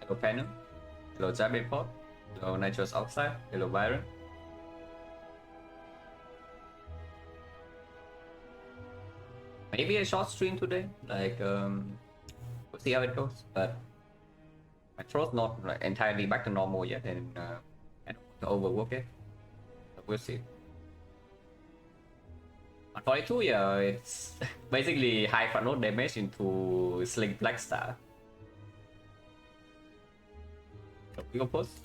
Hello Panel. Hello Jabberpot. Hello Nitrous Oxide. Hello Byron. Maybe a short stream today. Like we'll see how it goes. But my throat's not like, entirely back to normal yet, and I don't want to overwork it. But we'll see. On 42, yeah, it's basically high front load damage into Sling Black Star. So we go post.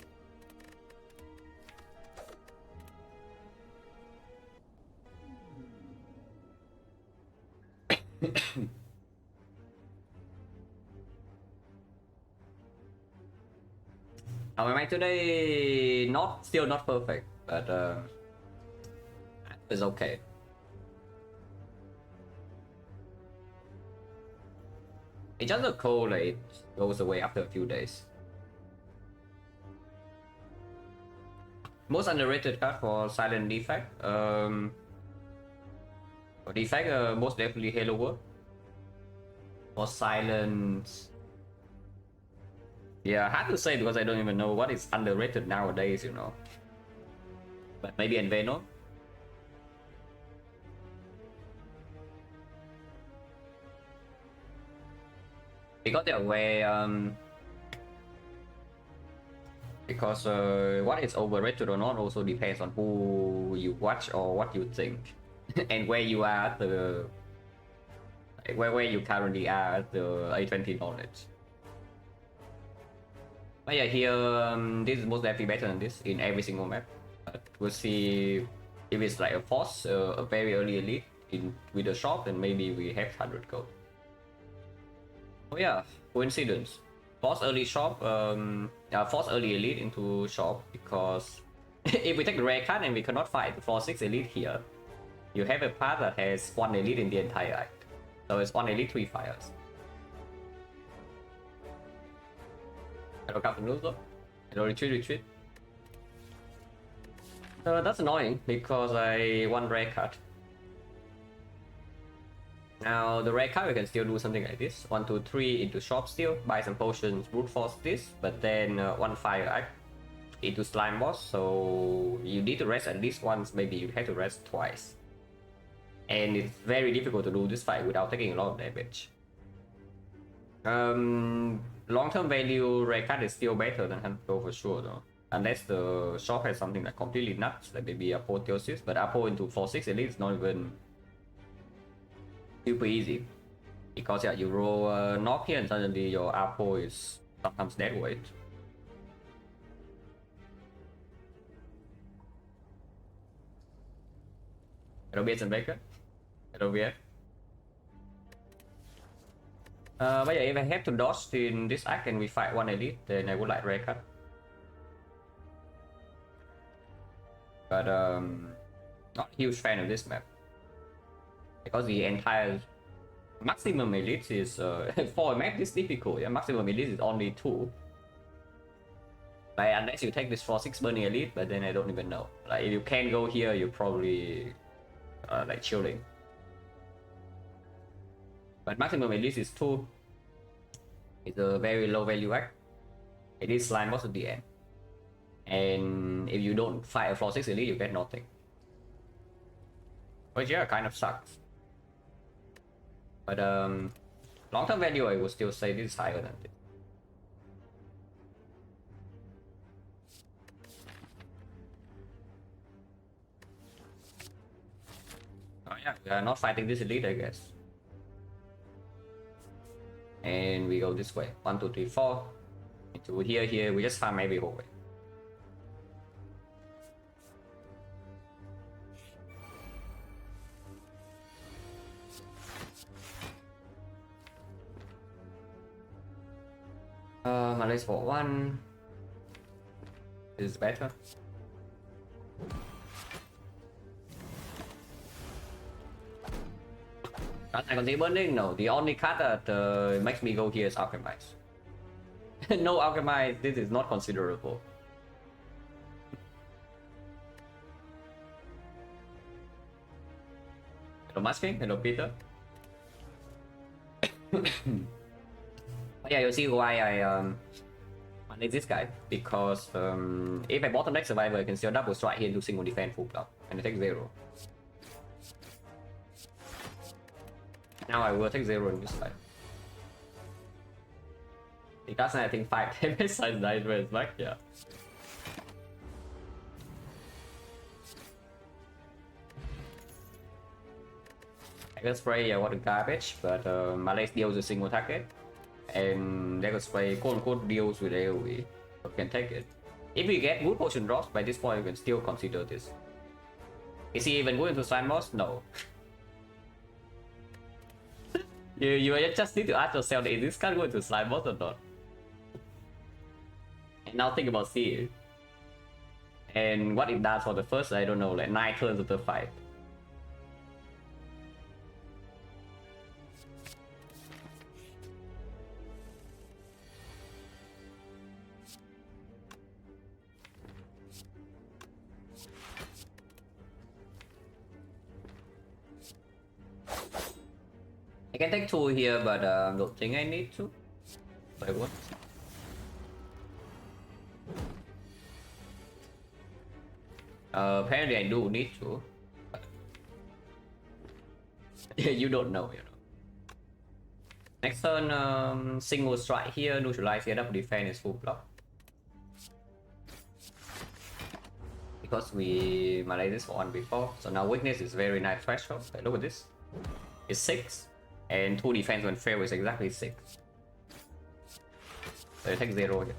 My mic today still not perfect, but it's okay. It's just a cold, like, it goes away after a few days. Most underrated card for Silent Defect. For Defect, most definitely Halo World. For Silent, yeah, hard to say because I don't even know what is underrated nowadays, you know. But maybe Enveno. Because they're way because what is overrated or not also depends on who you watch or what you think and where you are at the where you currently are at the A20 knowledge. But yeah, here this is most definitely better than this in every single map. But we'll see if it's like a force, a very early elite in with a shop, then maybe we have 100 gold. Oh yeah, coincidence. Force early shop, force early elite into shop because if we take the rare card and we cannot fight the 4-6 elite here, you have a path that has one elite in the entire act. So it's one elite, 3 fires. Hello Captain Luzo. Hello retreat. That's annoying because I won rare card. Now the rare card we can still do something like this. 1, 2, 3 into shop steal, buy some potions, brute force this, but then one fire act into slime boss, so you need to rest at least once, maybe you have to rest twice. And it's very difficult to do this fight without taking a lot of damage. Long-term value rare card is still better than Hunter for sure though. Unless the shop has something like completely nuts, like maybe Apotheosis, but Apo into 4-6 elite is not even super easy. Because yeah, you roll knock here and suddenly your Apo is sometimes dead weight. Hello BS and Baker. Hello BF. But yeah, if I have to dodge in this act and we fight one elite, then I would like rare cut. But not a huge fan of this map. Because the entire maximum elite is for a map this difficult, yeah, maximum elite is only 2. Like unless you take this 4-6 burning elite, but then I don't even know. Like if you can go here, you probably like chilling. But maximum elite is 2. It's a very low value act. It is slime boss at the end. And if you don't fight a 4-6 elite, you get nothing. Which yeah, kind of sucks. But long-term value, I would still say this is higher than this. Oh yeah, we are not fighting this elite, I guess. And we go this way. 1, 2, 3, 4. Into here. We just farm every whole way. Let's for 1. This is better. I can see burning. No, the only card that makes me go here is Alchemize. No Alchemize, this is not considerable. Hello Masking, hello Peter. Yeah, you see why I like this guy, because if I bottom deck survivor, I can still double strike here, do single defense full block, and I take 0. Now I will take 0 in this side. Because I think 5 damage size dice where it's back, yeah. I can spray what a garbage, but Malay deals a single target. And they can spray quote unquote deals with AoE, but can take it. If we get good potion drops by this point, we can still consider this. Is he even going to slime boss? No. you just need to ask yourself, is this guy going to slime boss or not? And now think about C. And what it does for the first, I don't know, like 9 turns of the fight. I can take 2 here, but don't think I need to. But I won't. Apparently I do need to. You don't know, you know. Next turn, single strike here, neutralize here, double defense is full block. Because we Malay this for 1 before, so now weakness is very nice threshold. Look at this. It's 6. And 2 defense when fail is exactly 6. So I take 0 here.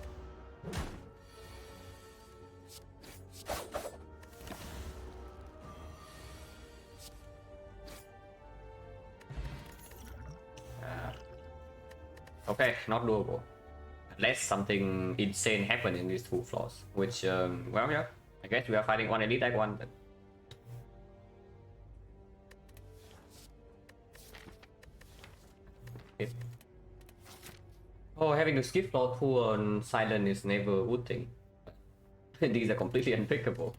Okay, not doable. Unless something insane happen in these 2 floors. Which, well, yeah. I guess we are fighting one elite deck one. But... Oh, having to skip floor 2 on Silent is never a good thing. These are completely unpickable.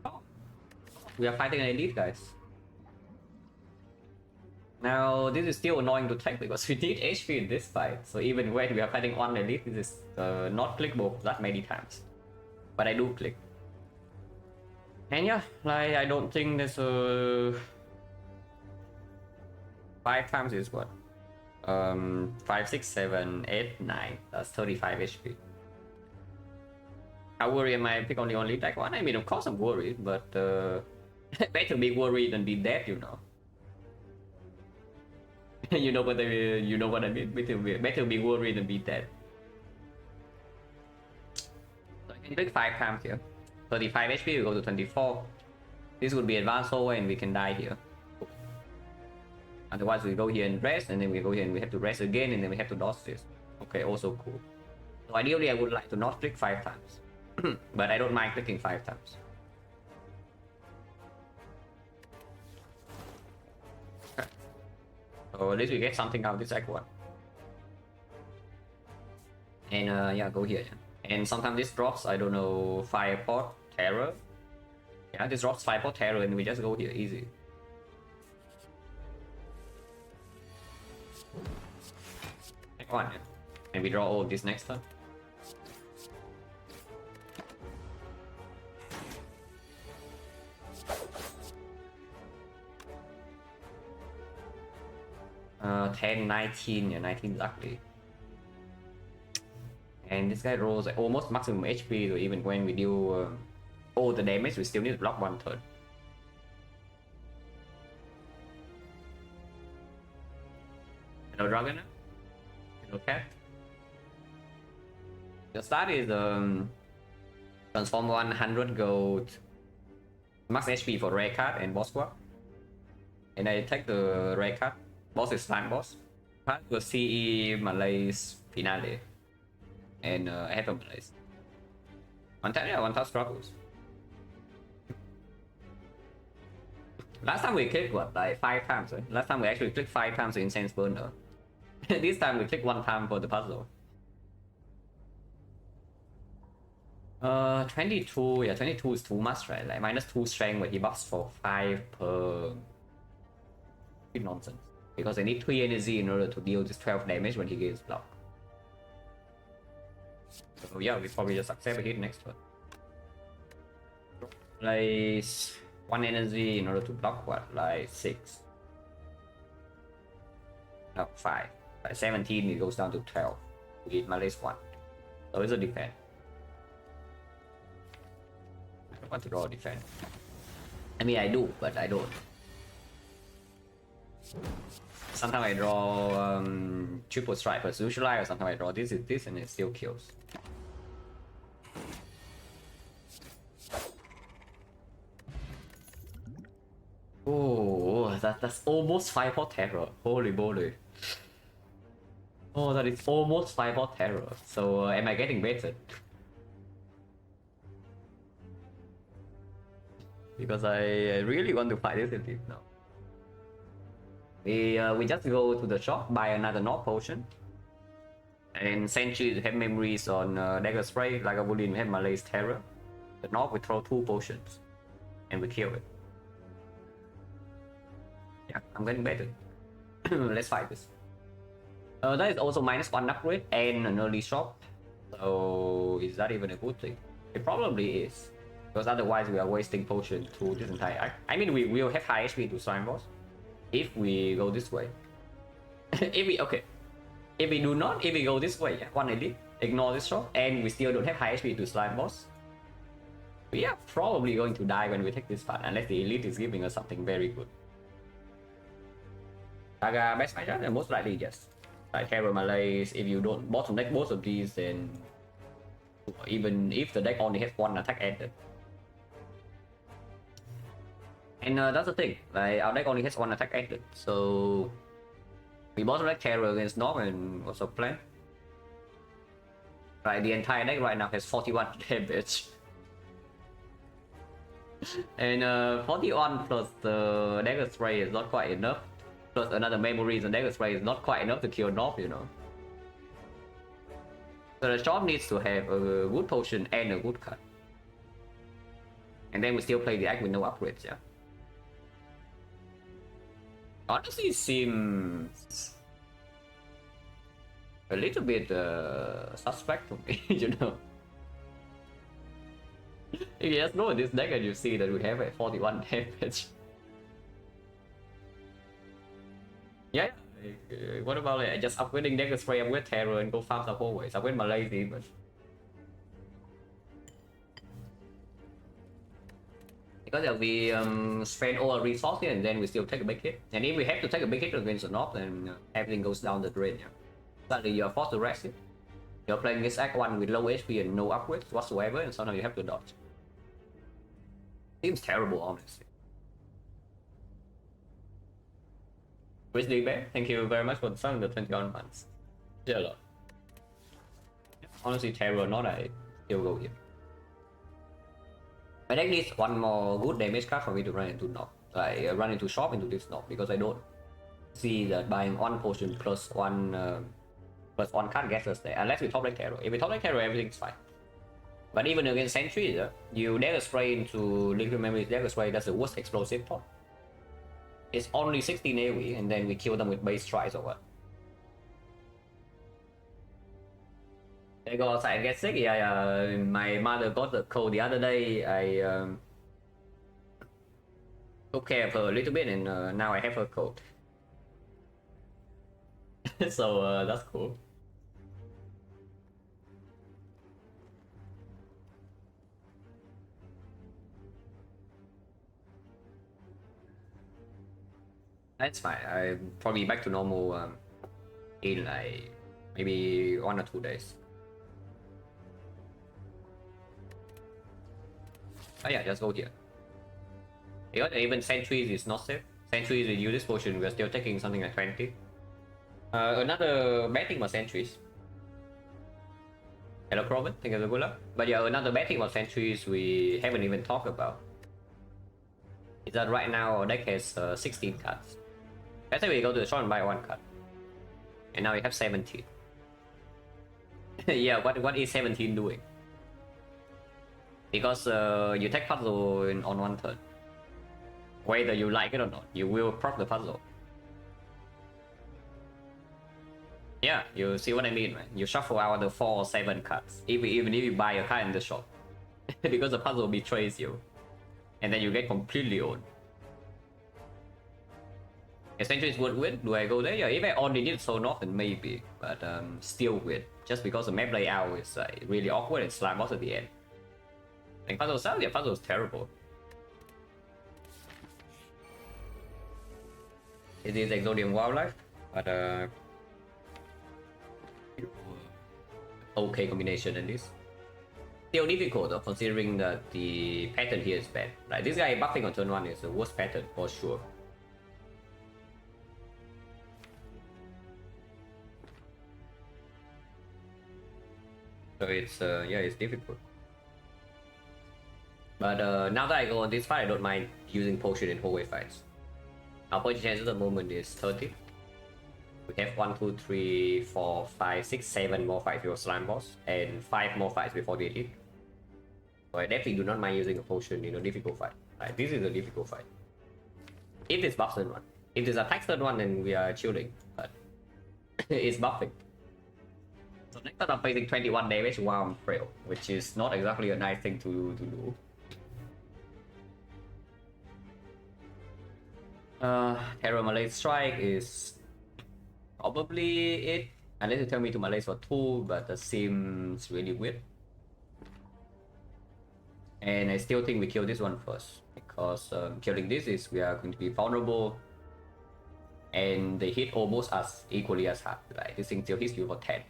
Oh. We are fighting an elite, guys. Now, this is still annoying to take because we need HP in this fight. So even when we are fighting one elite, this is not clickable that many times. But I do click. And yeah, like, I don't think there's a... 5 times is what? 5, 6, 7, 8, 9. That's 35 HP. How worried am I pick only on lead deck 1? I mean, of course I'm worried, but better be worried than be dead, you know. You know what I mean? Better be worried than be dead. So I can click 5 times here. 35 HP, we go to 24. This would be advanced soul and we can die here. Otherwise we go here and rest, and then we go here and we have to rest again, and then we have to dodge this. Okay, also cool. So ideally I would like to not click 5 times. But I don't mind clicking 5 times. Okay. So at least we get something out of this act 1. And yeah, go here. And sometimes this drops, I don't know, Fireport, Terror. Yeah, this drops Fireport, Terror, and we just go here, easy. One, yeah. And we draw all of this next turn. Uh, 10, 19, yeah, 19 is ugly. And this guy rolls like almost maximum HP, so even when we do all the damage, we still need to block 1 turn. Hello, Dragon. Okay. The start is transform 100 gold max HP for rare card and boss squad. And I take the rare card. Boss is slime boss. Card will CE Malay's finale. And I have a Malay's. One time struggles. Last time we clicked what, like 5 times, right? Last time we actually clicked 5 times to Incense Burner. This time we click 1 time for the puzzle. 22, yeah, 22 is too much, right? Like minus 2 strength when he buffs for 5 per... Nonsense. because I need 3 energy in order to deal this 12 damage when he gets blocked. So yeah, we probably just accept a hit next turn. Place 1 energy in order to block what? Like 6. No, 5. Like 17, it goes down to 12. We hit my last 1. So it's a defense. I don't want to draw a defense. I mean, I do, but I don't. Sometimes I draw triple strike as usual, or sometimes I draw this and it still kills. Oh, that's almost 5 for terror. Holy moly. Oh, that is almost 5 for terror. So am I getting baited? Because I really want to fight this in now. We just go to the shop, buy another North potion. And Sentry have memories on Dagger Spray, like a Bullion have Malay's Terror. The North we throw 2 potions. And we kill it. Yeah, I'm getting better. Let's fight this. That is also -1 upgrade and an early shop. So is that even a good thing? It probably is. Because otherwise we are wasting potion to this entire... I mean, we will have high HP to slime boss. If we go this way. If we do not, if we go this way, yeah, 1 elite, ignore this shop, and we still don't have high HP to slime boss, we are probably going to die when we take this part, unless the elite is giving us something very good. Saga best fighter, then most likely yes. Like Terror Malays, if you don't bottom deck both of these, then even if the deck only has 1 attack added. And that's the thing, like our deck only has 1 attack added, so we bottom deck Terror against North and also plan. Right, the entire deck right now has 41 damage. And 41 plus the Dagger Spray is not quite enough. Plus another Memories and Dagger Spray is not quite enough to kill North, you know. So the shop needs to have a good potion and a good cut. And then we still play the act with no upgrades, yeah. Honestly, seems a little bit suspect to me, you know. If you just know this deck and you see that we have a 41 damage. Yeah, what about like, just upgrading Dagger Spray, upgrade Terror and go farm the whole way, upgrade Malays even. Because we spend all our resources and then we still take a big hit. And if we have to take a big hit against the North, then everything goes down the drain. Yeah. Suddenly you're forced to rest it. You're playing this Act 1 with low HP and no upgrades whatsoever, and sometimes you have to dodge. Seems terrible, honestly. Grizzly Bear, thank you very much for the sun, the 21 months. Yeah, a lot. Honestly, Terror or not, I still go here. My deck needs 1 more good damage card for me to run into Knob. Like run into shop into this Knob, because I don't see that buying 1 potion plus 1 card gets us there. Unless we top deck Terror. If we top deck Terror, everything's fine. But even against Sentry, you Dagger Spray into Liquid Memory Dagger Spray, that's the worst explosive part. It's only 16 AoE and then we kill them with base tries or what. They go outside and get sick. Yeah, my mother got the cold the other day. I took care of her a little bit and now I have her cold. So that's cool. That's fine. I'm probably back to normal in like maybe 1 or 2 days. Oh yeah, just go here. Because even Sentries is not safe. Sentries with use this potion, we're still taking something like 20. Another bad thing about Sentries. Hello Proven, thank you for the good luck. But yeah, another bad thing about Sentries we haven't even talked about is that right now our deck has 16 cards. Let's say we go to the shop and buy 1 card. And now we have 17. Yeah, what is 17 doing? Because you take puzzle on 1 turn. Whether you like it or not, you will proc the puzzle. Yeah, you see what I mean, man. You shuffle out the 4 or 7 cards, even if you buy a card in the shop, because the puzzle betrays you, and then you get completely owned. Essentially, it's worth win. Do I go there? Yeah, if I only need so north, then maybe, but still win. Just because the map layout is really awkward and slime boss at the end. And puzzle style, yeah, puzzle is terrible. It is Exodium Wildlife, but okay combination in this. Still difficult though, considering that the pattern here is bad. Like this guy buffing on turn 1 is the worst pattern for sure. So it's yeah, it's difficult. But now that I go on this fight, I don't mind using potion in hallway fights. Our point chance at the moment is 30. We have 1, 2, 3, 4, 5, 6, 7 more fights before slime boss, and 5 more fights before the elite. So I definitely do not mind using a potion in a difficult fight. Like, this is a difficult fight. If this buffs turn 1. If this attacks turn 1, then we are chilling. But it's buffing. So next time I'm facing 21 damage while I'm frail, which is not exactly a nice thing to do. Terror Malay Strike is probably it. Unless you tell me to Malay for 2, but that seems really weird. And I still think we kill this one first, because killing this is we are going to be vulnerable, and they hit almost as equally as hard. Like this thing still hits you for 10.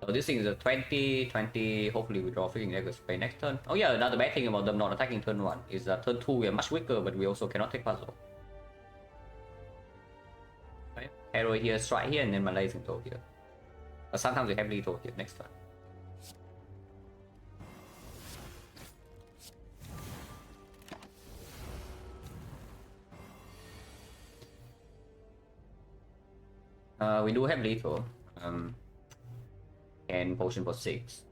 So this thing is a 20, 20, hopefully we draw freaking Dagger Spray next turn. Oh yeah, another bad thing about them not attacking turn 1 is that turn 2 we are much weaker, but we also cannot take puzzle. Right? Arrow here, strike here, and then Malay Sinto here. But sometimes we have lethal here next turn. We do have lethal. And potion for 6,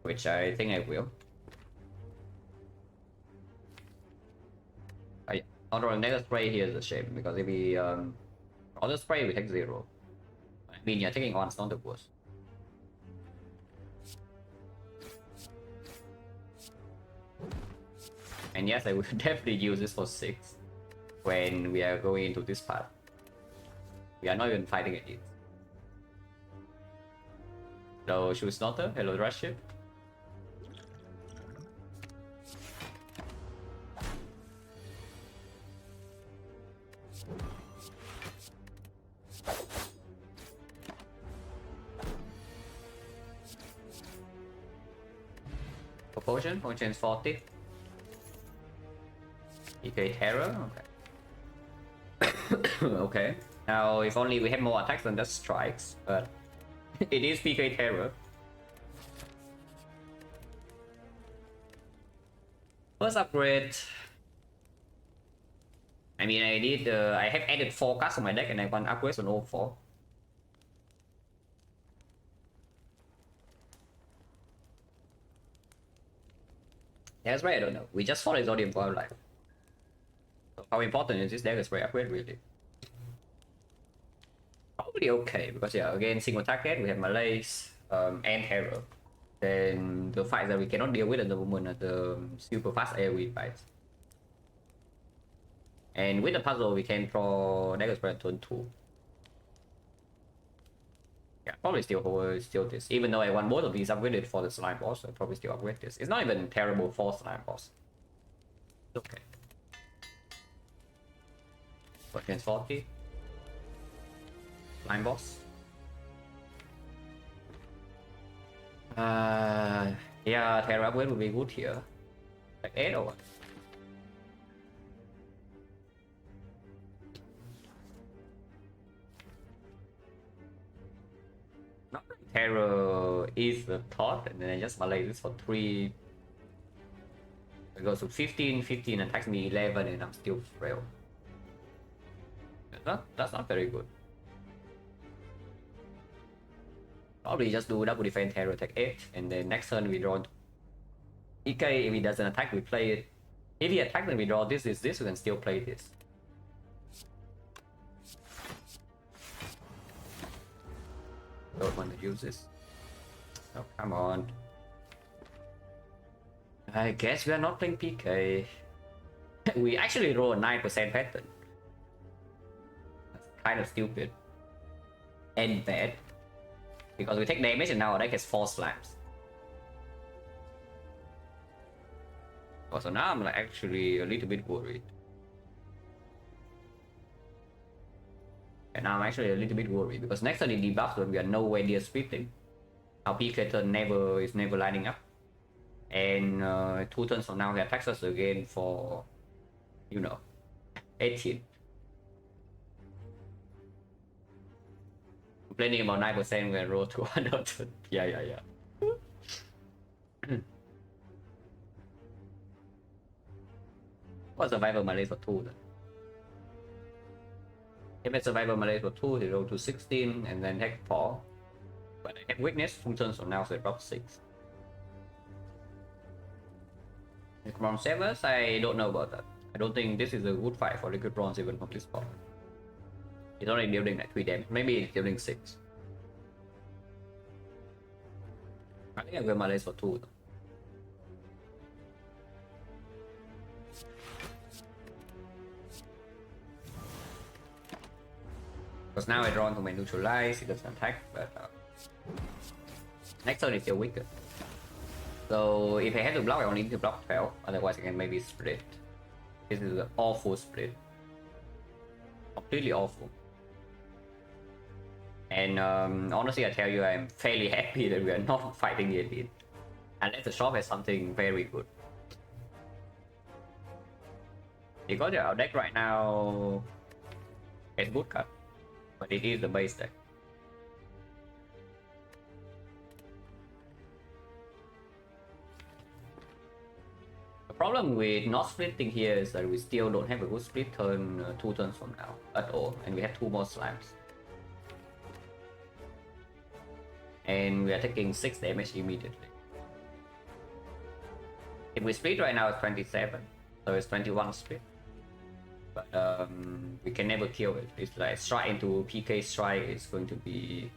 which I think I will. Although Nether Spray here is a shame, because if we other spray we take 0. I mean, yeah, taking 1 is not the worst. And yes, I will definitely use this for 6 when we are going into this part. We are not even fighting it. Hello, Shoe Snotter. Hello, Rush Ship. Potion is 40. EK Terror, okay. Okay. Now, if only we have more attacks than just strikes, but it is PK Terror. First upgrade. I mean, I have added 4 cards on my deck and I want upgrades on all 4. That's right, I don't know. We just fought Exodium Wildlife. So how important is this Dagger Spray upgrade really? Probably okay, because yeah, again, single target, we have Malays and Terror. Then the fights that we cannot deal with at the moment are the super fast AoE fights. And with the puzzle, we can draw Dagger Spray at turn 2. Yeah, probably still this. Even though I want both of these upgraded for the slime boss, I'll probably still upgrade this. It's not even terrible for slime boss. It's okay. Against 40. Slime boss. Yeah, Terra upgrade would be good here. Like 8 or what? Terror is the thought, and then I just Malay this for 3. It goes to 15, 15 attacks me 11, and I'm still frail. That's not very good. Probably just do double defense Terror attack 8, and then next turn we draw EK. If he doesn't attack, we play it. If he attacks, then we draw this, we can still play this. use this. Oh, come on. I guess we are not playing PK. We actually roll a 9% pattern. That's kind of stupid. And bad. Because we take damage and now our deck has 4 slimes. Oh, so now I'm like actually a little bit worried. And now I'm actually a little bit worried because next turn it debuffs when we are nowhere near splitting. Our PK turn is never lining up. And 2 turns from now he attacks us again for, you know, 18. Complaining about 9% when I roll 200. Yeah. What survivor Malay for 2 then? If it's survivor Malay for 2, he roll to 16 and then heck 4. But I have weakness 2 turns from now, so it drops 6. From Severs, I don't know about that. I don't think this is a good fight for Liquid Bronze even from this spot. It's only dealing like 3 damage, maybe it's dealing 6. I think I'm going Malays for 2 though. Because now I draw into my neutralize, it doesn't attack, but next turn is still weaker. So if I have to block, I only need to block 12, otherwise I can maybe split. This is an awful split. Completely awful. And honestly, I tell you, I'm fairly happy that we are not fighting the elite. Unless the shop has something very good. Because our deck right now is good card. But it is the base deck. The problem with not splitting here is that we still don't have a good split turn 2 turns from now at all, and we have 2 more slimes. And we are taking 6 damage immediately. If we split right now, it's 27, so it's 21 split. But we can never kill it. It's like strike into PK strike is going to be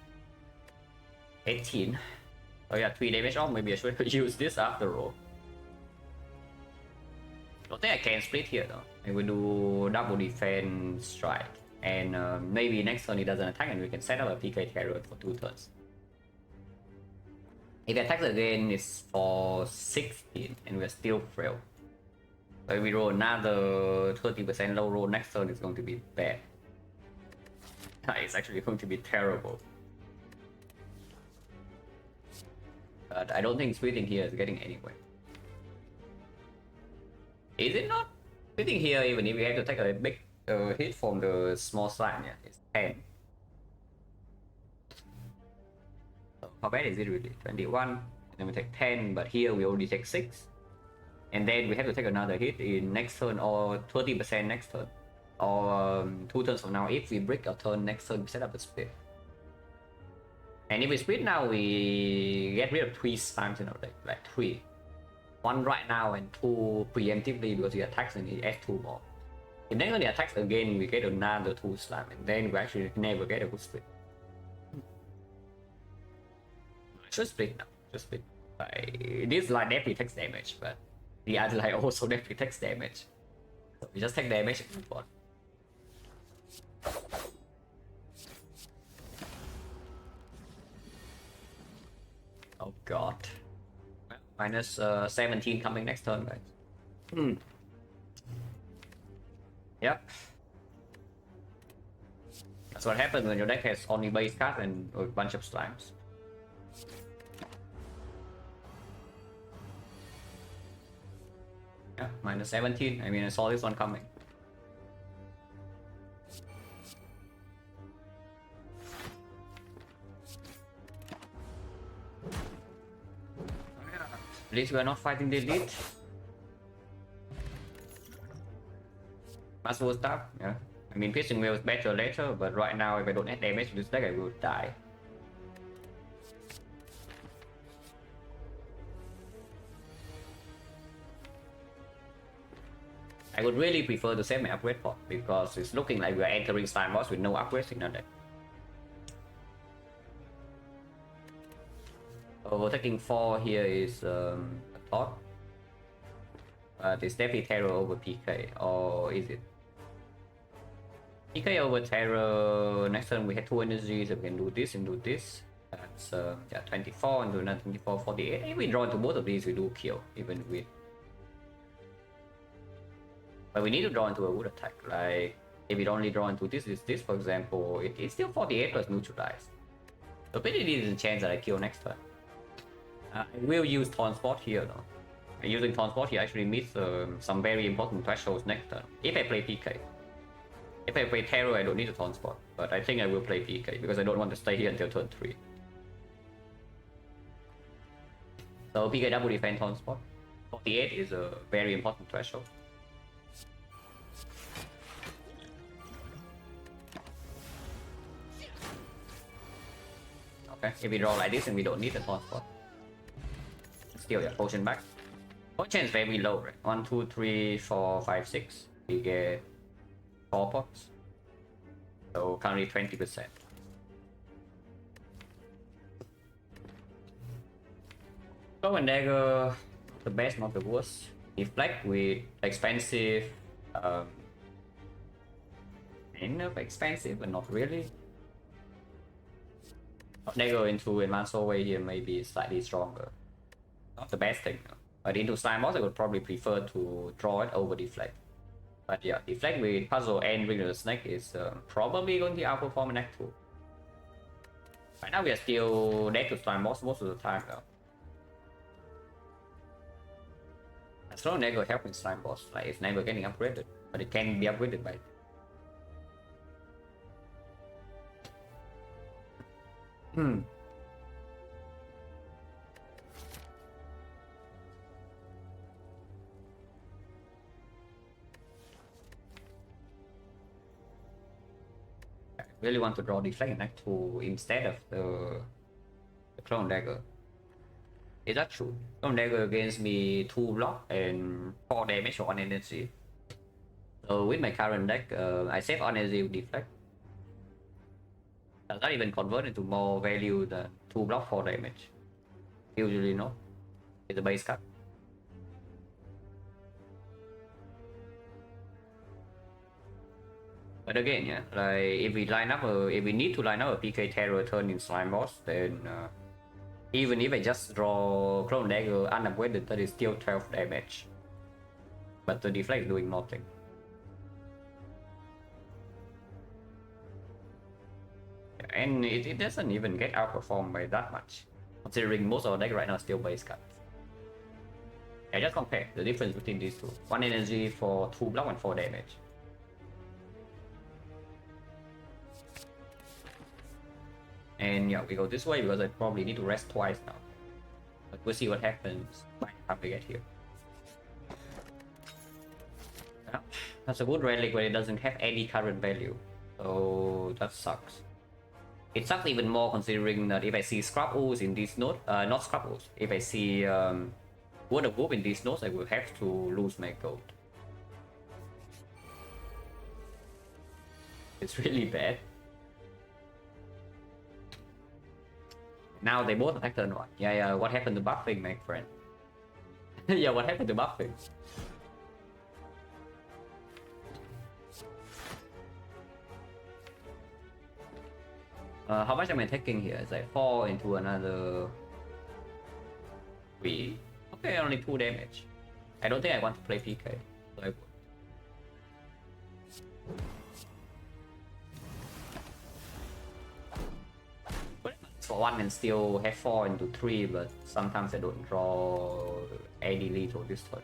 18. Oh yeah, 3 damage off. Maybe I should use this after all. I don't think I can split here though. I will do double defense strike. And maybe next turn he doesn't attack and we can set up a PK terror for 2 turns. If he attacks again, it's for 16 and we're still frail. So if we roll another 30% low roll next turn, it's going to be bad. It's actually going to be terrible. But I don't think splitting here is getting anywhere. Is it not? Splitting here, even if we have to take a big hit from the small slime, yeah, it's 10. So how bad is it really? 21, and then we take 10, but here we already take 6. And then we have to take another hit in next turn or 30% next turn. Or 2 turns from now. If we break a turn next turn, we set up a split. And if we split now, we get rid of 3 slimes in our deck. Like 3. 1 right now and 2 preemptively because he attacks and he adds 2 more. If then when he attacks again, we get another 2 slime. And then we actually never get a good split. I should split now. Just split. This line definitely takes damage, but the other line also definitely takes damage. So we just take damage and move on. Oh god. Well, minus 17 coming next turn, guys. Yep. That's what happens when your deck has only base card and a bunch of slimes. Yeah, minus 17. I mean, I saw this one coming. At least we are not fighting the elite. Master stuff, yeah. I mean, piercing wheel is better later, but right now, if I don't add damage to this deck, I will die. I would really prefer to save my upgrade pot because it's looking like we are entering slime boss with no upgrades in our deck. Overtaking 4 here is a thought. It's definitely Terror over PK, or is it? PK over Terror, next turn we have 2 energies, so we can do this and do this. That's yeah, 24 and do another 24, 48. If we draw into both of these, we do kill, even with. But we need to draw into a wood attack, like if we only draw into this for example, it's still 48 plus neutralize. So pretty decent chance that I kill next turn. I will use Taunt Spot here though. Using Taunt Spot here actually meets some very important thresholds next turn, if I play PK. If I play Terror, I don't need a Taunt Spot, but I think I will play PK because I don't want to stay here until turn 3. So PK double defend Taunt Spot. 48 is a very important threshold. Okay, if we draw like this and we don't need a Taunt Spot. Still, yeah, potion back. Potion is very low, right? 1, 2, 3, 4, 5, 6. We get 4 pots. So currently 20%. Throw and dagger, the best, not the worst. Deflect with expensive, enough expensive, but not really. Dagger into advanced way here may be slightly stronger. Not the best thing, but into slime boss I would probably prefer to draw it over deflect. But yeah, deflect with puzzle and ring of the snake is probably going to outperform an act 2. Right now we are still dead to slime boss most of the time though. Slow never help in slime boss, like it's never getting upgraded, but it can be upgraded by it. I really want to draw Defect in Act 2 instead of the Clone Dagger. Is that true? Clone Dagger against me 2 block and 4 damage on energy. So with my current deck, I save on energy with Defect. Does that even convert into more value than 2 block 4 damage? Usually no. It's a base cut. But again, yeah, like if we line up if we need to line up a PK Terror turn in slime boss, then even if I just draw Clone Dagger unupgraded, that is still 12 damage. But the Deflect is doing nothing. And it doesn't even get outperformed by that much, considering most of our deck right now is still base cut. I just compare the difference between these two. 1 energy for 2 block and 4 damage. And yeah, we go this way because I probably need to rest twice now. But we'll see what happens by the time we get here. Yeah, that's a good relic, but it doesn't have any current value. So that sucks. It sucks even more considering that if I see Scrap Ooze in these nodes, not Scrap Ooze, if I see Word of Wolf in these nodes, I will have to lose my gold. It's really bad. Now they both attack turn 1. Yeah, what happened to buffing, my friend? Yeah, what happened to buffing? How much am I taking here? It's like 4 into another 3. Okay, only 2 damage. I don't think I want to play PK. So I would. For 1 and still have 4 into 3, but sometimes I don't draw any lethal this turn.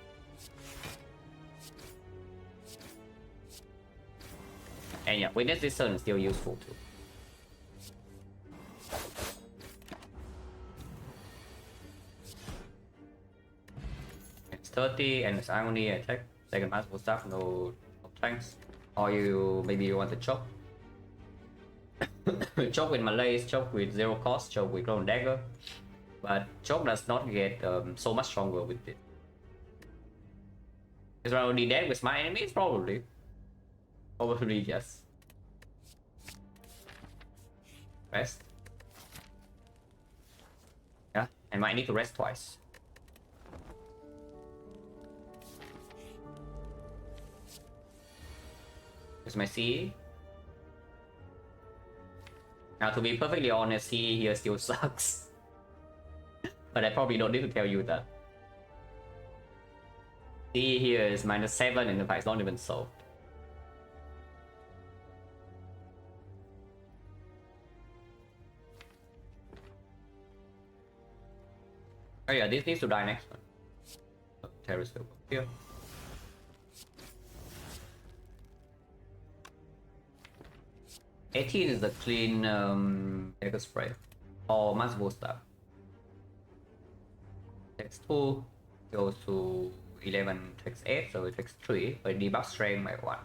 And yeah, witness this turn is still useful too. It's 30 and it's only attack. Second masterful stuff, no thanks. Or maybe you want to chop. Choke with Malays, choke with zero cost, choke with Clone Dagger, but choke does not get so much stronger with it. Is I only dead with my enemies? Probably yes. Rest. Yeah, I might need to rest twice. Here's my CE. Now, to be perfectly honest, CE here still sucks. But I probably don't need to tell you that. CE here is -7 and the fight is not even solved. Oh yeah, this needs to die next one. Oh, terrorist over here. $18 is the clean medical spray or multiple stuff. Text 2 goes to 11 text 8, so it takes 3, but debug strength by 1.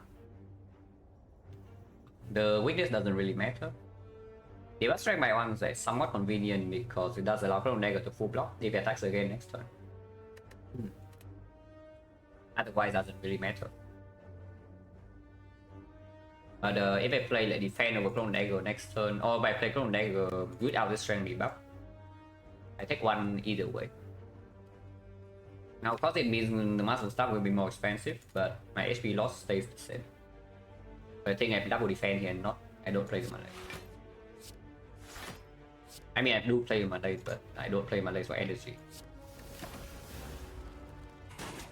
The weakness doesn't really matter. Debug strength by 1 is like somewhat convenient because it does allow clone dagger to full block if it attacks again next turn. Otherwise, it doesn't really matter. But if I play like defend over clone dagger next turn, or if I play clone dagger without the strength debuff, I take 1 either way. Now, of course, it means the muscle stuff will be more expensive, but my HP loss stays the same. But I think I double defend here and not. I don't play my legs. I mean, I do play my legs, but I don't play my legs for energy.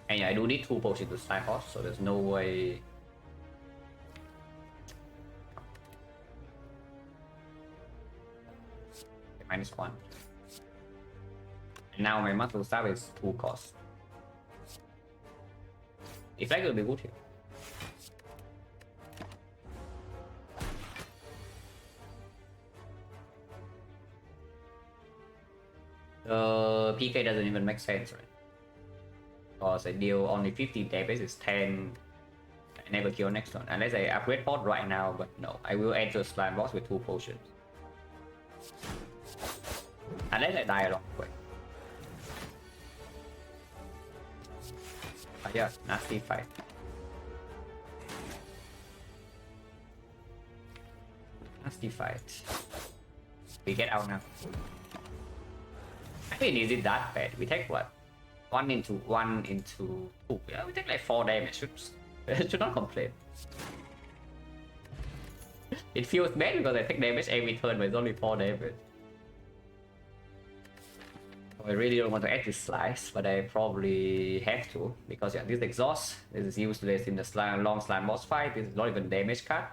And yeah, I do need 2 potions to slide horse, so there's no way. Okay, -1. And now my muscle stuff is 2 cost. If I could be good here. PK doesn't even make sense, right? Because I deal only 50 damage, is 10. I never kill next one. Unless I upgrade pot right now, but no. I will enter slime boss with 2 potions. Unless I die along the way. But yeah, nasty fight. Nasty fight. We get out now. I mean, is it that bad? We take what? 1 into 2. Yeah, we take like 4 damage. Should not complain. It feels bad because I take damage every turn, but it's only 4 damage. I really don't want to add this slice, but I probably have to, because yeah, this exhaust, this is useless in the long slime boss fight. This is not even damage card.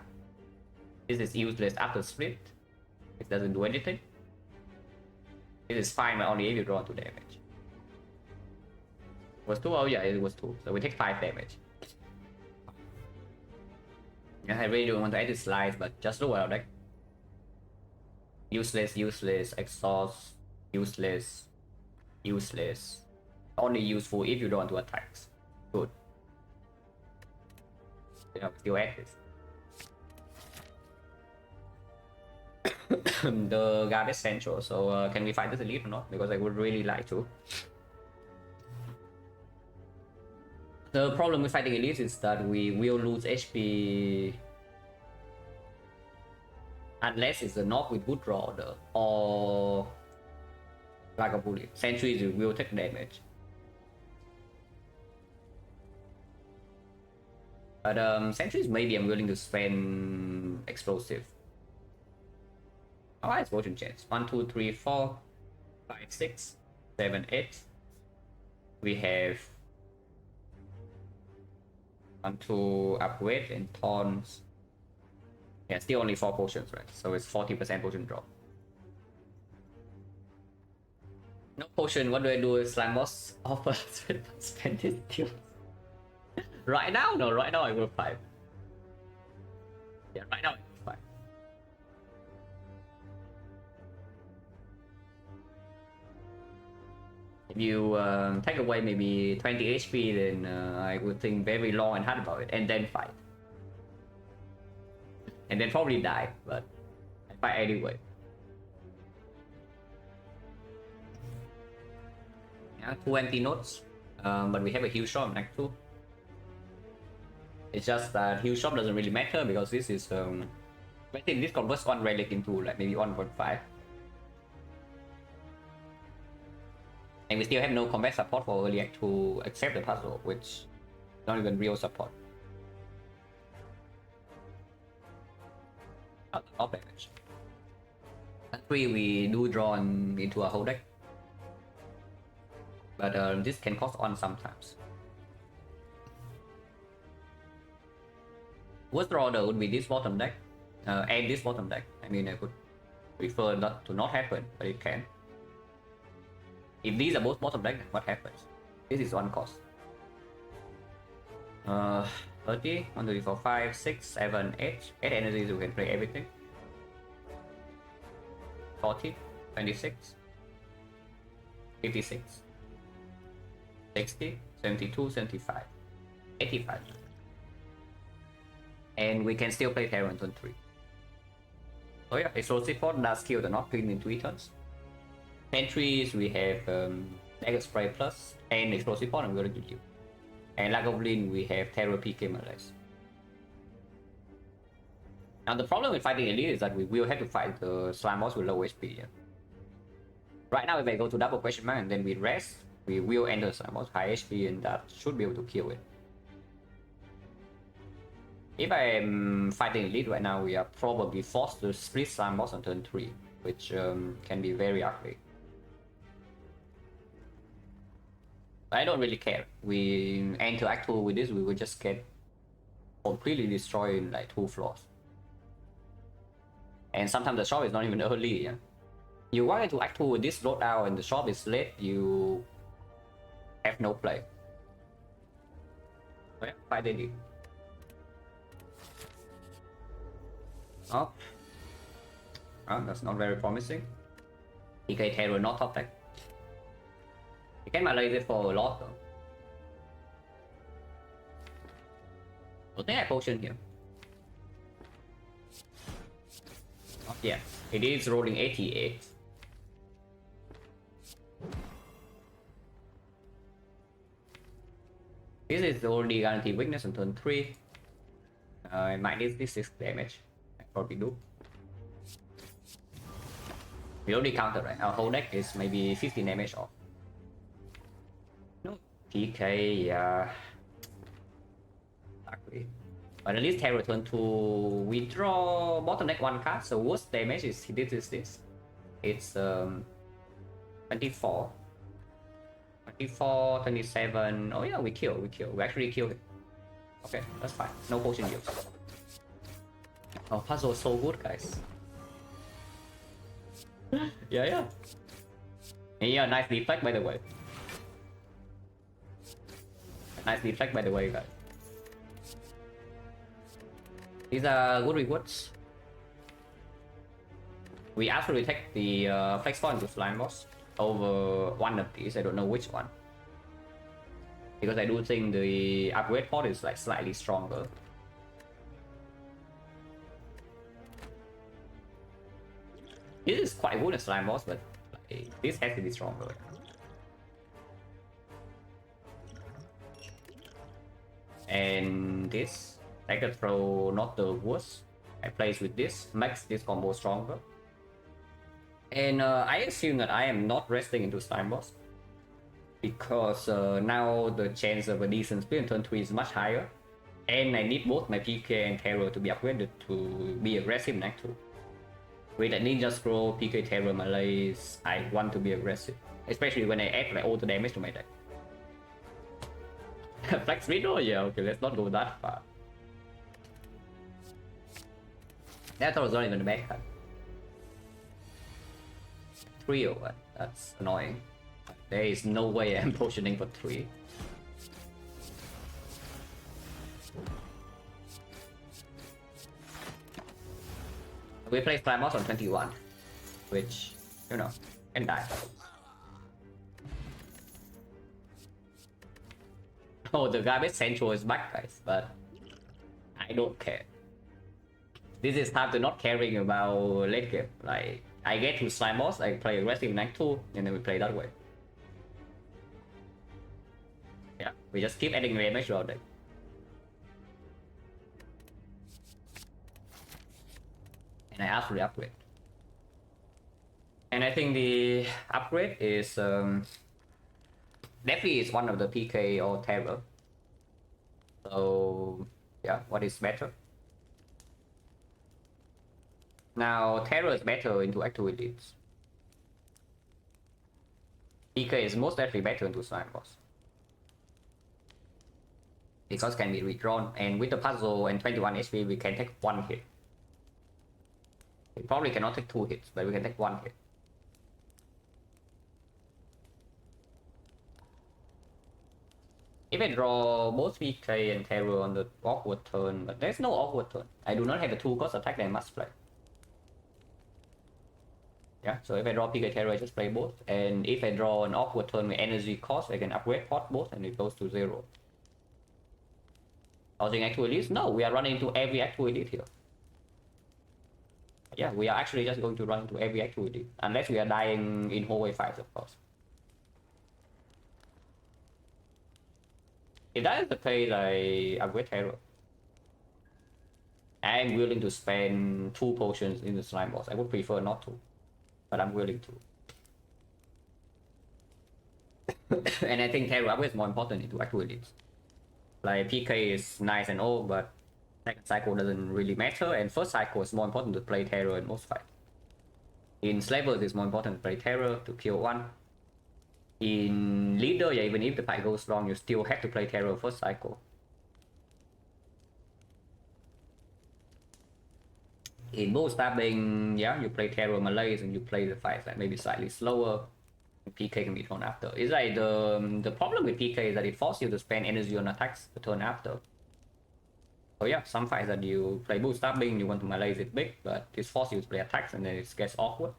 This is useless after split. It doesn't do anything. It is fine, but only if you draw 2 damage. Was 2? Oh yeah, it was 2. So we take 5 damage. Yeah, I really don't want to add this slice, but just look at our deck. Useless, exhaust, useless. Only useful if you don't want to attacks. Good. Yeah, still add this. The guard is central, so can we fight this elite or not? Because I would really like to. The problem with fighting elites is that we will lose HP unless it's a knock with good draw order or like a bullet. Sentries will take damage. But sentries maybe I'm willing to spend explosive. Alright, fortune chance. 1, 2, 3, 4, 5, 6, 7, 8. We have 1, 2 upgrade and taunt. Yeah, still only 4 potions, right? So it's 40% potion drop. No potion, what do I do with slime boss? Offer spend this deal. Right now? No, right now I will 5. Yeah, right now I will 5. If you take away maybe 20 HP, then I would think very long and hard about it, and then fight. And then probably die, but I fight anyway. Yeah, 2 empty notes, but we have a heal shop on Act 2. It's just that heal shop doesn't really matter because this is I think this converts 1 relic into like maybe 1.5. And we still have no combat support for early act to accept the puzzle, which not even real support. Not damage. At 3 we do draw into a whole deck. But this can cost on sometimes. Worst order would be this bottom deck, and this bottom deck. I mean, I would prefer not to not happen, but it can. If these are both bottom deck, then what happens? This is one cost. 30, 1, 2, 3, 4, 5, 6, 7, 8. 8 energies, you can play everything. 40, 26, 56, 60, 72, 75, 85. And we can still play Terror on turn 3. So yeah, Explosive Force does kill the Knock Queen in 3 turns. Entries, we have Dagger Spray Plus and Explosive Force I'm going to do. And Lack of Lean, we have Terror PK Malaise. Now the problem with fighting Elite is that we will have to fight the Slime Boss with low HP. Yeah? Right now if I go to double question mark and then we rest, we will enter the Slime Boss high HP and that should be able to kill it. If I am fighting Elite right now, we are probably forced to split Slime Boss on turn 3, which can be very ugly. I don't really care. We enter Act 2 with this, we will just get completely destroyed in like 2 floors. And sometimes the shop is not even early. Yeah? You walk into Act 2 with this loadout and the shop is late, you have no play. So yeah, fight Elite. Oh, that's not very promising. PK Terror not top deck. You can malaise it for a lot though. I think I potion here. Oh, yeah, it is rolling 88. This is already guaranteed weakness on turn 3. I might need this 6 damage. I probably do. We already counted, right? Our whole deck is maybe 15 damage off. No PK, yeah. Exactly. But at least Terror turn 2, we draw bottom deck 1 card, so worst damage is this. It's 24. 24, 27. Oh yeah, we kill. We actually kill it. Okay, that's fine. No potion use. Oh, puzzle is so good, guys. yeah. Yeah, nice defect by the way. Nice defect by the way, guys. These are good rewards. We actually take the flex point to Slime Boss over one of these. I don't know which one. Because I do think the upgrade pod is like slightly stronger. This is quite good as Slime Boss, but like, this has to be stronger. And this, I could throw not the worst. I plays with this, makes this combo stronger. And I assume that I am not resting into Slime Boss. Because now the chance of a decent split in turn 3 is much higher. And I need both my PK and Terror to be upgraded to be aggressive in Act 2. With a Ninja Scroll, PK Terror Malaise, I want to be aggressive. Especially when I add like all the damage to my deck. Flex Riddle? Yeah, okay, let's not go that far. That was not even a bad card. 3 or what? That's annoying. There is no way I'm potioning for 3. We play Slime Boss on 21, which, you know, can die. Oh, the garbage central is back, guys, but I don't care. This is time to not caring about late game. Like, I get to Slime Boss, I play aggressive in Act 2, and then we play that way. Yeah, we just keep adding damage to our deck. And I ask for the upgrade. And I think the upgrade is Definitely is one of the PK or Terror. So yeah, what is better? Now Terror is better into activities. PK is most definitely better into Slime Boss. Because can be redrawn, and with the puzzle and 21 HP we can take one hit. We probably cannot take 2 hits, but we can take 1 hit. If I draw both PK and Terror on the awkward turn, but there's no awkward turn. I do not have a 2 cost attack that I must play. Yeah, so if I draw PK Terror, I just play both. And if I draw an awkward turn with energy cost, I can upgrade pot both and it goes to 0. Housing Active Elite? No, we are running into every Active Elite here. Yeah, we are actually just going to run into every Active Elite. Unless we are dying in hallway 5, of course. If that is the case, I upgrade Terror. I'm willing to spend 2 potions in the Slime Boss. I would prefer not to, but I'm willing to. And I think Terror upgrade is more important into Active Elites. Like PK is nice and all, but second cycle doesn't really matter, and first cycle is more important to play Terror in most fights. In Slavers, it's more important to play Terror to kill 1. In Leader, yeah, even if the fight goes wrong, you still have to play Terror first cycle. In both stabbing, yeah, you play Terror Malays and you play the fights like maybe slightly slower. PK can be thrown after. It's like the problem with PK is that it forces you to spend energy on attacks the turn after. So yeah, some fights that you play boot stabbing, you want to melee it big, but this forces you to play attacks and then it gets awkward.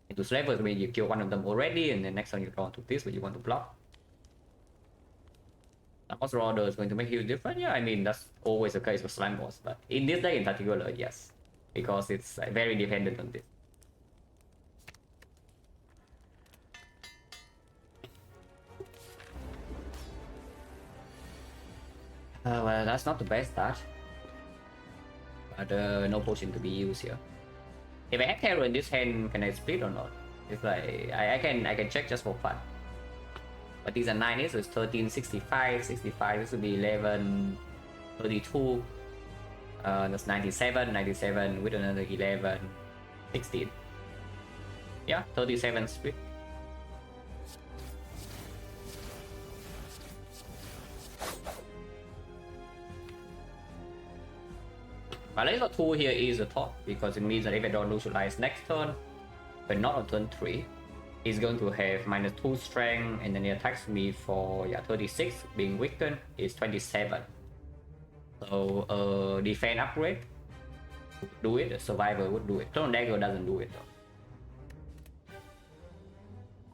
Into Slavers, I mean, you kill one of them already, and then next time you draw onto this, but you want to block. Boss Order is going to make a huge difference. Yeah, I mean, that's always the case with Slime Boss, but in this deck in particular, yes. Because it's very dependent on this. Well, that's not the best start. But no potion to be used here. If I have Terror in this hand, can I split or not? It's like, I can check just for fun. But these are 9 so it's 13, 65, 65, this would be 11, 32. That's 97, 97 with another 11, 16. Yeah, 37 split. But laser 2 here is a thought, because it means that if I don't neutralize next turn, but not on turn 3, he's going to have -2 strength, and then he attacks me for 36, being weakened is 27. So defense upgrade would do it, a survivor would do it. Turn dagger doesn't do it though.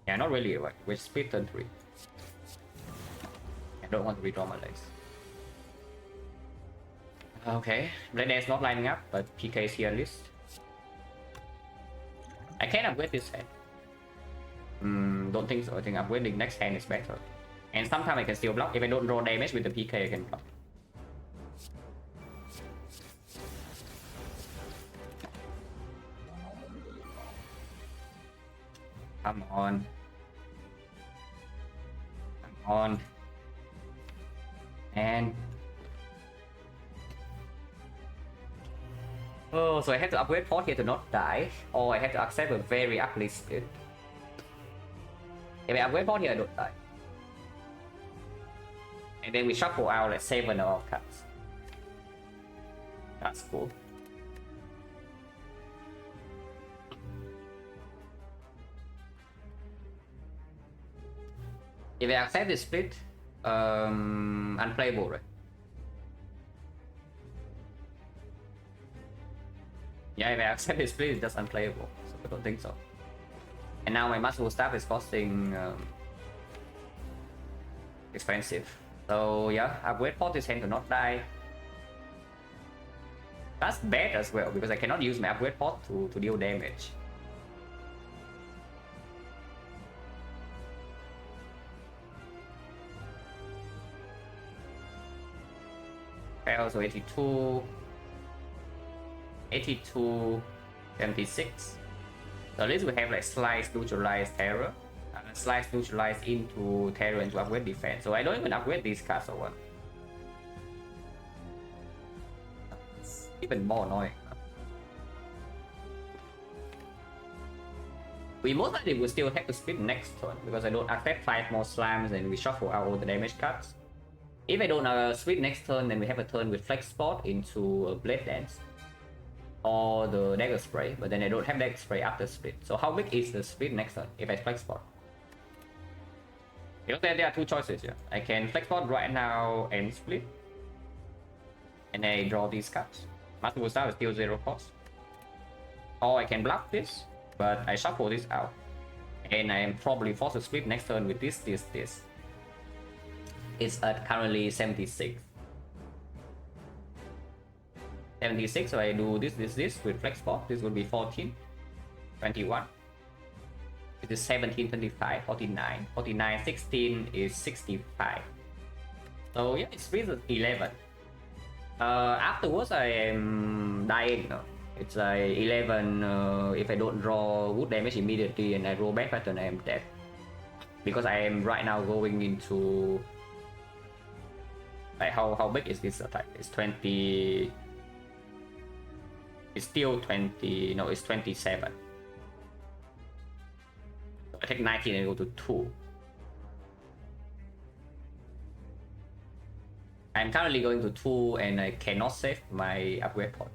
Yeah, not really, right? We split turn 3. I don't want to redraw my legs. Okay, Blade Dance not lining up, but PK is here at least. I can upgrade this hand. Don't think so. I think upgrading next hand is better. And sometimes I can still block. If I don't draw damage with the PK, I can block. Come on. Come on. And... oh, so I have to upgrade port here to not die, or I have to accept a very ugly split. If I upgrade port here, I don't die. And then we shuffle out like 7 of cards. That's cool. If I accept this split, unplayable, right? Yeah, if I accept this split, it's just unplayable, so I don't think so. And now my muscle staff is costing expensive. So yeah, upgrade port this hand to not die. That's bad as well, because I cannot use my upgrade port to deal damage. Okay, also 82. 82, 76. So at least we have like slice neutralized terror. slice neutralize into terror and to upgrade defense. So I don't even upgrade these cards or what. It's even more annoying. We most likely will still have to split next turn because I don't accept 5 more slams and we shuffle out all the damage cards. If I don't split next turn, then we have a turn with Flex Spot into Blade Dance or the Dagger Spray, but then I don't have Dagger Spray after split. So how big is the split next turn if I Flex Spot? Because there are 2 choices here. I can Flex Spot right now and split, and I draw these cards. Master Staff is still 0 cost. Or I can bluff this, but I shuffle this out, and I am probably forced to split next turn with this. It's at currently 76. 76, so I do this with Flex Spot. This would be 14, 21. It is 17, 25, 49. 49, 16 is 65. So yeah, it's with 11. Afterwards, I am dying. It's 11. If I don't draw wood damage immediately and I roll back pattern, I am dead. Because I am right now going into. Like how big is this attack? It's 20. It's still 20. No, it's 27. So I take 19 and go to 2. I'm currently going to 2 and I cannot save my upgrade point.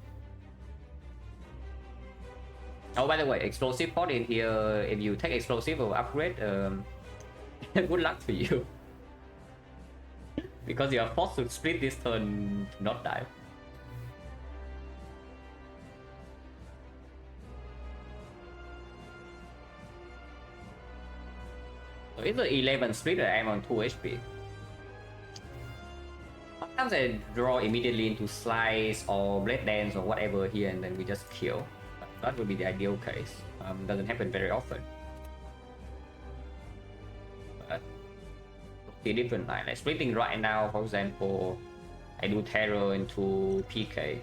Oh, by the way, explosive pot in here. If you take explosive or upgrade, good luck to you. Because you are forced to split this turn to not die. So it's the 11 split that I'm on 2 HP. Sometimes I draw immediately into Slice or Blade Dance or whatever here and then we just kill. But that would be the ideal case. Doesn't happen very often. But the different line. Like splitting right now, for example, I do Terror into PK.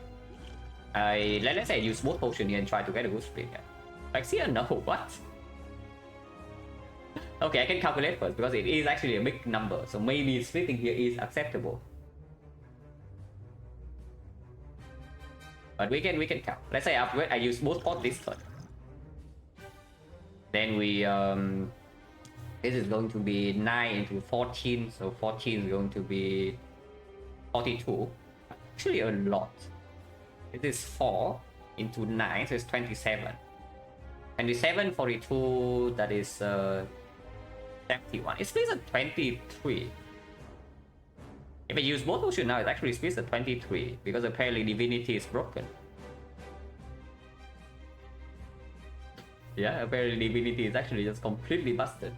Let's say I use both potion here and try to get a good split. Yeah. Like, see, no, what? Okay, I can calculate first because it is actually a big number, so maybe splitting here is acceptable. But we can count. Let's say upgrade. I use both pots this turn. Then we this is going to be 9 into 14, so 14 is going to be 42. Actually a lot. It is 4 into 9, so it's 27. 27, 42, that is 71. It splits at 23. If I use both potions now, it actually splits at 23 because apparently Divinity is broken. Yeah, apparently Divinity is actually just completely busted.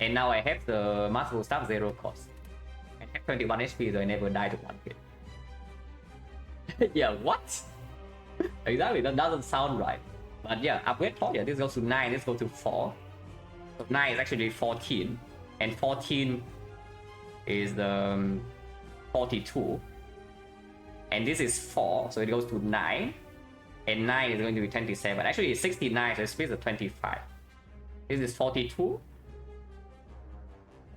And now I have the Master Staff 0 cost. I have 21 HP, so I never die to 1 hit. Yeah, what? Exactly, that doesn't sound right. But yeah, upgrade 4, yeah, this goes to 9, this goes to 4. So 9 is actually 14, and 14 is the 42. And this is 4, so it goes to 9. And 9 is going to be 27. Actually, it's 69, so it splits at 25. This is 42.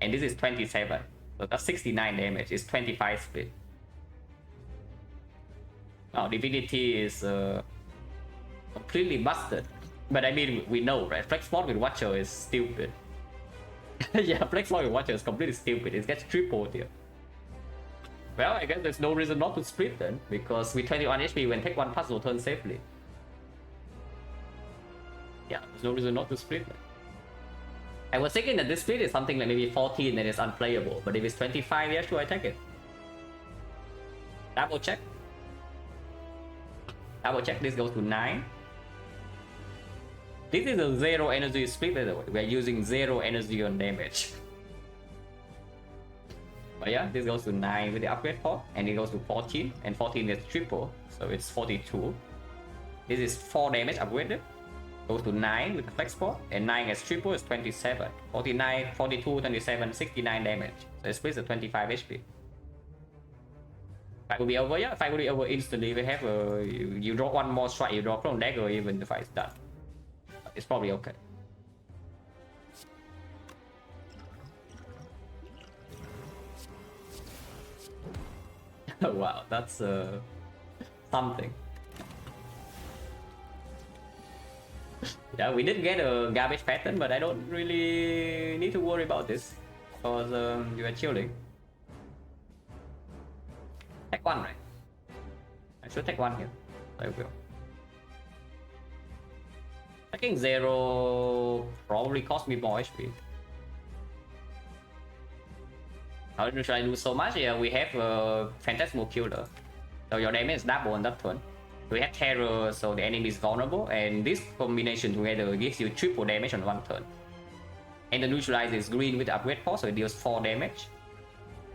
And this is 27. So that's 69 damage. It's 25 split. Now, Divinity is completely busted. But I mean, we know, right? Flex Spot with Watcher is stupid. Yeah, Flex Spot with Watcher is completely stupid. It gets tripled here. Well, I guess there's no reason not to split then, because with 21 HP, we can take 1 puzzle turn safely. Yeah, there's no reason not to split then. I was thinking that this split is something like maybe 14 and it's unplayable, but if it's 25, yeah, sure, I take it. Double check. Double check, this goes to 9. This is a 0 energy split, by the way. We're using 0 energy on damage. But yeah, this goes to 9 with the upgrade pot, and it goes to 14, and 14 is triple, so it's 42. This is 4 damage upgraded. Goes to 9 with the flex pot, and 9 as triple is 27. 49, 42, 27, 69 damage. So it splits at 25 HP. Fight will be over, yeah, fight will be over instantly. We have you draw 1 more strike, you draw Clone Dagger even the fight's done. It's probably okay. Wow, that's something. Yeah, we did get a garbage pattern, but I don't really need to worry about this because you are chilling. Take one, right? I should take one here. I will. Taking zero probably cost me more HP. How should I do so much? Yeah, we have a Phantasmal Killer. So your damage is double on that turn. We have Terror, so the enemy is vulnerable, and this combination together gives you triple damage on one turn. And the neutralizer is green with upgrade force, so it deals 4 damage.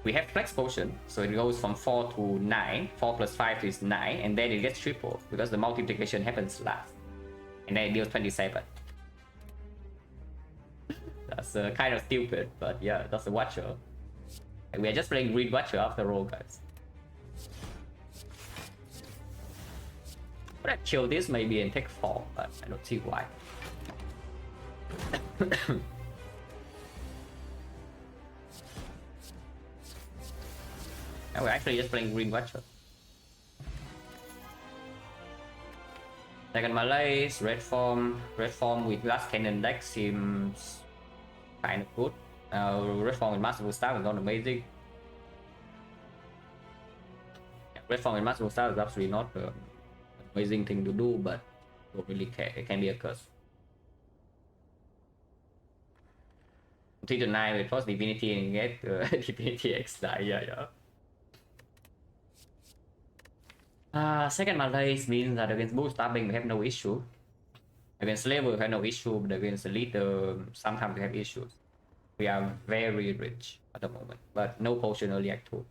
We have Flex Potion, so it goes from 4 to 9. 4 plus 5 is 9, and then it gets triple because the multiplication happens last. And then it deals 27. That's kind of stupid, but yeah, that's a Watcher. And we are just playing Green Watcher after all, guys. Could have killed this maybe and take 4, but I don't see why. And we're actually just playing Green Watcher. Second Malays, red form with Glass Cannon deck seems kind of good. Red form with Masterful Staff is not amazing. Yeah, red form with Masterful Staff is absolutely not an amazing thing to do, but don't really care. It can be a curse. 3 to 9 with plus Divinity and get Divinity X die, yeah. Second Malays means that against both stabbing we have no issue. Against Slaver we have no issue, but against the leader sometimes we have issues. We are very rich at the moment, but no potion early act 2.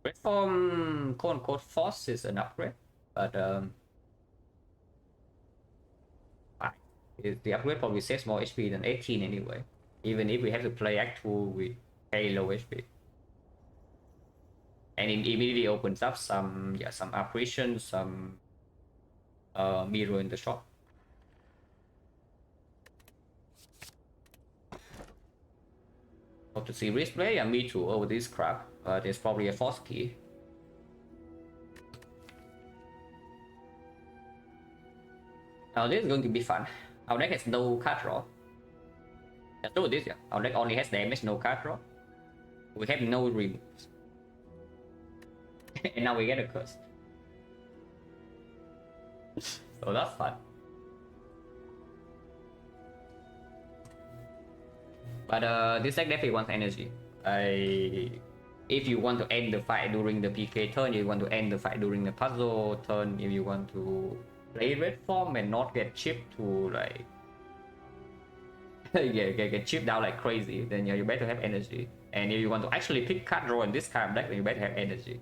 Red form quote unquote force is an upgrade, but the upgrade probably saves more HP than 18 anyway. Even if we have to play act 2 with very low HP. And it immediately opens up some apparitions, some mirror in the shop. Hope to see risk play. Yeah, me too over this crap. There's probably a force key. Now this is going to be fun. Our deck has no card draw. Let's do this, yeah. Our deck only has damage, no card draw. We have no removes. And now we get a curse. So that's fun. But this deck definitely wants energy. If you want to end the fight during the PK turn, you want to end the fight during the puzzle turn, if you want to play red form and not get chipped to like get chipped down like crazy, then yeah, you better have energy. And if you want to actually pick card draw in this kind of deck, then you better have energy.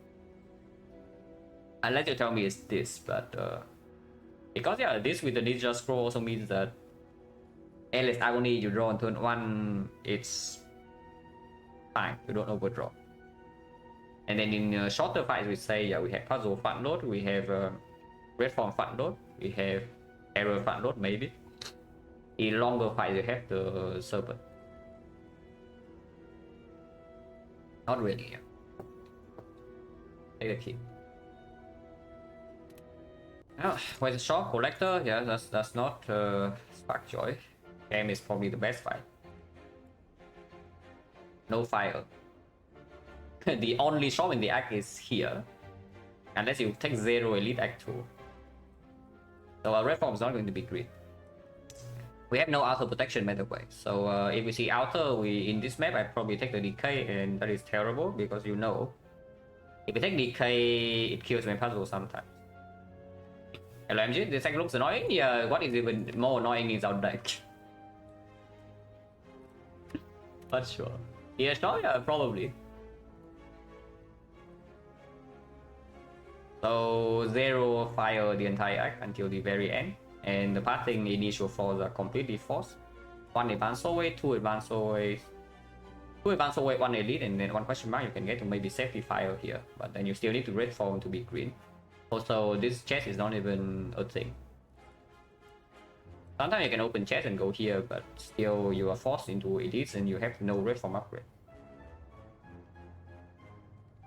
Unless you tell me it's this, but because yeah, this with the Ninja Scroll also means that Endless Agony you draw on turn 1, it's fine, you don't overdraw. And then in shorter fights we say, yeah, we have Puzzle front load, we have Red Form front load, we have Error front load maybe. In longer fights you have the Serpent. Not really, yeah. Take the key. Oh, where's the shop? Collector? Yeah, that's not Spark Joy. Game is probably the best fight. No fire. The only shop in the act is here. Unless you take 0 Elite Act 2. So our red form is not going to be great. We have no outer protection by the way. So if we see outer, in this map I probably take the decay, and that is terrible because you know if we take decay it kills my puzzle sometimes. LMG, this deck looks annoying. Yeah, what is even more annoying is our deck. Not sure. Yeah, sure, yeah, probably. So 0 fire the entire act until the very end, and the passing initial falls are completely forced. 1 advance away, 2 advance away, 2 advance away, 1 elite, and then 1 question mark. You can get to maybe safety fire here, but then you still need to red form to be green. Also, this chest is not even a thing. Sometimes you can open chest and go here, but still you are forced into elites and you have no red form upgrade.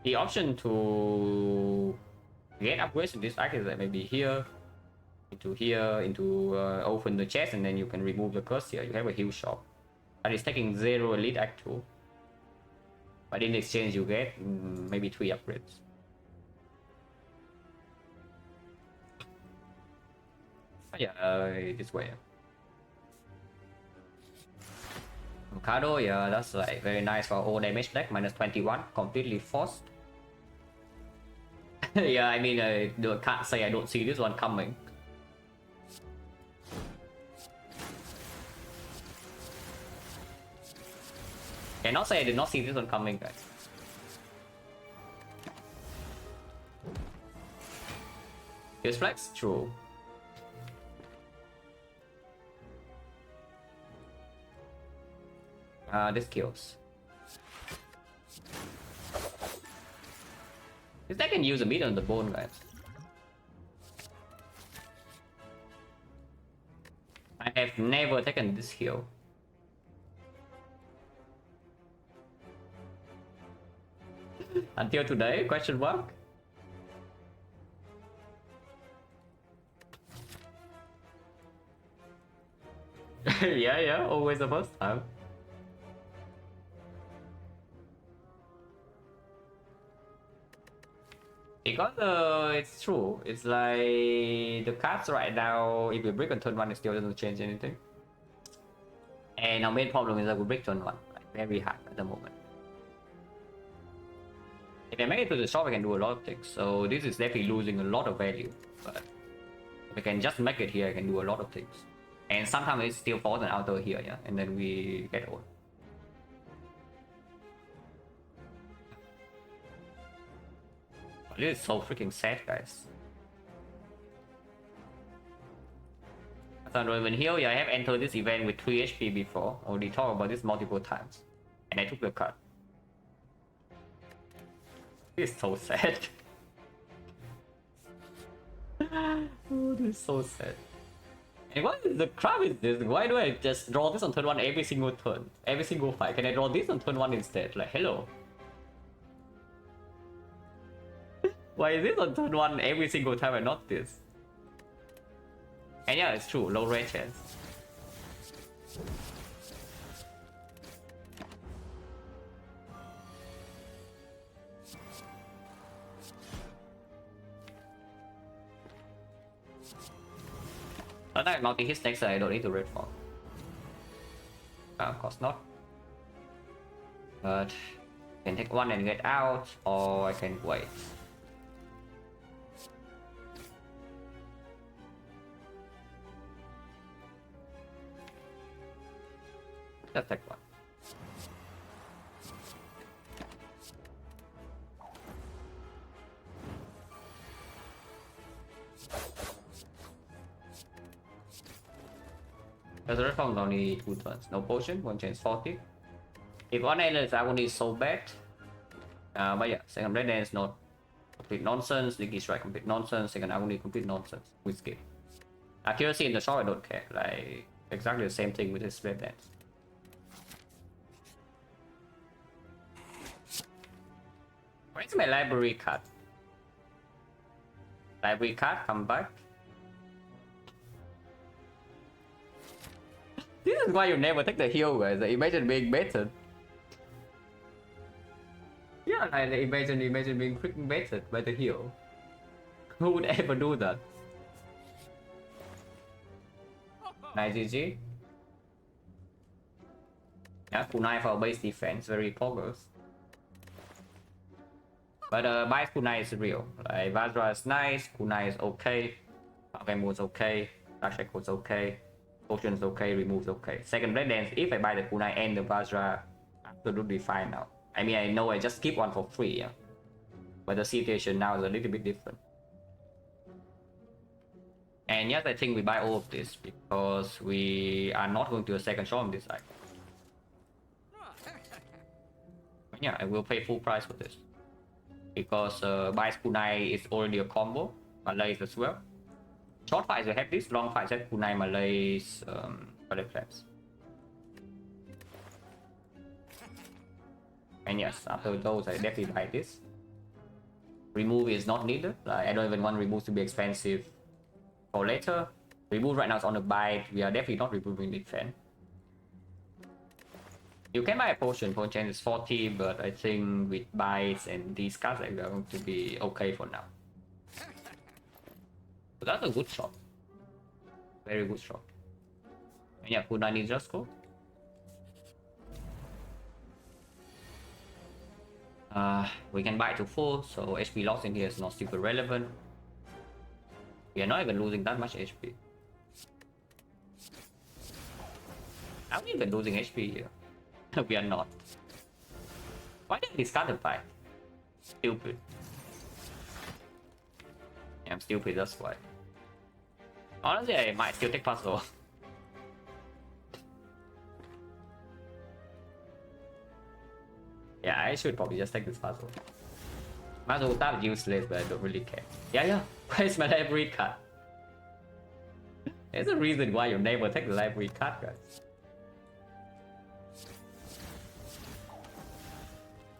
The option to get upgrades in this act is like maybe here, into open the chest, and then you can remove the curse here. You have a heal shop. And it's taking 0 elite act 2. But in exchange you get maybe 3 upgrades. But yeah, this way. Mikado, yeah, that's like very nice for all damage deck, minus 21, completely forced. Yeah, I mean, I can't say I don't see this one coming. Cannot say I did not see this one coming, guys. Here's flex? True. This kills. This deck can use a meat on the bone, guys. I have never taken this heal. Until today, question mark? Yeah, always the first time. Because it's true. It's like the cards right now, if we break on turn 1, it still doesn't change anything. And our main problem is that we break turn 1, like very hard at the moment. If I make it to the shop, I can do a lot of things. So this is definitely losing a lot of value. But if I can just make it here, I can do a lot of things. And sometimes it still falls an outer here, yeah, and then we get old. This is so freaking sad, guys. So when here, yeah, I have entered this event with 3 HP before. Already talked about this multiple times. And I took the cut. This is so sad. Oh, this is so sad. And what is the crap is this? Why do I just draw this on turn 1 every single turn? Every single fight? Can I draw this on turn 1 instead? Like, hello. Why is this on turn 1 every single time and not this? And yeah, it's true, low rate chance. But I'm multi his next, so I don't need to red for. Of course not. But I can take 1 and get out, or I can wait. Let's take 1. There's a reform only 2 turns. No potion, 1 chance 40. If one endless agony is so bad. But yeah, second red dance not complete nonsense, Dicky strike complete nonsense, second agony complete nonsense. We skip. Accuracy in the shot I don't care. Like exactly the same thing with this red dance. Where's my library card? Library card, come back. This is why you never take the heal, guys. Like, imagine being baited. Yeah, like imagine being freaking baited by the heal. Who would ever do that? Nice GG. Yeah, kunai for base defense, very poggers. But bias kunai is real. Like Vajra is nice, kunai is okay, Game is okay, Dash Echo is okay, Potion is okay, Remove is okay. Second Red Dance, if I buy the kunai and the Vajra, absolutely fine now. I mean, I know I just keep one for free, yeah. But the situation now is a little bit different. And yes, I think we buy all of this because we are not going to a second shot on this side. But yeah, I will pay full price for this. Because Bias Kunai is already a combo, Malays as well. Short fights, we have this, long fights, have Kunai, Malays, other class. And yes, after those, I definitely buy this. remove is not needed. Like, I don't even want remove to be expensive for later. Remove right now is on a bite. We are definitely not removing defense. You can buy a potion chance is 40, but I think with bites and these cards are going to be okay for now. But that's a good shot. Very good shot. And yeah, cooldown is just cool. We can buy to full, so HP loss in here is not super relevant. We are not even losing that much HP. Are we even losing HP here? We are not. Why did I discard the bite? Stupid. Yeah, I'm stupid, that's why. Honestly, I might still take puzzle. Yeah, I should probably just take this puzzle. Puzzle tab useless, but I don't really care. Yeah, where's my library card? There's a reason why you never take the library card, guys.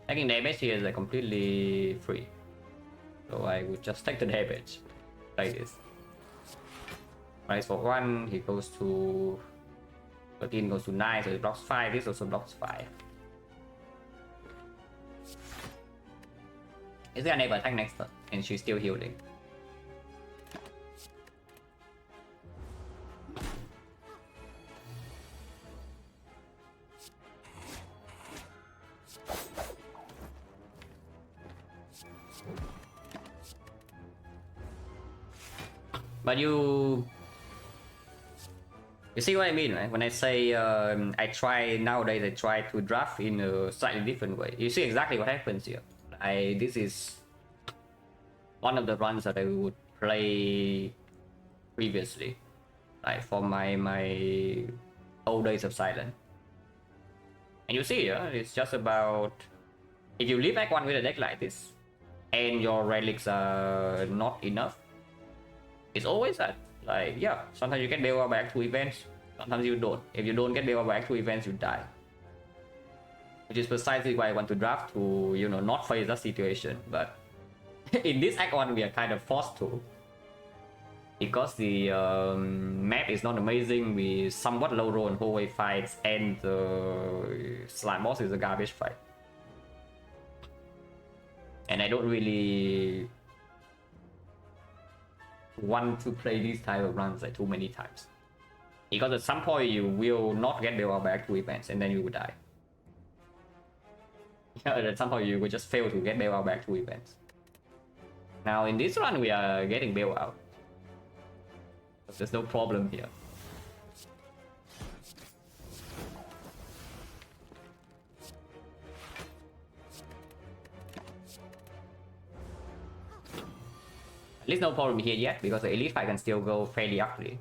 Taking damage here is like completely free. So I would just take the damage. Like this. Price for 1, he goes to 13, goes to 9, so it blocks 5, this also blocks 5. Is there unable attack next turn? And she's still healing. But you see what I mean, right? When I say I try to draft in a slightly different way. You see exactly what happens here. This is one of the runs that I would play previously, like for my old days of Silent. And you see here, it's just about if you leave Act 1 with a deck like this, and your relics are not enough. It's always that, like, yeah, sometimes you get bailed out by Act 2 events, sometimes you don't. If you don't get bailed out by Act 2 events, you die. Which is precisely why I want to draft to, you know, not face that situation. But in this Act 1, we are kind of forced to. Because the map is not amazing, we somewhat low roll on hallway fights, and the slime boss is a garbage fight. And I don't really want to play these type of runs like too many times, because at some point you will not get bailed out by Act 2 events and then you will die. At some point you will just fail to get bailed out by Act 2 events. Now in this run we are getting bailed out. There's no problem here. At least no problem here yet, because the elite fight can still go fairly ugly.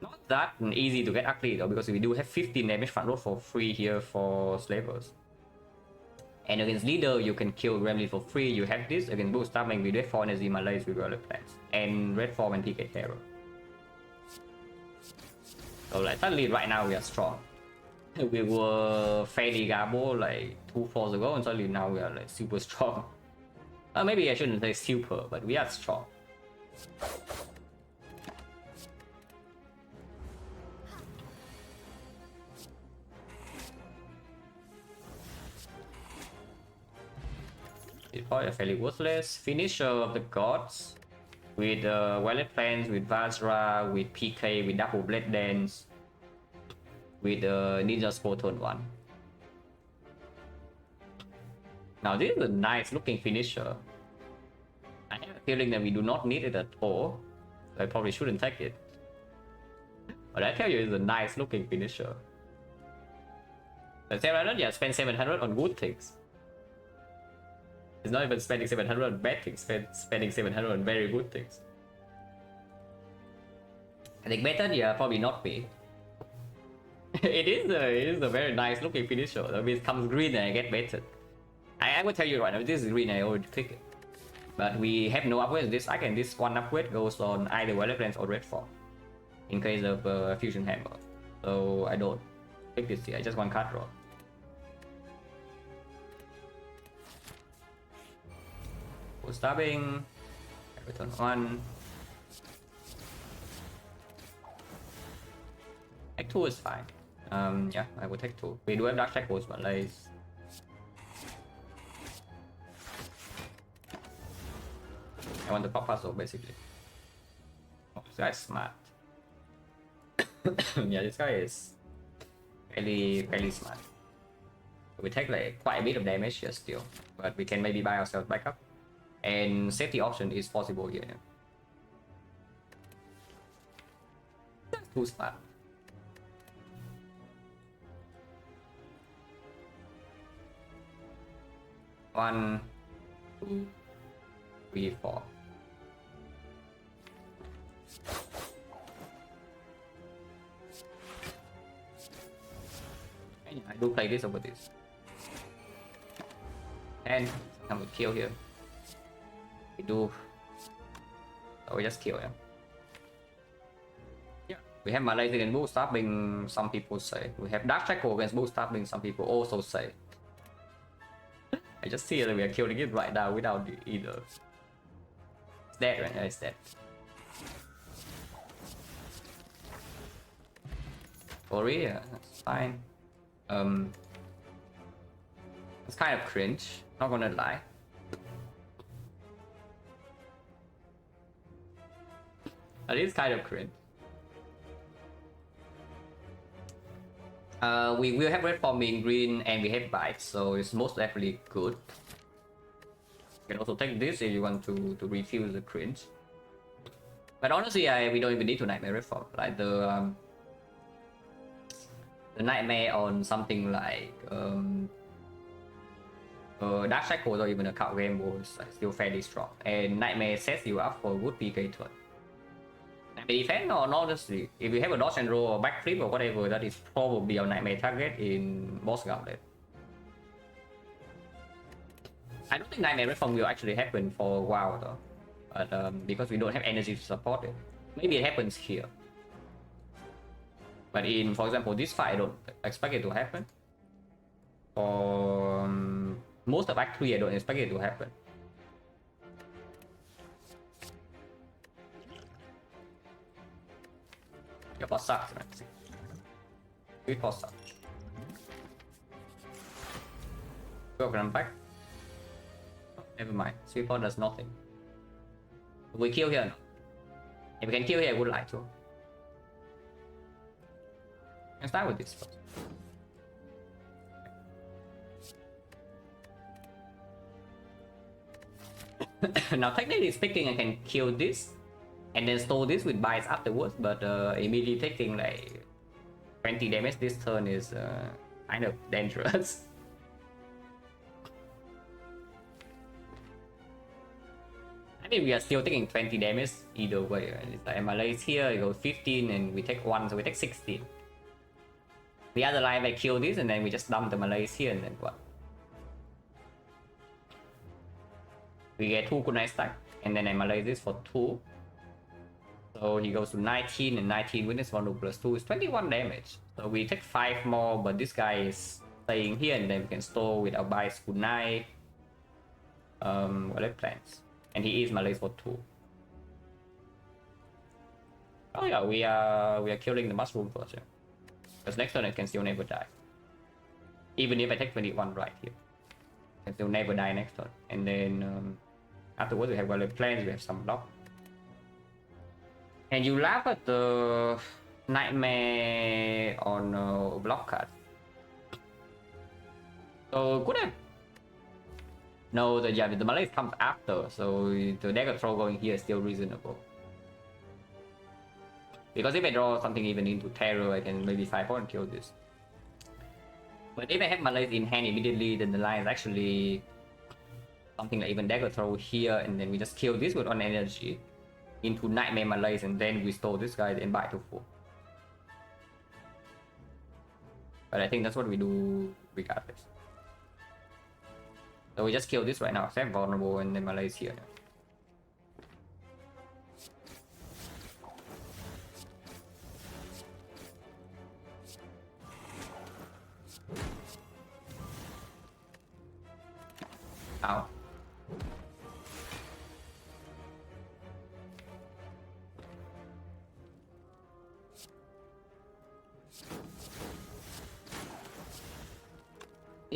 Not that easy to get ugly though, because we do have 15 damage front row for free here for slavers. And against leader you can kill Gremlin for free. You have this against boost stabbing with red form and Zimalays with roller plants, and red form and TK terror. So like suddenly right now we are strong. We were fairly garbo like 2 falls ago, and suddenly now we are like super strong. Maybe I shouldn't say super, but we are strong. Deploy a fairly worthless finisher of the gods with Violet Plants, with Vajra, with PK, with Double Blade Dance, with Ninja Photon 1. Now this is a nice looking finisher. I have a feeling that we do not need it at all. So I probably shouldn't take it. But I tell you, it's a nice looking finisher. But 700, yeah, spend 700 on good things. It's not even spending 700 on bad things, spending 700 on very good things. I think better, yeah, probably not me. It is a very nice looking finisher. If it comes green and I get better. I will tell you right now, this is green, I already click it. But we have no upgrade. This this one upgrade goes on either Violet Plants or red form in case of Fusion Hammer. So I don't pick this here, I just want card draw. Full stabbing. Return 1. Take 2 is fine. Yeah, I will take 2. We do have Dark Shackles, but like... I want the pop puzzle basically. Oh, this guy's smart. Yeah, this guy is fairly smart. We take like quite a bit of damage here still, but we can maybe buy ourselves back up. And safety option is possible here. Yeah. That's too smart. One, 2, 3, 4. I do play this over this. And I'm gonna kill here. We do. So we just kill him. Yeah. We have Malaysia against Bull Stabbing, some people say. We have Dark Shackle against Bull Stabbing, some people also say. I just see that we are killing it right now without either. It's dead, right? Yeah, it's dead. Glory, yeah, that's fine. It's kind of cringe, not gonna lie. It is kind of cringe. We will have red form in green and we have bite, so it's most definitely good. You can also take this if you want to refuse the cringe. But honestly, we don't even need to nightmare red form. Like the nightmare on something like Dark Shackles or even a card game was still fairly strong. And nightmare sets you up for good PK turn. Nightmare defense or honestly, if you have a dodge and roll or backflip or whatever, that is probably your nightmare target in boss gauntlet. I don't think nightmare reform will actually happen for a while though, but because we don't have energy to support it, maybe it happens here. But in, for example, this fight, I don't expect it to happen. For most of Act 3, I don't expect it to happen. Your boss sucks, man. Sweet boss sucks. Go run back. Oh, never mind. Sweet boss does nothing. We kill here. If we can kill here, I would like to. Let's start with this first. Now, technically speaking, I can kill this and then store this with bites afterwards, but immediately taking like 20 damage this turn is kind of dangerous. I mean, we are still taking 20 damage either way. And it's like MLA is here, you go 15 and we take 1, so we take 16. The other line, I kill this and then we just dump the Malays here and then what? We get 2 good night stack and then I Malay this for 2. So he goes to 19 and 19 witness 1 plus 2 is 21 damage. So we take 5 more, but this guy is staying here and then we can store with our bites good night. What plans? And he is Malay for 2. Oh yeah, we are killing the mushroom first, yeah. Because next turn I can still never die. Even if I take 21 right here. I can still never die next turn. And then afterwards we have valid plans, we have some block. And you laugh at the nightmare on block card. So could have... No, the Malay comes after, so the dagger throw going here is still reasonable. Because if I draw something even into terror, I can maybe 5-4 and kill this. But if I have Malays in hand immediately, then the line is actually something like even dagger throw here, and then we just kill this with 1 energy into nightmare Malays, and then we stole this guy and bite to 4. But I think that's what we do regardless. So we just kill this right now, except vulnerable, and then Malays here. Ow.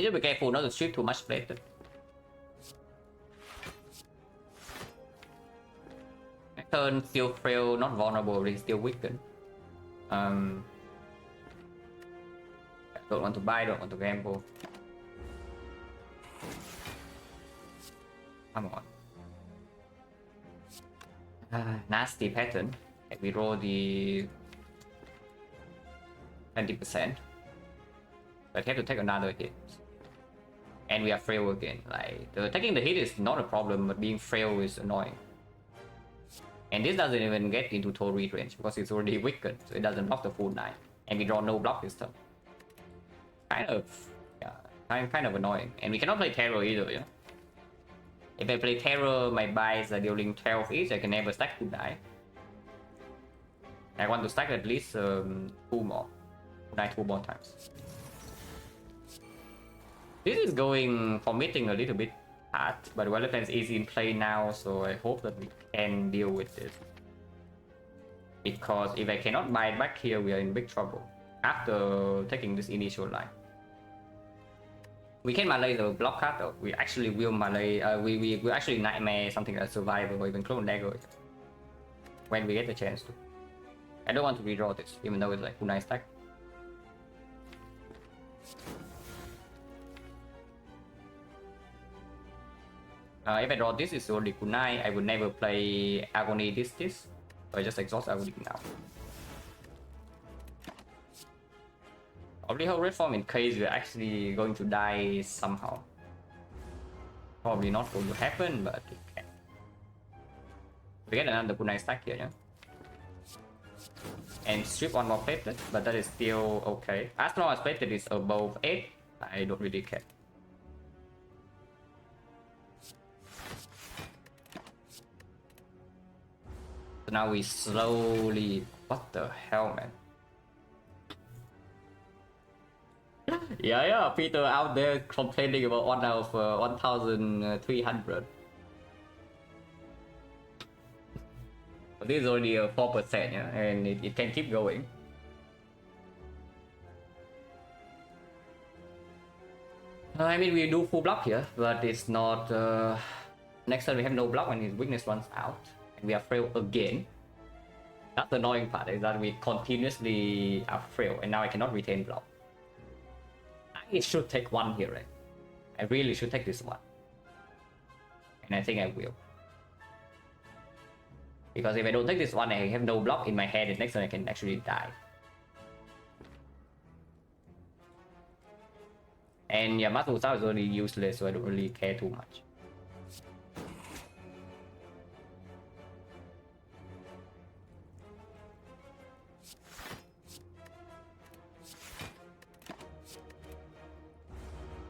Need to be careful not to strip too much plate. Turn still frail, not vulnerable, he's still weakened. Don't want to buy, don't want to gamble. Come on. Nasty pattern. We roll the 20%. But have to take another hit. And we are frail again. Like taking the hit is not a problem, but being frail is annoying. And this doesn't even get into total read range because it's already weakened, so it doesn't block the full 9. And we draw no block this turn. Kind of, yeah, kind of annoying. And we cannot play Terror either, yeah. If I play Terror, my buys are dealing 12 each, I can never stack to die. I want to stack at least 2 more. Die 2 more times. This is going for meeting a little bit hard, but Elephant is easy in play now, so I hope that we can deal with this. Because if I cannot buy it back here, we are in big trouble after taking this initial line. We can melee the block card though. We actually will melee, we will actually nightmare something like Survivor or even Clone Dagger when we get the chance to. I don't want to redraw this, even though it's like a nice stack. If I draw this, it's already kunai. I would never play Agony this. So I just exhaust Agony now. Probably hold red form in case we're actually going to die somehow. Probably not going to happen, but it can. We get another kunai stack here, yeah? And strip one more platelet, but that is still okay. As long as platelet is above 8, I don't really care. So now we slowly... What the hell, man? Yeah, Peter out there complaining about 1 out of 1,300. But this is only a 4%, yeah, and it can keep going. I mean, we do full block here, but it's not... Next turn we have no block when his weakness runs out. And we are frail again. That's the annoying part, is that we continuously are frail, and now I cannot retain block. I should take 1 here, right? I really should take this 1. And I think I will. Because if I don't take this 1, I have no block in my head, and next turn I can actually die. And yeah, Matsusa is only useless, so I don't really care too much.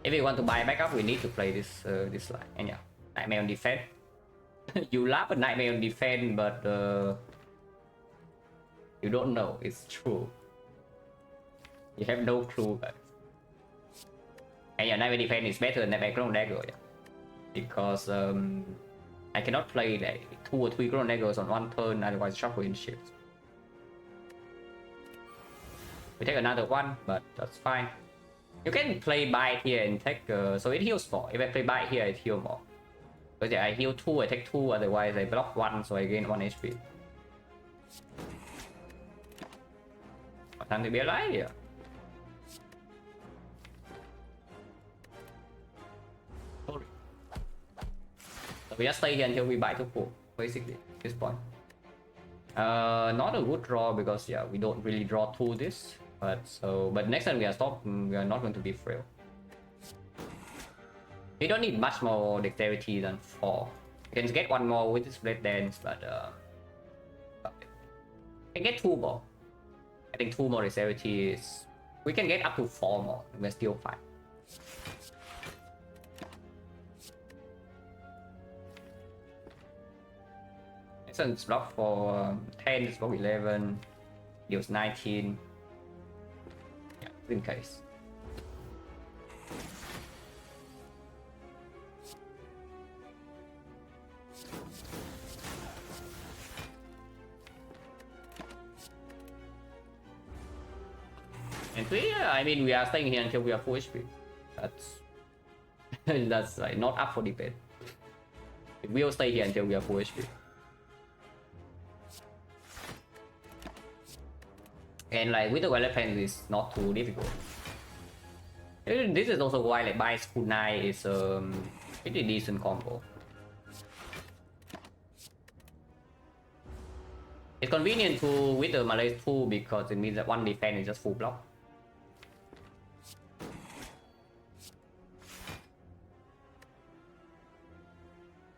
If we want to buy back up, we need to play this this line. And yeah, Nightmare on Defend. You laugh at Nightmare on Defend, but you don't know. It's true. You have no clue, guys. And yeah, Nightmare Defend is better than Nightmare Clone Dagger, yeah. Because I cannot play like 2 or 3 Clone Daggers on 1 turn, otherwise shuffle in shifts. We take another 1, but that's fine. You can play bite here and take, so it heals more. If I play bite here, it heals more. Because yeah, I heal 2, I take 2, otherwise I block 1, so I gain 1 HP. Time to be alive here. Sorry. So we just stay here until we bite to 4, basically, at this point. Not a good draw because yeah, we don't really draw 2 this. But next time we are not going to be frail. We don't need much more dexterity than 4. We can get 1 more with this Blade Dance, but we can get 2 more. I think 2 more dexterity is... We can get up to 4 more, and we're still fine. Next one is block for 10, it's block 11, deals 19. In case. And I mean, we are staying here until we are full HP. That's That's like not up for debate. We'll stay here until we are full HP. And like with the weapon is not too difficult. And this is also why like buy XecnaR is pretty decent combo. It's convenient to with the Malay too because it means that one defense is just full block.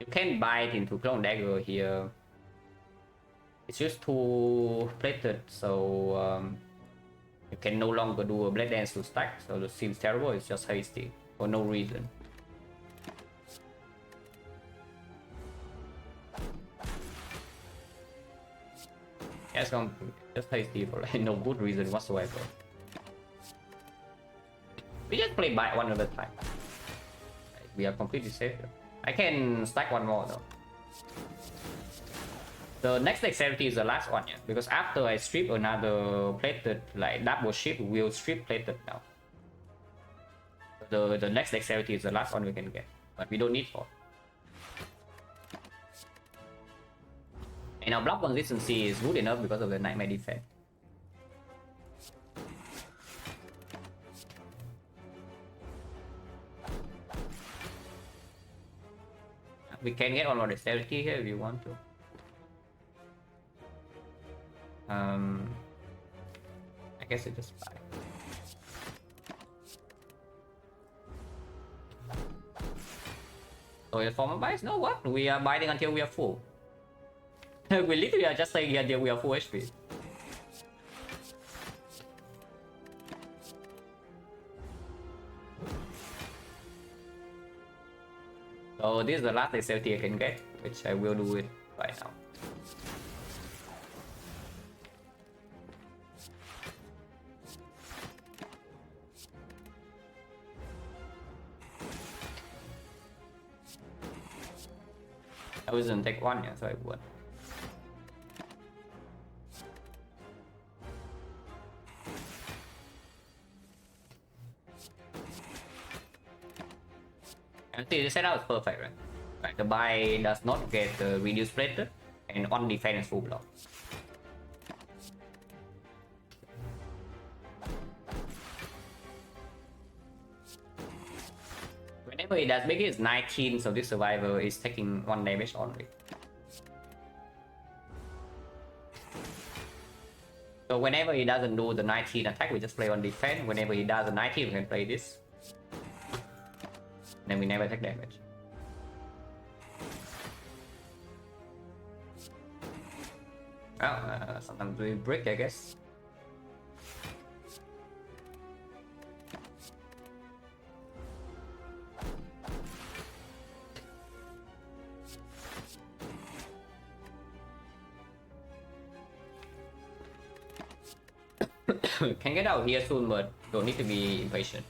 You can bite into Clone Dagger here. It's just too plated, so you can no longer do a Blade Dance to stack, so it seems terrible. It's just hasty for no reason. Yes, just hasty for like no good reason whatsoever. We just play by one at a time. We are completely safe. I can stack one more though. The next dexterity is the last one, yeah. Because after I strip another plated, like double shift, we'll strip plated now. The next dexterity is the last one we can get, but we don't need for. And our block consistency is good enough because of the Nightmare Defect. We can get one more dexterity here if you want to. I guess it just buy. So your former buys? No, what? We are buying until we are full. We literally are just saying until we are full HP. So this is the last dexterity I can get, which I will do it right now. I wasn't take one yet, so I would. And see, the setup is perfect, right? Right, the buy does not get reduced plated, and on defense full block. Whenever it does big, it's 19, so this survivor is taking 1 damage only. So whenever he doesn't do the 19 attack, we just play on defense. Whenever he does the 19, we can play this. Then we never take damage. Well, sometimes we break, I guess. Can get out here soon, but don't need to be impatient.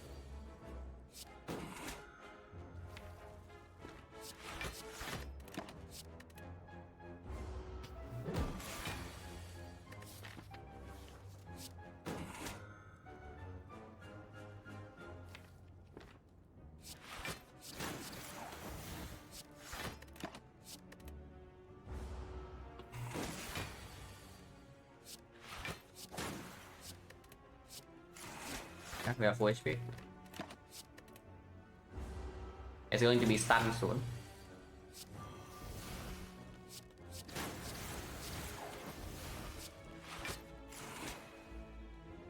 We have full HP. It's going to be stunned soon.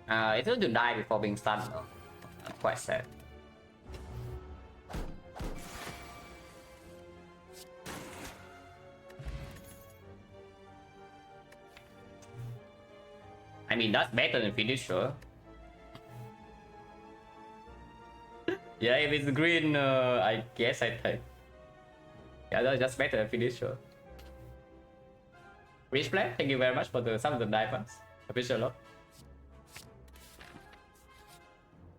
It's going to die before being stunned though. That's quite sad. I mean, that's better than finisher. Yeah, if it's green, I guess I take. Yeah, that's just better than finisher. Rich play, thank you very much for some of the diamonds. Appreciate a lot.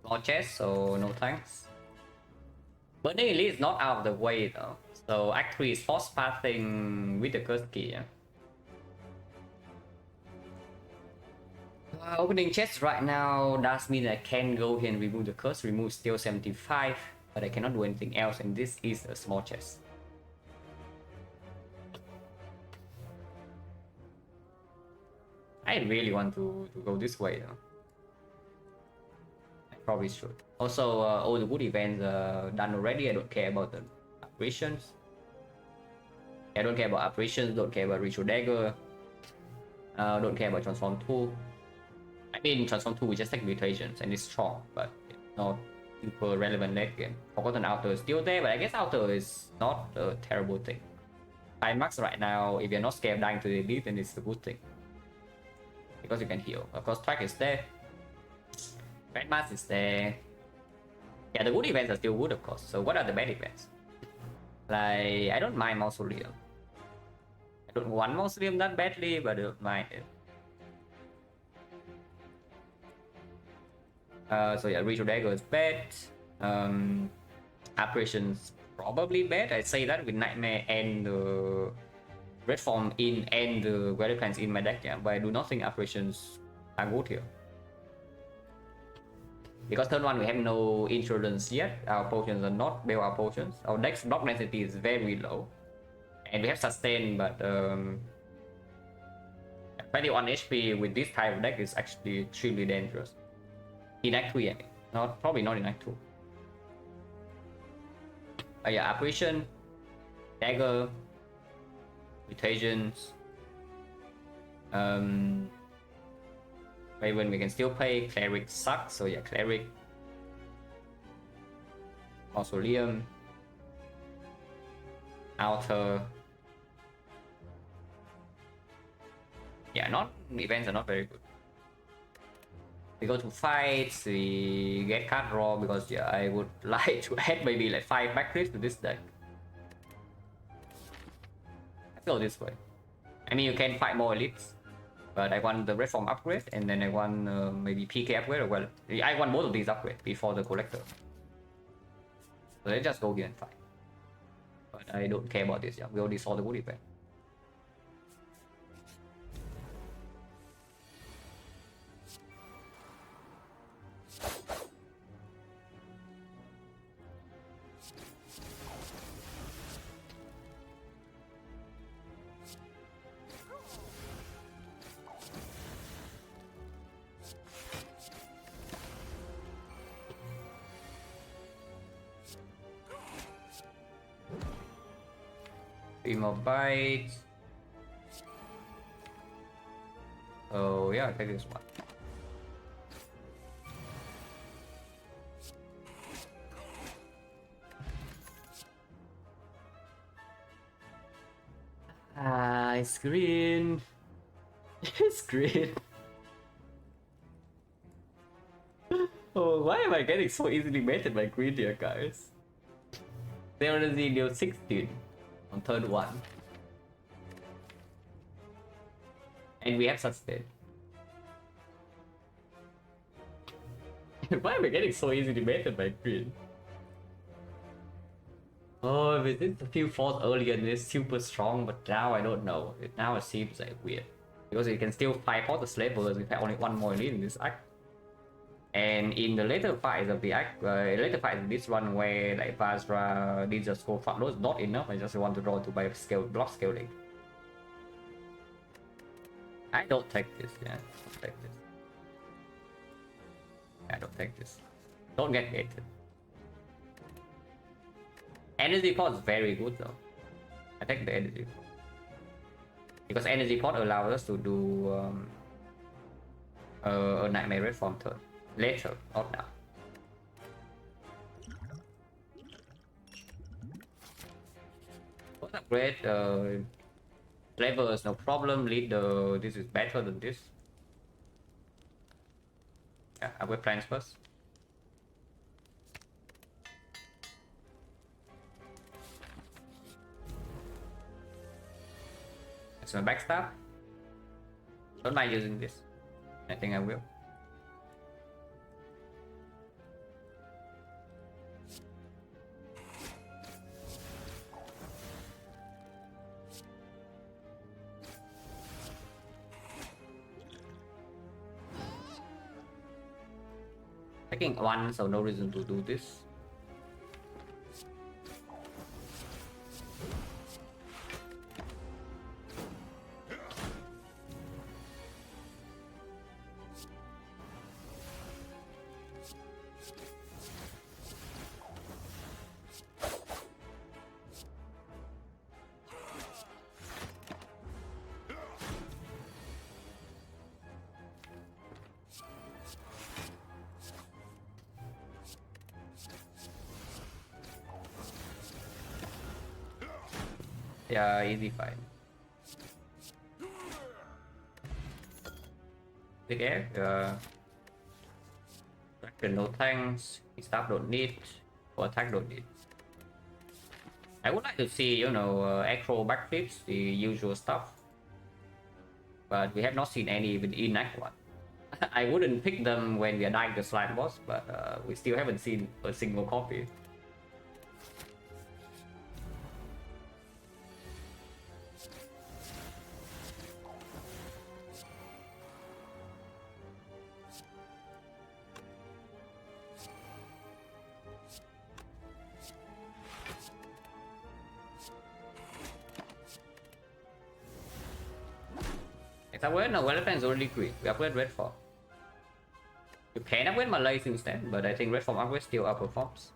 No chest, so no thanks. But the elite is not out of the way though. So actually it's force pathing with the curse key. Yeah? Opening chest right now does mean I can go here and remove the curse. Remove still 75. but I cannot do anything else, and this is a small chest. I really want to go this way though. I probably should. Also, all the good events are done already. I don't care about the operations. I don't care about operations, don't care about ritual dagger. Don't care about transform 2. I mean, transform 2 we just take mutations and it's strong, but it's not super relevant late game. Forgotten Outer is still there, but I guess Outer is not a terrible thing. 5 max right now, if you're not scared of dying to the elite, then it's a good thing. Because you can heal. Of course, track is there. Red mass is there. Yeah, the good events are still good, of course. So what are the bad events? Like, I don't mind Mausoleum. I don't want Mausoleum that badly, but I don't mind it. So yeah, Ritual Dagger is bad. Operations probably bad. I'd say that with Nightmare and the Red Form in and the Weather Plans in my deck, yeah. But I do not think operations are good here. Because turn 1 we have no insurance yet. Our potions are not built our potions. Our deck's block density is very low. And we have sustain, but 21 HP with this type of deck is actually extremely dangerous. In Act 3, I mean. Probably not in Act 2. Yeah, Apparition, Dagger, Mutations. Raven we can still play. Cleric sucks, so yeah, Cleric. Mausoleum. Outer. Yeah, events are not very good. We go to fights, we get card draw because yeah, I would like to add maybe like 5 back creeps to this deck. Let's go this way. I mean, you can fight more elites, but I want the Reform upgrade, and then I want maybe PK upgrade as well. I want both of these upgrades before the collector. So let's just go here and fight. But I don't care about this, yeah. We already saw the good event. More bites. Oh yeah, take this one. It's green. It's green. Oh, why am I getting so easily baited by green here, guys? They already deal 16 on turn 1. And we have sustain. Why am I getting so easily baited by green? Oh, we did a few falls earlier and it's super strong, but now I don't know. Now it seems like weird. Because you can still fight all the slavers if I only one more elite in this act. And in the later fights of the act, later fights in this one where like Vajra needs a score front load, not enough. I just want to draw to buy block scaling. I don't take this, yeah. Don't take this. I don't take this. Don't get baited. Energy pot is very good though. I take the energy pot. Because energy pot allows us to do a Nightmare Red Form turn. Later, not now. What upgrade? Flavor is no problem. Leader, this is better than this. Yeah, upgrade plans first. That's my backstab. Don't mind using this. I think I will. Taking 1, so no reason to do this. Yeah, easy fight. Big air. Dragon no tanks. Staff don't need. Or attack don't need. I would like to see, you know, acro backflips, the usual stuff. But we have not seen any in Act 1. I wouldn't pick them when we are dying the slime boss, but we still haven't seen a single copy. Upgrade? No, Weapon is already quick. We upgrade Red Form. You can upgrade Malay since then, but I think Red Form upgrade still outperforms.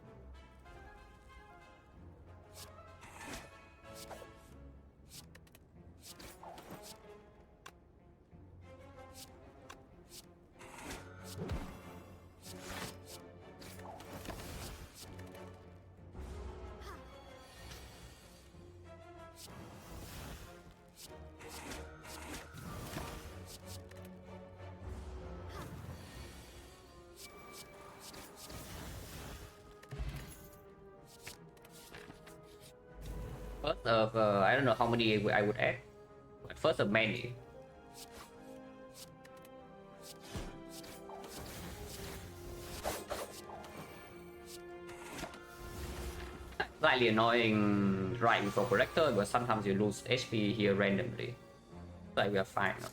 First of, I don't know how many I would add, but first of many. Slightly annoying right before collector, but sometimes you lose HP here randomly. So we are fine now.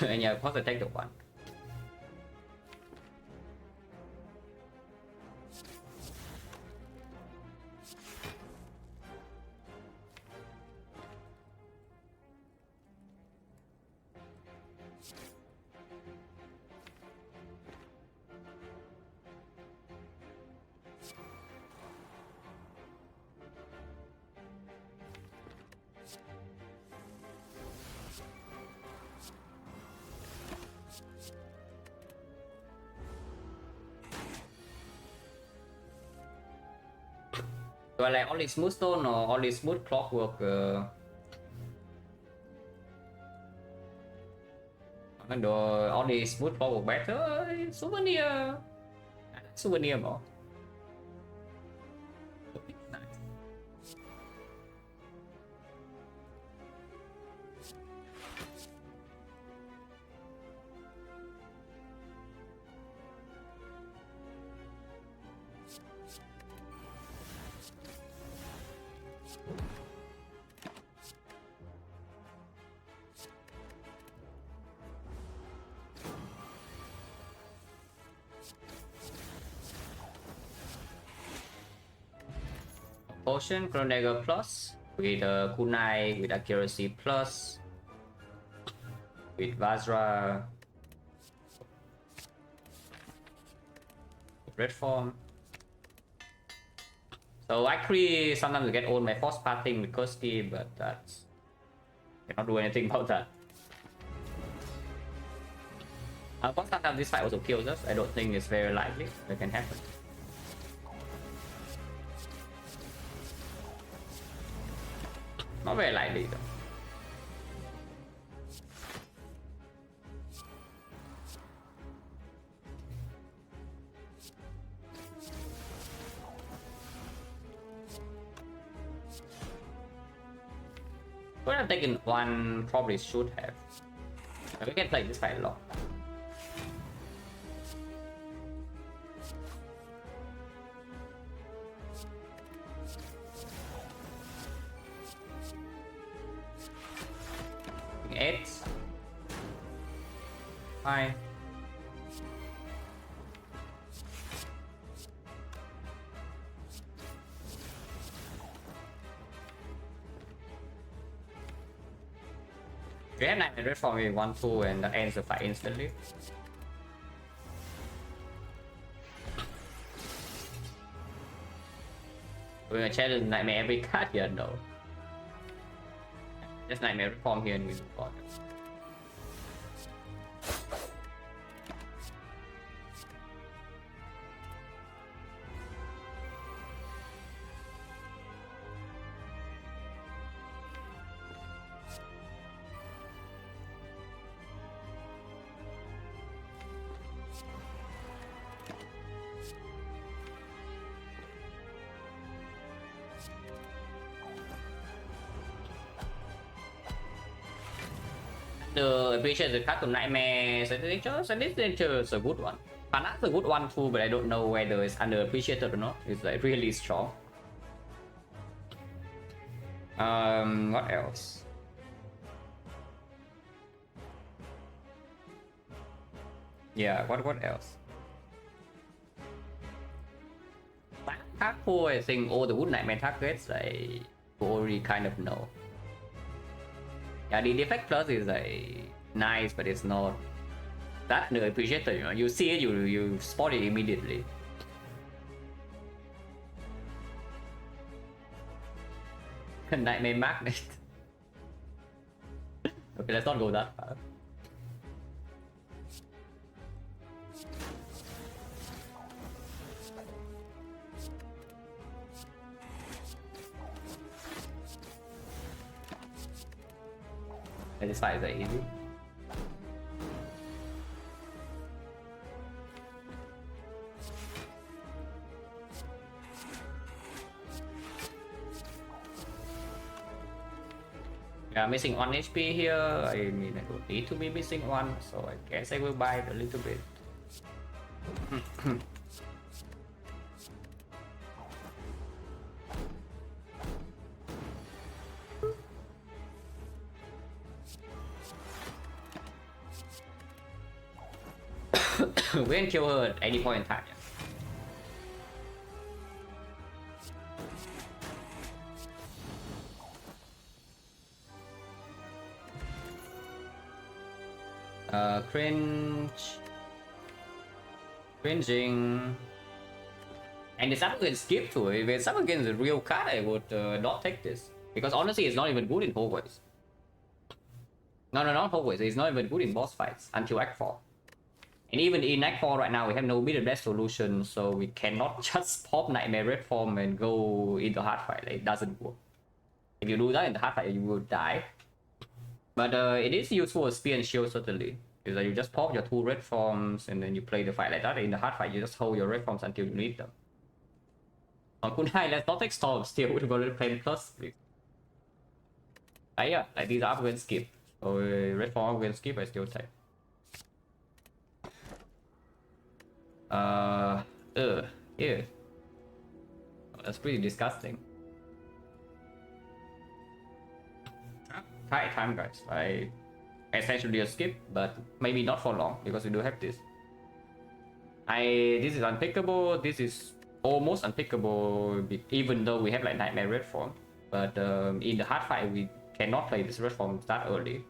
And yeah, of course I take the one. Do I like only smooth stone or only smooth clockwork? Do only smooth clockwork better? Souvenir. Souvenir more. Potion, Chronodagger plus, with Kunai, with Accuracy plus, with Vajra, Red Form. So actually sometimes I get all my force pathing with Koski, but that's... cannot do anything about that. But sometimes this fight also kills us. I don't think it's very likely that can happen. Not very likely though. Could have taken one, probably should have. But we can play this fight a lot. Eight. Fine. We have 900 for me 1-2 and that ends the fight instantly. We're gonna challenge Nightmare every card here, no. Just Nightmare reform here and we move on. Underappreciated card to Nightmare Signatures, and this signature is a good one. Panat's a good one too, but I don't know whether it's underappreciated or not. It's like really strong. What else? Yeah, what else? Hardcore, I think all the good Nightmare targets I already kind of know. Yeah, the Defect Plus is like nice, but it's not that appreciated. You know, you see it, you spot it immediately. Nightmare Magnet. Okay, let's not go that far. This fight is very easy. Yeah, missing 1 HP here. I mean, I don't need to be missing 1, so I guess I will buy it a little bit. We can kill her at any point in time. Cringing. And the Samuel can skip to it. If Samuel against a real card, I would not take this. Because honestly, it's not even good in hallways. No, not hallways. It's not even good in boss fights until Act 4. And even in Act 4 right now, we have no middle best solution, so we cannot just pop Nightmare Red Form and go into hard fight. Like, it doesn't work. If you do that in the hard fight, you will die. But it is useful as Spear and Shield, certainly. Is that you just pop your 2 red forms and then you play the fight like that. In the hard fight, you just hold your red forms until you need them. On Kunai, let's not take Storm still. We're going to play plus, please. Yeah, like these are going to skip. So red form I'm going to skip, I still take. Yeah. That's pretty disgusting. Tight time, guys. I essentially a skip, but maybe not for long because we do have this. This is unpickable. This is almost unpickable, even though we have like Nightmare Red Form. But in the hard fight, we cannot play this Red Form that early.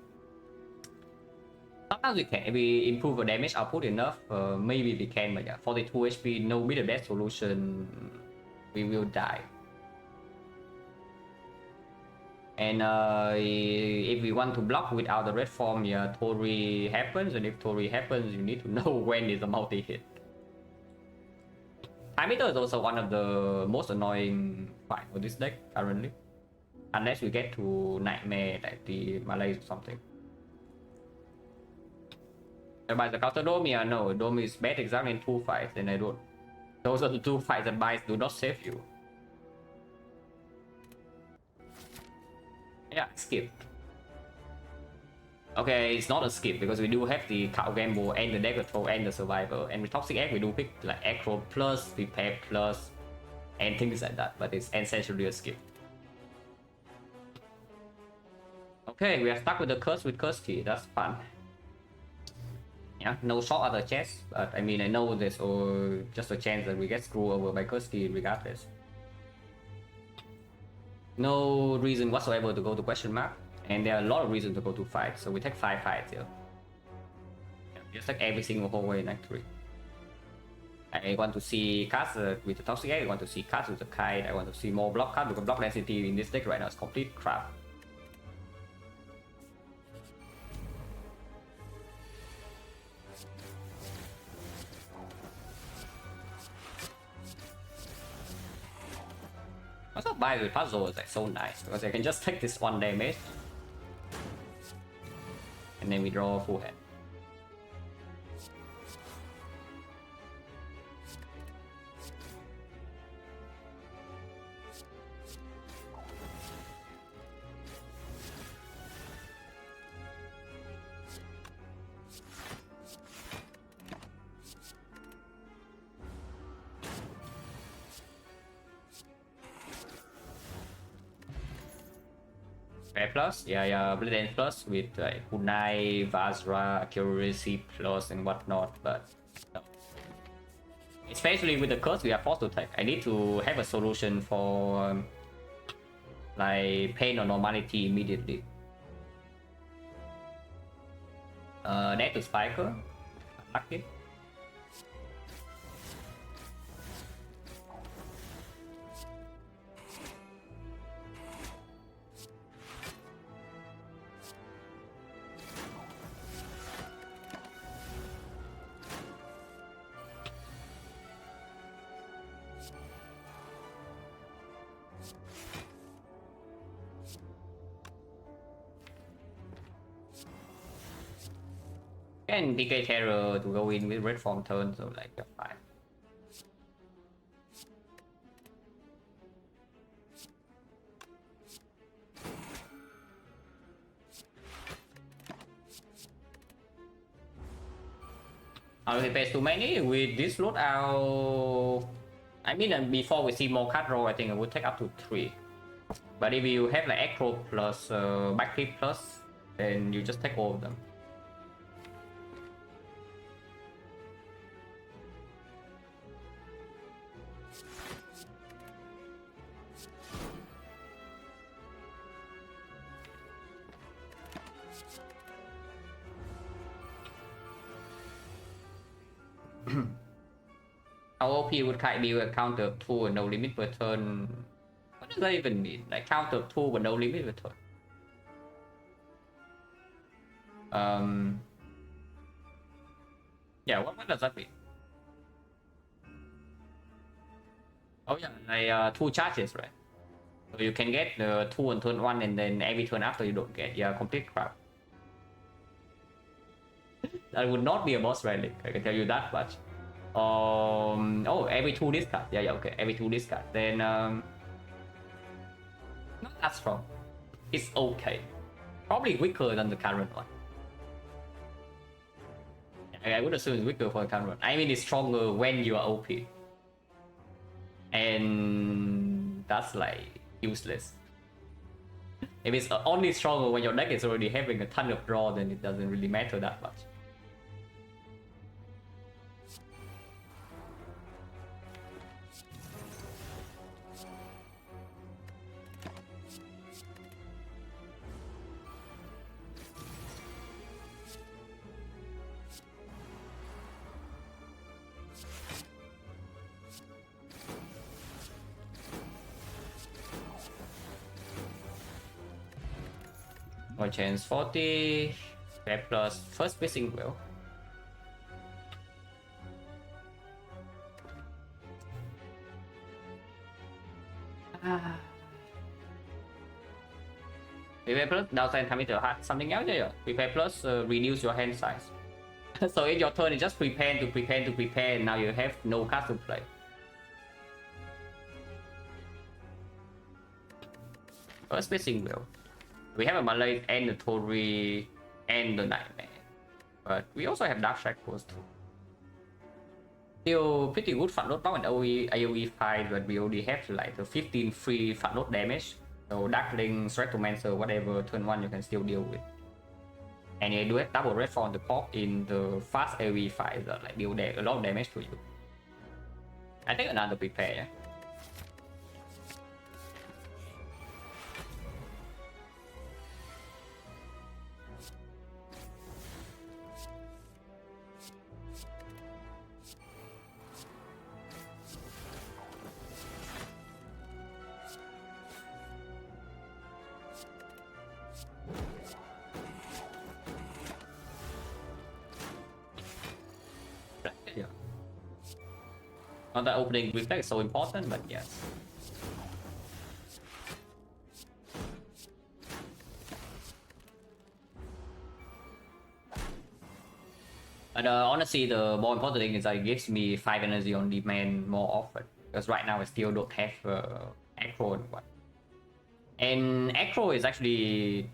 Sometimes we can. If we improve our damage output enough, maybe we can. But yeah, 42 HP, no be the best solution. We will die. And if we want to block without the red form, yeah, Tori happens, and if Tori happens, you need to know when is a multi-hit. Time Eater is also one of the most annoying fight for this deck currently. Unless we get to Nightmare, like the Malay or something. By the counter Dome, yeah, no, Dome is bad exactly in 2 fights, and I don't. Those are the 2 fights that buys do not save you. Yeah, skip. Okay, it's not a skip because we do have the Cow Gamble and the Deck Control and the Survivor. And with Toxic Egg, we do pick like Acro Plus, Repair Plus, and things like that. But it's essentially a skip. Okay, we are stuck with the Curse with Curse Key. That's fun. Yeah, no shot other chests. But I mean, I know there's just a chance that we get screwed over by Curse Key regardless. No reason whatsoever to go to question mark, and there are a lot of reasons to go to fight, so we take 5 fights here. Just like every single hallway in Act 3. I want to see cards with the Toxic Egg, I want to see cards with the Kite, I want to see more block cards because block density in this deck right now is complete crap. Also, buy with puzzle is like so nice because I can just take this 1 damage and then we draw a full hand. Prepare plus, yeah, Blade Dance plus with like Kunai, Vajra, Accuracy plus and whatnot, but no. Especially with the curse we are forced to take. I need to have a solution for like pain or normality immediately. Net to Spiker. Lucky. And DK Terror to go in with red form turn, so like you're fine. If he pays too many with this loadout, I mean, before we see more card roll, I think it would take up to 3. But if you have like Acro plus Backflip plus, then you just take all of them. How OP would Kai be a counter 2 and no limit per turn? What does that even mean? Like counter 2 but no limit per turn? Yeah, what does that mean? Oh yeah, like 2 charges, right? So you can get 2 on turn 1 and then every turn after you don't get. Yeah, complete crap. That would not be a boss relic, I can tell you that much. Oh, every 2 discard. Yeah, okay, every 2 discard. Then not that strong. It's okay. Probably weaker than the current one. I would assume it's weaker for the current one. I mean, it's stronger when you are OP. And that's like useless. If it's only stronger when your deck is already having a ton of draw, then it doesn't really matter that much. More chance 40, Prep plus first missing will. Prepare plus downside time to hard something else. Yeah. Prepare plus reduce your hand size. So if your turn is just prepare to prepare, now you have no card to play. First missing will. We have a Malay and the Tori and the Nightmare. But we also have Dark Shackles too. Still pretty good front load power and AoE fight, but we only have like the 15 free front load damage. So Darkling, Stratomancer, whatever, turn 1 you can still deal with. And you do have double red for the pop in the fast AoE fight that like deal a lot of damage to you. I think another prepare, yeah. Not that opening reflex is so important, but yes. But honestly, the more important thing is that it gives me 5 energy on demand more often. Because right now I still don't have Acro and one. And Acro is actually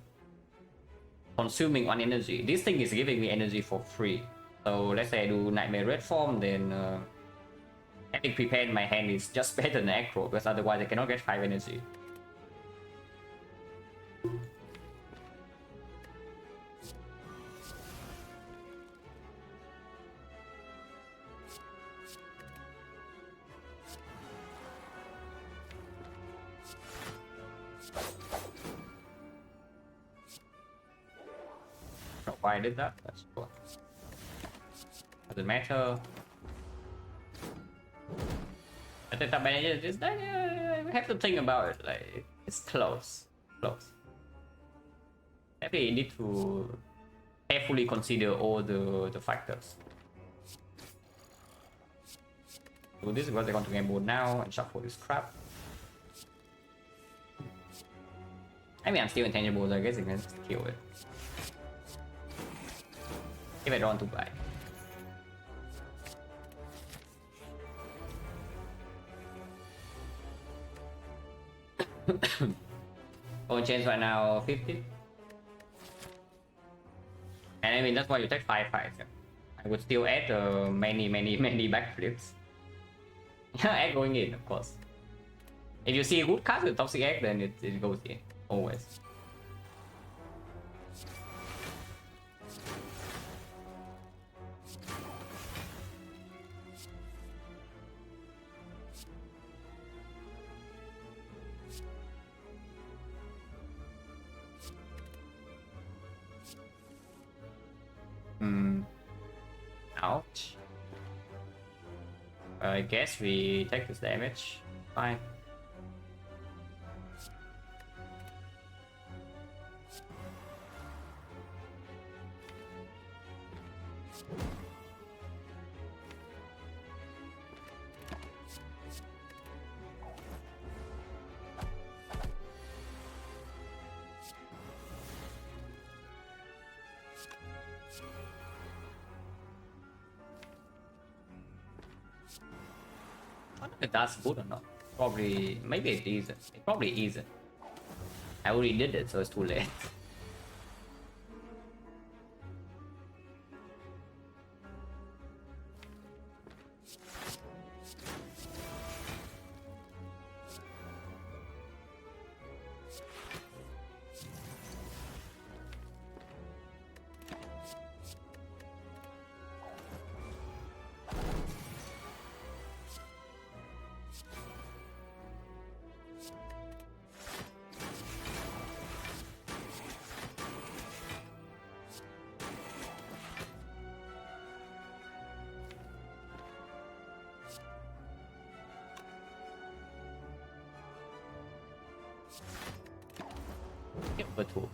consuming 1 energy. This thing is giving me energy for free. So let's say I do Nightmare Red Form, then having prepared my hand is just better than Acro, because otherwise I cannot get 5 energy. know why I did that. That's cool. Doesn't matter. At the top manager, just we have to think about it. Like it's close, close. Maybe you need to carefully consider all the factors. So this is what they're going to game board now and shuffle this crap. I mean, I'm still intangible, so I guess I can just kill it. If I don't want to buy. Own change right now 50. And I mean, that's why you take 5 fights. Yeah. I would still add many backflips. Egg going in, of course. If you see a good card with toxic egg, then it goes in. Always. Ouch. I guess we take this damage. Fine. I don't know if that's good or not. Probably, maybe it isn't. It probably isn't. I already did it, so it's too late. Yep, but two.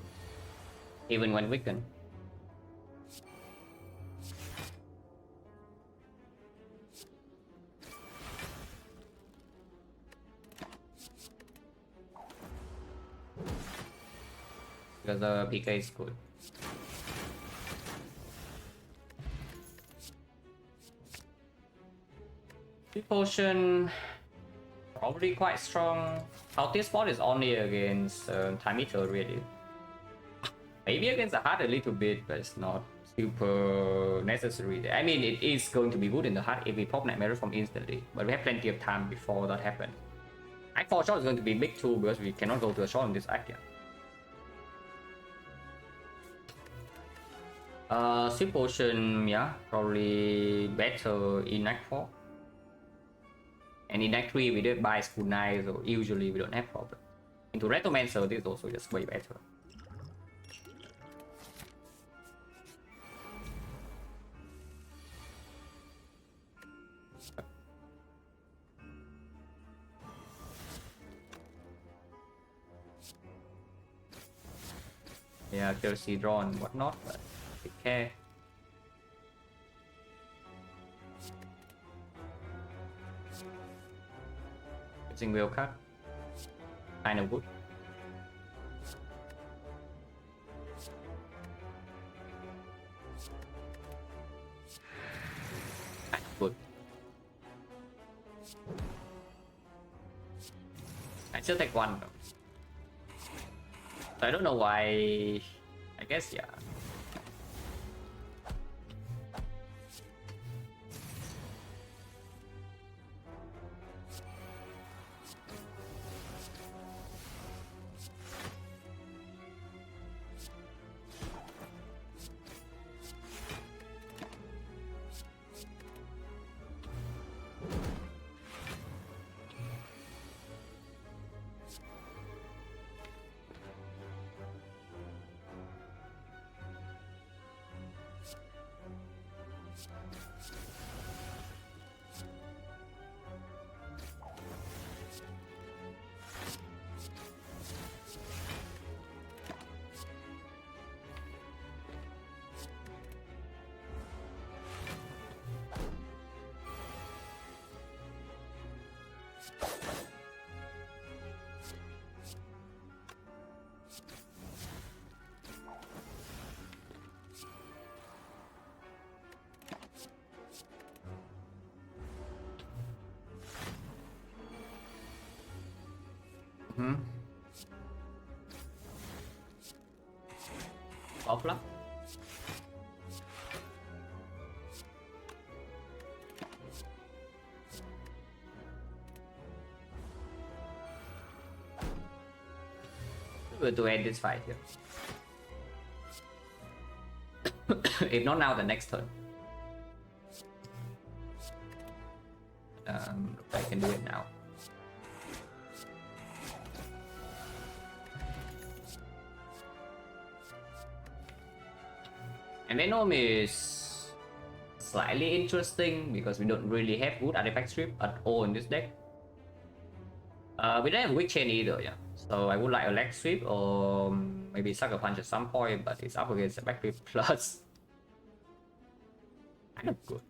Even when weakened. Because the PK is good. Potion probably quite strong. Ulti spot is only against time meter really. Maybe against the heart a little bit, but it's not super necessary. I mean, it is going to be good in the heart if we pop Nightmare from instantly, but we have plenty of time before that happens. Act 4 shot is going to be big too because we cannot go to a shot in this act yet. Sweet Potion, yeah, probably better in Act 4. And in Act 3 we did buy School Knight, so usually we don't have problem. Into Retomancer, this is also just way better. Yeah, Jersey draw and whatnot, but take care. Using wheel cut, kind of good. Kind of good. I still take one though. So I don't know why. I guess yeah. Off lắm. We're to end this fight here. If not now, the next turn. I can do it now. And Venom is slightly interesting because we don't really have good artifact strip at all in this deck. We don't have weak chain either, yeah. So I would like a leg sweep or maybe sucker punch at some point, but it's up against the backflip plus. Kind of good.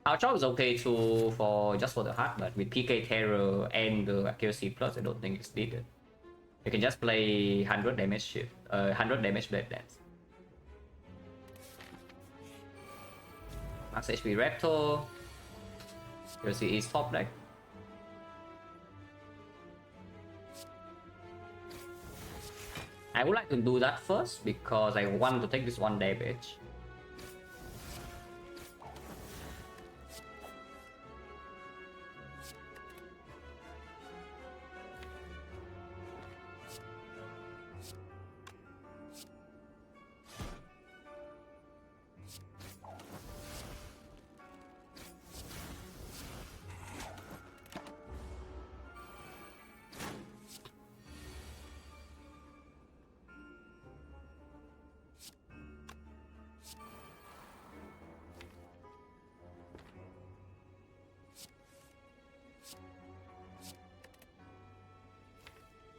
Our job is okay too for just for the heart, but with PK Terror and the accuracy plus, I don't think it's needed. You can just play 100 damage shit, 100 damage Blade Dance. Max HP Raptor. Accuracy is top deck. I would like to do that first because I want to take this one damage.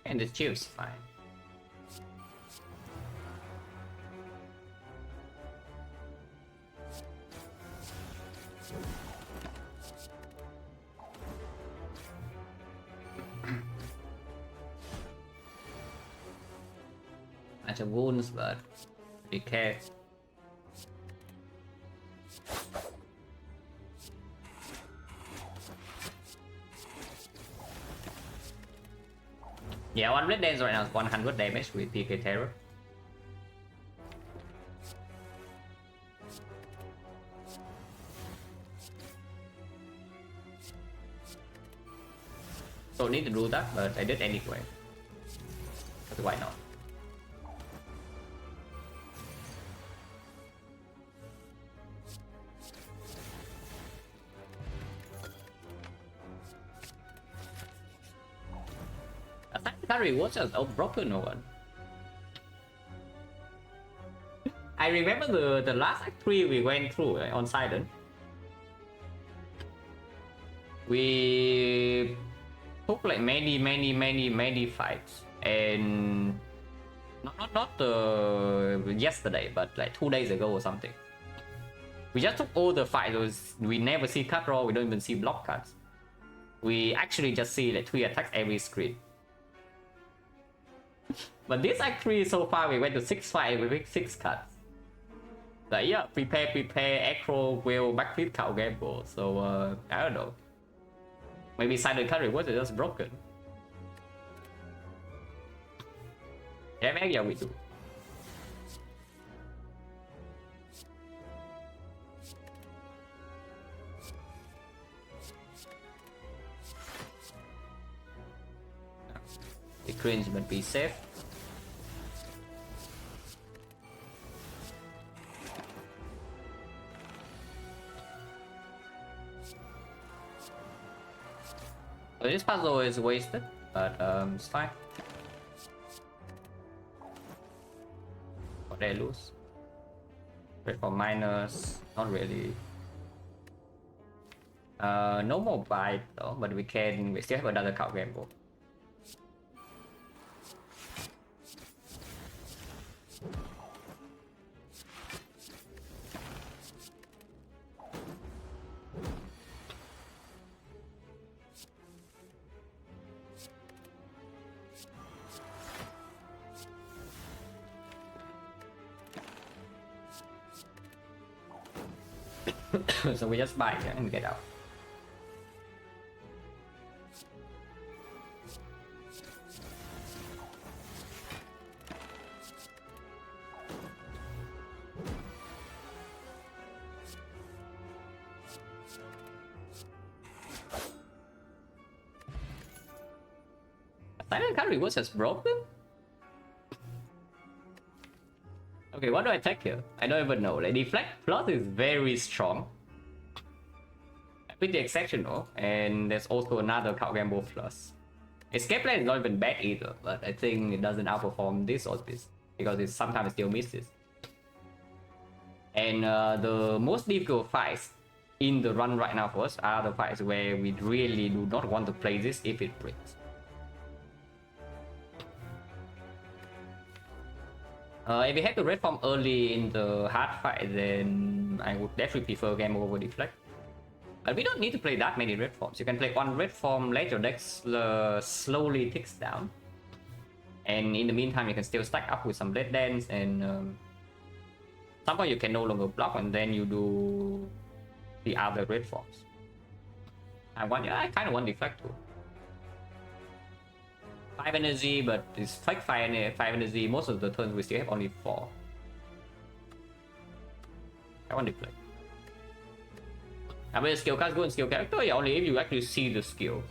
And the chill's fine. Bunch of wounds, but be careful. Yeah, one Blade Dance right now is 100 damage with PK Terror. Don't need to do that, but I did anyway. But why not? Rewards are broken or what? I remember the last Act 3 we went through on Silent. We took like many fights, and not yesterday, but like 2 days ago or something. We just took all the fights. We never see cut draw. We don't even see block cuts. We actually just see like 3 attacks every screen. But this Act 3 so far we went to 6 fights with 6 cuts. Like yeah, prepare, acro, will, backflip, cow gamble. So I don't know. Maybe Silent cut rewards are just broken. Yeah, maybe yeah, we do. The cringe but be safe. So this puzzle is wasted, but it's fine. What they lose? Wait for minus, not really. No more bite though, but we still have another card gamble. So we just buy it and get out. Silent card rewards has broken? Okay, what do I take here? I don't even know. Like, Defect Plus is very strong. Pretty exceptional. And there's also another Card Gamble Plus. Escape Plan is not even bad either, but I think it doesn't outperform this or this. Because it sometimes still misses. And the most difficult fights in the run right now for us are the fights where we really do not want to play this if it breaks. If we have to red form early in the hard fight, then I would definitely prefer game over Deflect. But we don't need to play that many red forms. You can play one red form, let your deck slowly ticks down. And in the meantime, you can still stack up with some Blade Dance, and some point you can no longer block, and then you do the other red forms. I kind of want Deflect too. 5 energy, but it's fake 5 energy. Most of the turns we still have only 4. I want Deflect. I mean, skill cards go in skill character, yeah, only if you actually see the skill.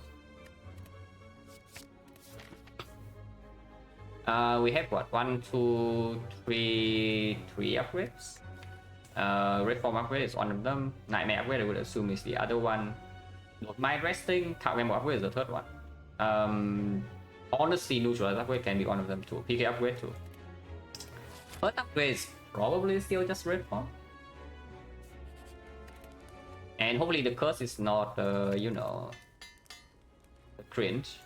We have what? 1, 2, 3 upgrades. Red form upgrade is one of them. Nightmare upgrade I would assume is the other one. Not Mind Resting, Card Gamble upgrade is the third one. Honestly, neutral upgrade can be one of them too. PK upgrade too. First upgrade is probably still just red form. And hopefully the curse is not, you know, cringe.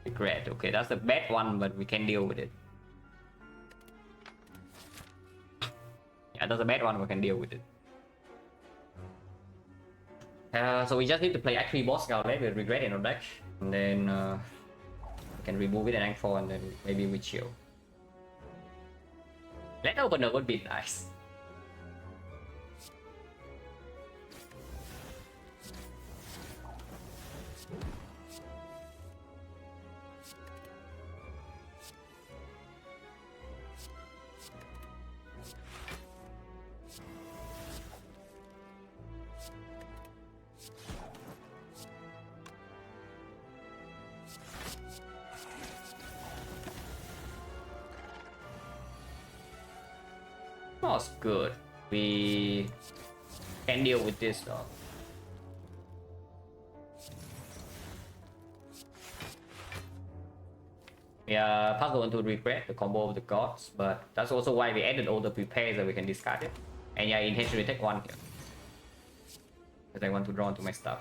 Regret. Okay, that's the bad one, but we can deal with it. Yeah, that's a bad one, we can deal with it. So we just need to play actually boss scout late with regret in our deck, and then we can remove it and rank 4, and then maybe we chill. Let opener would be nice. That's good. We can deal with this though. Yeah, puzzle into regret the combo of the gods, but that's also why we added all the prepares that we can discard it. And yeah, I intentionally take one here because I want to draw into my stuff.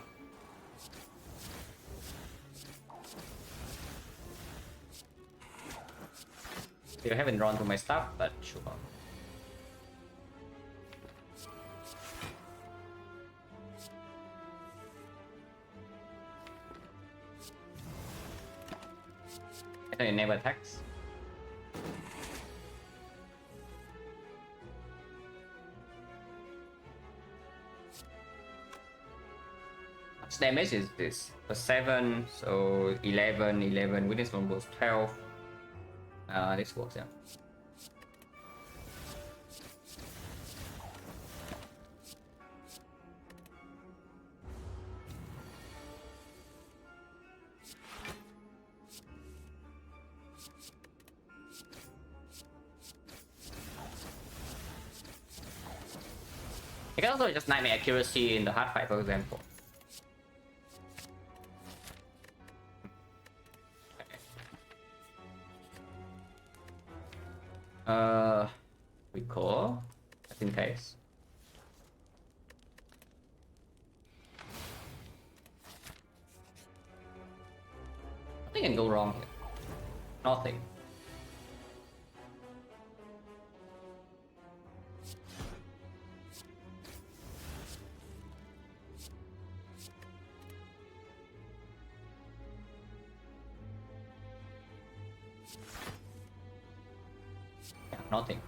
Still haven't drawn to my stuff, but sure. It never attacks. What's damage is this? A 7, so 11, witness combo 12. This works, yeah. You can also just nightmare accuracy in the hard fight, for example. Recall, just in case. Nothing can go wrong here. Nothing. Yeah, nothing.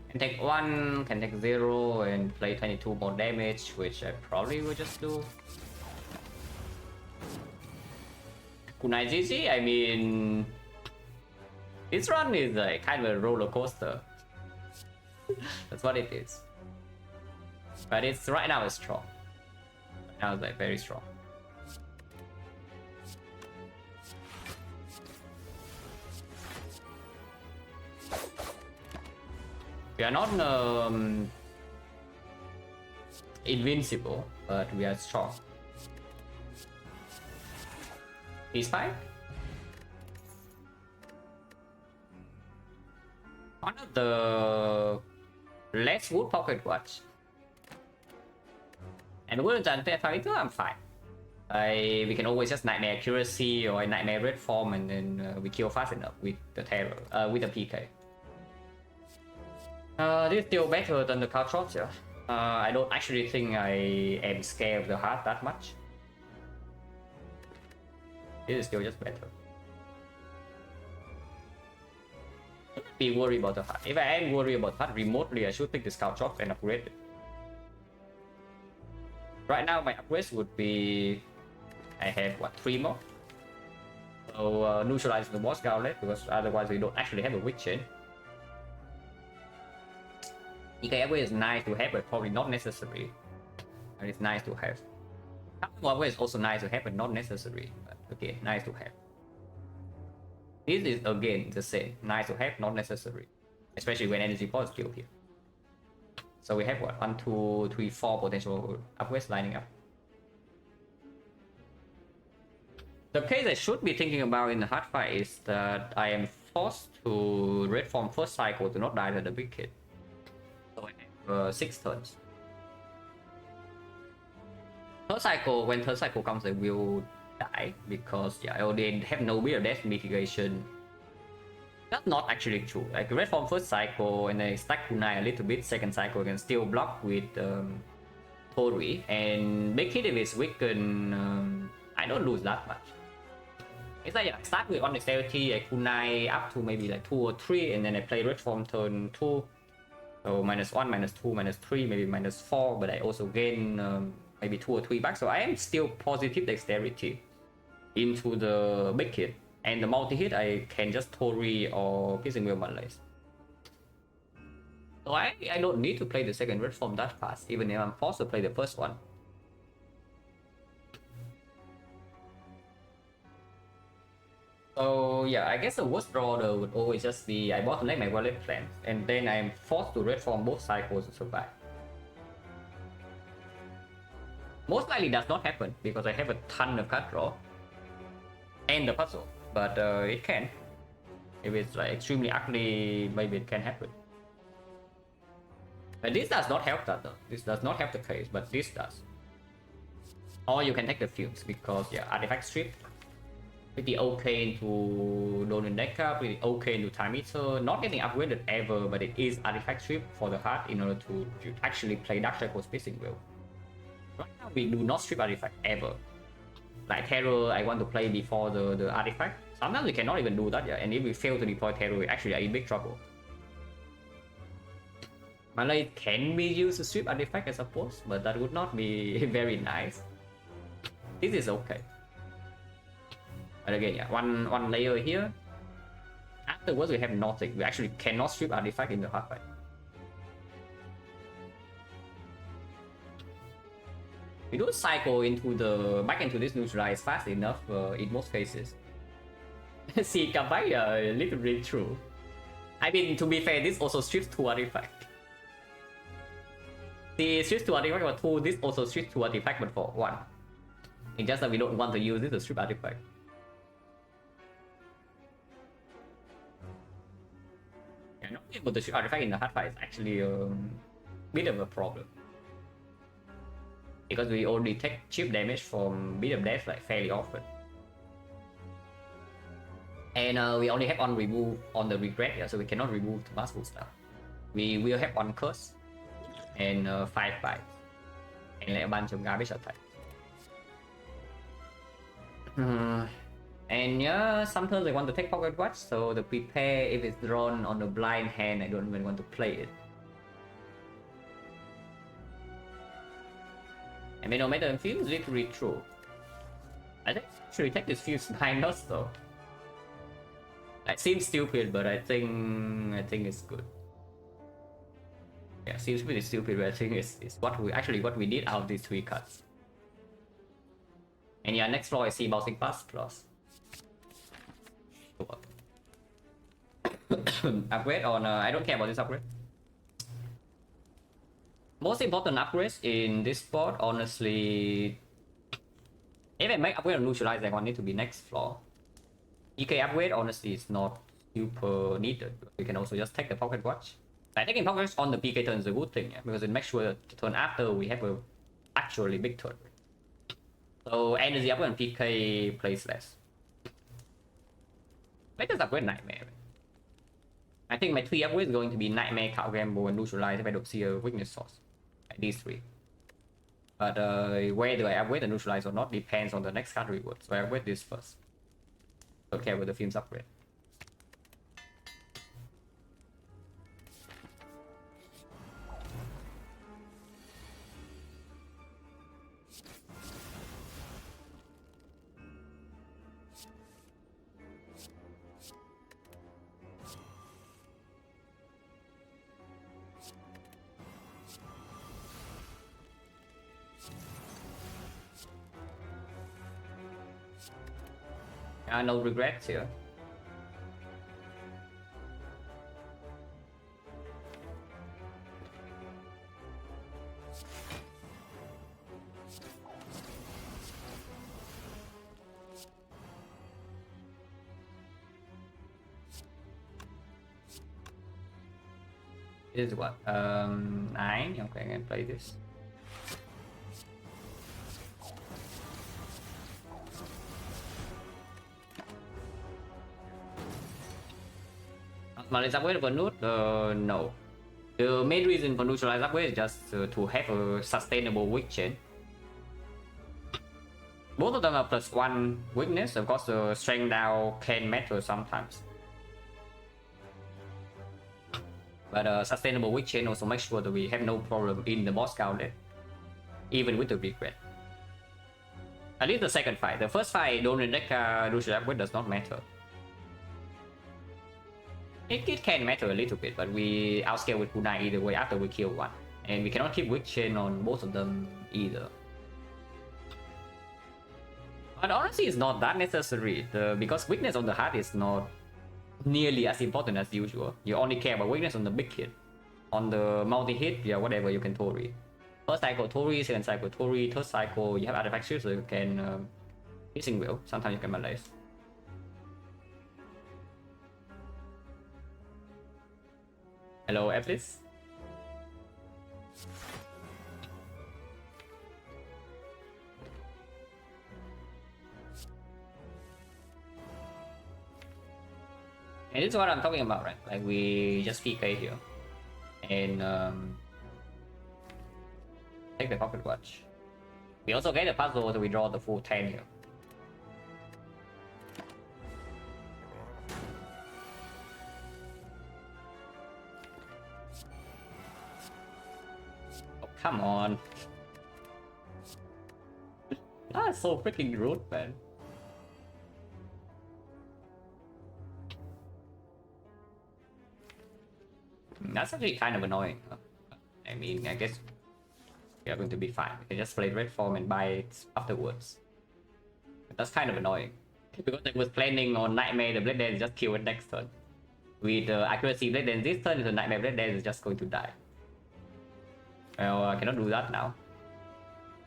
Can take 1, can take 0, and play 22 more damage, which I probably will just do. Kunai GG, I mean, this run is like kind of a roller coaster. That's what it is. But it's right now it's strong. Right now it's like very strong. We are not invincible, but we are strong. He's fine. One of the less wood pocket watch. And wouldn't I'm fine. We can always just nightmare accuracy or nightmare red form, and then we kill fast enough with the terror, with the PK. This is still better than the Caltrops, yeah. I don't actually think I am scared of the heart that much. This is still just better. Don't be worried about the heart. If I am worried about heart remotely, I should pick the Caltrops and upgrade it. Right now, my upgrades would be, I have what, 3 more. So neutralize the boss gauntlet, because otherwise we don't actually have a weak chain. EK upgrade is nice to have, but probably not necessary. And it's nice to have. Upgrade is also nice to have, but not necessary. But okay, nice to have. This is again the same. Nice to have, not necessary. Especially when energy pot is killed here. So we have what? 1, 2, 3, 4 potential upgrades lining up. The case I should be thinking about in the hard fight is that I am forced to red form first cycle to not die at the big hit. So I have 6 turns. Third cycle, when third cycle comes, I will die because yeah, I already have no weird death mitigation. That's not actually true. Like red form first cycle and then stack kunai a little bit. Second cycle can still block with Tori, and big hit if it's weakened, I don't lose that much. It's like I start with on dexterity, I kunai up to maybe like 2 or 3, and then I play red form turn 2. So -1, -2, -3, maybe -4, but I also gain maybe 2 or 3 back. So I am still positive dexterity into the big hit. And the multi-hit, I can just Tori or Piercing Wheel Malaise. So I don't need to play the second red form that fast, even if I'm forced to play the first one. So yeah, I guess the worst draw order would always just be I bottleneck my wallet plan, and then I'm forced to red form both cycles to survive. Most likely does not happen because I have a ton of card draw and the puzzle. But it can. If it's like extremely ugly, maybe it can happen. But this does not help that though. This does not help the case, but this does. Or you can take the fumes because yeah, artifact strip. Pretty okay into Donan Deca, pretty okay into Time Eater. Not getting upgraded ever, but it is artifact strip for the heart in order to actually play Dark Shackle Spacing Wheel. Right now we do not strip artifact ever. Like Terror, I want to play before the artifact. Sometimes we cannot even do that, yeah. And if we fail to deploy Terror, we actually are in big trouble. Malay can be used to strip artifact, I suppose, but that would not be very nice. This is okay. But again, yeah, one layer here. Afterwards, we have nothing. We actually cannot strip artifact in the hard fight. We don't cycle into the back into this neutralize fast enough in most cases. See, Kabai a little bit true. I mean, to be fair, this also strips 2 artifact. See, strips 2 artifact but 2, this also strips 2 artifact but for 1. It's just that we don't want to use this to strip artifact. Yeah, not able to strip artifact in the hard fight is actually a bit of a problem. Because we already take chip damage from bit of death like fairly often. And we only have on remove on the regret, yeah, so we cannot remove the mass stuff. We will have 1 curse and 5 bites. And like a bunch of garbage attacks. And yeah, sometimes I want to take pocket watch, so the prepare if it's drawn on the blind hand, I don't even want to play it. And Manometer and Fuse is literally true. I think actually take this Fuse minus though. It seems stupid, but I think it's good. Yeah, seems pretty stupid, but I think it's what we did out of these 3 cuts. And yeah, next floor I see bouncing past plus. Upgrade on I don't care about this upgrade. Most important upgrades in this spot, honestly, if I make upgrade on neutralize, I want it to be next floor. EK upgrade honestly is not super needed. You can also just take the pocket watch. I think pocket watch on the PK turn is a good thing, yeah, because it makes sure the turn after we have a actually big turn. So energy upgrade on PK plays less. Let's just upgrade Nightmare. I think my 3 upgrades is going to be Nightmare, Cow Gamble, and Neutralize if I don't see a weakness source. Like these 3. But where do I upgrade the Neutralize or not depends on the next card reward. So I upgrade this first. Don't care with the Film's upgrade. No regrets here. This is what? 9? Okay, I can play this. Neutralize upgrade for Nut? No. The main reason for neutralize upgrade is just to have a sustainable weak chain. Both of them are +1 weakness. Of course, the strength down can matter sometimes. But sustainable weak chain also makes sure that we have no problem in the boss count, even with the regret. At least the second fight. The first fight, don't deck neutralize upgrade does not matter. It can matter a little bit, but we outscale with kunai either way after we kill one. And we cannot keep weak chain on both of them either. But honestly, it's not that necessary, because weakness on the heart is not nearly as important as usual. You only care about weakness on the big hit. On the multi-hit, yeah, whatever, you can Tori. First cycle Tori, second cycle Tori, third cycle you have artifact shield, so you can missing will. Sometimes you can malaise. Hello, Atlas. And this is what I'm talking about, right? Like we just PK here. And take the pocket watch. We also get the puzzle to withdraw the full 10 here. Oh, come on. That's so freaking rude, man. That's actually kind of annoying. I mean, I guess we are going to be fine. We can just play red form and buy it afterwards. But that's kind of annoying. Because I was planning on Nightmare, the Blade Dance just kill it next turn. With accuracy Blade Dance this turn, the Nightmare Blade Dance is just going to die. Well, I cannot do that now.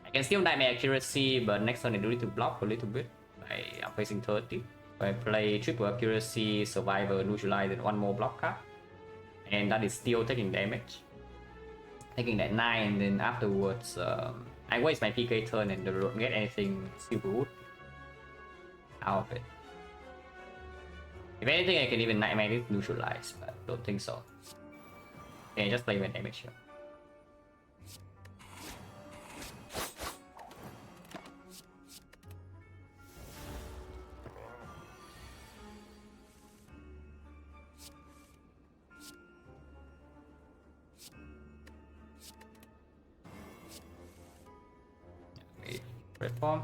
I can still Nightmare accuracy, but next turn I do need to block a little bit. I'm facing 30. So I play triple accuracy, survivor, neutralize, and one more block card. And that is still taking damage. Taking that 9, then afterwards I waste my PK turn and don't get anything super good out of it. If anything, I can even Nightmare it neutralize, but don't think so. Okay, just play my damage here. Red form.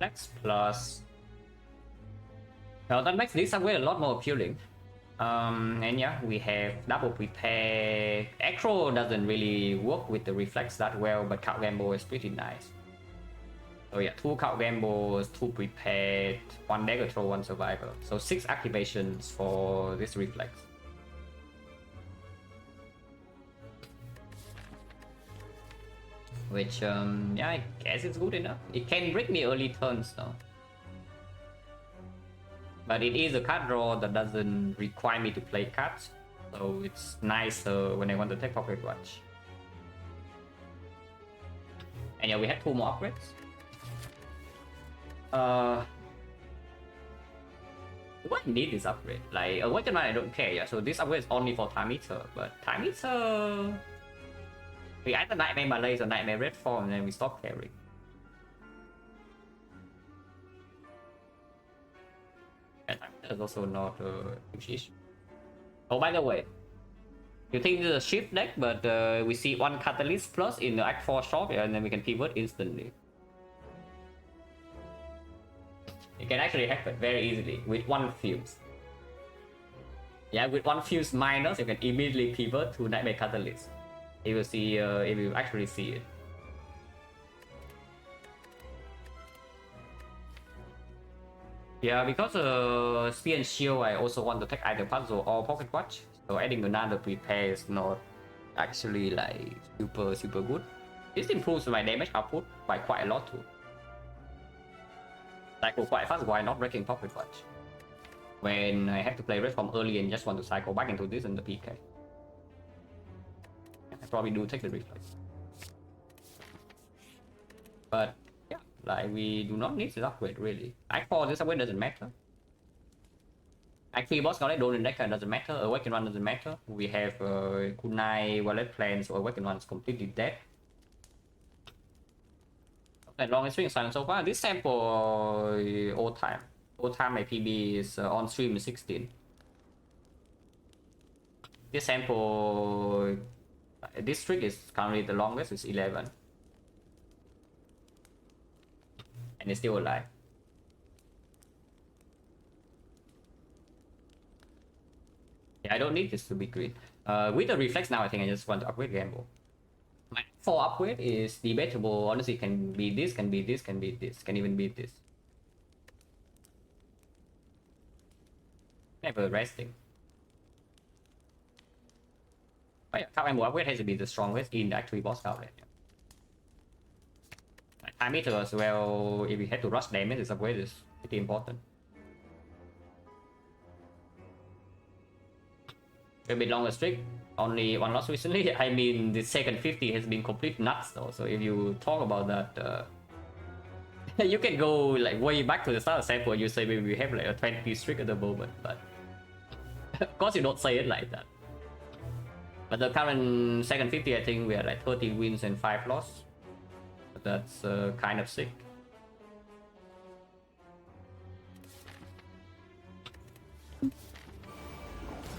Reflex plus. Well, that makes this upgrade a lot more appealing. And yeah, we have double prepare. Acro doesn't really work with the reflex that well, but Count Gamble is pretty nice. So yeah, 2 Count Gambles, 2 prepared, 1 dagger throw, 1 survivor. So 6 activations for this reflex. Which, yeah, I guess it's good enough. It can break me early turns though. But it is a card draw that doesn't require me to play cards. So it's nice when I want to take Pocket Watch. And yeah, we have 2 more upgrades. Do I need this upgrade? Like, Awakened One I don't care, yeah. So this upgrade is only for Time Eater. But Time Eater... We either Nightmare Malaise or Nightmare Red Form and then we stop carrying. And that's also not a huge issue. Oh, by the way, you think this is a shift deck, but we see 1 Catalyst plus in the Act 4 shop, yeah, and then we can pivot instantly. It can actually happen very easily with 1 Fuse. Yeah, with 1 Fuse minus, you can immediately pivot to Nightmare Catalyst. You will see, if you actually see it. Yeah, because Spear and Shield, I also want to take either Puzzle or Pocket Watch. So adding another prepare is not actually like super good. This improves my damage output by quite a lot too. Cycle quite fast, why not breaking Pocket Watch? When I have to play Red Form early and just want to cycle back into this and the PK. I probably do take the reflex. But yeah, like we do not need this upgrade really. Act 4 this upgrade doesn't matter. Act 3 boss collect Golden Decker doesn't matter. Awakened One doesn't matter. We have Kunai Wallet Plan, so Awakened One is completely dead. And longest string silent so far. This sample old time. Old time my PB is on stream 16. This sample, this streak is currently the longest, it's 11. And it's still alive. Yeah, I don't need this to be green. With the reflex now, I think I just want to upgrade Gamble. My 4 upgrade is debatable. Honestly, can be this, can be this, can be this, can even be this. Never resting. But yeah, Count Gamble upgrade has to be the strongest in the Act 3 boss outlet. Time meter as well, if we had to rush damage, this upgrade is pretty important. A bit longer streak, only 1 loss recently. I mean, the second 50 has been complete nuts though, so if you talk about that, you can go like way back to the start of sample, you say maybe we have like a 20 streak at the moment, but of course you don't say it like that. But the current second 50, I think we are like 13 wins and 5 loss. That's kind of sick.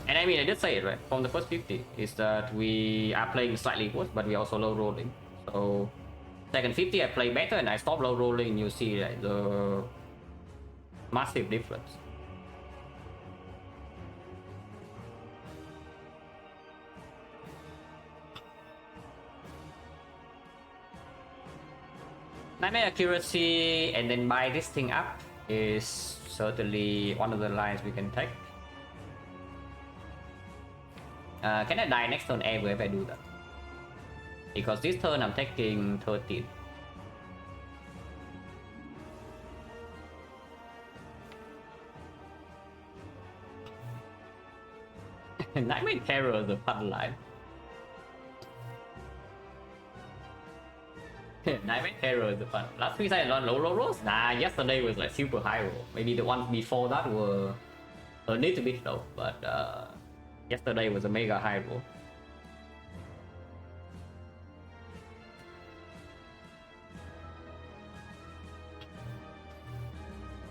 And I mean, I did say it right from the first 50 is that we are playing slightly worse, but we also low rolling. So second 50 I play better and I stop low rolling. You see like, the massive difference. Nightmare accuracy and then buy this thing up is certainly one of the lines we can take. Can I die next turn ever if I do that? Because this turn I'm taking 13. Nightmare Terror is a fun line. Nightmare Terror is a fun. Last week I learned low rolls? Nah, yesterday was like super high roll. Maybe the ones before that were a little bit low, but yesterday was a mega high roll.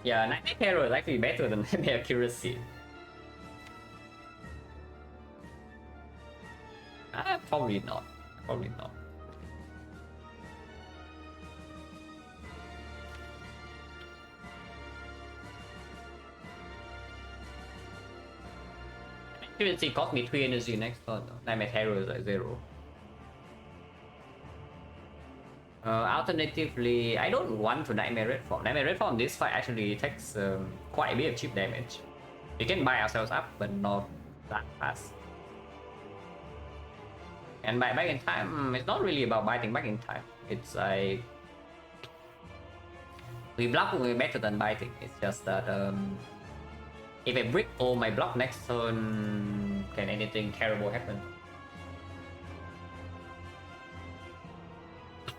Yeah, Nightmare Terror is actually better than Nightmare Accuracy. Probably not. Probably not. Efficiency cost me 3 energy next turn. Nightmare Terror is like 0. Alternatively, I don't want to Nightmare Red Form. Nightmare Red Form this fight actually takes quite a bit of cheap damage. We can buy ourselves up, but not that fast. And buy back in time, it's not really about biting back in time. It's like we block way better than biting. It's just that if I brick all my block next turn, can anything terrible happen?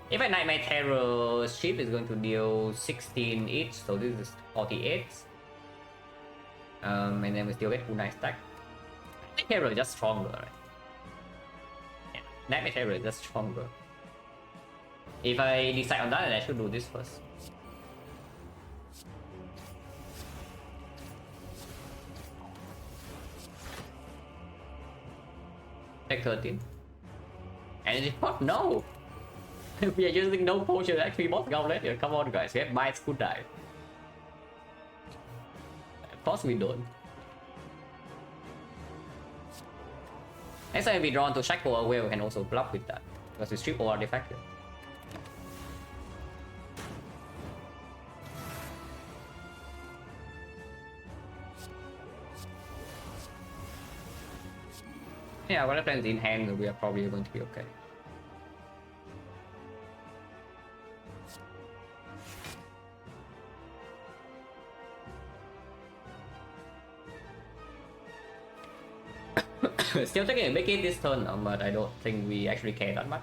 If I Nightmare Terror, ship is going to deal 16 each, so this is 48. And then we still get Kunai stack. Nightmare Terror is just stronger, right? Yeah, Nightmare Terror is just stronger. If I decide on that, then I should do this first. Take 13. Energy pot? No! We are using no potion actually boss gauntlet here. Come on guys, we have bites could die. Of course we don't. Next time we draw to shackle away, we can also block with that. Because we strip all our defect here. Yeah, when the plan's in hand, we are probably going to be okay. Still taking a big hit this turn, but I don't think we actually care that much.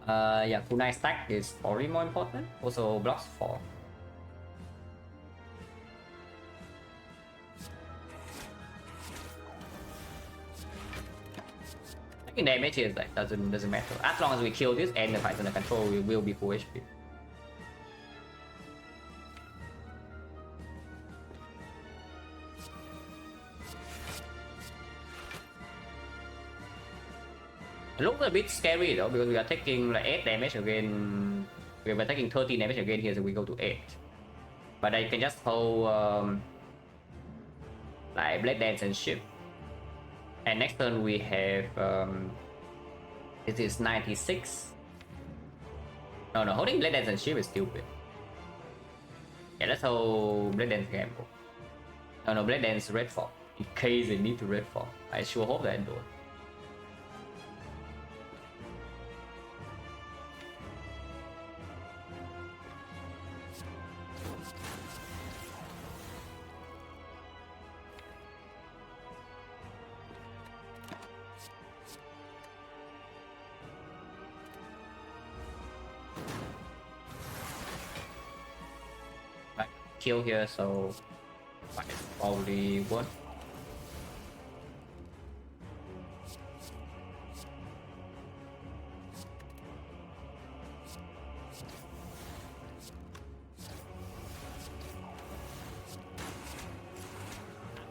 Yeah, Kunai stack is probably more important. Also blocks 4. Taking damage is like doesn't matter. As long as we kill this and the fight's under control, we will be full HP. It looks a bit scary though, because we are taking like 8 damage again. We are taking 30 damage again here, so we go to 8. But I can just hold like Blade Dance and Ship. And next turn we have this is 96. No, holding Blade Dance and Ship is stupid. Yeah, let's hold Blade Dance Gamble. No, Blade Dance Red Fog. In case they need to Red Fog. I sure hope that do it. Kill here, so probably won.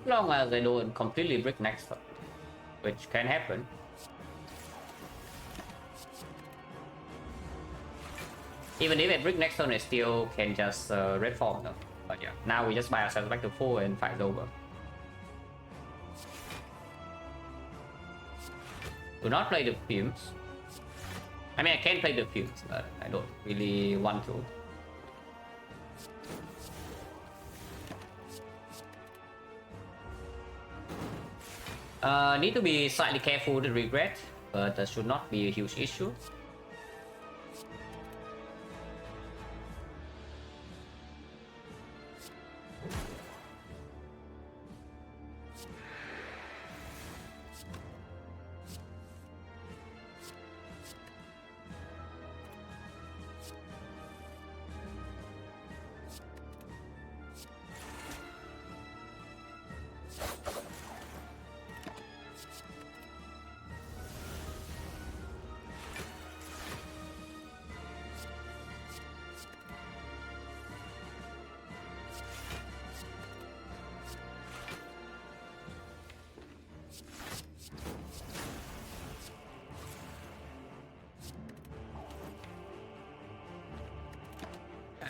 As long as they don't completely break next turn, which can happen. Even if I break next turn, I still can just red form though. But yeah, now we just buy ourselves back to 4 and fight's over. Do not play the fumes. I mean, I can play the fumes, but I don't really want to. Need to be slightly careful with regret, but that should not be a huge issue.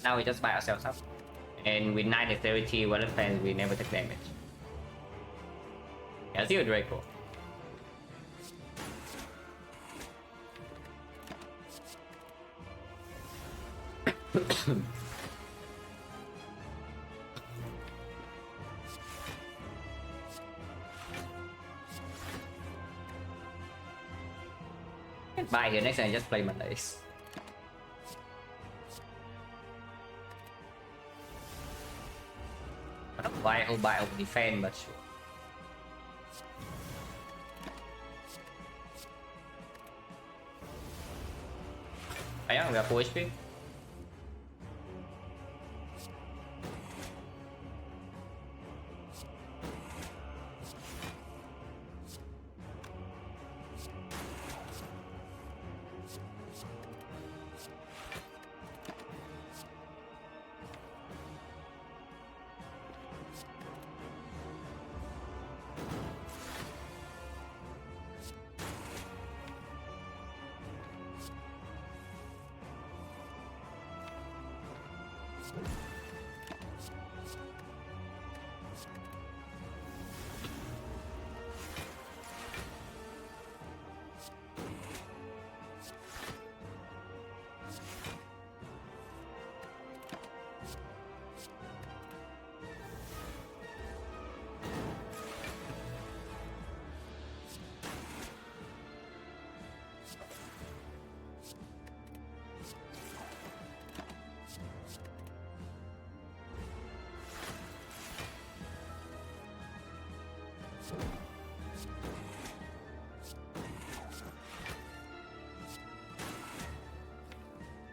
Now we just buy ourselves up. And with 9 dexterity, Violent Fence, we never take damage. I see a Draco. Bye here, next time I just play Mondays. I don't buy whole buy of defend, but sure. Oh yeah, we got 4 HP.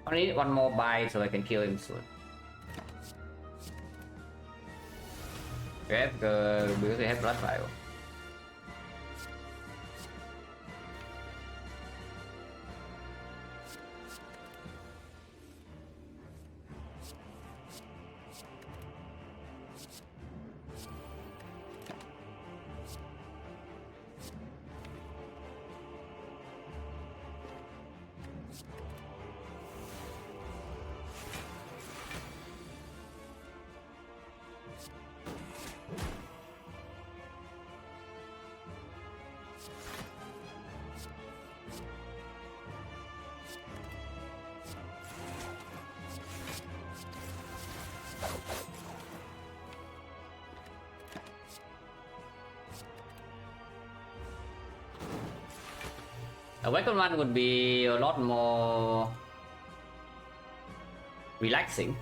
I need one more buy so I can kill him soon. Okay, because they have blood vial. A weapon one would be a lot more relaxing.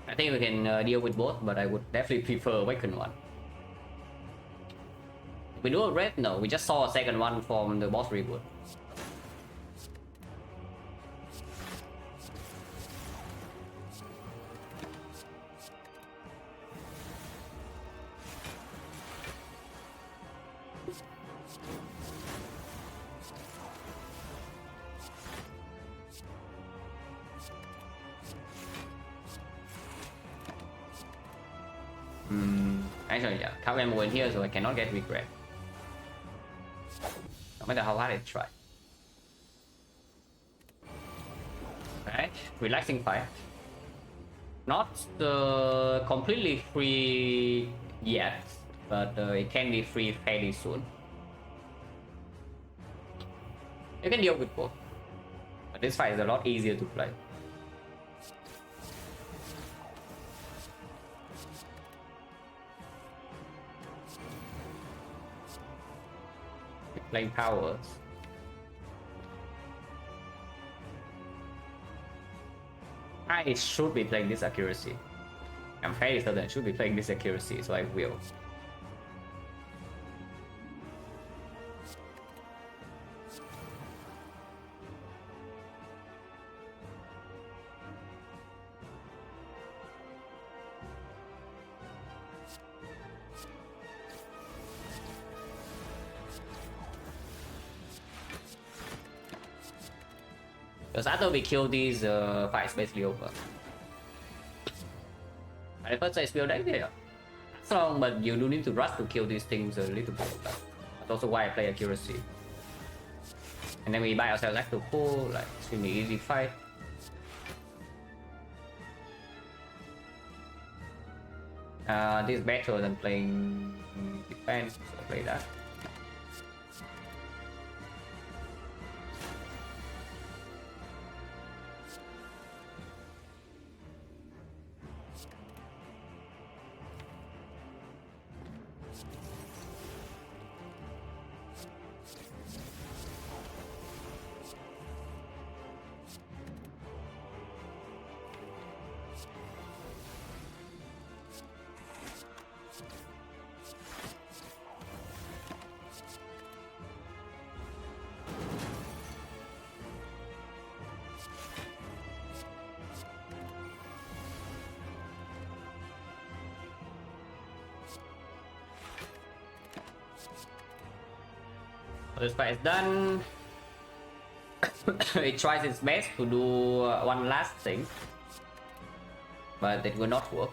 I think we can deal with both, but I would definitely prefer Awaken one. We do a red? No, we just saw a second one from the boss reboot. Actually, yeah, can't remember in here, so I cannot get regret. No matter how hard I try. Alright, relaxing fight. Not completely free yet, but it can be free fairly soon. You can deal with both, but this fight is a lot easier to play. Playing powers. I should be playing this accuracy. I'm fairly certain I should be playing this accuracy, so I will. Because after we kill these, fight's basically over. And the first side spell deck there. Strong, but you do need to rush to kill these things a little bit. That's also why I play accuracy. And then we buy ourselves back to full, like extremely easy fight. This is better than playing defense, so I play that. This fight is done. It tries its best to do one last thing, but it will not work.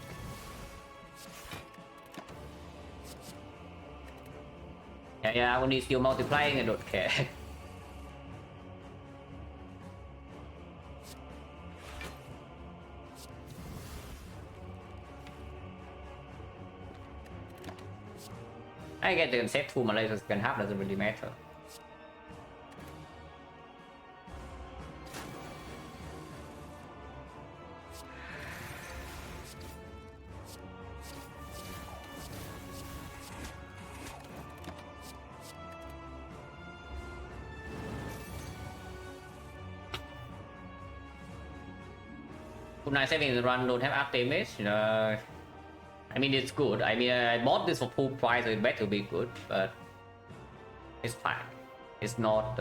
Yeah, when he's still multiplying, I don't care. I get to set 2 Malaysia second half, doesn't really matter. Nice saving the run don't have up damage. I mean it's good. I mean I bought this for full price, so it better be good, but it's fine. It's not.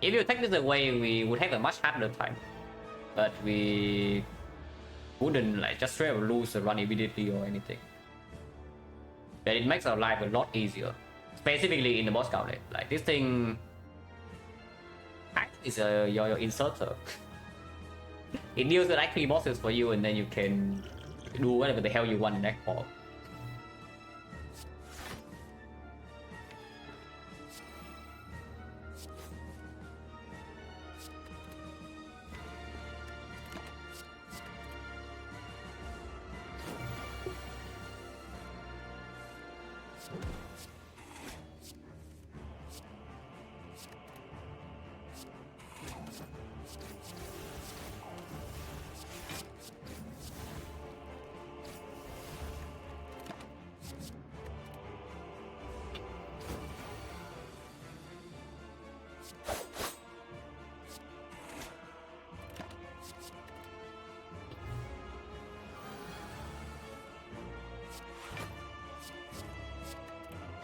If you take this away, we would have a much harder time, but we wouldn't like just straight up lose the run immediately or anything. But it makes our life a lot easier, specifically in the boss gauntlet. Like this thing is your inserter. It deals with like 3 bosses for you, and then you can do whatever the hell you want in that call.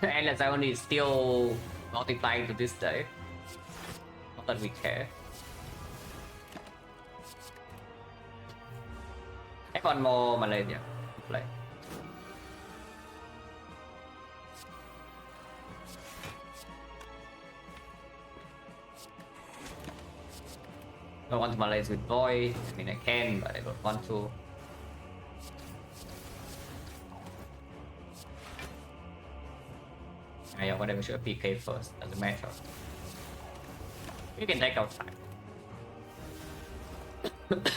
And I only still multiplying to this day. Not that we care. Have one more Malaysia to play. I want to Malaysia with Boy. I mean I can, but I don't want to. Yeah, whatever should PK first, doesn't matter. We can take our time.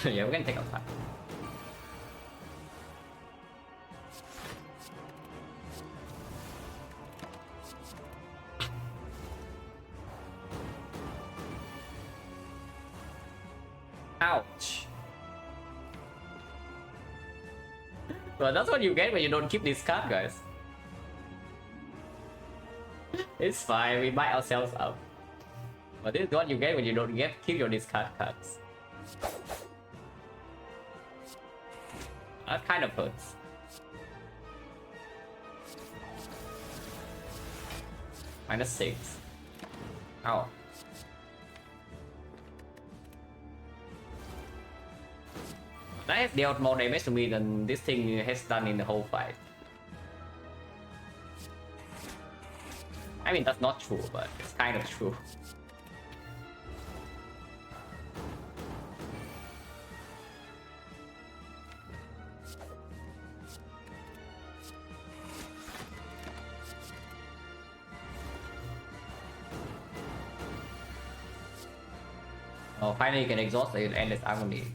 Yeah, we can take our time. Ouch. Well, that's what you get when you don't keep this card, guys. It's fine, we buy ourselves up. But this is what you get when you don't keep your discard cards. That kind of hurts. -6. Ow. That has dealt more damage to me than this thing has done in the whole fight. I mean, that's not true, but it's kind of true. Oh, finally you can exhaust the endless agony.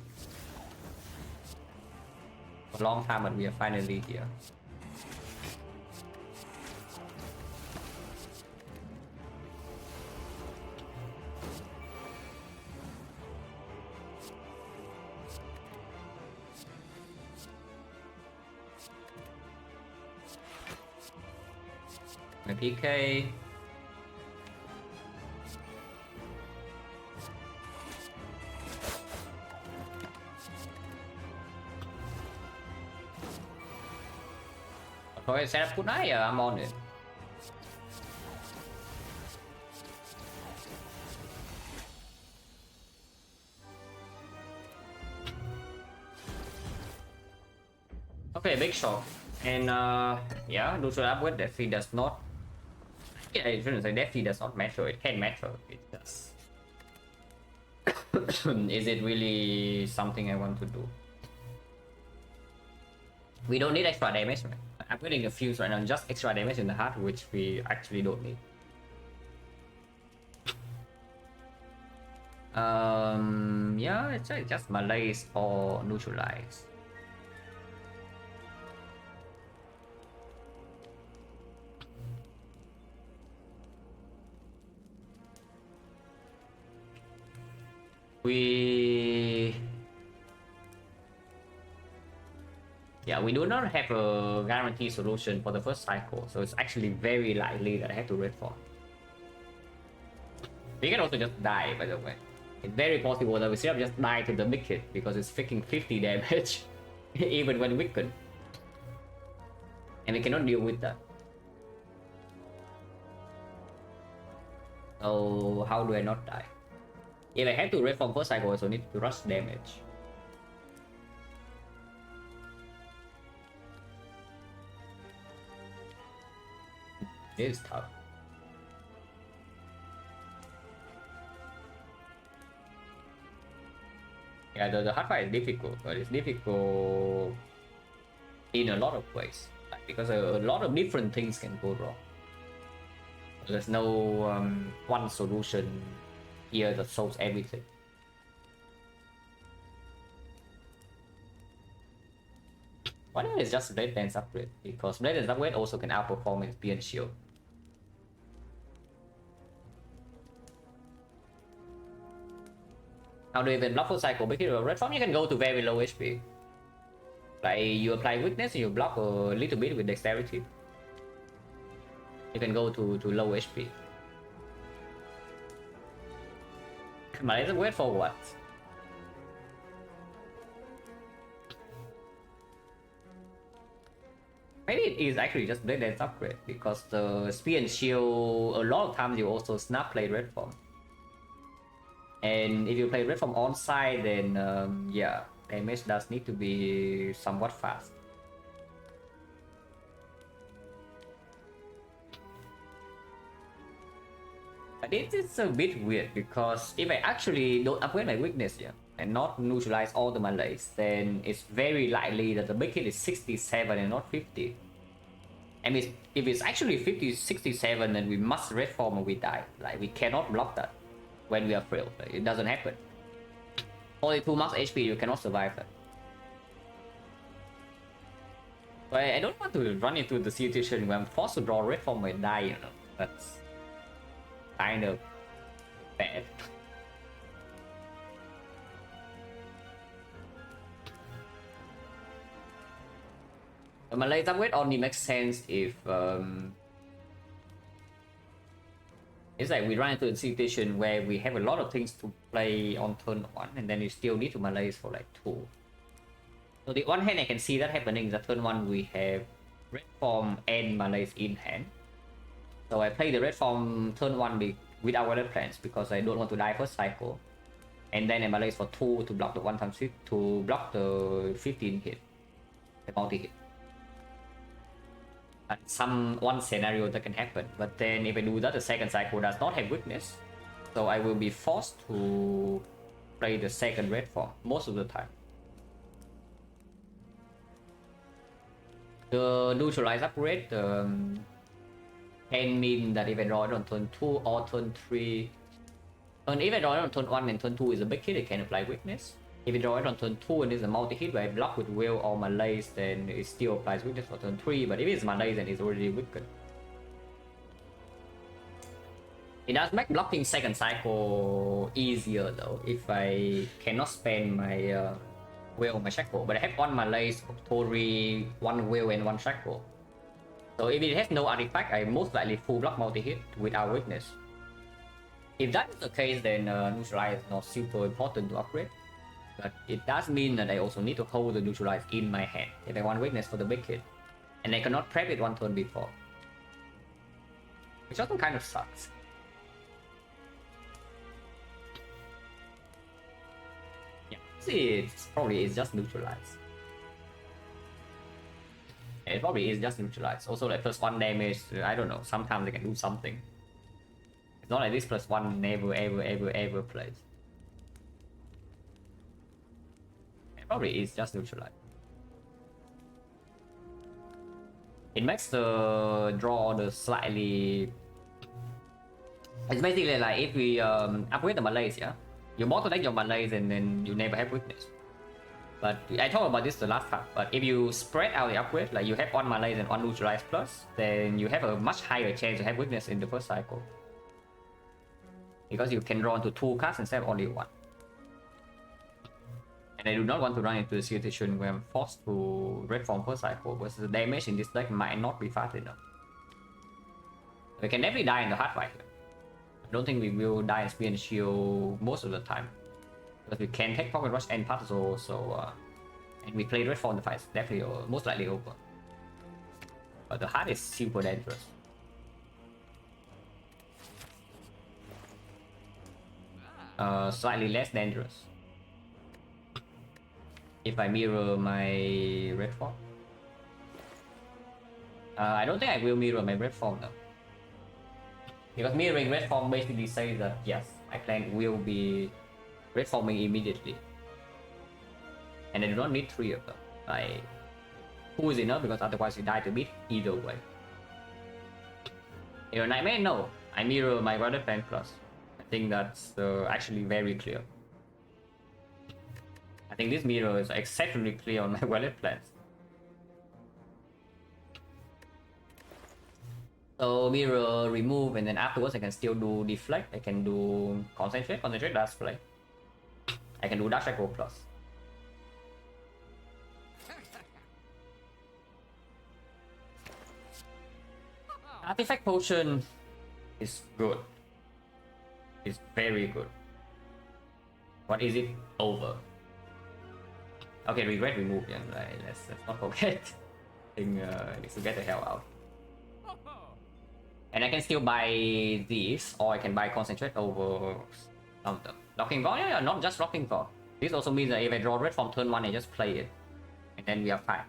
a long time, but we are finally here. My PK. Okay, set up good night. Yeah, I'm on it. Okay, big shock. And yeah, neutral upgrade definitely does not. Yeah, I shouldn't say definitely does not matter. It can matter. It does. Is it really something I want to do? We don't need extra damage, man. I'm getting a fuse right now, just extra damage in the heart, which we actually don't need. Yeah, it's just malaise or neutralize. Yeah, we do not have a guaranteed solution for the first cycle, so it's actually very likely that I have to red form. We can also just die, by the way. It's very possible that we still just die to the big hit because it's freaking 50 damage, even when weakened. And we cannot deal with that. So how do I not die? If I have to red form first cycle, I also need to rush damage. This is tough. Yeah, the hard fight is difficult, but it's difficult in a lot of ways. Because a lot of different things can go wrong. There's no one solution here that solves everything. Why not it's just Blade Dance upgrade? Because Blade Dance upgrade also can outperform its Spear and Shield. How do you even block full cycle? Because with red form you can go to very low HP. Like you apply weakness, you block a little bit with dexterity. You can go to low HP. But let's wait for what? Maybe it is actually just Blade Dance upgrade because the Spear and Shield, a lot of times you also snap play red form. And if you play red form on side, then yeah, damage does need to be somewhat fast. But it is a bit weird because if I actually don't upgrade my weakness here and not neutralize all the malaise, then it's very likely that the big hit is 67 and not 50. And if it's actually 50, 67, then we must red form or we die. Like we cannot block that when we are frail. It doesn't happen. Only 2 max HP, you cannot survive that. So I don't want to run into the situation where I'm forced to draw red form and die, you know. That's kind of bad. The malaise upgrade only makes sense if it's like we run into a situation where we have a lot of things to play on turn 1 and then you still need to malaise for like 2. So the one hand I can see that happening is that turn 1 we have red form and malaise in hand. So I play the red form turn 1 without other plans because I don't want to die first cycle. And then I malaise for 2 to block the 1 times 50, to block the 15 hit, the multi hit. One scenario that can happen, but then if I do that, the second cycle does not have weakness, so I will be forced to play the second red form most of the time. The neutralize upgrade can mean that if I draw it on turn 2 or turn 3, and if I draw it on turn 1 and turn 2 is a big hit, it can apply weakness. If you draw it on turn 2 and it's a multi-hit where I block with will or malaise, then it still applies weakness for turn 3, but if it's malaise then it's already weakened. It does make blocking second cycle easier though, if I cannot spend my will, my shackle, but I have one malaise, Tori, one will and one shackle. So if it has no artifact, I most likely full block multi-hit without weakness. If that is the case, then neutralize is not super important to upgrade. But it does mean that I also need to hold the neutralize in my hand if I want weakness for the big hit. And I cannot prep it one turn before. Which also kind of sucks. Yeah, see, it's just neutralize. It probably is just neutralized. Also like +1 damage, I don't know, sometimes they can do something. It's not like this +1 ever plays. It probably is just neutralized. It makes the draw order slightly... It's basically like if we upgrade the malaise, yeah? You want to take your malaise and then you never have weakness. But I talked about this the last time, but if you spread out the upgrade, like you have one malaise and one neutralize plus, then you have a much higher chance to have weakness in the first cycle. Because you can draw into 2 cards instead of only 1. And I do not want to run into a situation where I'm forced to red form first cycle, because the damage in this deck might not be fast enough. We can definitely die in the hard fight here. I don't think we will die in spear and shield most of the time. Because we can take pocket rush and particle, so and we play red form, the fight is definitely most likely over. But the heart is super dangerous. Slightly less dangerous if I mirror my red form. I don't think I will mirror my red form though, because mirroring red form basically says that yes, my clan will be red forming immediately, and I do not need 3 of them. Like 2 is enough, because otherwise you die to beat either way. Your nightmare? No, I mirror my Violet Plan plus. I think that's actually very clear. I think this mirror is exceptionally clear on my Violet plans. So mirror, remove, and then afterwards I can still do deflect. I can do concentrate. Concentrate does play. I can do dash echo plus. Artifact potion is good. It's very good. What is it? Over. Okay, regret remove. Yeah, right. Let's not forget. I think needs to get the hell out. And I can still buy these, or I can buy concentrate over something. Locking Gone? Yeah, not just Locking Gone. This also means that if I draw red from turn 1, I just play it. And then we are fine.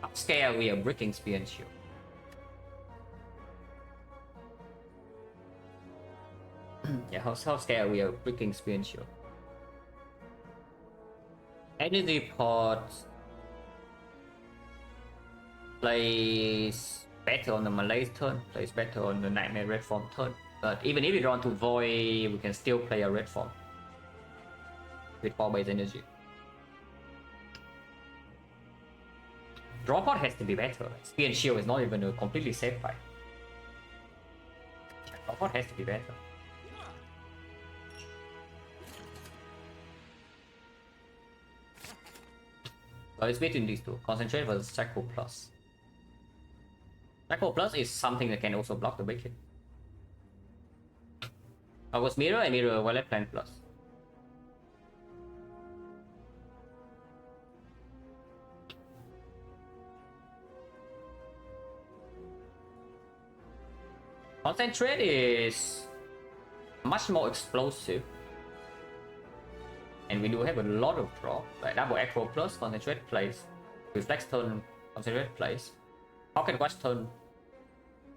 Upscale, we are breaking spear and shield. Yeah, how scared we are breaking spear and shield. Energy pods plays better on the Malaise turn, plays better on the Nightmare red form turn. But even if we draw to Void, we can still play a red form with 4 base energy. Draw pod has to be better. Spear and shield is not even a completely safe fight. Draw pod has to be better. So it's between these two. Concentrate versus Shackle Plus. Shackle Plus is something that can also block the big hit. I was mirror and mirror Violet Plan Plus. Concentrate is much more explosive. And we do have a lot of draw, like double echo plus concentrate plays, reflex turn, concentrate plays, pocket watch turn,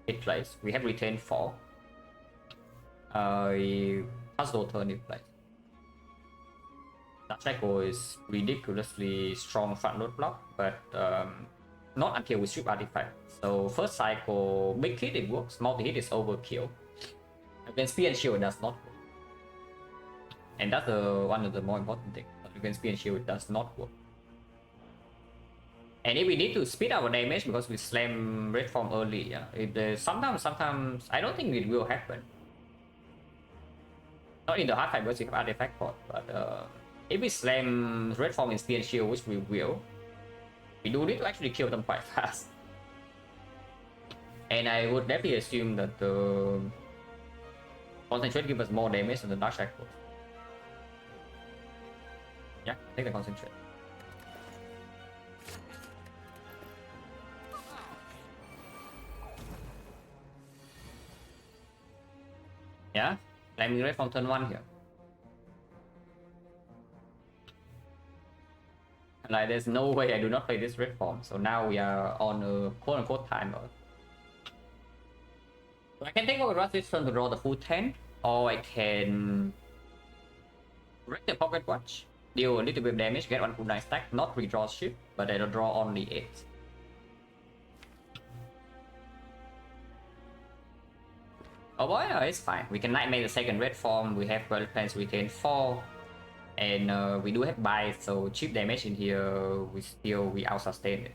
it plays. We have retain 4. Puzzle turn it plays. Dash Shackle is ridiculously strong front load block, but not until we strip artifact. So first cycle, big hit it works, multi-hit is overkill. Against spear and shield it does not work. And that's one of the more important things. Against spear and shield it does not work. And if we need to speed our damage because we slam red form early, yeah. Sometimes I don't think it will happen. Not in the hard fight because we have artifact pot, but if we slam red form in spear and shield, which we will, we do need to actually kill them quite fast. And I would definitely assume that the concentrate gives us more damage than the dark shackles. Yeah, take the concentrate. Yeah, slamming red from turn 1 here. Like, there's no way I do not play this red form. So now we are on a quote-unquote timer. So I can take over Rush this turn to draw the full 10, or I can break the Pocket Watch, deal a little bit of damage, get one full 9 stack, not redraw ship, but I'll draw only 8. Oh boy, it's fine. We can Nightmare the second red form, we have Well Plans Retain 4, and we do have buy, so cheap damage in here, we out-sustain it.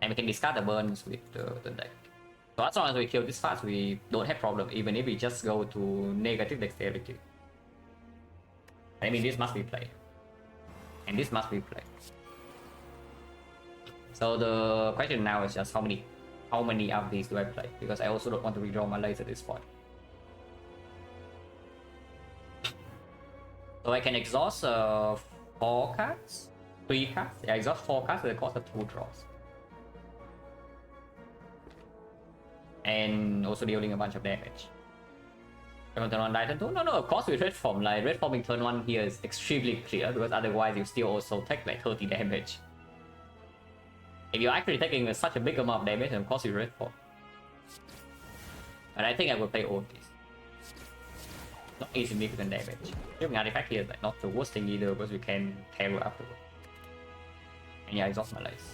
And we can discard the burns with the deck. So as long as we kill this fast, we don't have problem, even if we just go to negative dexterity. I mean, this must be played. And this must be played. So the question now is just how many of these do I play? Because I also don't want to redraw my lights at this point. So I can exhaust 4 cards? 3 cards? Yeah, exhaust 4 cards at the cost of 2 draws. And also dealing a bunch of damage. Turn 1 die turn 2? No, of course with red form. Like, red forming turn 1 here is extremely clear, because otherwise you still also take like 30 damage. If you're actually taking such a big amount of damage, then of course you red form. And I think I will play all of these. Not insignificant damage. Using artifact here is like not the worst thing either, because we can terror afterward. And yeah, exhaust my lights.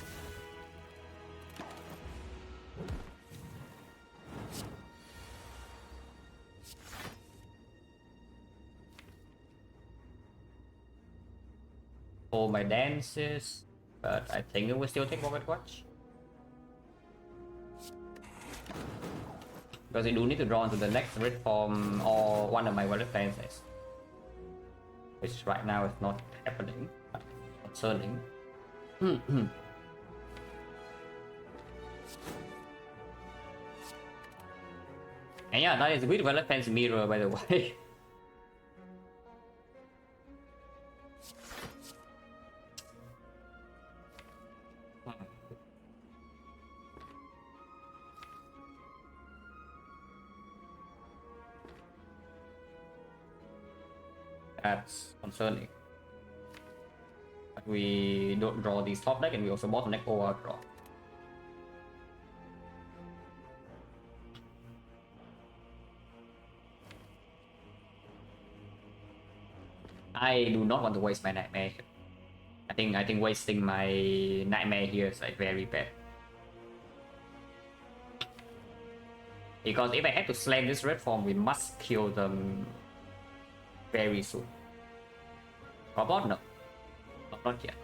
All my dances, but I think it will still take Pocket Watch. Because I do need to draw into the next red form or one of my weather dances. Which right now is not happening, but concerning. And yeah, that is a bit relevant mirror, by the way. That's concerning. But we don't draw these top deck, and we also bottom deck over draw. I do not want to waste my nightmare. I think wasting my nightmare here is like very bad. Because if I had to slam this red form, we must kill them very soon. Robot? No. Not yet.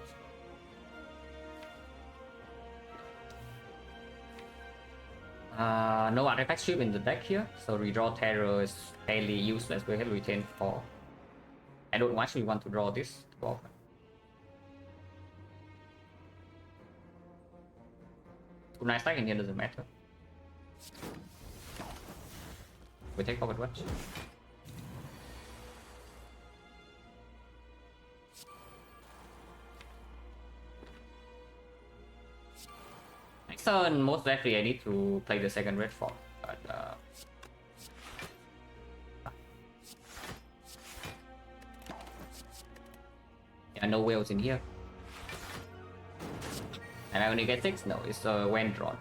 No artifact strip in the deck here, so redraw terror is fairly useless. We have retain 4. I don't actually want to draw this too often. Too nice stack in here doesn't matter. We take Pocket Watch. Next turn, most likely I need to play the second red form, but yeah, no whales in here. And I only get 6? No, it's when drawn.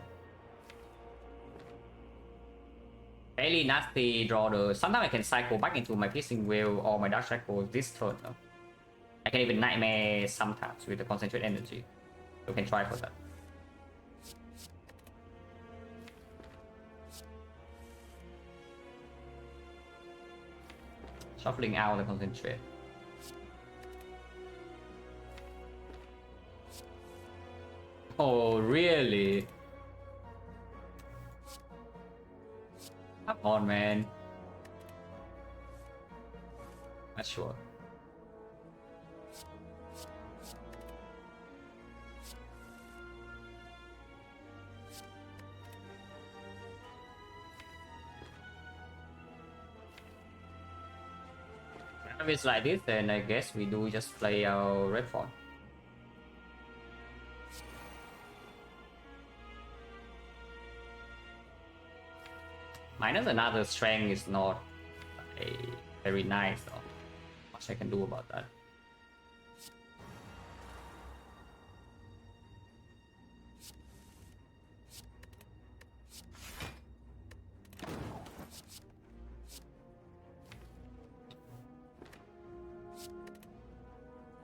Fairly nasty draw. Sometimes I can cycle back into my piercing whale or my dark shackle this turn. No? I can even nightmare sometimes with the concentrate energy. You can try for that. Shuffling out the concentrate. Oh, really? Come on, man. Not sure. If it's like this, then I guess we do just play our red pawn. Minus another strength is not a very nice, though. Much I can do about that.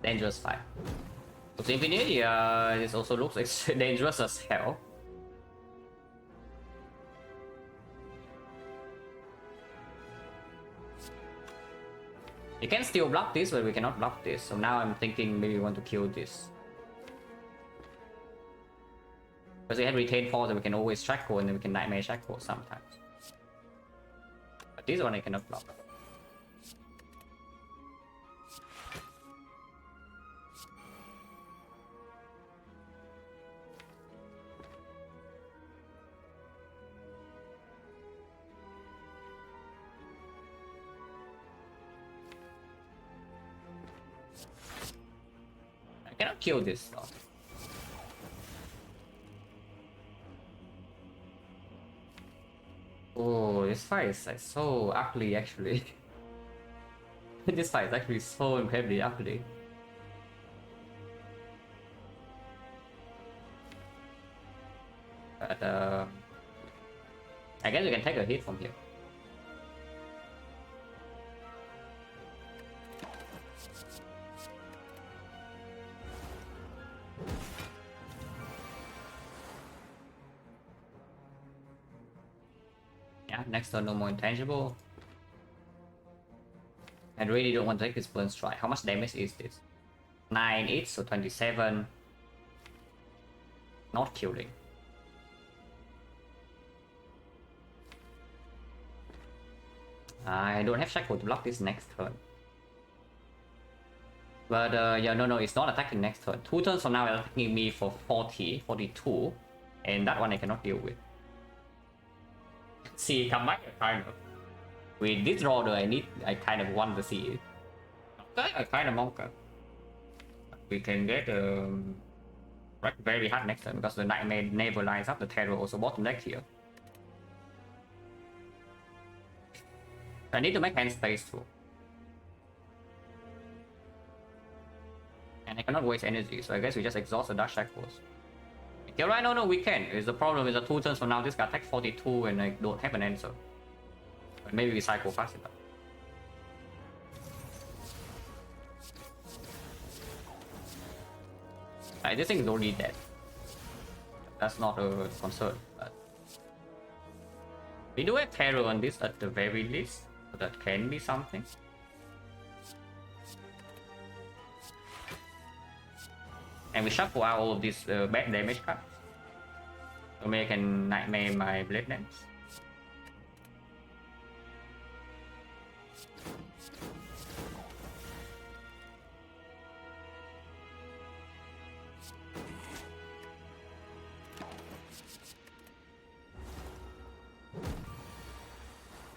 Dangerous fight. With Infinity, this also looks like dangerous as hell. You can still block this, but we cannot block this. So now I'm thinking maybe we want to kill this. Because we have retained force and we can always shackle and then we can nightmare shackle sometimes. But this one I cannot block. I cannot kill this stuff. Oh, this fight is like so ugly actually. This fight is actually so incredibly ugly. But I guess we can take a hit from here. Yeah, next turn no more intangible. I really don't want to take this burn strike. How much damage is this? 9 each, so 27. Not killing. I don't have shackle to block this next turn. But yeah, no, it's not attacking next turn. 2 turns from now, it's attacking me for 40, 42. And that one I cannot deal with. See, come back, kind of. With this order, I kind of want to see it. Okay, I kind of monk. We can get very hard next turn because the nightmare never lines up. The terror also bottom deck here. I need to make hand space too. And I cannot waste energy, so I guess we just exhaust the Dark Shackles. Yeah, right, no, we can. Is the problem is that 2 turns from now, this guy attack 42 and I don't have an answer. But maybe we cycle fast enough. This thing is already dead. That's not a concern, but... We do have terror on this at the very least, so that can be something. And we shuffle out all of these bad damage cards. So maybe I can nightmare my Blade Dance.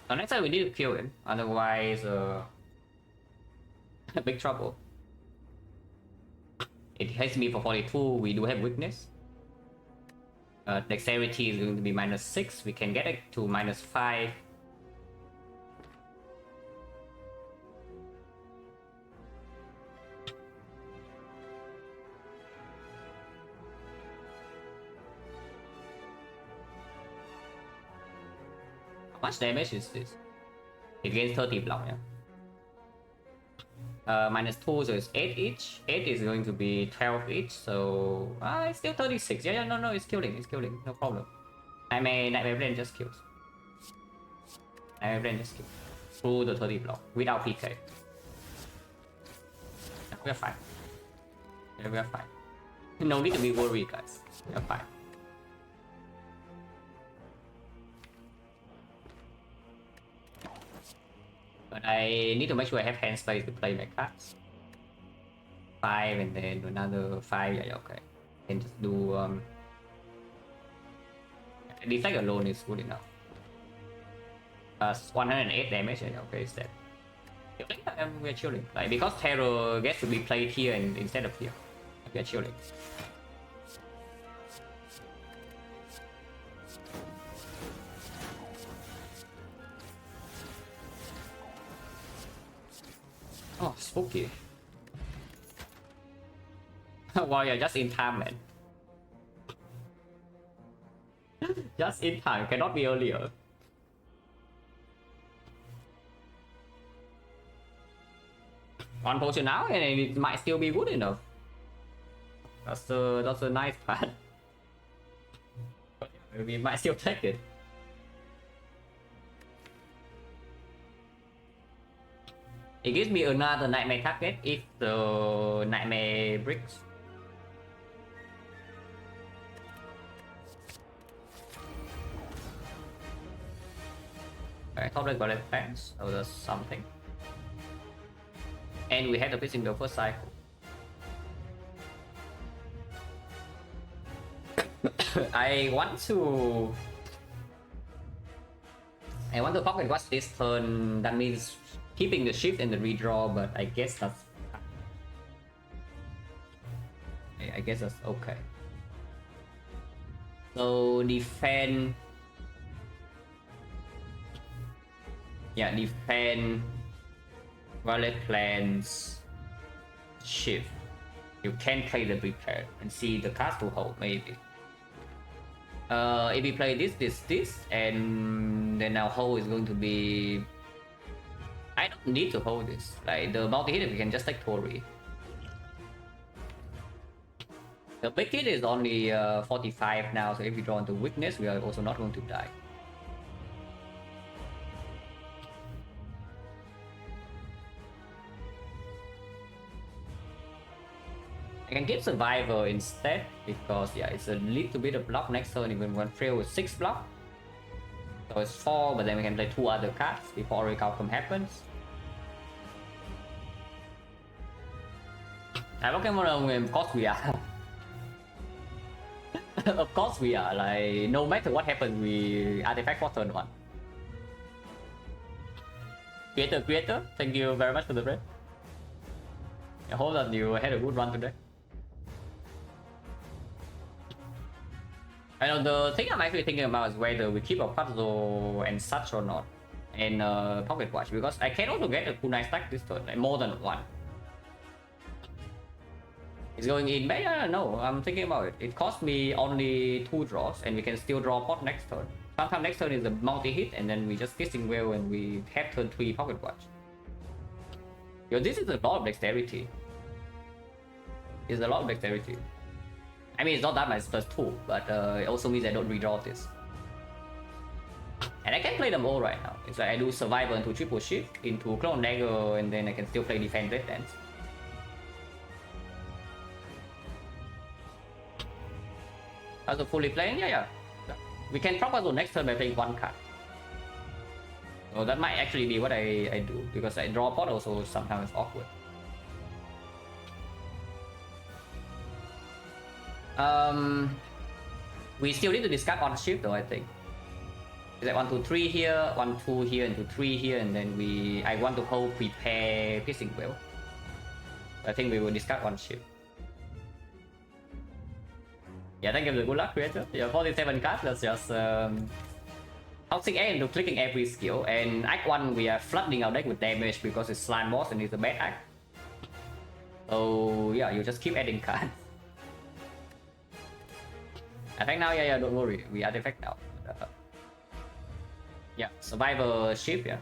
So next time we need to kill him, otherwise big trouble. It hits me for 42, we do have weakness. Dexterity is going to be -6, we can get it to -5. How much damage is this? It gains 30 block, yeah. -2, so it's 8 each. 8 is going to be 12 each, so it's still 36. Yeah, no, it's killing, no problem. Nightmare Brain just kills. Nightmare Brain just kills. Through the 30 block, without PK. We're fine. Yeah, we're fine. No need to be worried, guys. We're fine. But I need to make sure I have hand space to play my cards. 5 and then another 5. Yeah, okay. And just do Defect alone is good enough. 108 damage. Yeah, okay, is that? We're chilling. Like because Terror gets to be played here instead of here. We're chilling. Oh, spooky. Wow, you're just in time, man. Just in time, cannot be earlier. One potion now, and it might still be good enough. That's a nice part. We might still take it. It gives me another nightmare target if the nightmare bricks. I thought I got it thanks, so that's something. And we had the piece in the first cycle. I want to pocket watch this turn. That means keeping the shift and the redraw, but I guess that's okay. So defend. Yeah, defend. Violet plans. Shift. You can play the prepare and see the cast to hold maybe. If we play this, and then our hold is going to be. I don't need to hold this. Like the multi-hit, we can just take Tori. The big hit is only 45 now, so if we draw into weakness, we are also not going to die. I can keep Survivor instead because yeah, it's a little bit of block next turn. Even when Frail with 6 block, so it's 4, but then we can play 2 other cards before Oracle outcome happens. I don't know, of course we are. Of course we are. Like no matter what happens, we artifact for turn 1. Creator, thank you very much for the break. I hope that you had a good run today. I know the thing I'm actually thinking about is whether we keep a puzzle and such or not, and pocket watch, because I can also get a kunai stack this turn, like more than 1. It's going in, but I don't know. I'm thinking about it. It cost me only 2 draws, and we can still draw pot next turn. Sometimes next turn is a multi-hit, and then we just kissing well, and we have turn 3 pocket watch. Yo, this is a lot of dexterity. It's a lot of dexterity. I mean, it's not that much, plus 2, but it also means I don't redraw this. And I can play them all right now. It's like I do Survivor into Triple Shift, into Clone Dagger, and then I can still play Defend Red Dance. Also fully playing? Yeah. We can drop also next turn by playing 1 card. So that might actually be what I do, because I draw a pot also sometimes awkward. We still need to discard on shift though, I think. It's like 1, 2, 3 here, 1, 2 here, and 2, 3 here, and then I want to hold prepare Piercing Well. I think we will discard on shift. Yeah, thank you for the good luck, creator. Yeah, 47 cards, that's just Toxic Air into clicking every skill, and Act 1 we are flooding our deck with damage because it's Slime Boss and it's a bad act. So yeah, you just keep adding cards. I think now, yeah, don't worry, we artifact now. Yeah, Survivor Shift, yeah.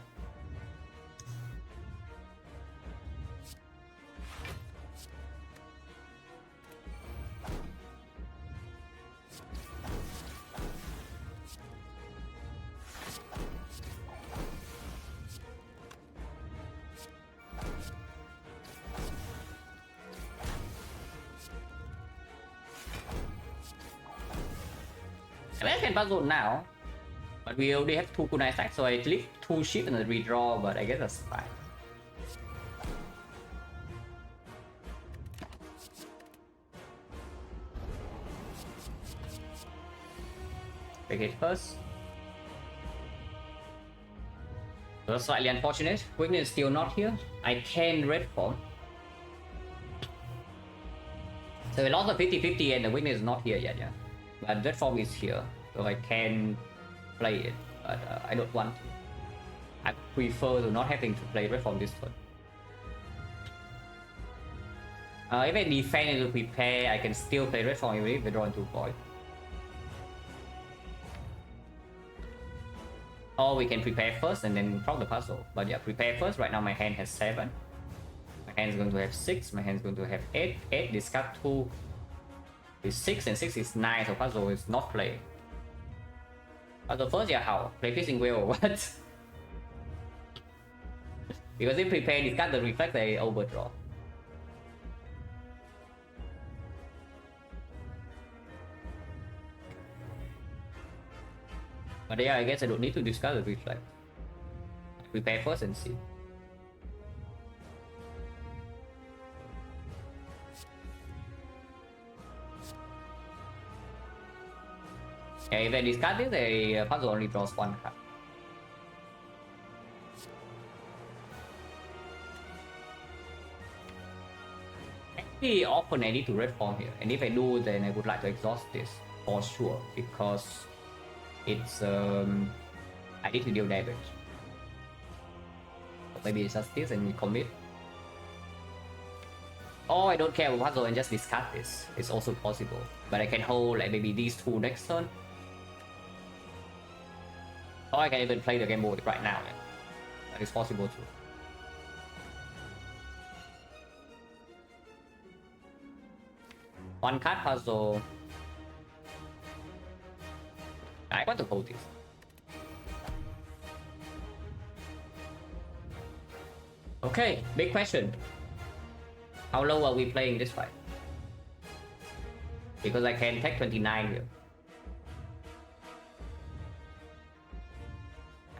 I can puzzle now. But we already have 2 kunai stacks, so I leave 2 ship and a redraw, but I guess that's fine. Take it first. So that's slightly unfortunate. Weakness is still not here. I can red form. So we lost the 50-50 and the weakness is not here yet, yeah. But red form is here, so I can play it, but I don't want to. I prefer to not having to play red form this turn. If I defend and to prepare, I can still play red form even if I draw into void. Or we can prepare first and then drop the puzzle. But yeah, prepare first. Right now my hand has 7. My hand is going to have 6. My hand is going to have 8. 8, discard 2 is 6 and 6 is 9, so puzzle is not playing. Puzzle first, yeah, how? Play fishing whale or what? Because if prepare, discard the reflect, they overdraw. But yeah, I guess I don't need to discard the reflect. Prepare first and see. Yeah, if I discard this, the puzzle only draws 1 card. Actually, often I need to red form here, and if I do, then I would like to exhaust this for sure, because it's I need to deal damage. So maybe it's just this and we commit. Or I don't care about puzzle and just discard this. It's also possible. But I can hold like maybe these 2 next turn. Or I can even play the game board right now. That is possible too. One card puzzle. I want to hold this. Okay, big question. How low are we playing this fight? Because I can take 29 here.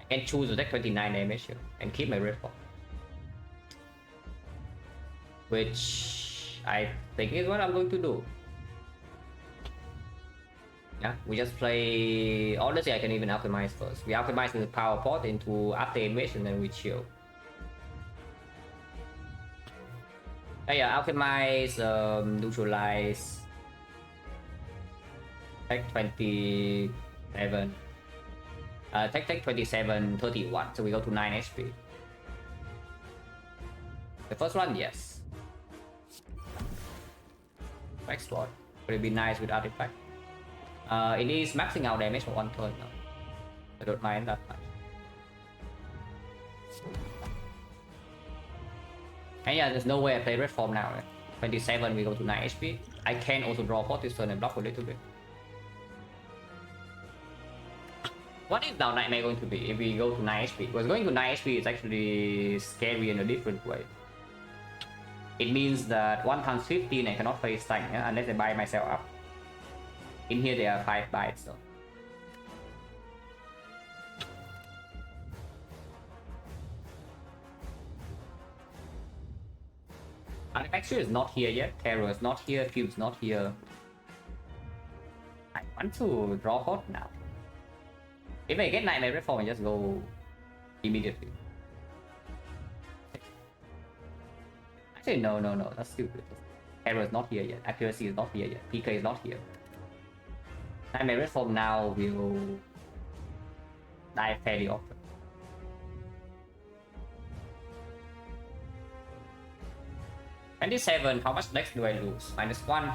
I can choose to take 29 damage here and keep my red form. Which I think is what I'm going to do. Yeah, we just play. Honestly, I can even alchemize first. We alchemize the power pot into after invasion, and then we chill. Yeah, alchemize, neutralize. Take 27. Take 27, 31. So we go to 9 HP. The first one, yes. Exploit. Would it be nice with artifact? It is maxing out damage for 1 turn. No. I don't mind that much. And yeah, there's no way I play red form now. 27, we go to 9 HP. I can also draw 4 this turn and block a little bit. What is now Nightmare going to be if we go to 9 HP? Because going to 9 HP is actually scary in a different way. It means that 1 times 15 I cannot face tank, yeah? Unless I buy myself up. In here there are 5 bites though. Manufacturer is not here yet, Terror is not here, Cube is not here. I want to draw 4 now. If I get Nightmare Reform, I just go immediately. Actually, no, that's stupid. Terror is not here yet, Accuracy is not here yet, PK is not here. Nightmare Reform now will die fairly often. -7, how much dex do I lose? -1,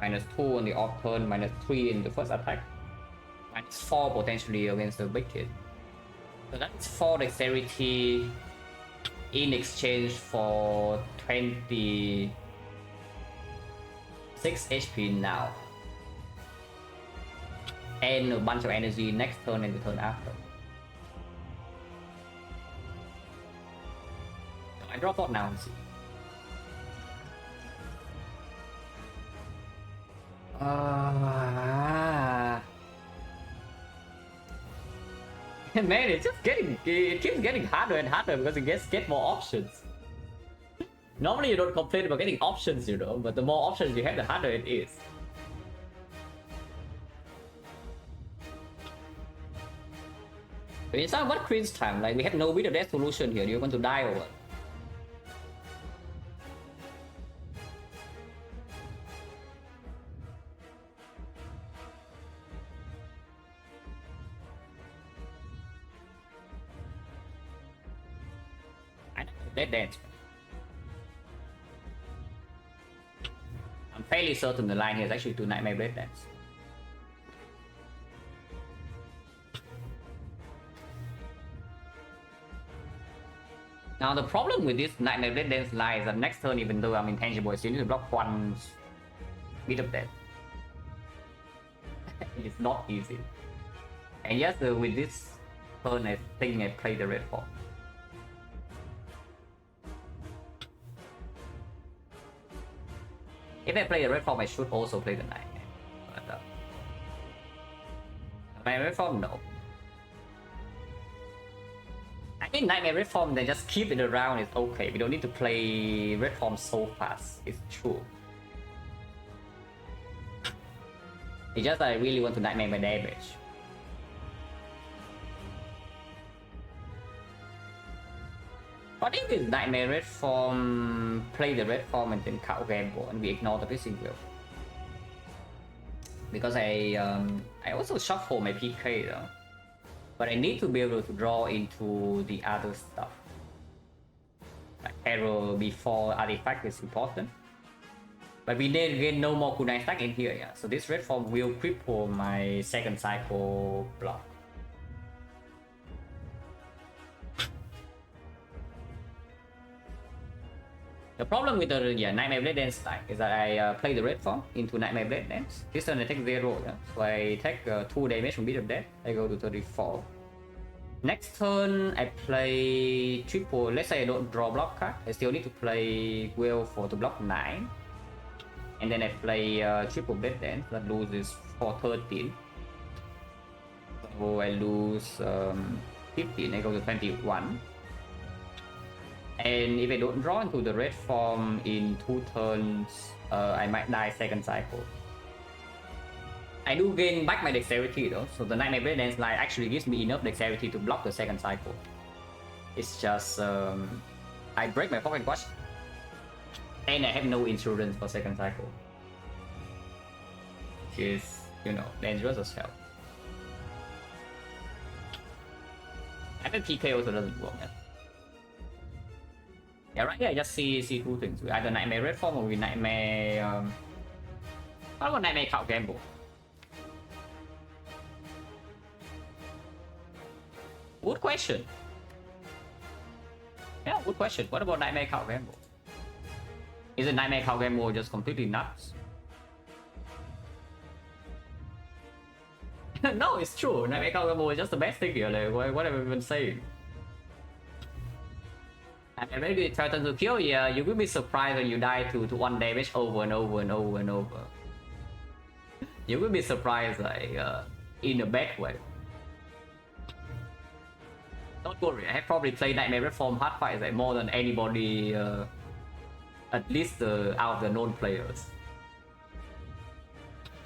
-2 on the off turn, -3 in the first attack, -4 potentially against the big kid. So that's 4 dexterity in exchange for 26 HP now. And a bunch of energy next turn and the turn after. So I draw 4 now and see. Man, it keeps getting harder and harder because it get more options. Normally you don't complain about getting options, you know, but the more options you have, the harder it is. But it's not what cringe time, like we have no bit of that solution here. You're going to die or what? I know that dance. I'm fairly certain the line here is actually to Nightmare Blade Dance. Now the problem with this Nightmare Blade Dance line is that next turn, even though I'm intangible, I still need to block one bit of that. It's not easy. And yes, with this turn, I think I play the red form. If I play the red form, I should also play the Nightmare. But my red form, no. I think Nightmare red form, then just keep it around is okay. We don't need to play red form so fast. It's true. It's just that I really want to Nightmare my damage. But if this Nightmare red form, play the red form and then count gamble and we ignore the pissing wheel. Because I also shuffle my PK though. But I need to be able to draw into the other stuff. Like arrow before artifact is important. But we did get no more kunai stack in here, yeah. So this red form will cripple my second cycle block. The problem with the Nightmare Blade Dance stack is that I play the red form into Nightmare Blade Dance. This turn I take 0, yeah? So I take 2 damage from Beat of Death. I go to 34. Next turn I play triple. Let's say I don't draw block card. I still need to play Will for to block 9. And then I play triple Blade Dance. That loses for 13. So I lose 15. I go to 21. And if I don't draw into the red form in 2 turns, I might die second cycle. I do gain back my dexterity though, so the Nightmare Blade Dance line actually gives me enough dexterity to block the second cycle. It's just, I break my pocket watch, and I have no insurance for second cycle. Which is, you know, dangerous as hell. I think PK also doesn't work, yeah. Yeah, right here I just see 2 things. We either Nightmare red form or we Nightmare what about Nightmare count gamble? Good question. Yeah, good question. What about Nightmare count gamble? Is it Nightmare count gamble just completely nuts? No, it's true. Nightmare count gamble is just the best thing here. Like, what have I been saying? I'm very good at turn to kill. Yeah, you will be surprised when you die to 1 damage over and over and over and over. You will be surprised, like, in a bad way. Don't worry, I have probably played Nightmare Red Form hard fights like more than anybody, at least out of the known players.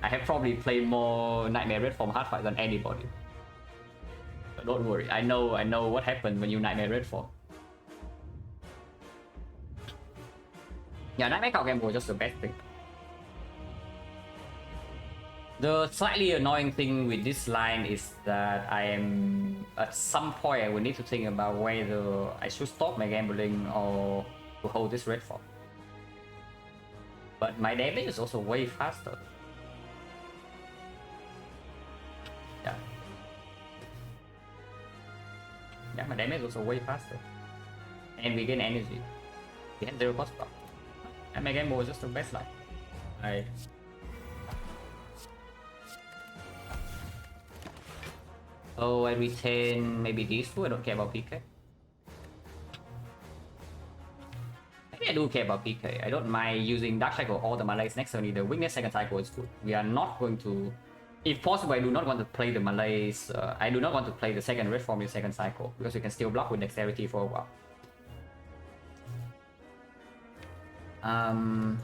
I have probably played more Nightmare Red Form hard fights than anybody. But don't worry, I know what happens when you Nightmare Red Form. Yeah, Nightmare Count Gamble was just the best thing. The slightly annoying thing with this line is that I am, at some point I will need to think about whether I should stop my gambling or to hold this red form. But my damage is also way faster. Yeah. Yeah, my damage is also way faster. And we gain energy. We have 0 cost block. And my gamble was just the best line. I... Oh, I retain maybe these 2. I don't care about PK. Maybe I do care about PK. I don't mind using Dark Cycle all the Malays next turn either. Weakness second cycle is good. We are not going to If possible, I do not want to play the Malays. I do not want to play the second red form in second cycle because you can still block with dexterity for a while.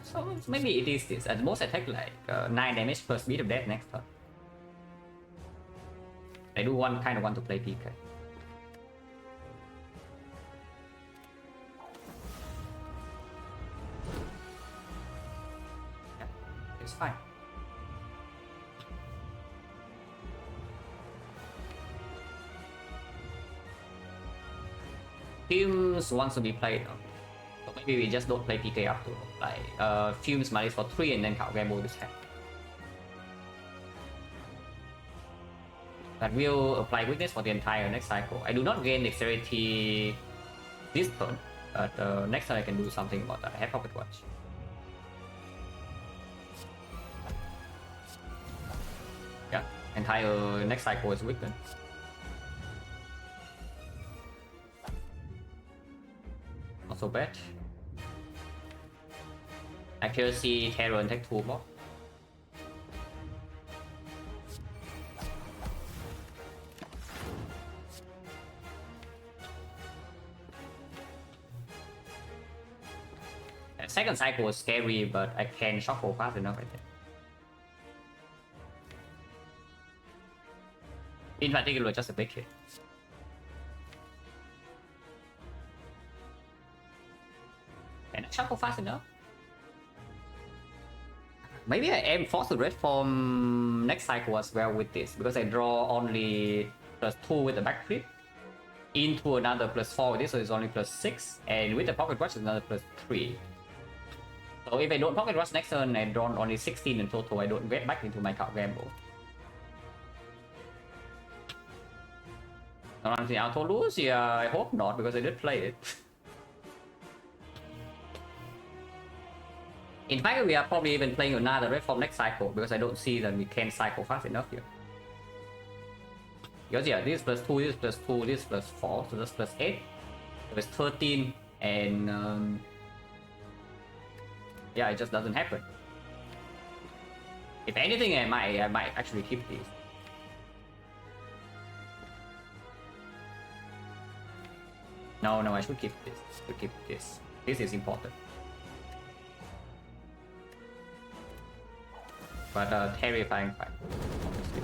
So maybe it is this. At most attack like 9 damage per speed of death next turn. I do kind of want to play PK. Yeah, it's fine. Fumes wants to be played. So maybe we just don't play PK up to like Fumes Malays for 3 and then count gamble this hand. That will apply weakness for the entire next cycle. I do not gain dexterity this turn, but next turn I can do something about that. I have Pocket Watch. Yeah, entire next cycle is weakened. Not so bad. Accuracy, terror, and take 2 more. Second cycle was scary, but I can shuffle fast enough, I think. In particular, just a big hit. Can I shuffle fast enough? Maybe I am forced to red form next cycle as well with this, because I draw only +2 with the back flip into another +4 with this, so it's only +6, and with the Pocket Watch it's another +3. So if I don't Pocket Rush next turn, I draw only 16 in total. I don't get back into my card gamble. Honestly, auto lose? Yeah, I hope not, because I did play it. In fact, we are probably even playing another red form next cycle, because I don't see that we can cycle fast enough here. Because yeah, this +2, this +2, this +4, so that's +8. So it's 13, and yeah, it just doesn't happen. If anything, I might actually keep these. No, I should keep this. This is important. But terrifying fight, obviously.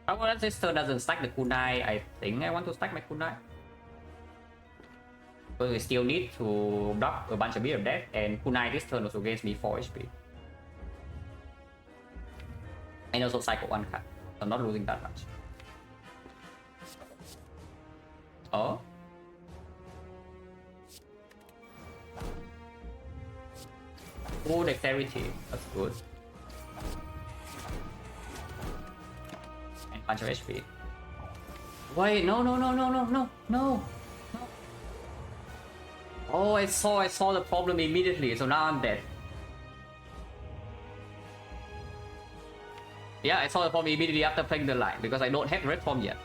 However, this turn doesn't stack the kunai. I think I want to stack my kunai. But we still need to block a bunch of Beer of Death, and kunai this turn also gains me 4 HP. And also cycle 1 card. I'm not losing that much. Oh? Oh, dexterity. That's good. Bunch of HP. Wait, no. Oh, I saw the problem immediately, so now I'm dead. Yeah, I saw the problem immediately after playing the line, because I don't have red form yet.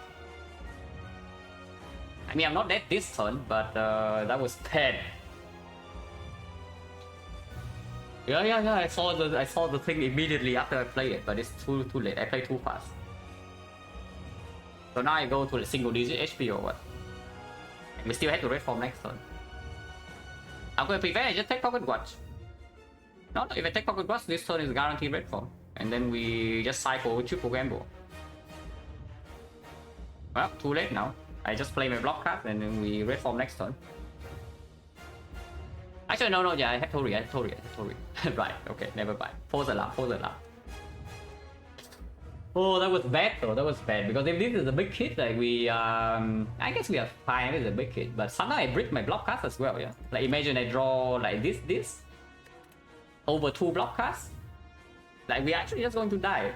I mean, I'm not dead this turn, but that was bad. Yeah, I saw the thing immediately after I played it, but it's too late. I played too fast. So now I go to the single digit HP or what? And we still have to red form next turn. I'm going to prevent, I just take Pocket Watch. No, if I take Pocket Watch, this turn is guaranteed red form. And then we just cycle with triple gamble. Well, too late now. I just play my block card and then we red form next turn. Actually, no, yeah, I have Tori. Right, okay, never mind. Pause alarm. Oh, that was bad though. That was bad, because if this is a big hit, like we, I guess we are fine. It's a big hit, but somehow I break my block cards as well. Yeah, like imagine I draw like this over 2 block cards. Like we're actually just going to die.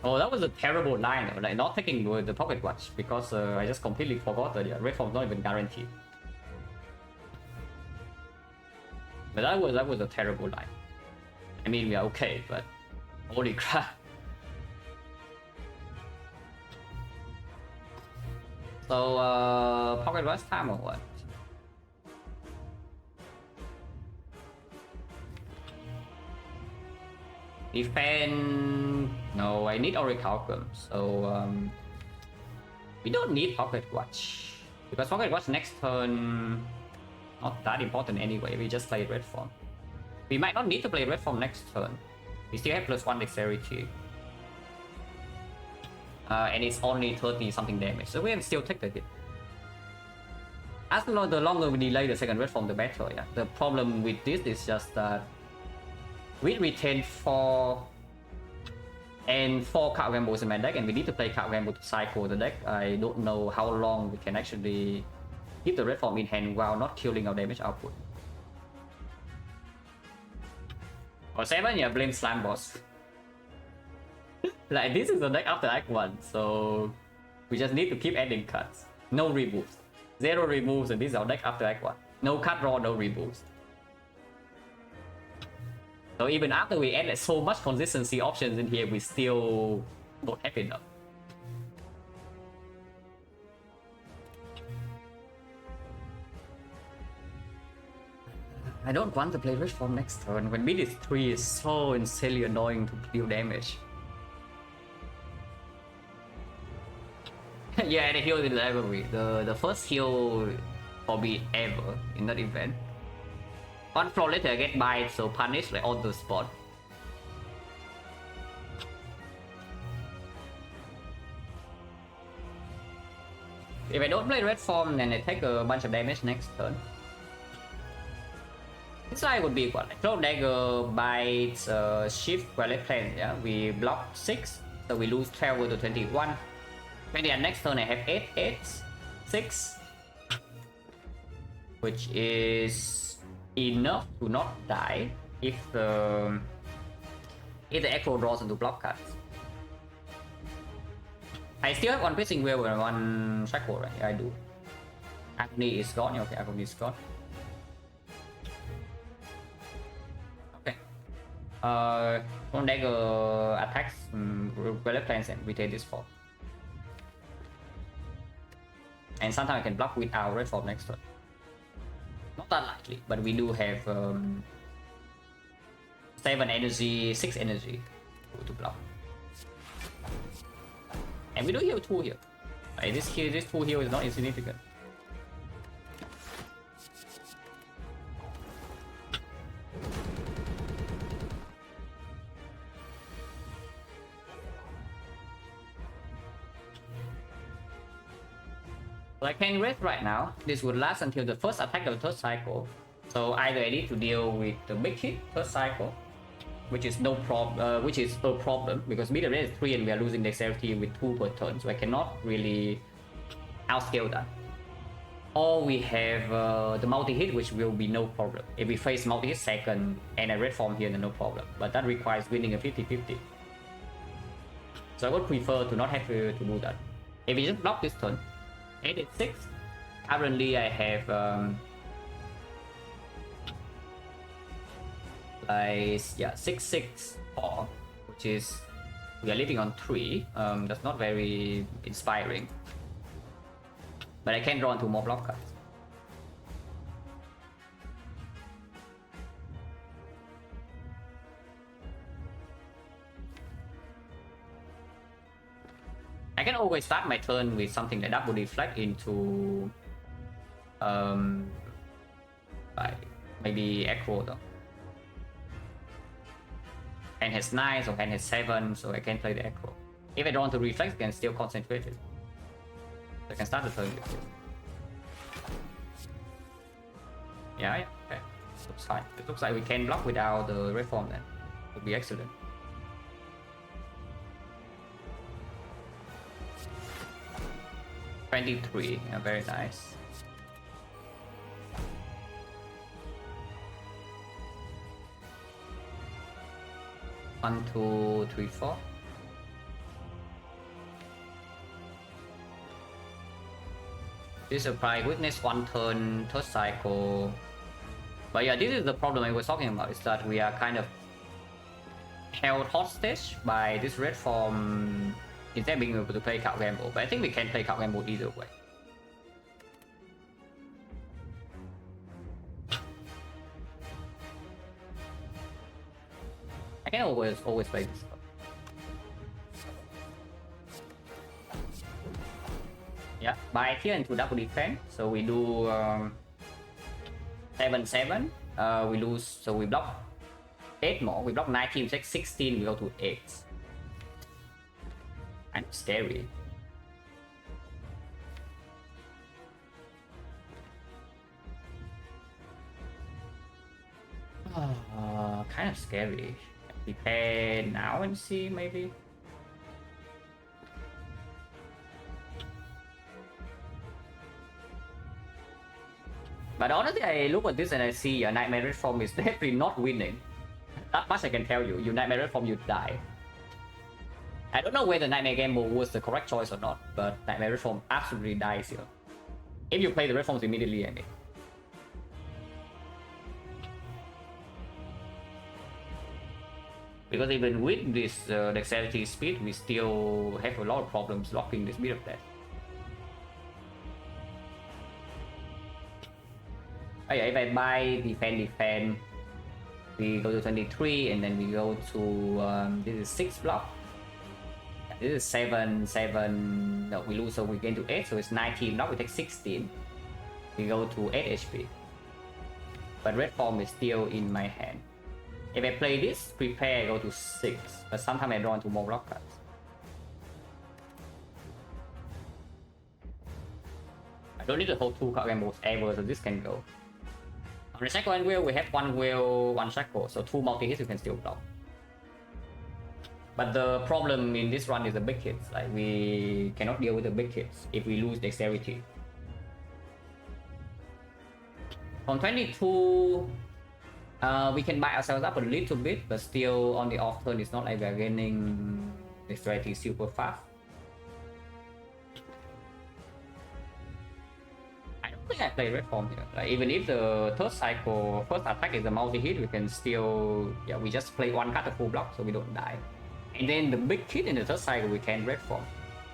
Oh, that was a terrible line though. Like not taking the Pocket Watch, because I just completely forgot that yeah, red form's not even guaranteed. But that was a terrible line. I mean, we are okay, but holy crap. So pocket rush time or what? Defend. No, I need Orichalcum. So we don't need pocket watch because pocket watch next turn not that important anyway. We just play red form. We might not need to play red form next turn. We still have +1 dexterity. And it's only 30 something damage, so we can still take the hit. As long the longer we delay the second red form, the better. Yeah. The problem with this is just that we retain 4 and 4 card gambos in my deck, and we need to play card gamble to cycle the deck. I don't know how long we can actually keep the red form in hand while not killing our damage output. Or 7, yeah, blame Slime Boss. Like, this is the deck after Act 1, so we just need to keep adding cards. No removes. 0 removes, and this is our deck after Act 1. No card draw, no removes. So even after we add so much consistency options in here, we still don't have enough. I don't want to play Red Form next turn. When mid is 3 is so insanely annoying to deal damage. Yeah, the heal in the library. The first heal for me ever in that event. One floor later I get bite, so punish like on the spot. If I don't play red form, then I take a bunch of damage next turn. This side would be what? Like throw dagger, bite, shift, violet plan. Yeah, we block 6, so we lose 12 to 21. Maybe next turn I have 8, 8, 6, which is enough to not die if the echo draws into block cards. I still have one Piercing Wheel and one Shackle, right? Yeah, I do. Agony is gone. Okay, Agony is gone. Okay. One dagger attacks Violet Plans and we take this fall. And sometimes I can block with our red form next turn. Not that likely, but we do have 7 energy, 6 energy to block. And we do heal 2 here. Like this 2 heal is not insignificant. So I can rest right now. This would last until the first attack of the third cycle. So either I need to deal with the big hit first cycle, which is no problem, which is a problem because mid range is 3 and we are losing dexterity with 2 per turn, so I cannot really outscale that. Or we have the multi-hit, which will be no problem. If we face multi-hit second and a red form here, then no problem. But that requires winning a 50-50. So I would prefer to not have to do that. If we just block this turn, 8, 6. Currently I have like 6, 4, which is we are living on 3. That's not very inspiring, but I can draw into more block cards. I can always start my turn with something that double deflect into like maybe Echo though. Hand has 9, so hand has 7, so I can play the Echo. If I don't want to reflect, I can still concentrate it. So I can start the turn with it. Yeah, okay. Looks fine. It looks like we can block without the red form then. It would be excellent. $23, yeah, very nice. One, 2, 3, 4. This apply witness 1 turn, third cycle. But yeah, this is the problem I was talking about, is that we are kind of held hostage by this red form instead of being able to play card gamble. But I think we can play card gamble either way. I can always play this. Yeah, by here into double defense. So we do 7-7. We lose, so we block 8 more. We block 19, we take 16, we go to 8. Kind of scary. Kind of scary. Prepare now and see, maybe. But honestly, I look at this and I see your Nightmare Reform is definitely not winning. That much I can tell you. You Nightmare Reform, you die. I don't know whether Nightmare Gamble was the correct choice or not, but Nightmare Reform absolutely dies here. If you play the Reforms immediately, I mean. Because even with this dexterity speed, we still have a lot of problems locking this bit of that. Oh yeah, if I buy defend, we go to 23 and then we go to this is 6 block. This is 7. No, we lose, so we gain to 8, so it's 19 block. We take 16. We go to 8 HP. But red form is still in my hand. If I play this, prepare, go to 6. But sometimes I draw into more block cards. I don't need to hold 2 card gambles ever, so this can go. On the second wheel, we have 1 wheel, 1 shackle, so 2 multi-hits you can still block. But the problem in this run is the big hits. Like, we cannot deal with the big hits if we lose dexterity. On 22, we can buy ourselves up a little bit, but still on the off turn, it's not like we are gaining dexterity super fast. I don't think I play red form here. Like, even if the third cycle first attack is a multi-hit, we can still, yeah, we just play 1 card to full block so we don't die. And then the big hit in the third cycle we can red form.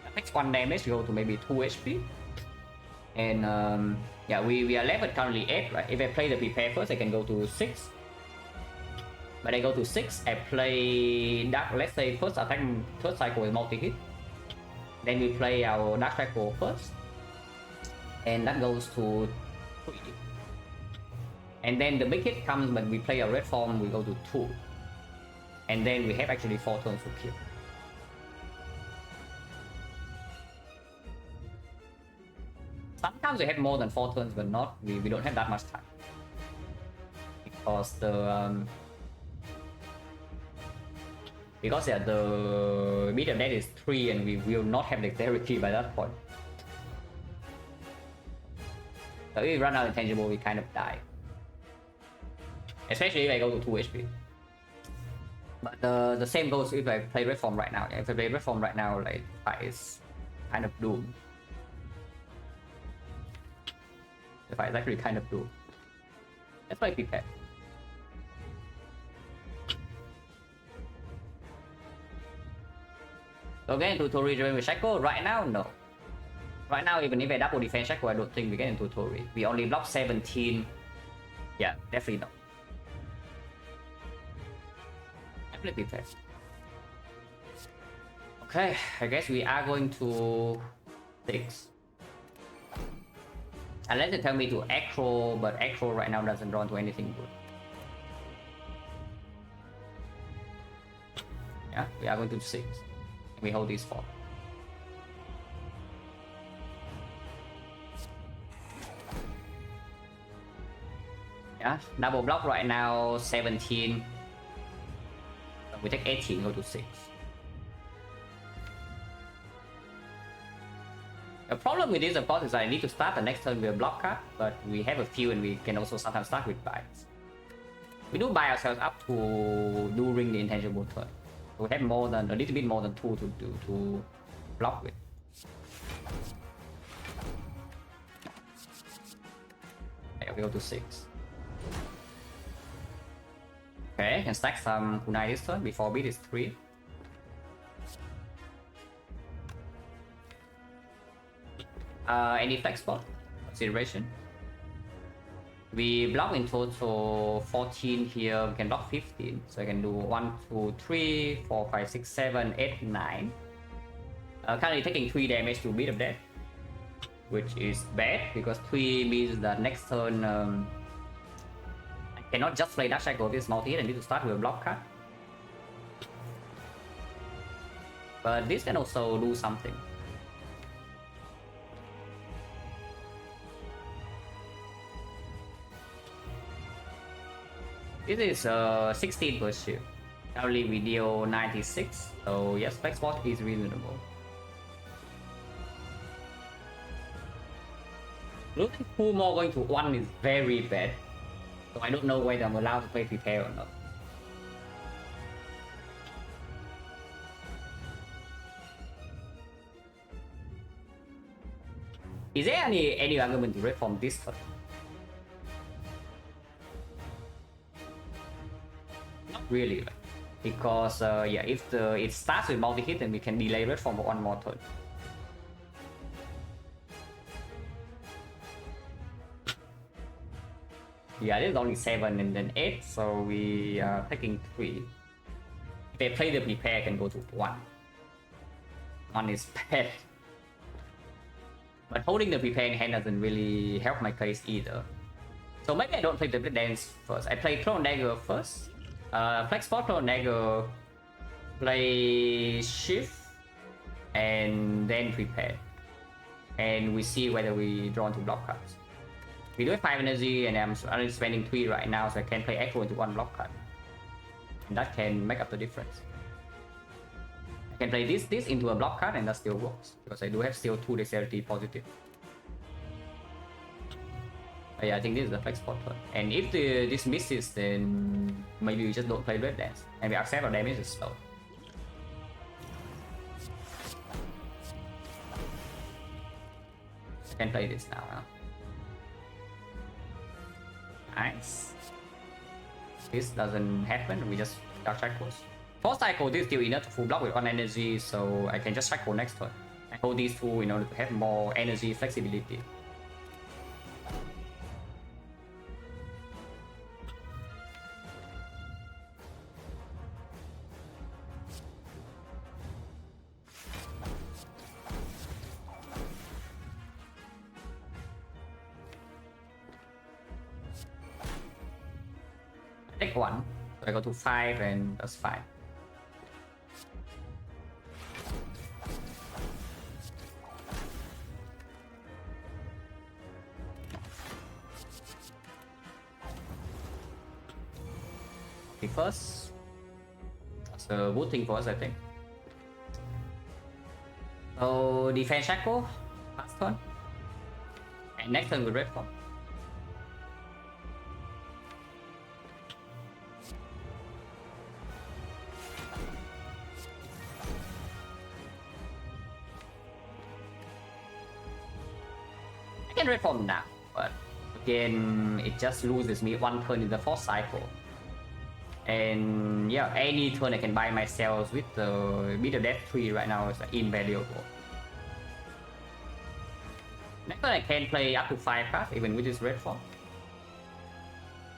That takes 1 damage, go to maybe 2 HP. And yeah, we are left at currently 8, right? If I play the prepare first, I can go to 6. But I go to 6, I play dark, let's say first attack, first cycle is multi-hit. Then we play our dark cycle first. And that goes to 3. And then the big hit comes, but we play a red form, we go to 2. And then we have actually 4 turns to kill. Sometimes we have more than 4 turns, but not, we don't have that much time. Because the yeah, the medium death is 3 and we will not have dexterity by that point. So if we run out of intangible, we kind of die. Especially if I go to 2 HP. But the same goes if I play red form right now. If I play red form right now, like, fight is kind of doomed. The fight is actually kind of doomed. That's why prepare. So again, into Tori with Shackle, right now, no. Right now, even if I double defense Shackle, I don't think we get into Tori. We only block 17. Yeah, definitely not. Definitely prepare. Okay, I guess we are going to 6. Unless they tell me to Acro, but Acro right now doesn't draw into anything good. Yeah, we are going to 6. We hold these 4. Yeah, double block right now, 17. We take 18, go to 6. The problem with this, of course, is I need to start the next turn with a block card, but we have a few and we can also sometimes start with buys. We do buy ourselves up to during the intangible turn. We have more than, a little bit more than 2 to block with. Okay, we go to 6. Okay, can stack some kunai this turn before beat is 3. Any flex spot consideration? We block in total 14 here. We can block 15. So I can do 1, 2, 3, 4, 5, 6, 7, 8, 9. Currently taking 3 damage to beat of death, which is bad because 3 means that next turn I cannot just play Dark Cycle with this multi-hit. I need to start with a block card. But this can also do something. This is 16 per shield. Currently we deal 96, so yes, flex spot is reasonable. Losing 2 more going to 1 is very bad, so I don't know whether I'm allowed to play prepare or not. Is there any argument to reform this turn? Not really, right? Because yeah, if it starts with multi-hit, then we can delay reform for 1 more turn. Yeah, this is only 7 and then 8, so we are taking 3. If they play the prepare, I can go to 1. 1 is bad. But holding the prepare in hand doesn't really help my case either. So maybe I don't play the dance first. I play Clone Dagger first. Flex Spot Clone Dagger, play Shift, and then prepare. And we see whether we draw into block cards. We do have 5 energy, and I'm only spending 3 right now, so I can play Echo into 1 block card. And that can make up the difference. I can play this into a block card, and that still works, because I do have still 2 dexterity positive. But yeah, I think this is the flex spot turn. And if this misses, then maybe we just don't play Red Dance, and we accept our damage is slow. I can play this now, huh? Nice. This doesn't happen, we just Dark Cycles. 4 cycle, this is still enough to full block with 1 energy, so I can just cycle next turn. I hold these 2 in order to have more energy flexibility. Take 1, so I go to 5 and that's fine. Okay, first, that's a good thing for us, I think. So defense shackle, last turn, and next turn with red form. I can red form now, but again, it just loses me 1 turn in the 4th cycle. And yeah, any turn I can buy myself with the Death 3 right now is invaluable. Next turn I can play up to 5 cards even with this red form.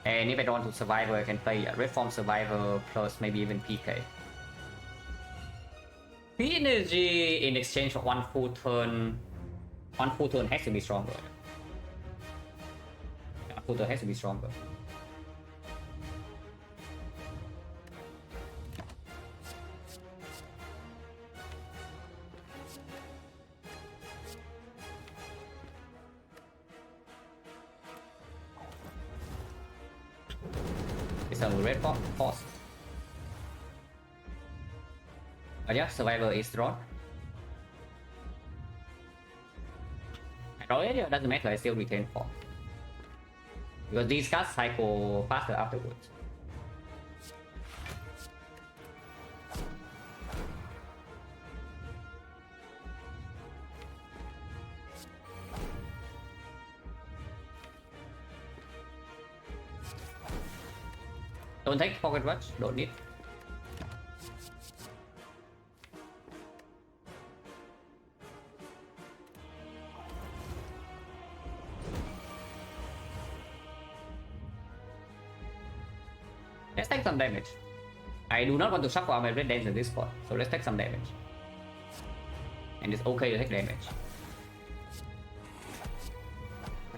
And if I don't want to Survivor, I can play red form Survivor plus maybe even PK. P energy in exchange for 1 full turn. 1 full turn has to be stronger. 1 full turn has to be stronger. It's a red force. But yeah, Survivor is drawn. And already it doesn't matter, I still retain 4. Because these cards cycle faster afterwards. Don't take Pocket Watch, don't need. Let's take some damage. I do not want to shuffle out my red dance at this spot, so let's take some damage. And it's okay to take damage.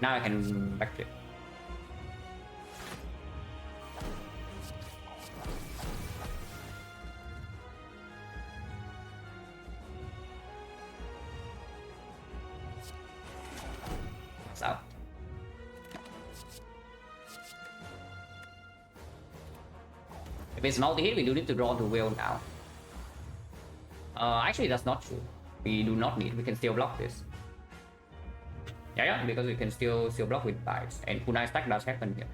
Now I can backflip. It's out. If it's multi-hit, we do need to draw the wheel now. Actually, that's not true. We do not need. We can still block this. Yeah, because we can still block with bites, and kunai stack does happen here.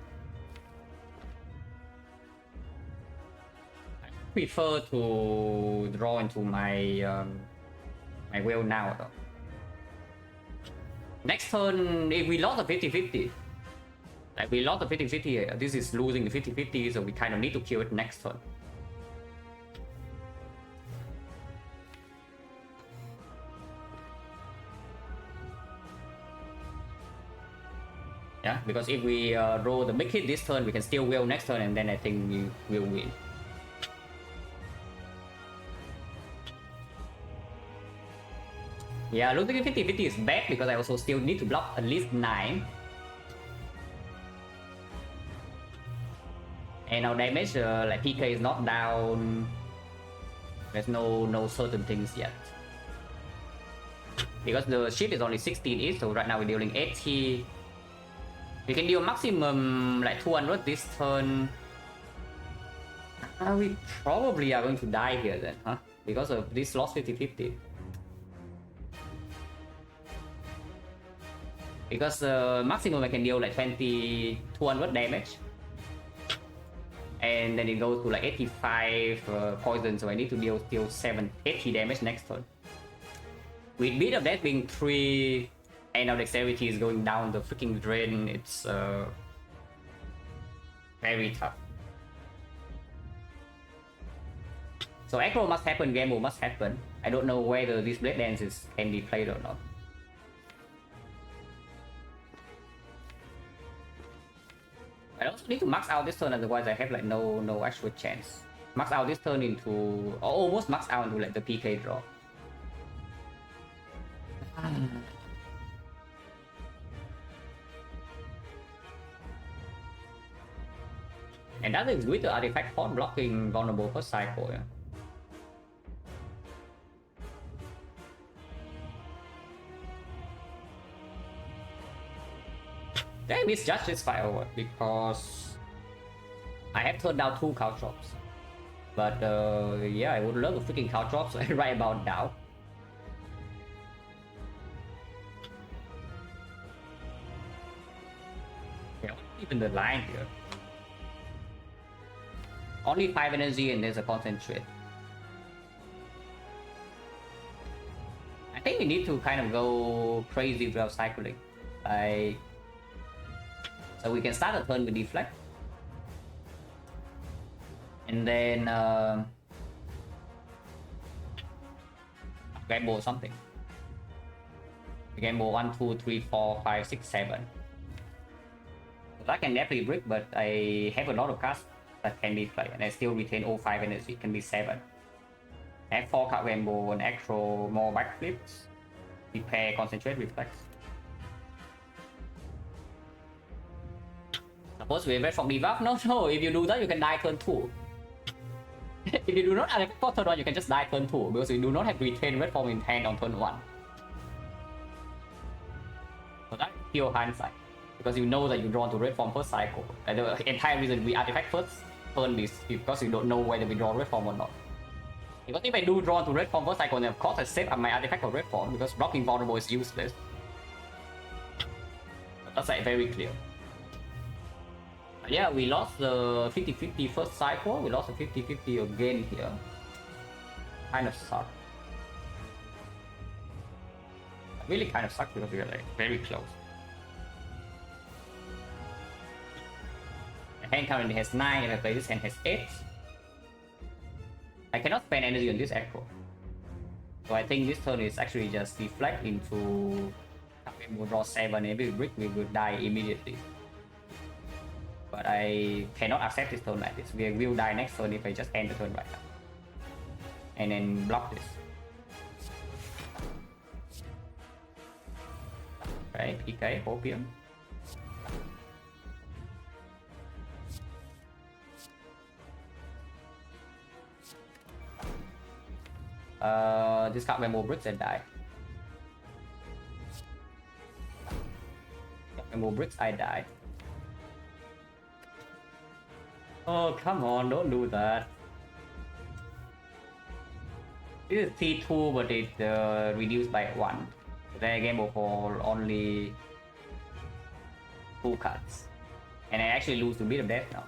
I prefer to draw into my my wheel now though. Next turn, if we lost a 50-50, like we lost the 50-50, this is losing the 50-50, so we kind of need to kill it next turn. Yeah, because if we roll the big hit this turn, we can still wheel next turn, and then I think we will win. Yeah, losing a 50-50 is bad because I also still need to block at least 9. And our damage, like PK is not down. There's no certain things yet. Because the shield is only 16 each, so right now we're dealing 80. We can deal maximum like 200 this turn. We probably are going to die here then, huh? Because of this lost 50-50. Because maximum I can deal like 200 damage. And then it goes to like 85 poison, so I need to deal still 80 damage next turn. With bit of that being 3, and our dexterity is going down the freaking drain, it's very tough. So aggro must happen, game move must happen. I don't know whether this blade dance can be played or not. I also need to max out this turn, otherwise I have like no actual chance. Max out this turn into, or almost max out into like the PK draw. And that is with the artifact pot blocking vulnerable first cycle. Yeah. Did I misjudge this fight or what? Because I have turned down 2 cow drops. But yeah, I would love the freaking cow drops right about now. Yeah, even the line here. Only 5 energy and there's a concentrate. I think we need to kind of go crazy without cycling. Like, so we can start the turn with Deflect. And then gamble something. Gamble 1, 2, 3, 4, 5, 6, 7. So that can definitely break, but I have a lot of cards that can be played, and I still retain all 5 energy. It can be 7. I have 4 card gamble, an actual more backflips, repair, concentrate, reflex. Suppose we wait from debuff? No, if you do that, you can die turn 2. If you do not attack for turn 1, you can just die turn 2, because you do not have retain red form in hand on turn 1. So that's pure hindsight, because you know that you draw to red form first cycle. And the entire reason we artifact first turn is because you don't know whether we draw red form or not. Because if I do draw to red form first cycle, then of course I save up my artifact for red form, because blocking vulnerable is useless. But that's like very clear. Yeah, we lost the 50-50 first cycle, we lost the 50-50 again here. Kind of sucked. Really kind of sucked because we are like very close. The hand currently has 9, if I play this hand has 8. I cannot spend energy on this echo. So I think this turn is actually just deflect into... We will draw 7, and if we break we will die immediately. But I cannot accept this turn like this. We will die next turn if I just end the turn right now. And then block this. Right, PK, Opium. Discard Memo Bricks and die. Memo Bricks, I die. Oh, come on, don't do that. This is T2, but it's reduced by 1. Then I gamble for only 2 cards. And I actually lose to Beat of Death now.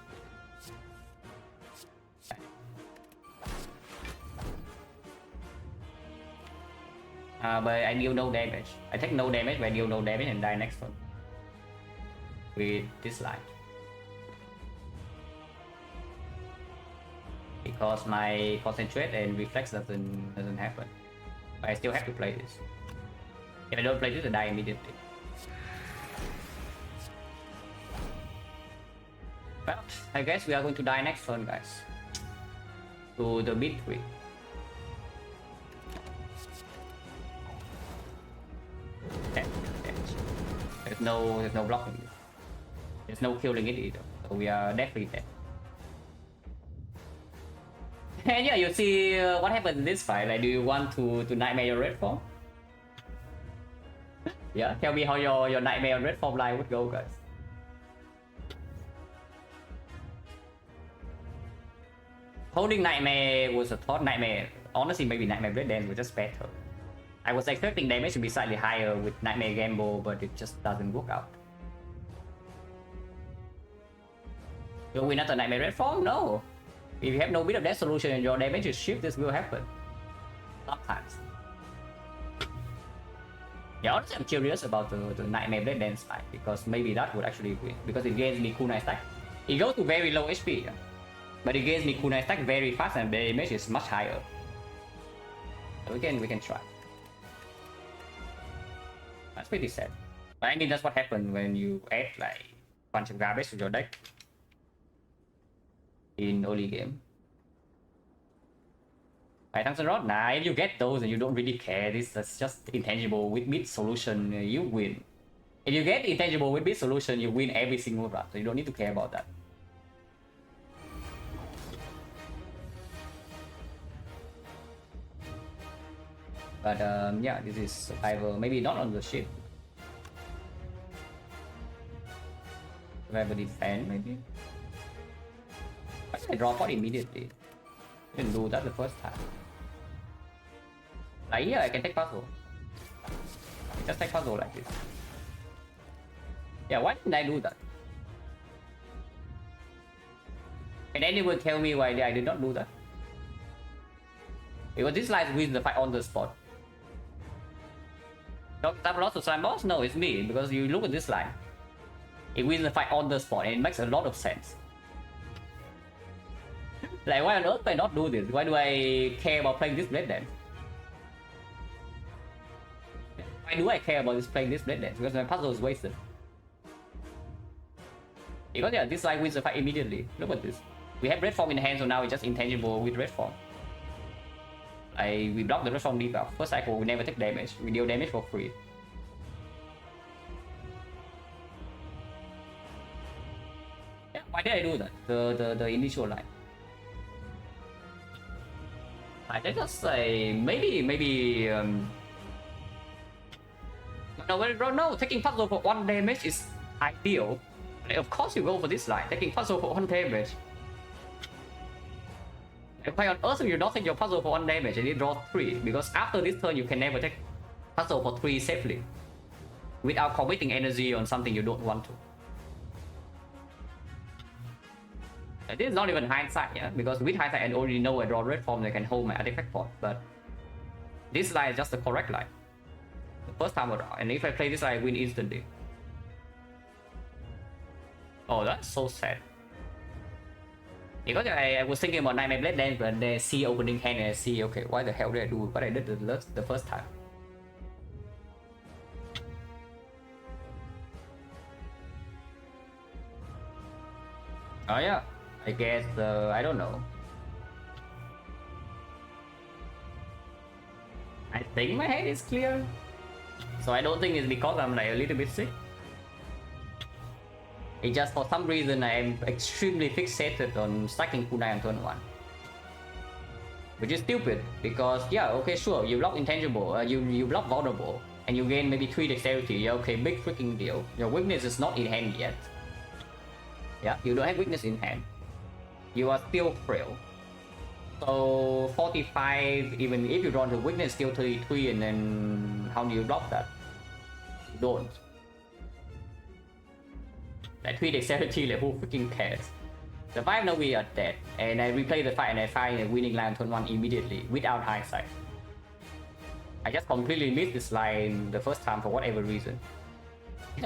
But I deal no damage. I take no damage, but I deal no damage and die next turn. With this line. Because my concentrate and reflex doesn't happen. But I still have to play this. If I don't play this, I die immediately. Well, I guess we are going to die next turn, guys. To the mid 3. There's no blocking it. There's no killing it either. So we are definitely dead. And yeah, you see what happens in this fight. Like, do you want to nightmare your red form? Yeah, tell me how your nightmare on red form line would go, guys. Holding nightmare was a thought. Nightmare, honestly, maybe nightmare red dance was just better. I was expecting damage to be slightly higher with nightmare gamble, but it just doesn't work out. Will we not a nightmare red form? No. If you have no bit of that solution and your damage is shift, this will happen. Sometimes. Yeah, honestly, I'm curious about the Nightmare Blade Dance fight, because maybe that would actually win. Because it gains me kunai stack. It goes to very low HP, yeah. But it gains me kunai stack very fast and the damage is much higher. So we can try. That's pretty sad. But I mean, that's what happens when you add like a bunch of garbage to your deck in early game. Right, tungsten rod? Nah, if you get those and you don't really care, this is just intangible with mid solution, you win. If you get intangible with mid solution, you win every single run, so you don't need to care about that. But yeah, this is survival, maybe not on the ship. Survival defense, maybe. Why did I drop out immediately? Didn't do that the first time. Like here, I can take puzzle. Just take puzzle like this. Yeah, why didn't I do that? Can anyone tell me why I did not do that? Because this line wins the fight on the spot. Don't have lots of slime boss? No, it's me. Because you look at this line. It wins the fight on the spot and it makes a lot of sense. Like, why on earth do I not do this? Why do I care about playing this blade dance? Why do I care about playing this blade dance? Because my puzzle is wasted. Because yeah, this line wins the fight immediately. Look at this. We have red form in hand, so now it's just intangible with red form. We block the red form debuff. First cycle, we never take damage. We deal damage for free. Yeah, why did I do that? The initial line. I just say maybe no, taking puzzle for 1 damage is ideal. Like, of course you go for this line, taking puzzle for 1 damage. Like, why on earth will you not take your puzzle for 1 damage and you draw 3? Because after this turn you can never take puzzle for 3 safely without committing energy on something you don't want to. And this is not even hindsight, yeah, because with hindsight I already know I draw red form that can hold my artifact pot, but this line is just the correct line. The first time around, and if I play this line, I win instantly. Oh, that's so sad. Because I was thinking about Nightmare Blade Dance, but then see opening hand and I see, okay, why the hell did I do what I did the first time? Oh yeah, I guess I don't know. I think my head is clear, so I don't think it's because I'm like a little bit sick. It's just for some reason I am extremely fixated on stacking kunai on turn 1. Which is stupid, because yeah, okay, sure, you block intangible, you block vulnerable, and you gain maybe 3 dexterity, yeah, okay, big freaking deal. Your weakness is not in hand yet. Yeah, you don't have weakness in hand. You are still frail. So 45, even if you draw to weakness, still 33, and then how do you block that? You don't. Like 3 dexterity, like who freaking cares? The 5 now we are dead, and I replay the fight and I find a winning line turn 1 immediately, without hindsight. I just completely missed this line the first time for whatever reason.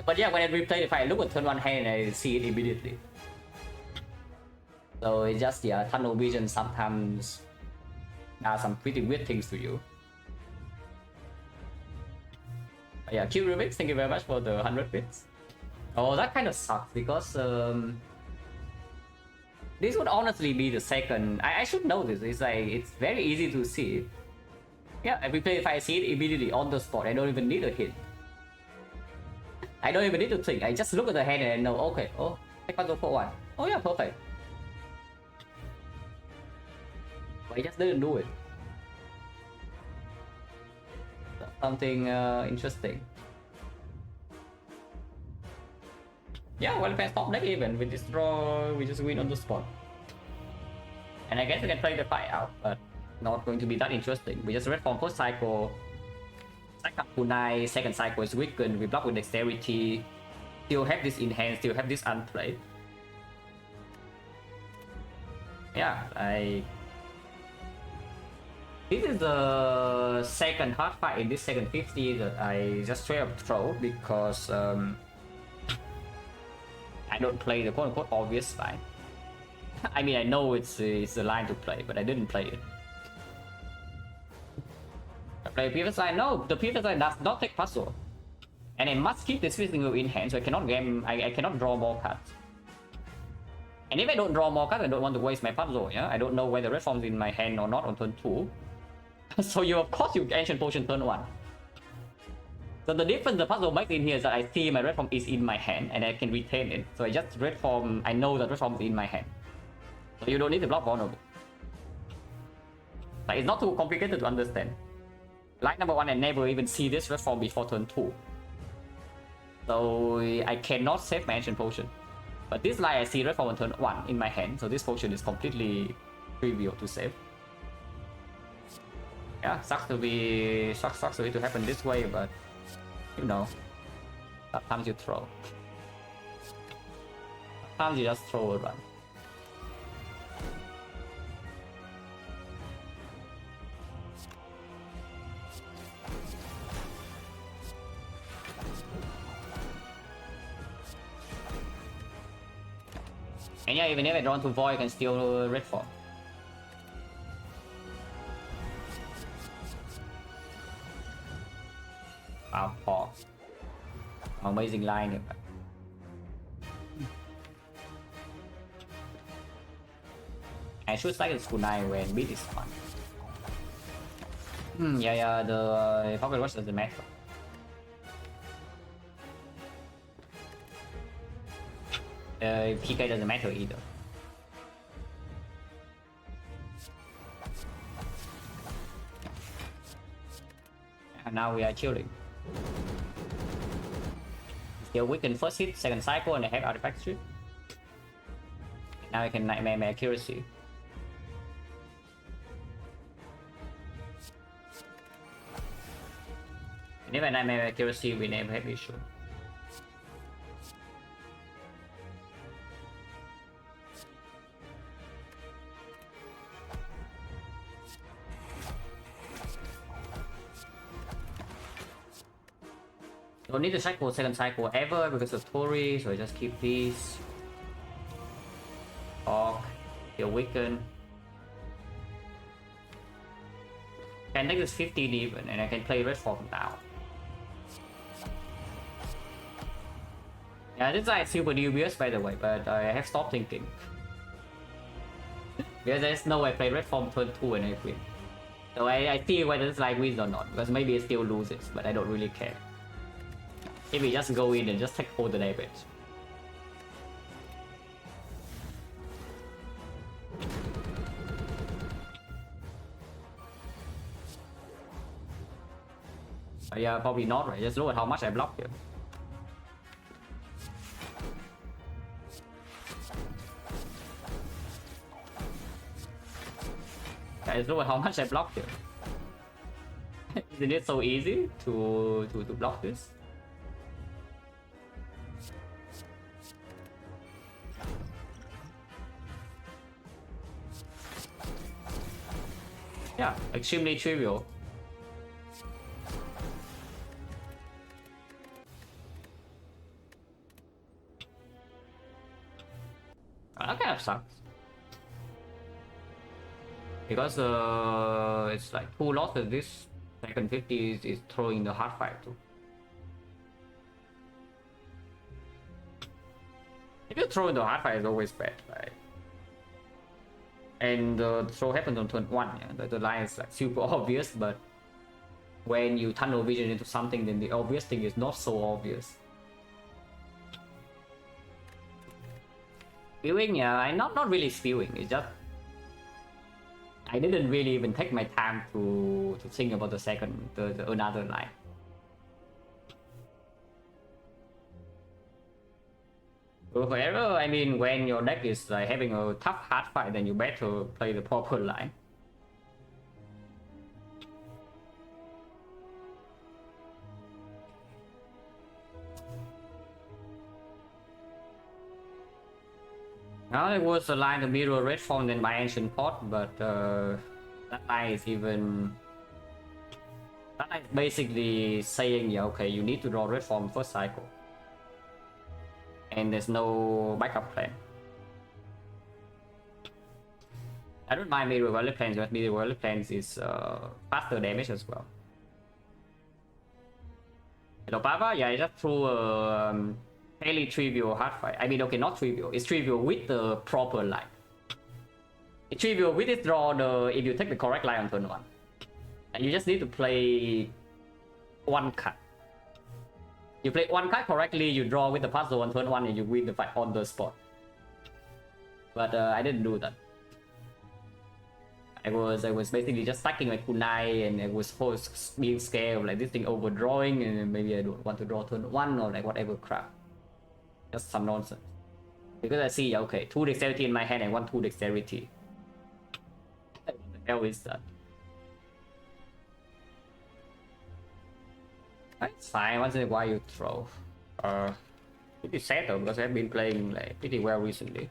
But yeah, when I replay the fight, I look at turn 1 hand and I see it immediately. So it's just, yeah, tunnel vision sometimes does some pretty weird things to you. But yeah, Q Rubix, thank you very much for the 100 bits. Oh, that kind of sucks, because this would honestly be the second. I should know this. It's like, it's very easy to see. Yeah, every play if I see it immediately on the spot, I don't even need a hint. I don't even need to think. I just look at the hand and I know, okay, oh, take puzzle for 1. Oh yeah, perfect. But I just didn't do it. Something interesting. Yeah, well, if I stop deck even, we just draw, we just win on the spot. And I guess we can play the fight out, but not going to be that interesting. We just read from first cycle, second cycle is weakened, we block with dexterity, still have this in hand, still have this unplayed. Yeah, this is the second hard fight in this second 50 that I just straight up throw, because I don't play the quote-unquote obvious line. I mean, I know it's a line to play, but I didn't play it. I play previous line. No, the previous line does not take puzzle, and I must keep this physical in hand, so I cannot I cannot draw more cards. And if I don't draw more cards, I don't want to waste my puzzle. Yeah, I don't know whether red form's in my hand or not on turn 2. So you, of course, you ancient potion turn 1. So the difference the puzzle makes in here is that I see my red form is in my hand and I can retain it. So I just red form, I know that red form is in my hand. So you don't need to block vulnerable. Like, it's not too complicated to understand. Line number 1, I never even see this red form before turn 2. So I cannot save my ancient potion. But this line I see red form on turn 1 in my hand, so this potion is completely trivial to save. Yeah, sucks for it to happen this way, but you know, sometimes you throw. Sometimes you just throw a run. And yeah, even if I draw to void, I can steal red form. Wow, Paul. Amazing line. I should cycle school 9 when beat is fun. Yeah, the pocket watch doesn't matter. PK doesn't matter either. And now we are chilling. Still weaken first hit, second cycle, and I have artifact strip. Now I can nightmare my accuracy. And if I nightmare my accuracy, we never have issue. Don't need to cycle second cycle ever because of Tori, so I just keep these. Orc, he'll weaken. Can take this 15 even, and I can play red form now. Yeah, this is like super dubious by the way, but I have stopped thinking. Because there's no way I play red form turn 2 and I win. So I see whether this line wins or not, because maybe it still loses, but I don't really care. If we just go in and just take all the damage. Yeah, probably not, right? Just look at how much I block here. Guys, look at how much I blocked here. Isn't it so easy to block this? Yeah, extremely trivial. That kind of sucks. Because it's like 2 losses, this second 50 is throwing the hard fire too. If you throw in the hard fire, it's always bad, right? And the throw happens on turn 1, yeah? The line is like super obvious, but when you tunnel vision into something, then the obvious thing is not so obvious. Spewing, yeah, I'm not really spewing, it's just I didn't really even take my time to think about the second, the another line. However, I mean, when your deck is like having a tough hard fight, then you better play the proper line. Now it was a line to mirror red form then by ancient pot, but that line is even. That line is basically saying, yeah, okay, you need to draw red form first cycle. And there's no backup plan. I don't mind mirror violet plans, but mirror violet plans is faster damage as well. Hello Pava, yeah, I just threw a fairly trivial hard fight. I mean, okay, not trivial. It's trivial with the proper line. It's trivial with it draw if you take the correct line on turn 1. And you just need to play 1 card. You play 1 card correctly, you draw with the puzzle on turn 1 and you win the fight on the spot. But I didn't do that. I was basically just stacking my kunai and I was being scared of like this thing overdrawing and maybe I don't want to draw turn 1 or like whatever crap. Just some nonsense. Because I see, okay, 2 dexterity in my hand and 1 2 dexterity. What the hell is that? It's fine, once in a while you throw. Pretty sad though, because I've been playing like pretty well recently.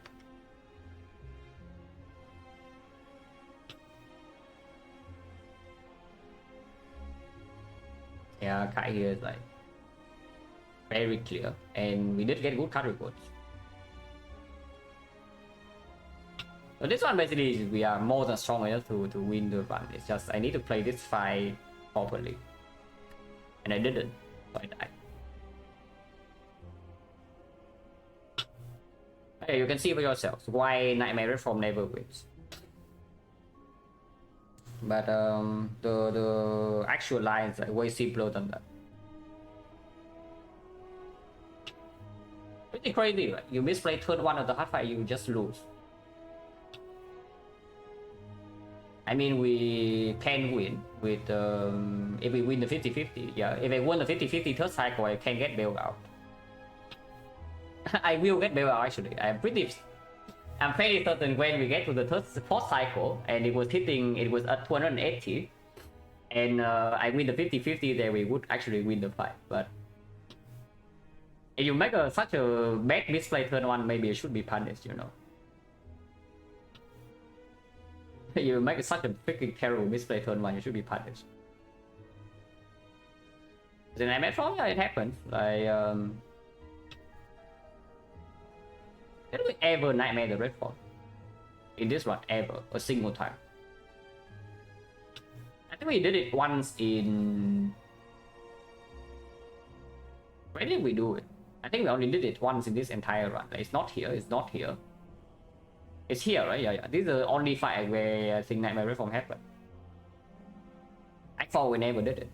Yeah, Kai here is like very clear, and we did get good card rewards. So this one basically we are more than strong enough to win the run. It's just I need to play this fight properly. And I didn't, so I died. Okay, you can see for yourselves why Nightmare Reform never wins. But the actual lines are way simpler than that. Pretty crazy, right? You misplay turn 1 of the hard fight, you just lose. I mean, we can win with if we win the 50-50. Yeah, if I win the 50-50 third cycle, I can get bailed out. I will get bailed out actually. I'm fairly certain when we get to the fourth cycle and it was at 280 and I win the 50-50, then we would actually win the fight. But if you make such a bad misplay turn 1, maybe it should be punished, you know. You make such a freaking terrible misplay turn 1, you should be punished. The Nightmare From? Yeah, it happens. Like, did we ever Nightmare the Red Form? In this run, ever. A single time. I think we did it once in... When did we do it? I think we only did it once in this entire run. Like, it's not here, it's not here. It's here, right? Yeah, yeah. This is the only fight where I think Nightmare Reform happened. I thought we never did it.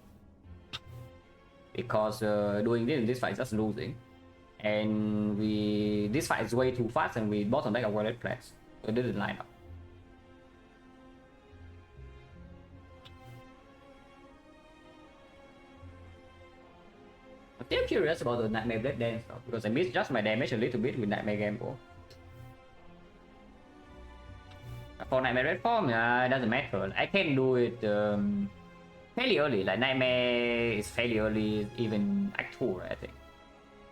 Because doing this fight is just losing. And this fight is way too fast and we bottom deck our red plans. So it didn't line up. I'm still curious about the Nightmare Blade Dance though, because I missed just my damage a little bit with Nightmare Gamble. For Nightmare Red Form, it doesn't matter. I can do it fairly early. Like Nightmare is fairly early, even Act 2, I think.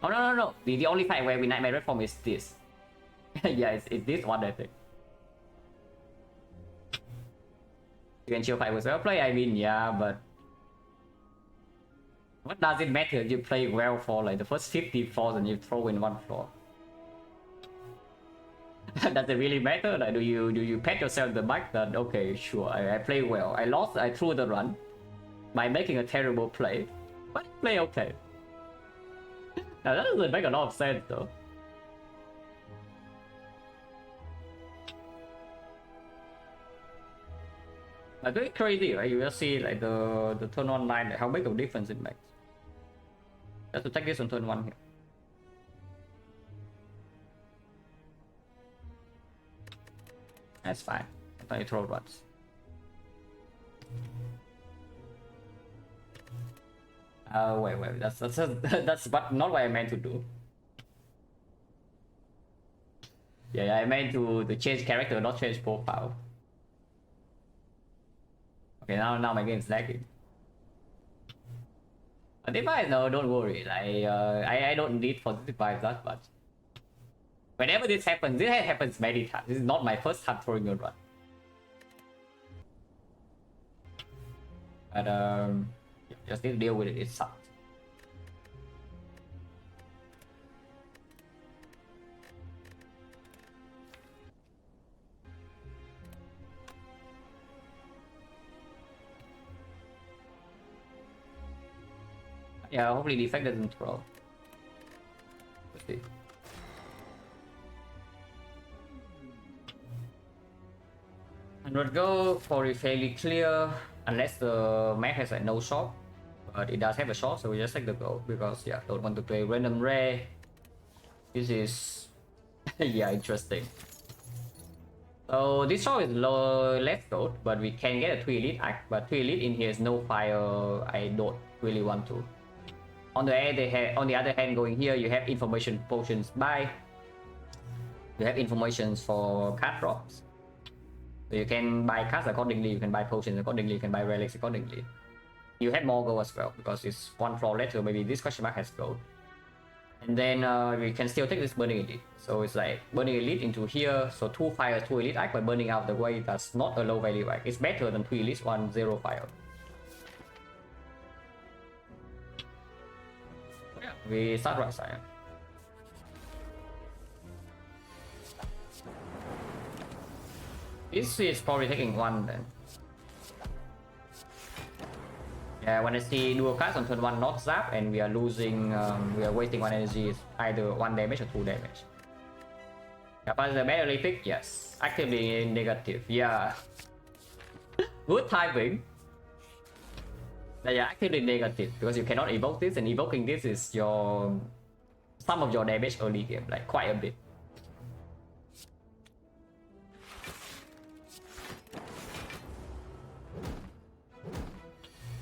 Oh no. The only fight where we Nightmare Red Form is this. Yeah, it's this one, I think. You can chill fight with well play, I mean, yeah, but what does it matter if you play well for like the first 50 floors and you throw in one floor? Does it really matter? Like, do you pat yourself the back that okay, sure, I play well. I lost, I threw the run by making a terrible play, but play okay. Now that doesn't make a lot of sense though. Like very crazy, right? You will see like the turn on line, like how big of difference it makes. Just to take this on turn 1 here. That's fine. I thought you throw it once. Wait. That's but not what I meant to do. Yeah, I meant to change character, not change profile. Okay, now my game's lagging. But device, no, don't worry. Like, I don't need positive vibes that much. Whenever this happens many times. This is not my first time throwing a run. But just need to deal with it. It sucks. Yeah, hopefully Defect doesn't throw. Let's see. $100 gold, probably fairly clear, unless the map has like no shop. But it does have a shop, so we just take the gold because yeah, don't want to play random rare. This is yeah, interesting. So this shop is low less gold, but we can get a 3 elite act, but 3 elite in here is no fire. I don't really want to. On the other hand, going here, you have information potions buy. You have informations for card drops. So you can buy cards accordingly, you can buy potions accordingly, you can buy relics accordingly. You have more gold as well, because it's one floor later, maybe this question mark has gold. And then we can still take this burning elite. So it's like burning elite into here, so 2 fire, 2 elite act, but burning out the way that's not a low value act. It's better than 3 elite, 1 0 fire. Yeah, we start right side. This is probably taking 1 then. Yeah, when I see dual cards on turn 1 not zap and we are losing, we are wasting 1 energy, it's either 1 damage or 2 damage. Capacitor barely pick, yes. Actively negative, yeah. Good timing. Yeah, actively negative because you cannot evoke this, and evoking this is your some of your damage early game, like quite a bit.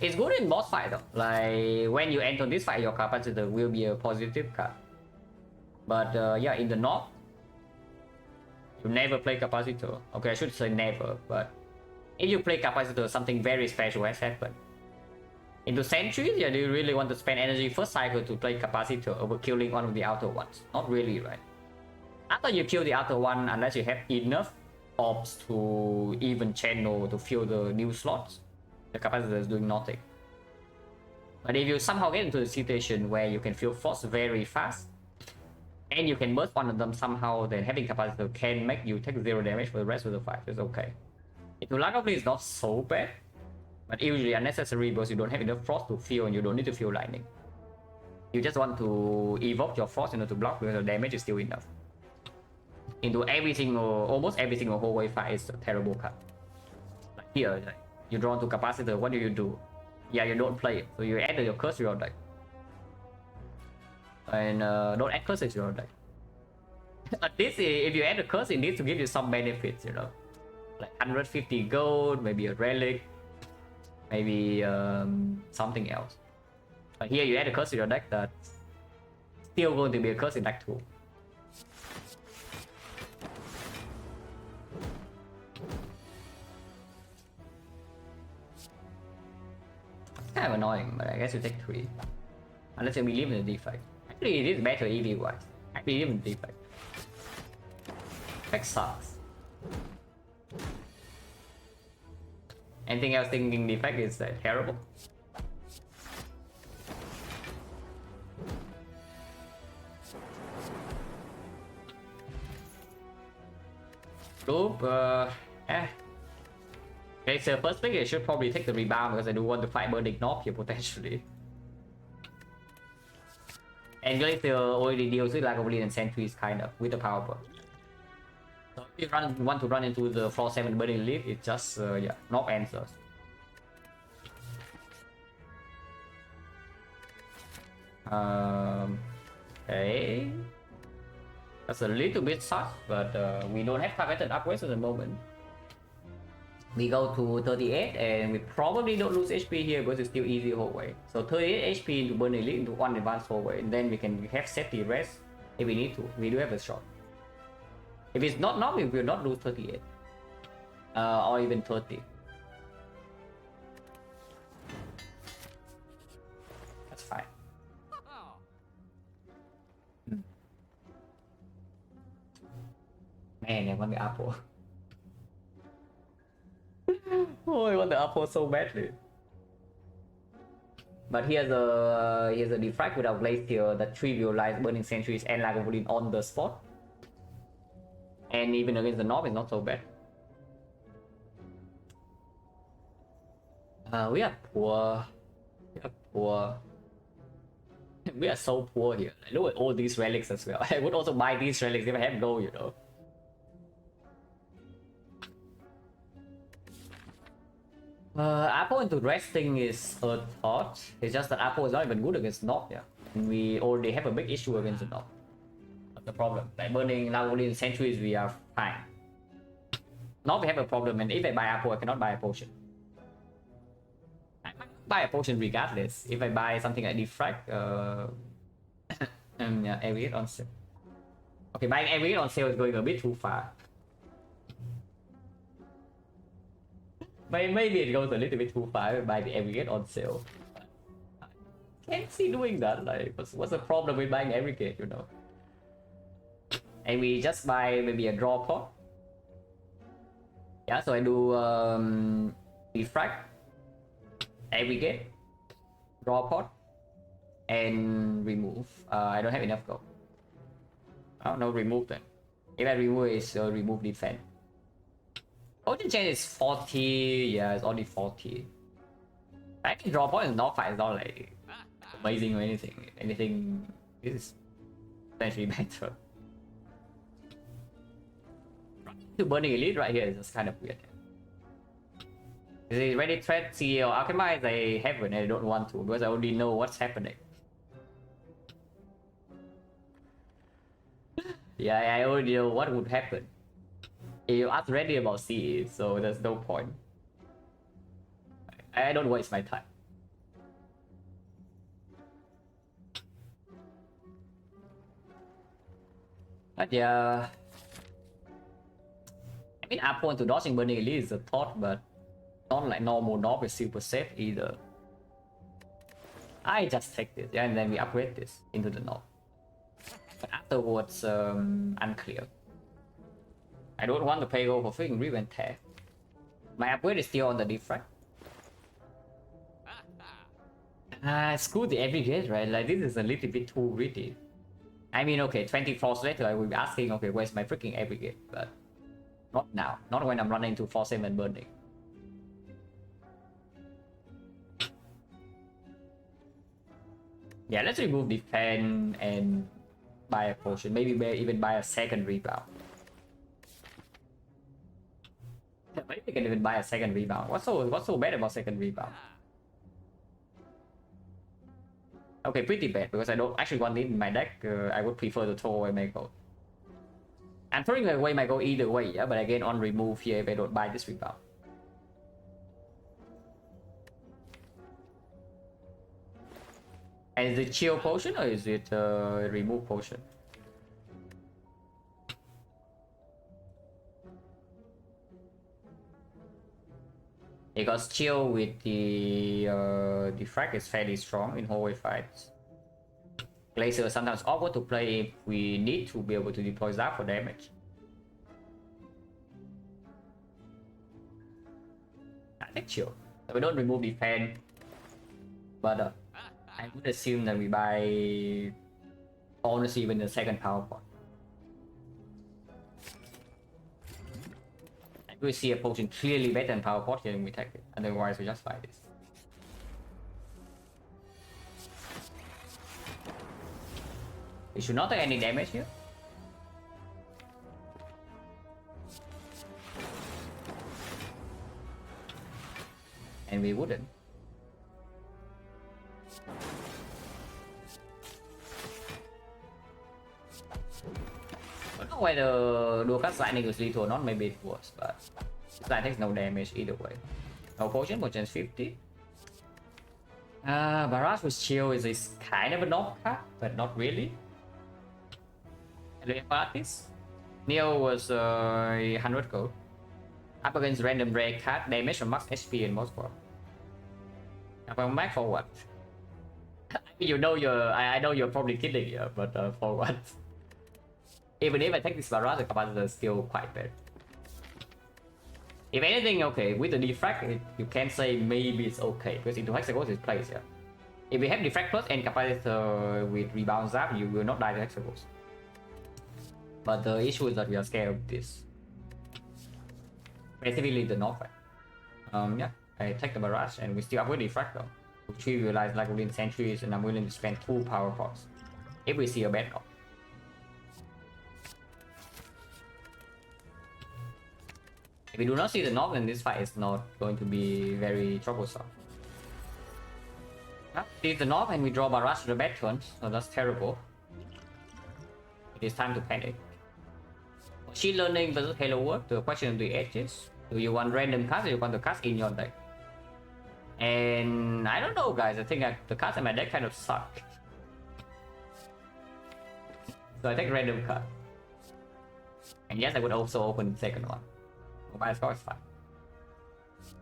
It's good in boss fight though. Like when you enter this fight, your capacitor will be a positive card. But yeah, in the north, you never play capacitor. Okay, I should say never, but if you play capacitor, something very special has happened. Into centuries, yeah, do you really want to spend energy first cycle to play capacitor over killing one of the outer ones? Not really, right? After you kill the outer one, unless you have enough orbs to even channel to fill the new slots, the capacitor is doing nothing. But if you somehow get into a situation where you can fill force very fast, and you can burst one of them somehow, then having capacitor can make you take 0 damage for the rest of the fight. It's okay. Intuitively, it's not so bad. But usually unnecessary because you don't have enough frost to fill and you don't need to fill lightning. You just want to evoke your frost in order to block because the damage is still enough. into every single, almost every single hallway fight is a terrible cut. Like here, like, you draw into capacitor, what do? Yeah, you don't play it, so you add your curse to your deck. And don't add curses to your deck. At least if you add a curse, it needs to give you some benefits, you know. Like 150 gold, maybe a relic, maybe something else. But here you add a curse to your deck that's still going to be a curse in deck 2. It's kind of annoying, but I guess you take 3. Unless you believe in the defect. Actually, it is better EV wise. I believe in the defect. Defect sucks. Anything else thinking defect is terrible? Loop, okay, so first pick I should probably take the rebound because I do want to fight Burning Knob here potentially. And Glacier already deals with Lagavulin and Sentries kind of with the power point. So if you want to run into the floor 7 Burning Leaf, it's just yeah, Knob answers. Okay. That's a little bit sus, but we don't have targeted upgrades at the moment. We go to 38 and we probably don't lose HP here because it's still easy hallway. So 38 HP into Burning Elite into 1 advanced hallway, and then we can have safety rest if we need to. We do have a shot. If it's not knocked, we will not lose 38. Or even 30. That's fine. Man, I want the apple. Oh, I want the apple so badly. But here's a Defect without Glacier that trivializes Burning Sentries and Lagavulin on the spot. And even against the Knob, it's not so bad. We are poor. We are poor. We are so poor here. Like, look at all these relics as well. I would also buy these relics if I have gold, you know. Apple into resting is a thought. It's just that Apple is not even good against Knob, yeah. And we already have a big issue against the Knob. That's the problem. Like Burning Lagavulin Sentries, we are fine. Knob, we have a problem, and if I buy Apple, I cannot buy a potion. I might buy a potion regardless. If I buy something like Defect, yeah, Aviate on sale. Okay, buying Aviate on sale is going a bit too far. Maybe it goes a little bit too far by the Aggregate on sale. Can't see doing that. Like, what's the problem with buying Aggregate, you know? And we just buy maybe a draw pot. Yeah, so I do Defect, Aggregate, draw pot, and remove. I don't have enough gold. Oh no, remove then. If I remove it, remove defend. Potion chain is 40, yeah, it's only 40. I think draw point in Knob fight is not like amazing or anything. Anything is potentially better. To Burning Elite right here is just kind of weird. Is it ready threat CL Alchemize? I haven't, I don't want to because I already know what's happening. Yeah, I already know what would happen. You asked ready about CE, so there's no point. I don't waste my time. But yeah, I mean, Apple into dodging Burning Elite is a thought, but not like normal Knob is super safe either. I just take this, yeah, and then we upgrade this into the Knob. But afterwards, unclear. I don't want to pay gold for freaking Rip and Tear. My upgrade is still on the Defect. Screw the Aggregate, right? Like, this is a little bit too greedy. I mean, okay, 20 floors later, I will be asking, okay, where's my freaking Aggregate? But not now. Not when I'm running to Floor 7 Burning. Yeah, let's remove Defend and buy a potion. Maybe even buy a second rebound. Maybe we can even buy a second rebound. What's so bad about second rebound? Okay, pretty bad because I don't actually want it in my deck. I would prefer to throw away my gold. I'm throwing away my gold either way, yeah. But again, on remove here if I don't buy this rebound. And is it chill potion or is it remove potion? Because chill with the defect is fairly strong in hallway fights. Glacier sometimes awkward to play if we need to be able to deploy Zap for damage. I think chill. So we don't remove defense, but I would assume that we buy honestly even the second power pot. If we see a potion clearly better than power pot here, then we take it. Otherwise, we just buy this. We should not take any damage here. And we wouldn't. I don't know whether dual cast lightning is lethal or not, maybe it was, but that takes no damage either way. No potion, potion's 50. Barrage with chill is kind of a knock card, but not really. Artist. Neo was 100 gold. Up against random rare card, damage from max HP and most war. Well, max for what? You know I know you're probably kidding here, but for what? Even if I take this barrage, the capacitor is still quite bad. If anything, okay, with the defect, you can say maybe it's okay because into Hexagons is placed here. If we have defect plus and capacitor with rebound zap, you will not die to Hexagons. But the issue is that we are scared of this. Specifically the North. Yeah, I take the barrage and we still upgrade defect though. Which we realize like within centuries and I'm willing to spend 2 power pots if we see a bad knock. If we do not see the knock, then this fight is not going to be very troublesome. See the knock and we draw barrage to the bad turn, so that's terrible. It is time to panic. Machine learning versus Halo World, the question of the edge is, do you want random cards or you want the cards in your deck? And I don't know guys, I think the cards in my deck kind of suck. So I take random card. And yes, I would also open the second one. Mobile score is fine.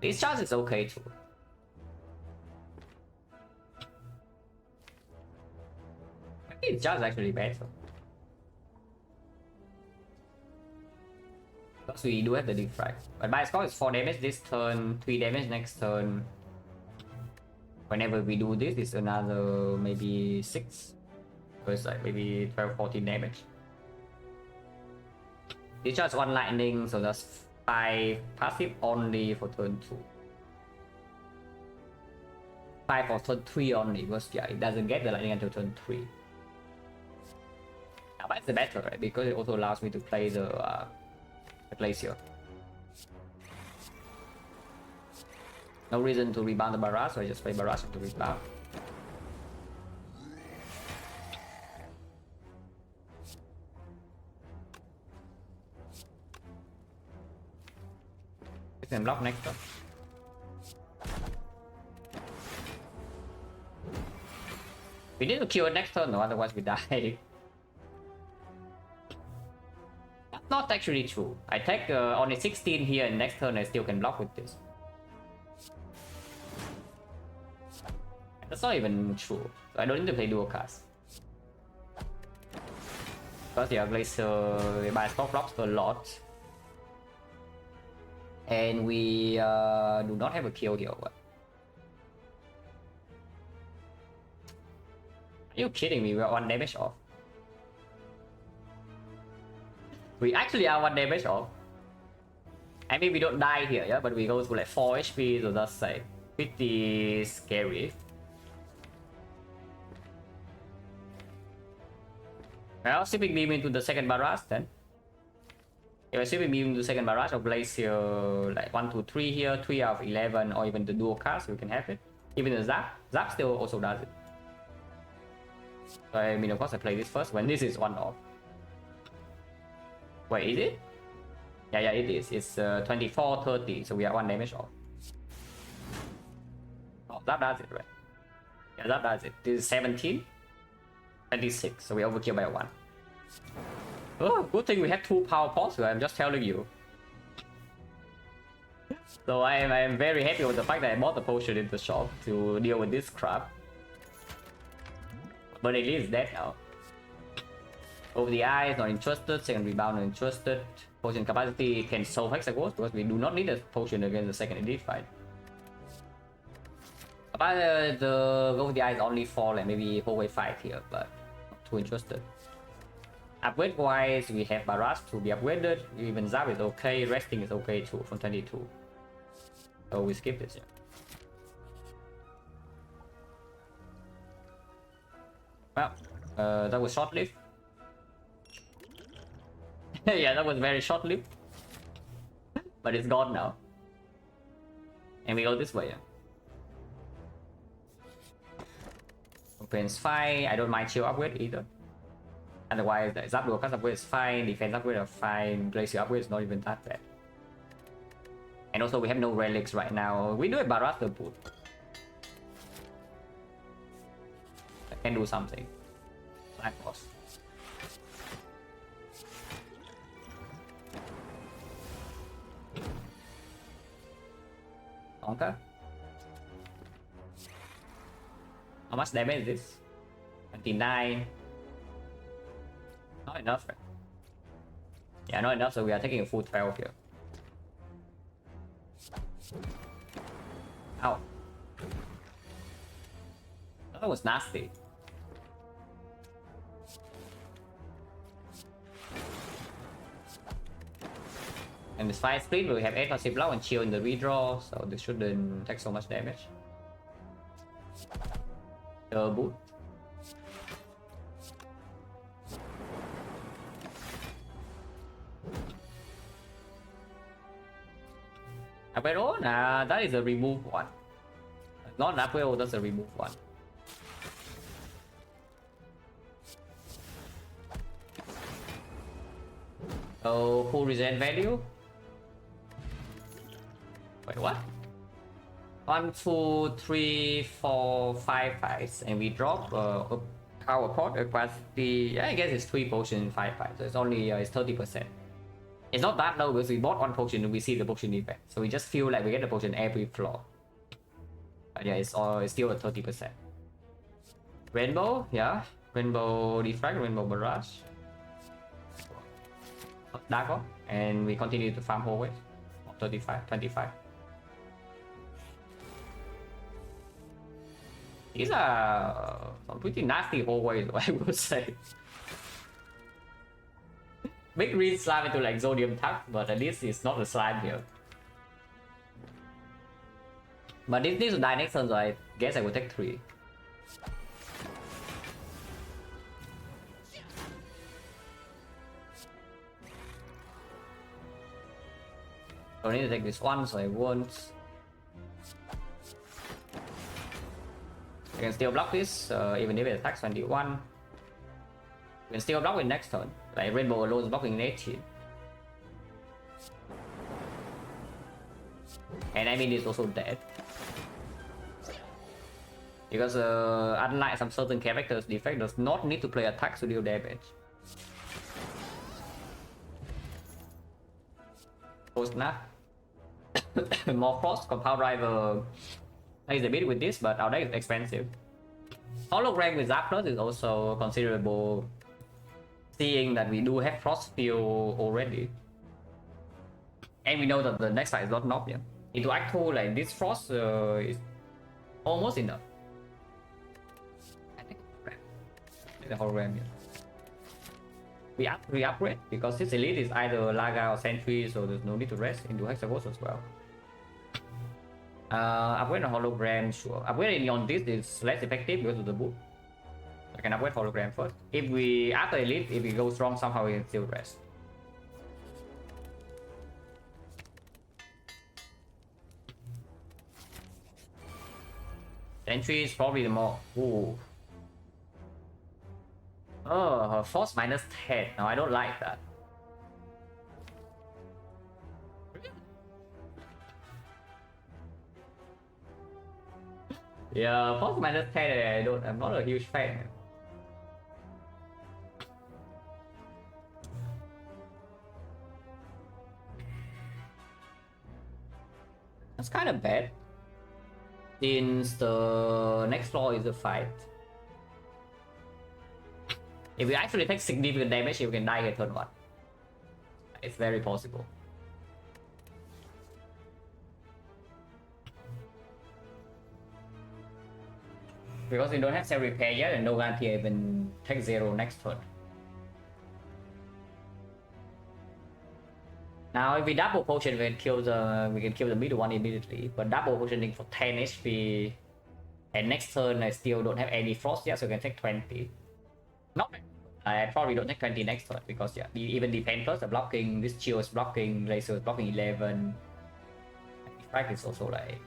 This charge is okay too. I think this charge is actually better. Because we do have the defect. But my score is 4 damage this turn, 3 damage next turn. Whenever we do this, it's another maybe 6. So it's like maybe 12-14 damage. This charge 1 lightning, so that's 5 passive only for turn 2. 5 for turn 3 only, because yeah, it doesn't get the lightning until turn 3. Now that's the better, right? Because it also allows me to play the glacier. No reason to rebound the barrage, so I just play barrage to rebound. We can block next turn. We need to kill it next turn, though, otherwise we die. That's not actually true. I take only 16 here, and next turn I still can block with this. That's not even true. So I don't need to play dual cast. Because yeah, Glacier, we buy stock blocks a lot. And we do not have a kill here. What? Are you kidding me? We are 1 damage off. We actually are 1 damage off. I mean, we don't die here, yeah, but we go to like 4 HP, so that's like pretty scary. Well, shipping beam into the second barrage then. If I see we move to second barrage, I'll place here like 1, 2, 3 here, 3 out of 11, or even the dual cast, we can have it. Even the Zap still also does it. So I mean, of course, I play this first when this is 1 off. Wait, is it? Yeah, it is. It's 24, 30, so we are 1 damage off. Oh, Zap does it, right? Yeah, Zap does it. This is 17, 26, so we overkill by 1. Oh, good thing we have 2 power pots, I'm just telling you. So I am very happy with the fact that I bought the potion in the shop to deal with this crap. But at least dead now. Over the eyes, not interested. Second rebound, not interested. Potion capacity can solve Hexaghost because we do not need a potion against the second elite fight. But the over the eyes only for like maybe hallway fight here, but not too interested. Upgrade wise, we have Barrage to be upgraded. Even Zap is okay. Resting is okay too from 22. So we skip this. Yeah. Well, that was short-lived. Yeah, that was very short-lived. But it's gone now. And we go this way. Yeah. Offense fine. I don't mind chill upgrade either. Otherwise, the Zap dual cast upgrade is fine. Defense upgrade are fine. Glacier upgrade is not even that bad. And also, we have no relics right now. We do a Barrage the boot. I can do something. Black boss. Okay. How much damage is this? 29. Not enough, right? Yeah, not enough, so we are taking a full 12 here. Ow. That was nasty. And this 5 split, we have 8 passive block and chill in the redraw, so this shouldn't take so much damage. The boot. Upgrade all? Nah, that is a remove one. Not an upgrade all, that's a remove one. So, full regen value. Wait, what? 1, 2, 3, 4, 5 fights, and we drop a power pot capacity. Yeah, I guess it's 3 potions in 5 fights, so it's only it's 30%. It's not that low because we bought 1 potion and we see the potion effect, so we just feel like we get the potion every floor. But yeah, it's still at 30%. Rainbow, yeah, Rainbow Defect, Rainbow Barrage, Dark Oak, and we continue to farm hallways. 35, 25. These are some pretty nasty hallways, I would say. Big green slime into like Zodium Tuck, but at least it's not a slime here. But this needs to die next turn, so I guess I will take 3. I need to take this one, so I won't. I can still block this, even if it attacks 21. You can still block it next turn. Like Rainbow alone is blocking in 18. And I mean it's also dead. Because unlike some certain characters, Defect does not need to play attacks to deal damage. Post-nap. More frost, compound driver plays a bit with this, but our deck is expensive. Hologram with Zapdos is also considerable, seeing that we do have frost field already. And we know that the next fight is not knocked yet. Into Act 2, like this frost is almost enough. I think the hologram here. We upgrade because this elite is either Laga or Sentry, so there's no need to rest into Hexaghost as well. Upgrade a hologram, sure. Upgrading on this is less effective because of the boot. I can upgrade hologram first. If we after elite, if we go strong, somehow we can still rest. Entry is probably the more. Ooh. Oh, her force minus 10. No, I don't like that. Yeah, force minus 10. I'm not a huge fan. That's kind of bad. Since the next floor is a fight. If we actually take significant damage, you can die here turn 1. It's very possible. Because we don't have self repair yet and no guarantee even take 0 next turn. Now if we double potion, we can kill the middle one immediately. But double potioning for 10 HP, and next turn I still don't have any frost yet, so I can take 20. Not bad. I probably don't take 20 next turn because yeah, even the Pen Plus are blocking, this chill is blocking, Laser is blocking 11. Defect is also like.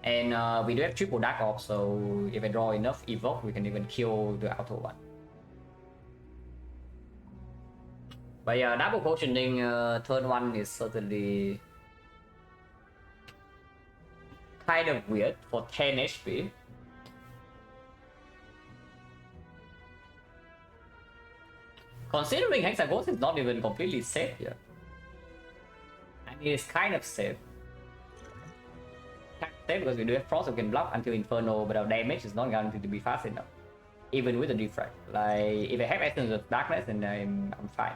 And we do have triple Dark Orb, so if I draw enough Evoke, we can even kill the outer one. But yeah, double potioning turn 1 is certainly kind of weird for 10 HP. Considering Hexaghost is not even completely safe here. I mean, it's kind of safe. Kind of safe because we do have Frost, we can block until Inferno, but our damage is not guaranteed to be fast enough. Even with the Defect. Like, if I have Essence of Darkness, then I'm fine.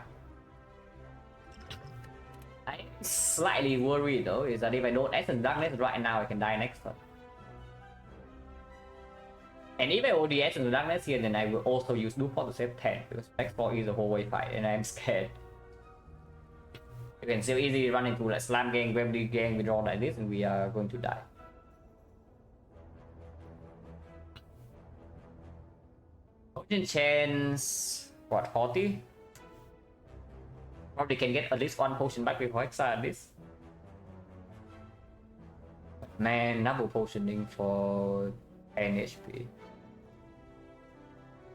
I'm slightly worried though, is that if I don't Essence Darkness right now, I can die next turn. And if I OD Essence of Darkness here, then I will also use Dupont to save 10, because next floor is a whole way fight, and I'm scared. You can still easily run into like Slam Gang, Gravity Gang, we draw like this, and we are going to die. Potion chance, what, 40? Probably can get at least 1 potion back before Hexa at least. Man, double potioning for 10 HP.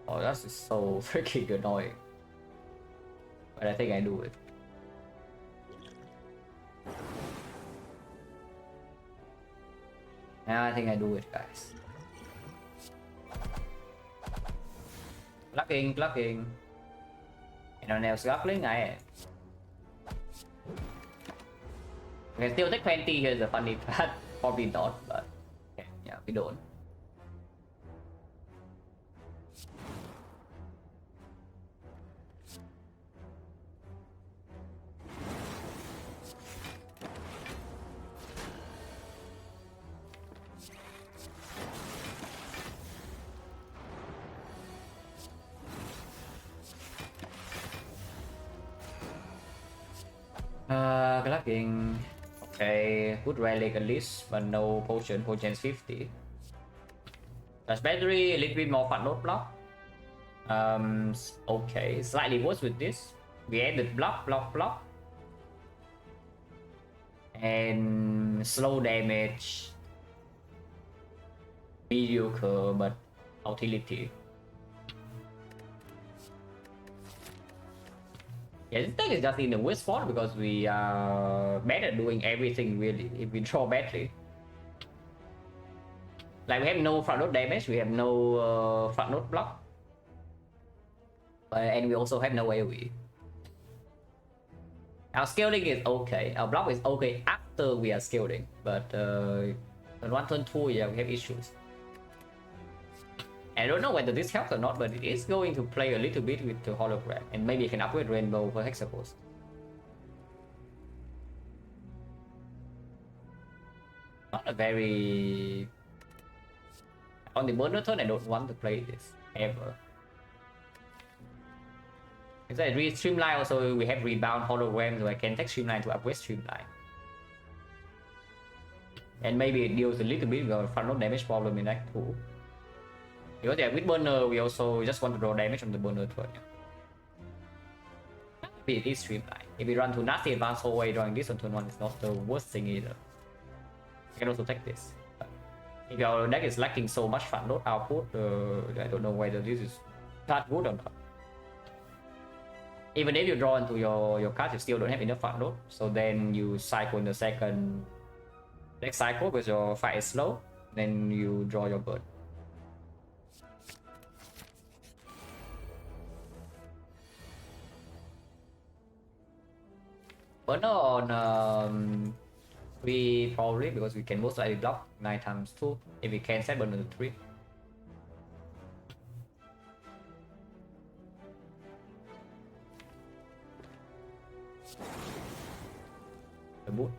Oh, that's so freaking annoying. But I think I do it. Yeah, I think I do it, guys. Plucking. You know, now scuffling, I can still take 20 here, the funny part. Probably not, but okay, yeah, we don't. Plugging. Okay, good relic at least, but no potion. Potion's 50. That's battery, a little bit more fat note block. Okay, slightly worse with this. We added block. And slow damage. Mediocre, but utility. Yeah, this deck is just in the weird spot because we are bad at doing everything really if we draw badly. Like we have no front note damage, we have no front note block. And we also have no AoE. Our scaling is okay, our block is okay after we are scaling, but on 1 turn 2, yeah, we have issues. I don't know whether this helps or not, but it is going to play a little bit with the hologram, and maybe I can upgrade Rainbow for Hexaghost. Not a very... On the burner turn, I don't want to play this, ever. If I read Streamline, also we have Rebound hologram, so I can take Streamline to upgrade Streamline. And maybe it deals a little bit of front note damage problem in Act 2. Because yeah, with burner, we also just want to draw damage on the burner turn. Maybe it is Streamline. If we run to nasty advanced hallway, drawing this on turn 1 is not the worst thing either. I can also take this. If your deck is lacking so much front load output, I don't know whether this is that good or not. Even if you draw into your card, you still don't have enough front load. So then you cycle in the second deck cycle because your fight is slow. Then you draw your bird. Burner on 3 probably because we can most likely block 9 times 2. If we can set burner to 3. The boot.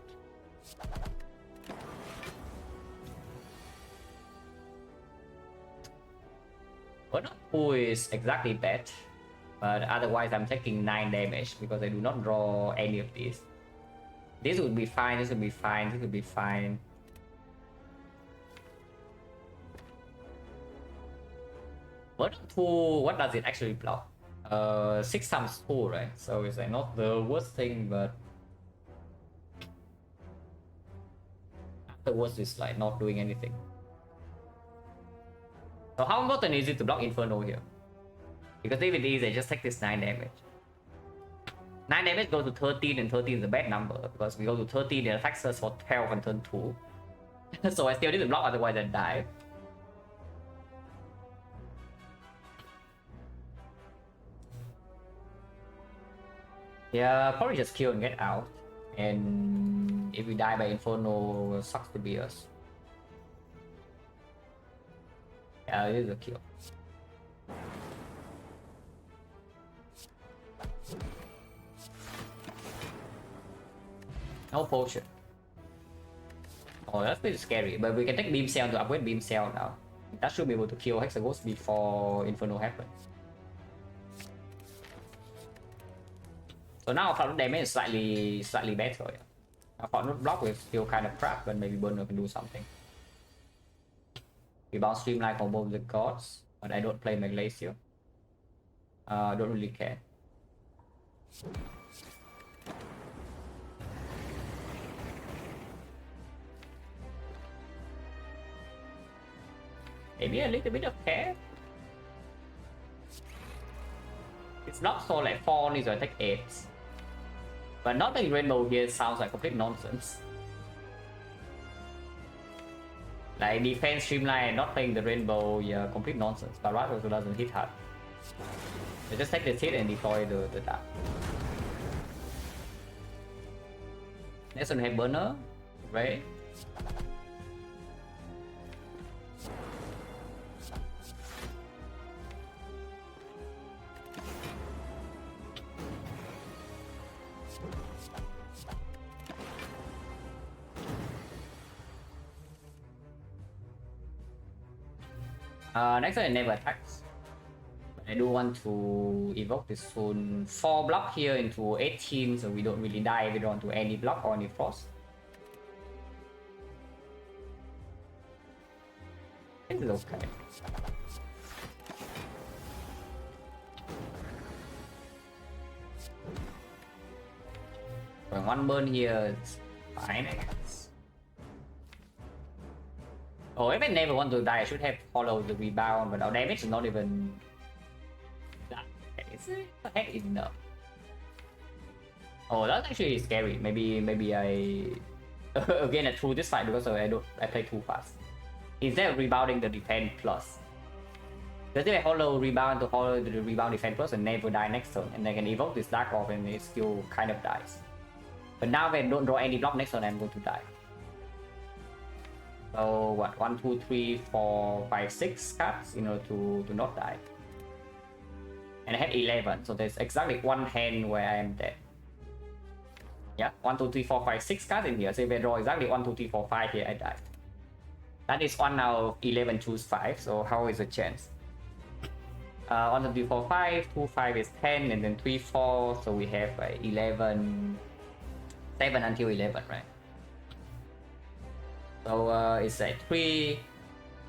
Burner 2 is exactly bad. But otherwise I'm taking 9 damage because I do not draw any of these. This would be fine, this would be fine, this would be fine. What 2, what does it actually block? 6 times 2, right? So it's like not the worst thing, but afterwards it's like not doing anything. So how important is it to block Inferno here? Because if it is, I just take this 9 damage. 9 damage goes to 13, and 13 is a bad number because we go to 13 and attacks us for 12 on turn 2. So I still need to block, otherwise I die. Yeah, probably just kill and get out. And if we die by Inferno, sucks to be us. Yeah, it is a kill. No potion. Oh, that's pretty scary. But we can take Beam Cell to upgrade Beam Cell now. That should be able to kill Hexaghost before Inferno happens. So now our front damage is slightly better. Yeah. Our front block is still kind of crap, but maybe Burner can do something. We bounce Streamline combo with the gods, but I don't play my Glacier. I don't really care. Maybe a little bit of care. It's not so like 4 needs to attack 8. But not playing Rainbow here sounds like complete nonsense. Like defense Streamline and not playing the Rainbow, yeah, complete nonsense. But right also doesn't hit hard. They just take the hit and deploy the dark. Next one have Burner, right? Next one it never attacks. But I do want to evoke this soon. 4 block here into 18, so we don't really die if we don't do any block or any frost. This is okay. When one burn here, it's fine, I guess. Oh, if I never want to die, I should have followed the rebound, but our damage is not even that. It's heck enough. Oh, that's actually scary. Maybe I again I threw this fight because I play too fast. Instead of rebounding the defense plus. Because if I hollow rebound to hollow the rebound defense plus and never die next turn, and I can evoke this dark off and it still kind of dies. But now when I don't draw any block next turn, I'm going to die. So what? 1, 2, 3, 4, 5, 6 cards in order to not die. And I had 11, so there's exactly one hand where I am dead. Yeah, 1, 2, 3, 4, 5, 6 cards in here. So if I draw exactly 1, 2, 3, 4, 5 here, I die. That is 1 out of 11 choose 5. So how is the chance? 1, 2, 3, 4, 5. 2, 5 is 10, and then 3, 4. So we have 11. 7 until 11, right? So it's like 3,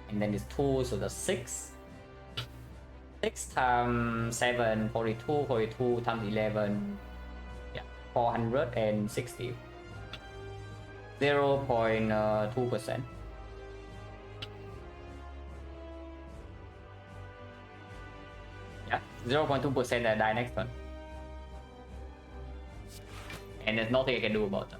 and then it's 2, so that's 6. 6 times 7, 42, 42 times 11, yeah, 460. 0.2%. 0.2% that die next turn. And there's nothing I can do about them.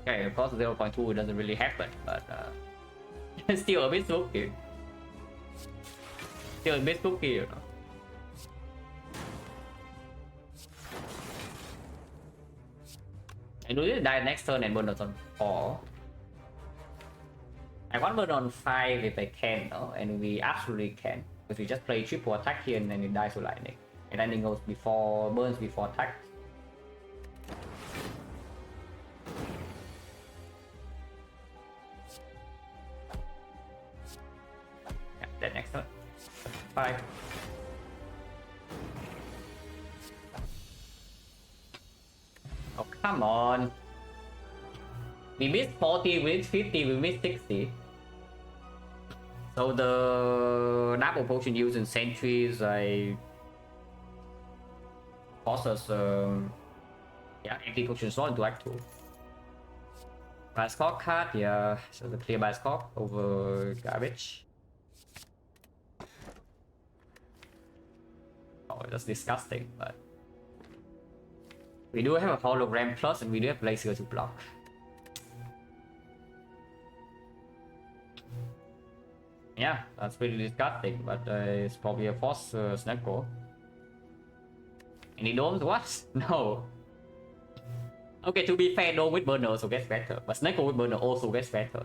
Okay, of course 0.2 doesn't really happen, but it's still a bit spooky. Still a bit spooky, you know. And do this die next turn and burn on 4. I want burn on 5 if I can, no? And we absolutely can. Because we just play triple attack here and then it dies to lightning. And lightning goes before, burns before attack. Yeah, that next turn. 5. Oh, come on. We missed 40, we missed 50, we missed 60. So the double potion used in sentries, I cost us yeah, empty potion slot into act 2. Bioscope card, yeah, so the clear bioscope over garbage. Oh, that's disgusting, but we do have a hologram plus and we do have laser to block. Yeah, that's pretty disgusting, but it's probably a force Snecko. Any domes? What? No. Okay, to be fair, dome with burner also gets better, but Snecko with burner also gets better.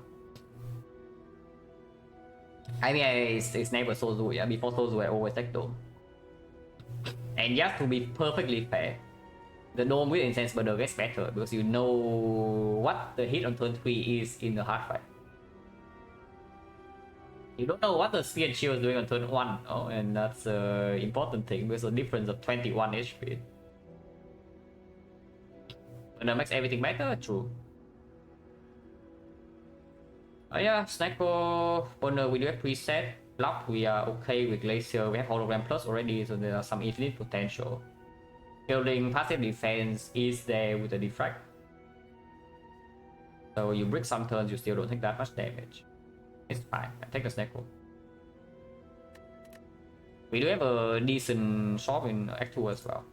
I mean, it's never Sozu, yeah, before Sozu I always take dome. And just to be perfectly fair, the dome with Incense burner gets better, because you know what the hit on turn 3 is in the hard fight. You don't know what the Spear and Shield is doing on turn 1, oh, and that's an important thing because the difference of 21 HP. And that makes everything better? True. Oh yeah, Snecko, Bonner, we do have preset. Lock, we are okay with Glacier, we have Hologram Plus already, so there are some infinite potential. Building passive defense is there with the Defect. So you break some turns, you still don't take that much damage. It's fine, I take the Snecko. We do have a decent shop in Act 2 as well.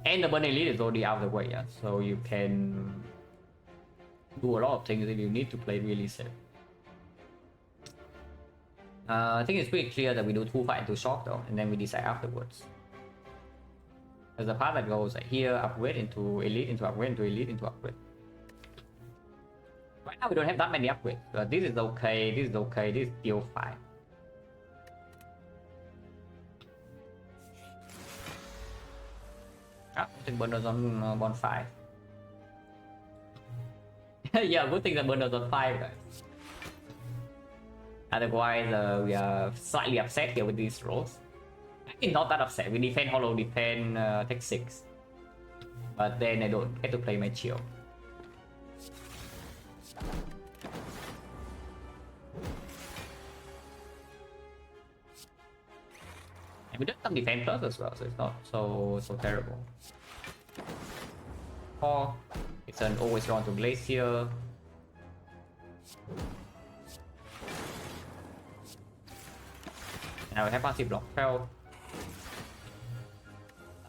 And the Burn Elite is already out of the way, yeah? So you can do a lot of things if you need to play really safe. I think it's pretty clear that we do 2 fight into shock though, and then we decide afterwards. There's a part that goes like here, upgrade into elite, into upgrade, into elite, into upgrade. Right now we don't have that many upgrades, but this is okay, this is okay, this is still fine. Ah, putting burners on bonfire. Yeah, good thing that burners on 5 guys. Otherwise, we are slightly upset here with these rolls. Actually, not that upset. We defend hollow, defend take 6. But then I don't get to play my shield. And we do some defense plus as well, so it's not so terrible. 4. It's an always run to Glacier. Now we have passive block fell.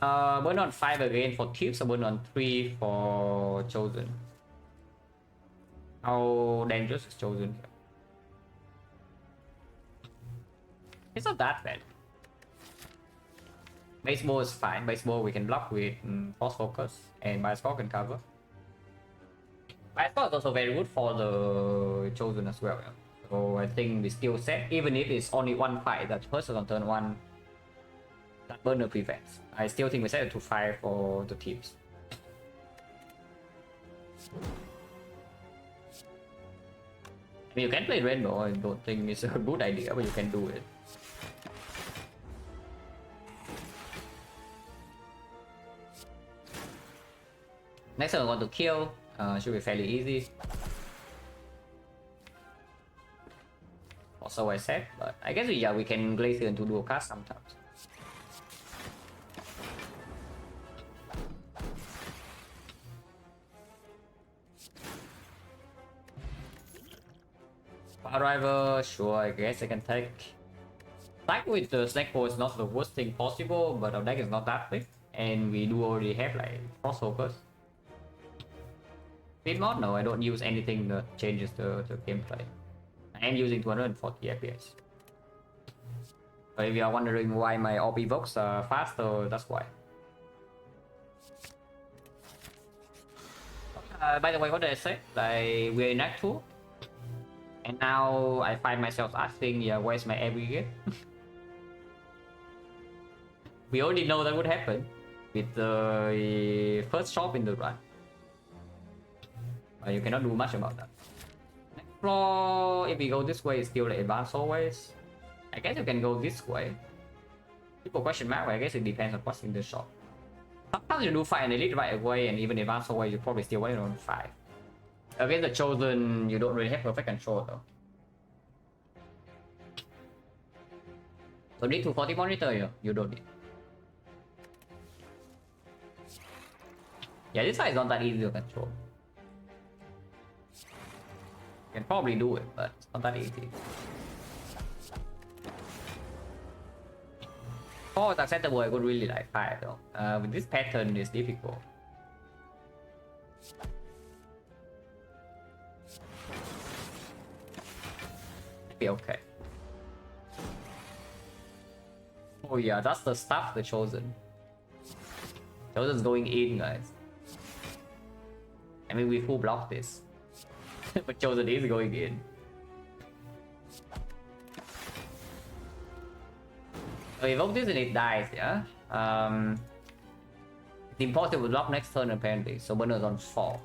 Burn on 5 again for tips, or burn on 3 for chosen. How dangerous is chosen here? It's not that bad. Baseball is fine. Baseball we can block with force focus, and Bioscope can cover. Bioscope is also very good for the chosen as well. Yeah? So I think we still set, even if it's only 1 fight that hurts us on turn 1. That burner prevents. I still think we set it to 5 for the teams. I mean, you can play Rainbow, I don't think it's a good idea, but you can do it. Next one I want to kill, should be fairly easy. Also I said, but I guess we can Glacier into dual cast sometimes. Arrival, sure, I guess I can take. Like with the Snake is not the worst thing possible, but our deck is not that big. And we do already have like Frost Focus. Speed mod? No, I don't use anything that changes the gameplay. I am using 240 FPS. But if you are wondering why my orb evokes are faster, that's why. By the way, what did I say? Like, we're in Act 2. And now I find myself asking, yeah, where's my aggregate? We already know that would happen with the first shop in the run. You cannot do much about that. Next floor, if we go this way, it's still like advanced always. I guess you can go this way. People question mark, I guess it depends on what's in the shop. Sometimes you do fight an elite right away, and even advanced away, you probably still wait on 5. Against the chosen, you don't really have perfect control though. So need 240 monitor, yeah? You don't need. Yeah, this side is not that easy to control. You can probably do it, but it's not that easy. Oh, it's acceptable, I would really like 5 though. With this pattern, it's difficult. Be okay. Oh yeah, that's the stuff the chosen. Chosen's going in, guys. I mean, we full block this. But chosen is going in. So evoke this and it dies, yeah? It's impossible to block next turn apparently, so Burner's on 4.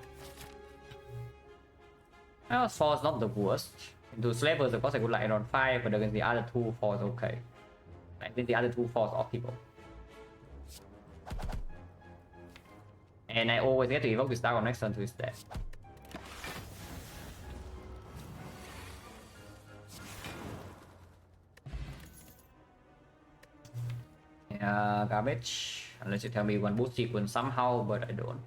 Well, 4 is not the worst. Into Slavers, of course I could like it on 5, but against the other 2, 4 is okay. I think the other 2, 4 is optimal. And I always get to evoke this Dark on next turn to his death. Yeah, garbage. Unless you tell me one boost sequence somehow, but I don't.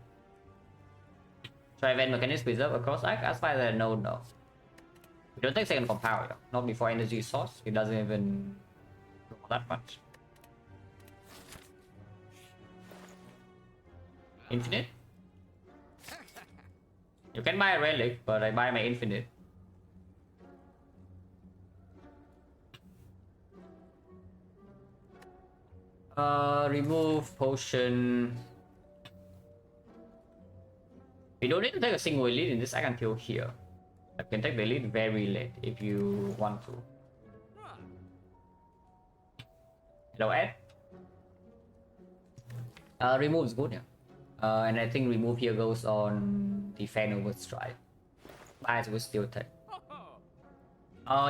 Try event mechanics preserve across act. As far as I know, no. We don't take second for power, not before energy source. It doesn't even do that much. Infinite? You can buy a relic, but I buy my infinite. Remove potion. We don't need to take a single elite in this act until here. I can take the elite very late if you want to. Hello, Ed. Remove is good, yeah. And I think remove here goes on defend over strike. Buys will still take.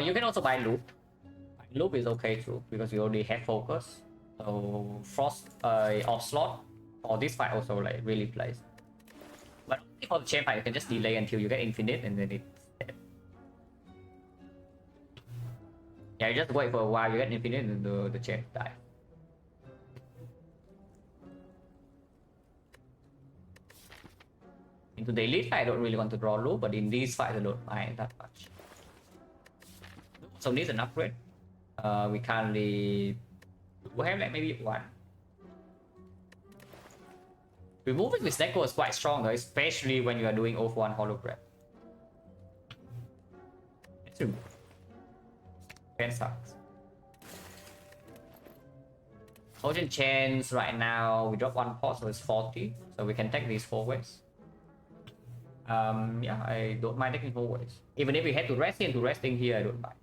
You can also buy loop. Loop is okay too because you already have focus. So frost off slot or this fight also like really plays. But for the chain fight, you can just delay until you get infinite and then it's dead. Yeah, you just wait for a while, you get infinite and the chain die. Into the elite fight, I don't really want to draw loop, but in these fights I don't mind that much. So needs an upgrade. We currently have like maybe 1. Removing with Neko is quite strong though, especially when you are doing 0-1 hologram. Let's remove. 10 sucks. Ocean chains right now, we drop 1 pot, so it's 40. So we can take these 4 ways. Yeah, I don't mind taking 4 ways. Even if we had to rest into resting here, I don't mind.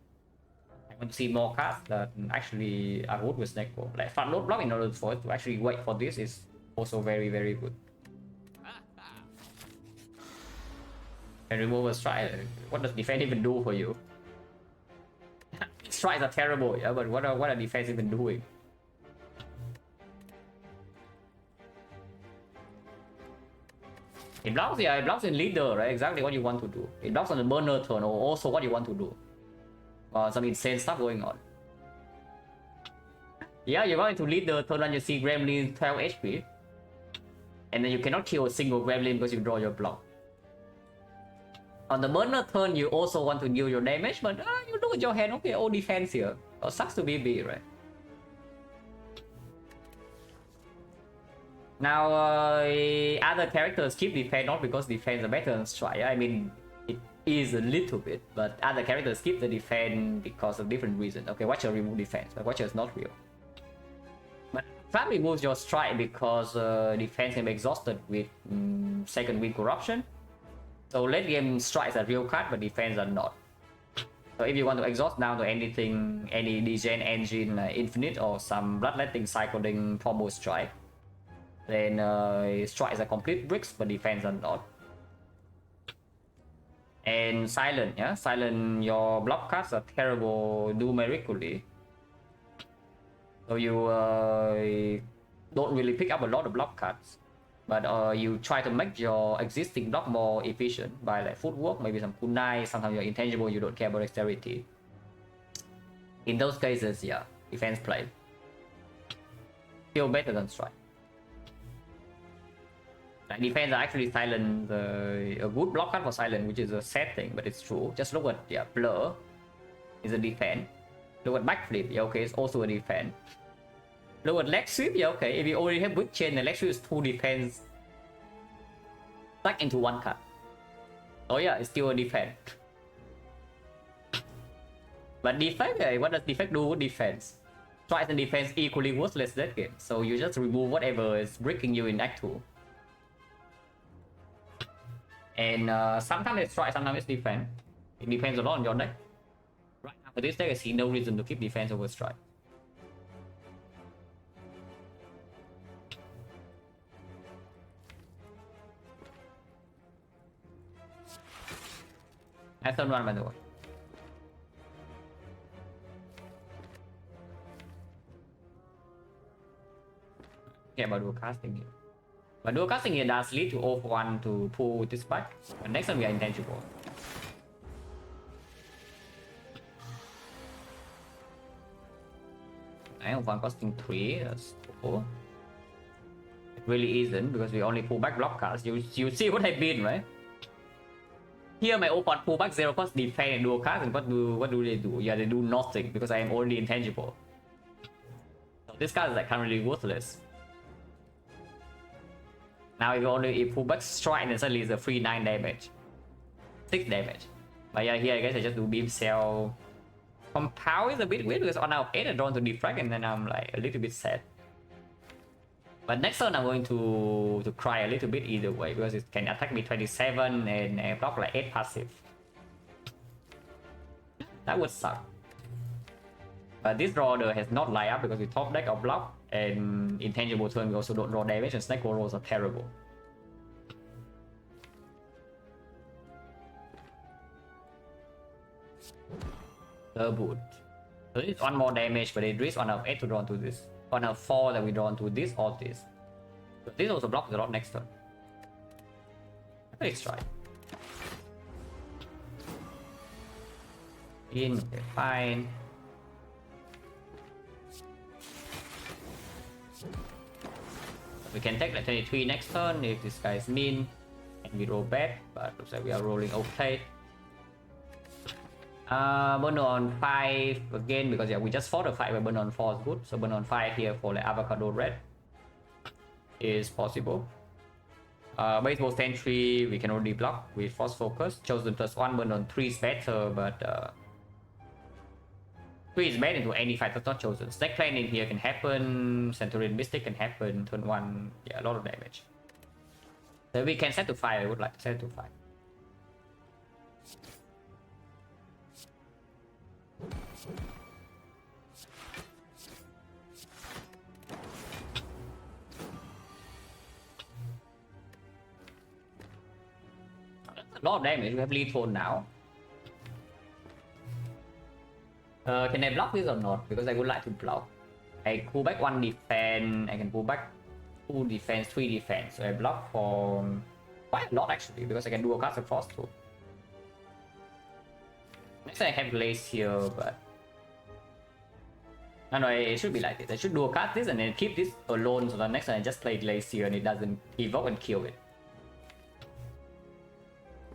I want to see more cards that actually are good with Neko. Like front load block in order for it to actually wait for this is also very, very good. And remove a strike. What does defense even do for you? Strikes are terrible, yeah, but what are defense even doing? It blocks, yeah, it blocks in leader, right? Exactly what you want to do. It blocks on the burner turn, or also what you want to do. Some insane stuff going on. Yeah, you're going to lead the turn and you see Gremlin 12 HP. And then you cannot kill a single Gremlin because you draw your block. On the burner turn, you also want to deal your damage, but you look at your hand, okay, all defense here. Oh, sucks to be B, right? Now, other characters keep defense not because defense are better than strike. I mean, it is a little bit, but other characters keep the defense because of different reasons. Okay, Watcher remove defense, but Watcher is not real. But Trap removes your strike because defense can be exhausted with second wind corruption. So late game strikes are real card, but defense are not. So if you want to exhaust down to anything, any degen engine like Infinite or some bloodletting cycling combo strike, then strikes are complete bricks, but defense are not. And silent, yeah, silent. Your block cards are terrible numerically, so you don't really pick up a lot of block cards. But you try to make your existing block more efficient by like footwork, maybe some kunai. Sometimes you're intangible, you don't care about dexterity. In those cases, yeah, defense play feel better than strike. Like defense are actually silent, a good block card for silent, which is a sad thing, but it's true. Just look at, yeah, blur is a defense. Look at backflip, yeah, okay, it's also a defense. Look at leg sweep, yeah, okay. If you already have quick chain, the leg sweep is 2 defense stacked into 1 card. Oh yeah, it's still a defense. But defect, what does defect do with defense? Strikes and defense equally worthless that game. So you just remove whatever is breaking you in Act 2. And sometimes it's strike, sometimes it's defense. It depends a lot on your deck. Right now, for this deck, I see no reason to keep defense over strike. That's turn 1 by the way. Yeah, about dual casting here. But dual casting here does lead to off 1 to pull this back. But next time we are intangible. I have 1 costing 3, that's cool. It really isn't because we only pull back block cards. You see what I mean, right? Here my open pull back 0 cost defense and dual cards, and what do they do? Yeah, they do nothing because I am already intangible. So this card is like currently worthless. Now if you only pull back strike, then suddenly it's a free 9 damage. 6 damage. But yeah, here I guess I just do beam cell. Compound is a bit weird because on our 8 I drawn to defect and then I'm like a little bit sad. But next turn I'm going to cry a little bit either way because it can attack me 27 and block like 8 passive. That would suck. But this draw has not light up because we top deck or block, and intangible turn we also don't draw damage, and snake rolls are terrible. Boot. So it's 1 more damage, but it risks 1 of 8 to draw to this. 1 of 4 that we draw to this or this. But this also blocks a lot next turn. Let's try. In, okay, fine. We can take like 23 next turn if this guy is mean and we roll bad, but looks like we are rolling okay. Burn on 5 again because yeah, we just fought a fight where burn on 4 is good. So burn on 5 here for like avocado red is possible. Baseball sentry we can already block with force focus. Chosen +1, burn on 3 is better, but 3 is bad into any fight that's not chosen. Snake plane in here can happen, Centurion Mystic can happen, turn 1, yeah, a lot of damage. So we can set to 5, I would like to set to 5. A lot of damage, we have lethal now. Can I block this or not? Because I would like to block. I pull back 1 defense, I can pull back 2 defense, 3 defense. So I block for quite a lot actually, because I can do a cast of force too. Next I have Glaze here, but no, it should be like this. I should do a cast this and then keep this alone, so the next time I just play Glaze here and it doesn't evoke and kill it.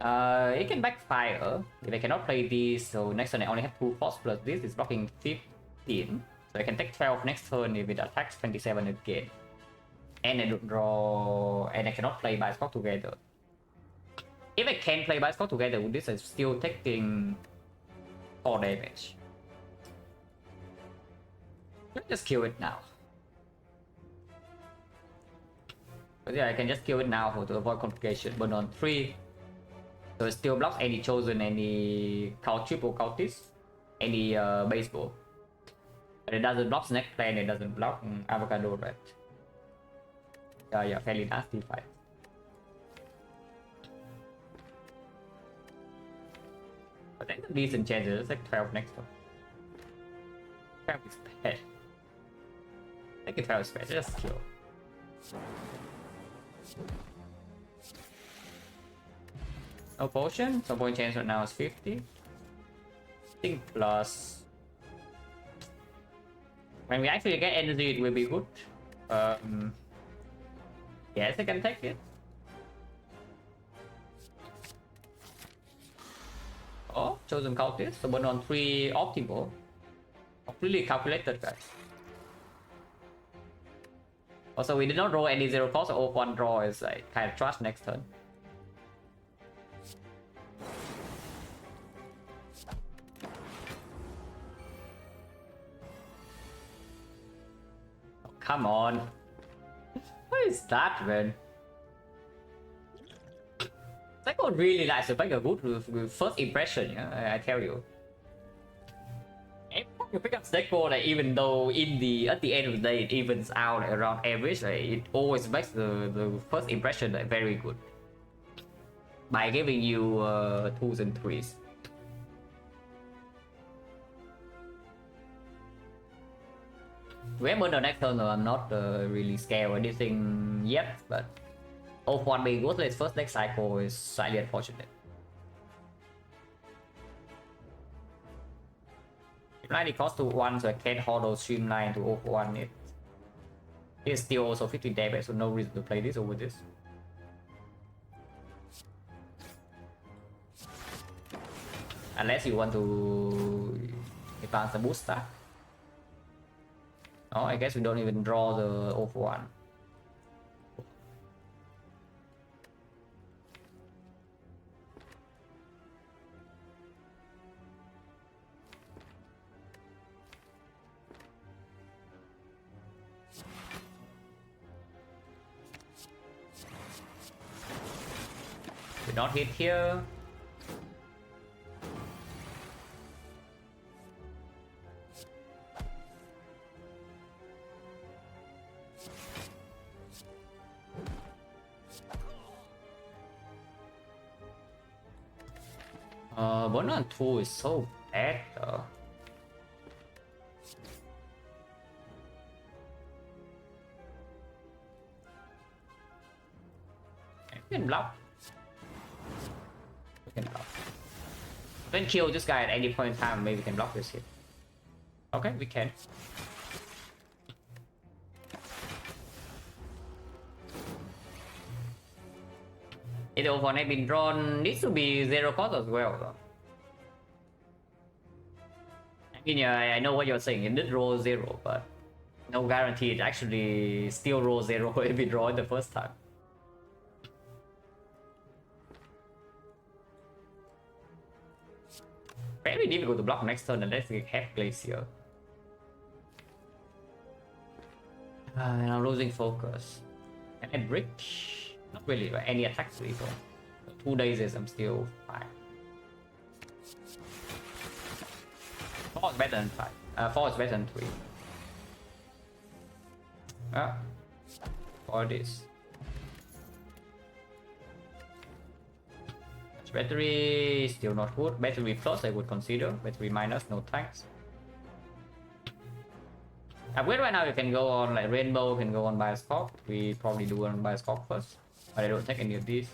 It can backfire if I cannot play this. So next turn I only have 2 force plus this is blocking 15. So I can take 12 next turn if it attacks 27 again. And I don't draw, and I cannot play Bioscope together. If I can play Bioscope together with this, I'm still taking 4 damage. Let's just kill it now. But yeah, I can just kill it now to avoid complication. Burn on 3. So it still blocks any chosen, any triple cultist, any baseball. But it doesn't block Snake Plant, it doesn't block Avocado Red. Yeah, fairly nasty fight. But then the decent chances, like 12 next one. 12 is bad. I think 12 is bad, just kill. No potion, so point chance right now is 50. I think plus. When we actually get energy, it will be good. Yes, I can take it. Oh, chosen cultist, so burn on 3 optimal. Completely calculated, guys. Also, we did not roll any 0 cost, so 1 draw is like kind of trash next turn. Oh, come on. What is that, man? Psycho really likes to make a good first impression, yeah? I tell you. You pick up Psycho, like, even though at the end of the day it evens out like, around average, like, it always makes the first impression like, very good. By giving you 2s and 3s. Remember the next turn, I'm not really scared or anything yet, but O1 being worthless first next cycle is slightly unfortunate. It costs to 1, so I can't hold streamline to O1 it. It's still also 50 damage, so no reason to play this over this. Unless you want to advance the booster. Oh, I guess we don't even draw the O1. Do not hit here. One on 2 is so bad though. We can block. We can block. Then kill this guy at any point in time, maybe we can block this hit. Okay, we can. If the O1 has been drawn, needs to be 0 cost as well though. I mean, yeah, I know what you're saying, it did roll 0, but no guarantee it actually still rolls 0 if we draw it the first time. Very difficult to block next turn unless we have Glacier. And I'm losing focus. And I brick? Not really, but any attack lethal. 2 days I'm still fine. 4 is better than 5. 4 is better than 3. Ah. For this. Battery still not good. Battery plus I would consider. Battery minus, no thanks. Upgrade right now you can go on like Rainbow, can go on Bioscope. We probably do on Bioscope first. But I don't take any of these.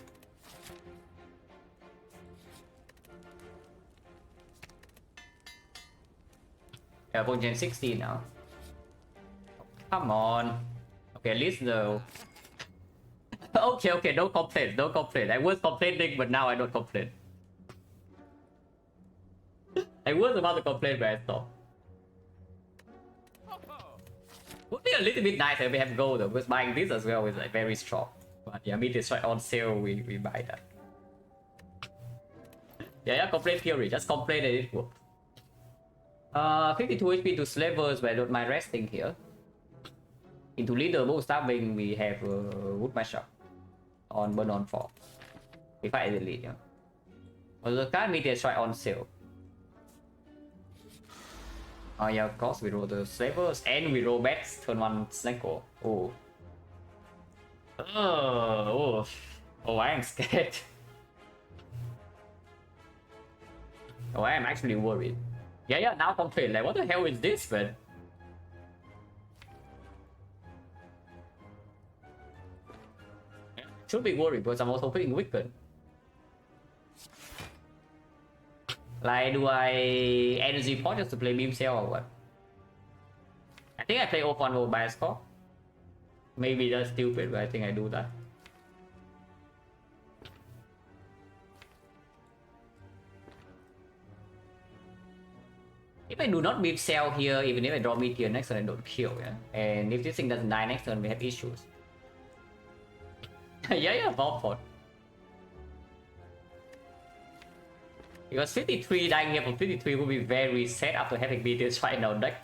Yeah, for Gen 60 now. Come on. Okay, at least though. Okay, okay, no complaint, no complaint. I was complaining, but now I don't complain. I was about to complain, but I stopped. Would be a little bit nicer if we have gold though, because buying this as well is like very strong. But yeah, meat is right on sale, we buy that. Yeah, complaint theory, just complain that it worked. 52 HP to slavers, but I don't mind resting here. Into leaderboard starving, we have wood mashup on burn on 4. We fight elite, yeah. Well, the card meteor strike on sale. Oh yeah, of course we roll the slavers and we roll bats. Turn 1 snackle. Oh. Oh, I am scared. Oh, I am actually worried. Yeah, now complain. Like, what the hell is this, man? Should be worried because I'm also playing weapon. Like, do I energy point just to play beam cell or what? I think I play open over by score. Maybe that's stupid, but I think I do that. If I do not beam cell here, even if I draw meteor next turn, I don't kill, yeah. And if this thing doesn't die next turn, we have issues. yeah, bomb pot. Because 53 dying here from 53 will be very sad after having meteor strike down deck.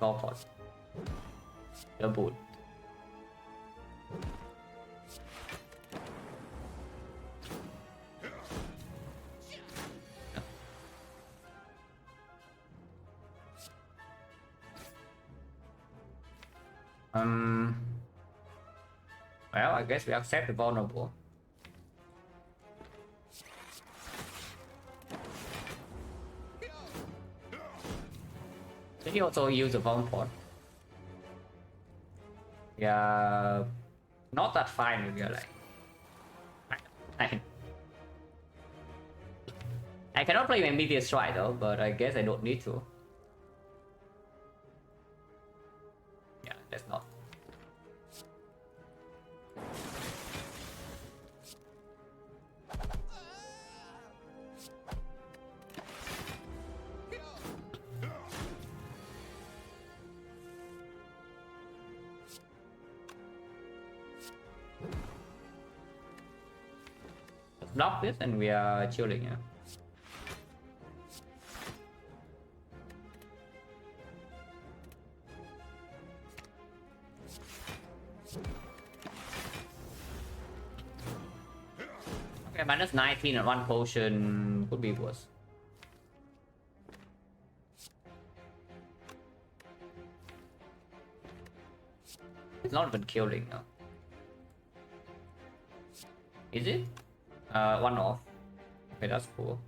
Bomb pot. The boot. Well, I guess we accept the vulnerable. Did he also use the bomb pot? Yeah, not that fine with your like. I cannot play my meteor strike though, but I guess I don't need to. Yeah, let's not. Block this and we are chilling, yeah. Okay, minus 19 and 1 potion could be worse. It's not even killing now. Is it? 1 off. Okay, that's cool.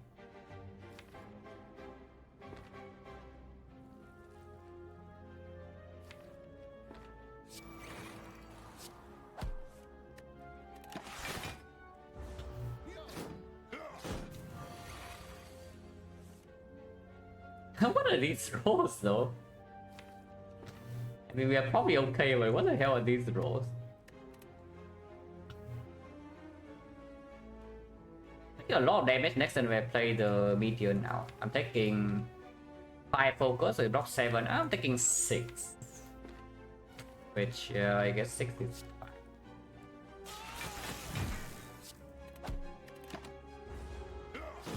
What are these rolls though? I mean, we are probably okay, but what the hell are these rolls? A lot of damage next time when I play the meteor now. I'm taking 5 focus, so it blocks 7. I'm taking 6. Which I guess 6 is fine.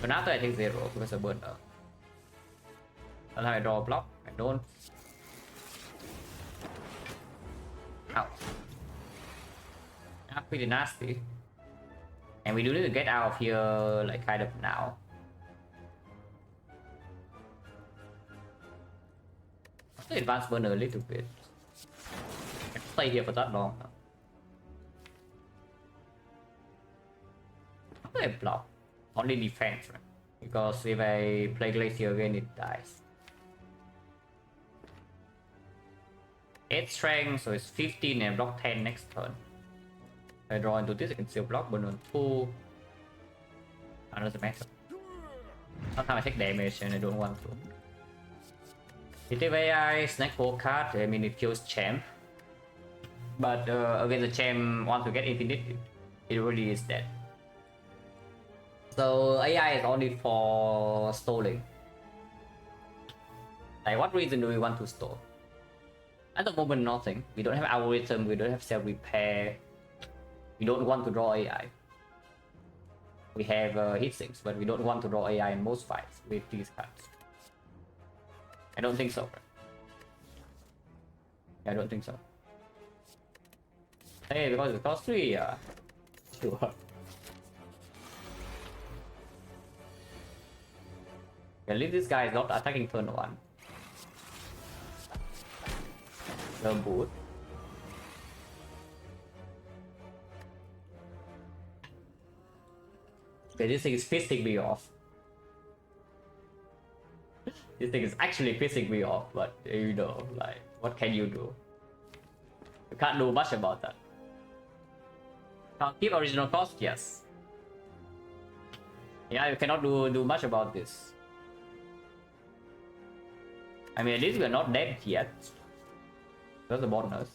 But after I take 0 because I burn up. And I draw a block. I don't. Ow. That's pretty nasty. And we do need to get out of here, like, kind of now. Let's advance burner a little bit. I can stay here for that long. I block. Only defense, right? Because if I play Glacier again, it dies. 8 strength, so it's 15 and block 10 next turn. I draw into this, I can still block, burn on 2. Doesn't matter. Sometimes I take damage and I don't want to. If AI snack 4 card, I mean it kills champ. But against the champ, once we get infinite, it really is dead. So AI is only for stalling. Like, what reason do we want to stall? At the moment, nothing. We don't have algorithm, we don't have self-repair. We don't want to draw AI. We have hit sinks, but we don't want to draw AI in most fights with these cards. I don't think so. Right? I don't think so. Hey, because it costs 3, yeah. Sure. At least this guy is not attacking turn 1. The boot. Okay, this thing is pissing me off. This thing is actually pissing me off, but you know, like, what can you do? You can't do much about that. Can't keep original cost, yes. Yeah, you cannot do much about this. I mean, at least we're not dead yet. That's a bonus.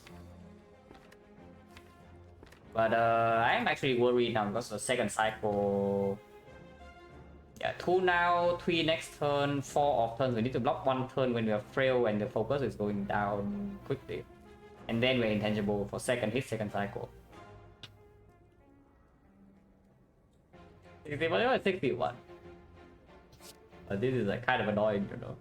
But I'm actually worried now because the second cycle. Yeah, 2 now, 3 next turn, 4 off turns. We need to block 1 turn when we are frail and the focus is going down quickly. And then we're intangible for second hit, second cycle. 61 or 61. This is like kind of annoying, you know.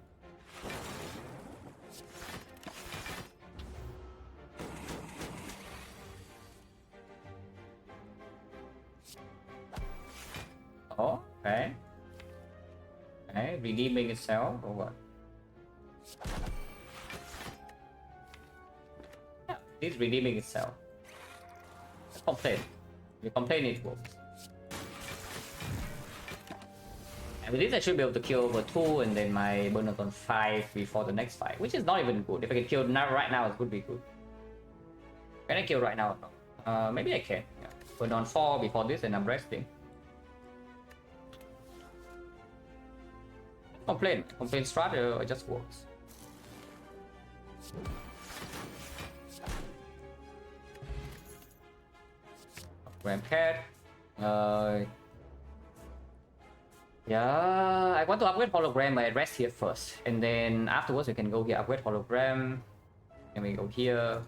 Oh, okay. Okay, redeeming itself or what? Yeah, it's redeeming itself. Complain. We complain it works. And with this I should be able to kill over 2 and then my bonus on 5 before the next fight, which is not even good. If I can kill now right now, it would be good. Can I kill right now? No. Maybe I can. Yeah. Burn on 4 before this and I'm resting. Complain strat, it just works. Ram cat. Yeah, I want to upgrade hologram, but I rest here first, and then afterwards we can go here upgrade hologram, and we go here.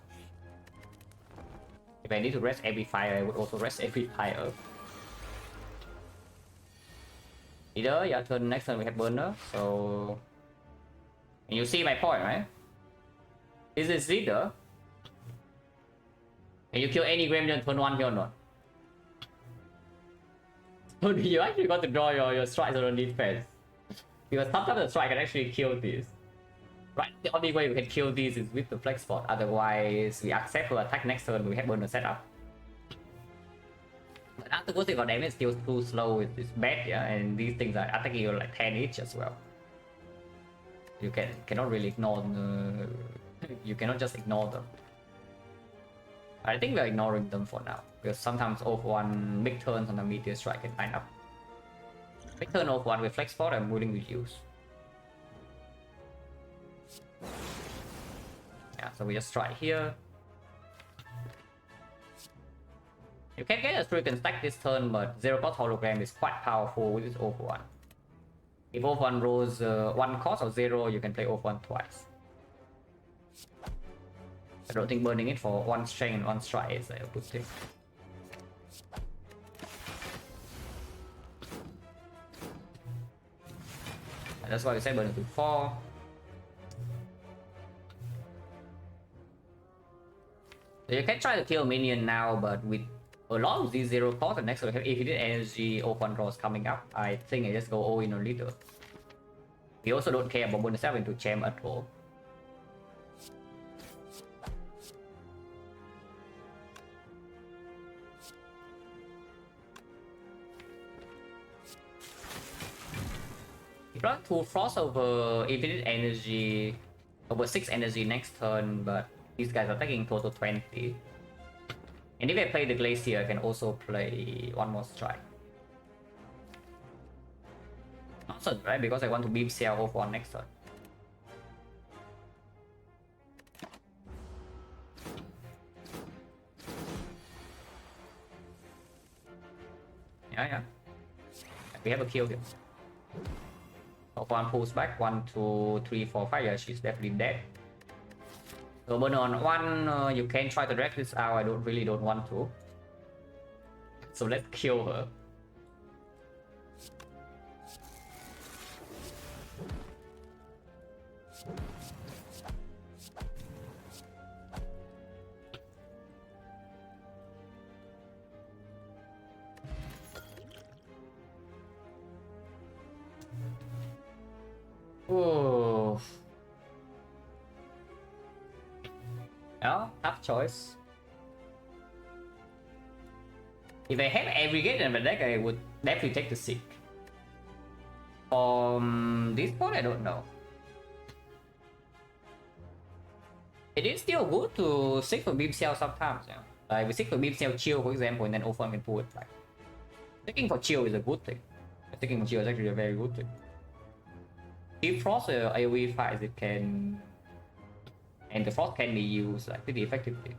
If I need to rest every fire, I would also rest every fire. Either, yeah, turn next turn we have burner, so... And you see my point, right? This is either. Can you kill any Gremlin turn 1 here or not? So do you actually got to draw your strikes on defense? Because sometimes the strike can actually kill these. Right, the only way we can kill these is with the flex spot, otherwise we accept to attack next turn, we have burner setup. But afterwards they got damage still too slow, it's bad, yeah, and these things are attacking you like 10 each as well. You cannot really ignore the... you cannot just ignore them. I think we're ignoring them for now, because sometimes off 1 big turns on the meteor strike can line up. Big turn off 1 with flex spot I'm willing to use. Yeah, so we just try here. You can get a 3 can stack this turn, but 0 cost hologram is quite powerful with this off 1. If off 1 rolls 1 cost or 0, you can play off 1 twice. I don't think burning it for 1 strength and 1 strike is a good thing. And that's why we say burning to 4. So you can try to kill minion now, but with a lot of these 0 cost and next we have infinite energy open draws coming up, I think I just go all in on leader. We also don't care about bonus 7 to champ at all. We brought 2 frost over infinite energy, over 6 energy next turn, but these guys are taking total 20. And if I play the Glacier, I can also play 1 more strike. Nonsense, right? Because I want to beam Cell off 1 next turn. Yeah. We have a kill here. So one pulls back, 1, 2, 3, 4, 5. Yeah, she's definitely dead. So burn on 1, you can try to drag this out. I really don't want to. So let's kill her. Oh. Yeah, tough choice. If I have aggregate in my deck, I would definitely take the Seek. This point, I don't know. It is still good to seek for beam cell sometimes, yeah. Like we seek for beam cell chill, for example, and then often can pull it back. Seeking for chill is a good thing. Seeking for chill is actually a very good thing. If Frost AoE fights, it can, and the Frost can be used like pretty effectively.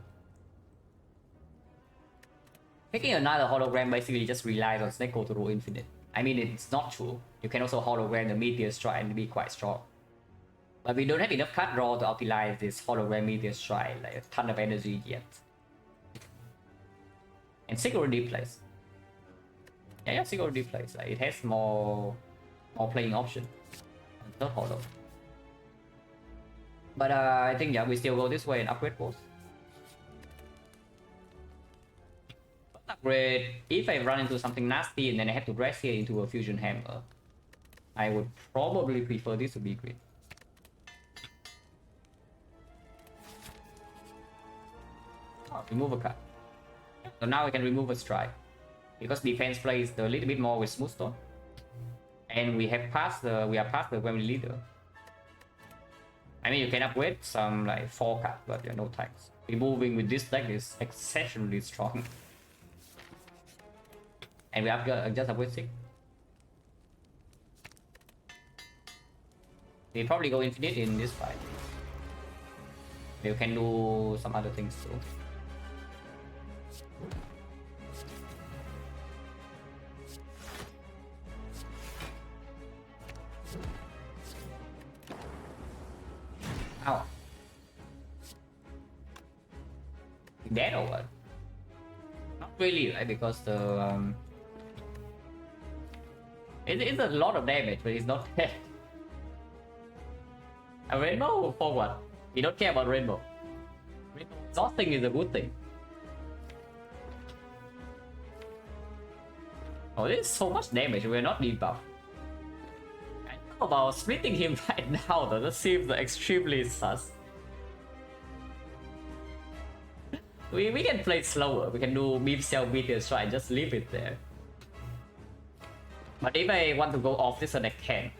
Picking another hologram basically just relies on Snecko to roll infinite. I mean, it's not true. You can also hologram the Meteor Strike and be quite strong. But we don't have enough card draw to utilize this hologram Meteor Strike, like a ton of energy yet. And Sig already plays. Yeah, Sig already plays. Like, it has more playing option. Third holo. But I think yeah, we still go this way and upgrade both. Upgrade, if I run into something nasty and then I have to dress here into a fusion hammer, I would probably prefer this to be great. Oh, remove a card. So now we can remove a strike. Because defense plays a little bit more with smooth stone. And we are past the Gremlin leader. I mean, you can upgrade some like 4 cards, but no thanks. Removing with this deck is exceptionally strong. And we just upgrade 6. We probably go infinite in this fight. You can do some other things too. Ow. Dead or what? Not really, right? Because the it's a lot of damage, but it's not dead. A rainbow for what? We don't care about rainbow. Rainbow exhausting is a good thing. Oh, this is so much damage. We're not debuffed. I know about splitting him right now though. That seems extremely sus. We can play slower. We can do beam cell meteor strike. Just leave it there. But if I want to go off this one, I can.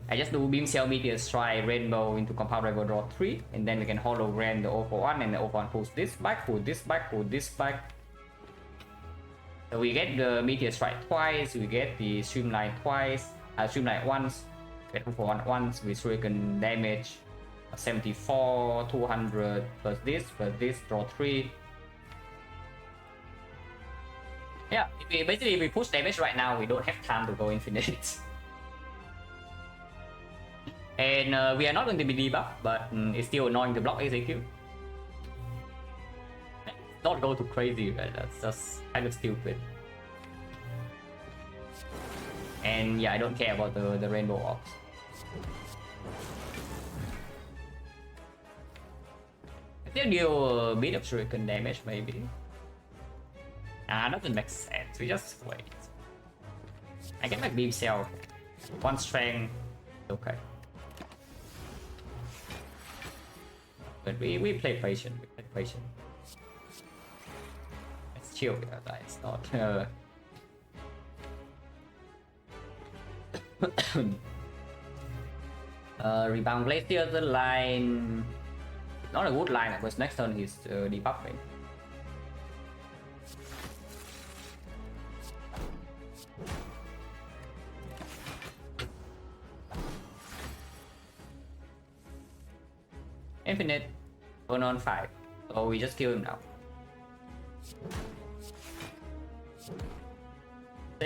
I just do beam cell meteor strike rainbow into compound rival draw 3, and then we can hologram the 041, and the 041 pulls this back, pull this back, pull this back. So we get the meteor strike twice, we get the streamline twice, streamline once, get 041 once with shuriken damage 74, 200 plus this, draw 3. Yeah, basically if we push damage right now, we don't have time to go infinite. And we are not going to be debuffed, but it's still annoying to block execute. Not go too crazy, right? That's just kind of stupid. And yeah, I don't care about the rainbow ops. I still deal a bit of shuriken damage, maybe. Doesn't make sense. We just wait. I get my beam cell. 1 strength. Okay. But we play patient. We play patient. Let's chill. Yeah, it's not. Rebound blade the other line. Not a good line because next turn he's debuffing. Infinite, burn on 5. So we just kill him now.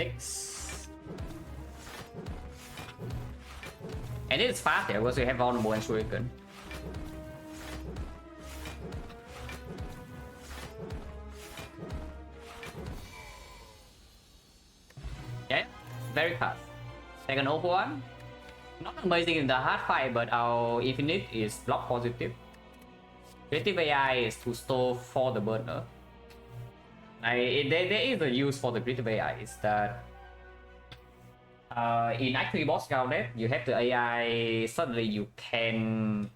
6. And it's fast there because we have vulnerable and shuriken. Yeah, very fast. Second over one. Not amazing in the hard fight, but our infinite is block positive. Creative AI is to store for the burner. There is a use for the creative AI. Is that in actually boss gauntlet, you have the AI. Suddenly you can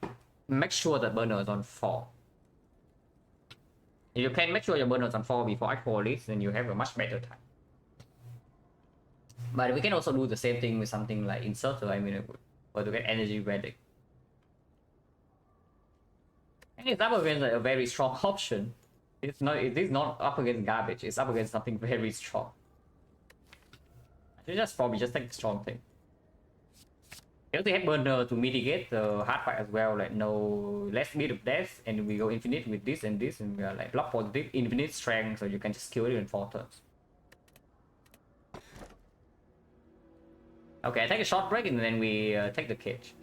make sure that burner is on 4. If you can make sure your burner is on 4 before actual release, then you have a much better time. But we can also do the same thing with something like inserter, I mean, or to get energy ready. And it's up against a very strong option. It is not up against garbage, it's up against something very strong. I should just probably just take the strong thing. You also have burner to mitigate the hard fight as well, like no less bit of death, and we go infinite with this, and we are like block positive, infinite strength, so you can just kill it in 4 turns. Okay, I take a short break and then we take the cage.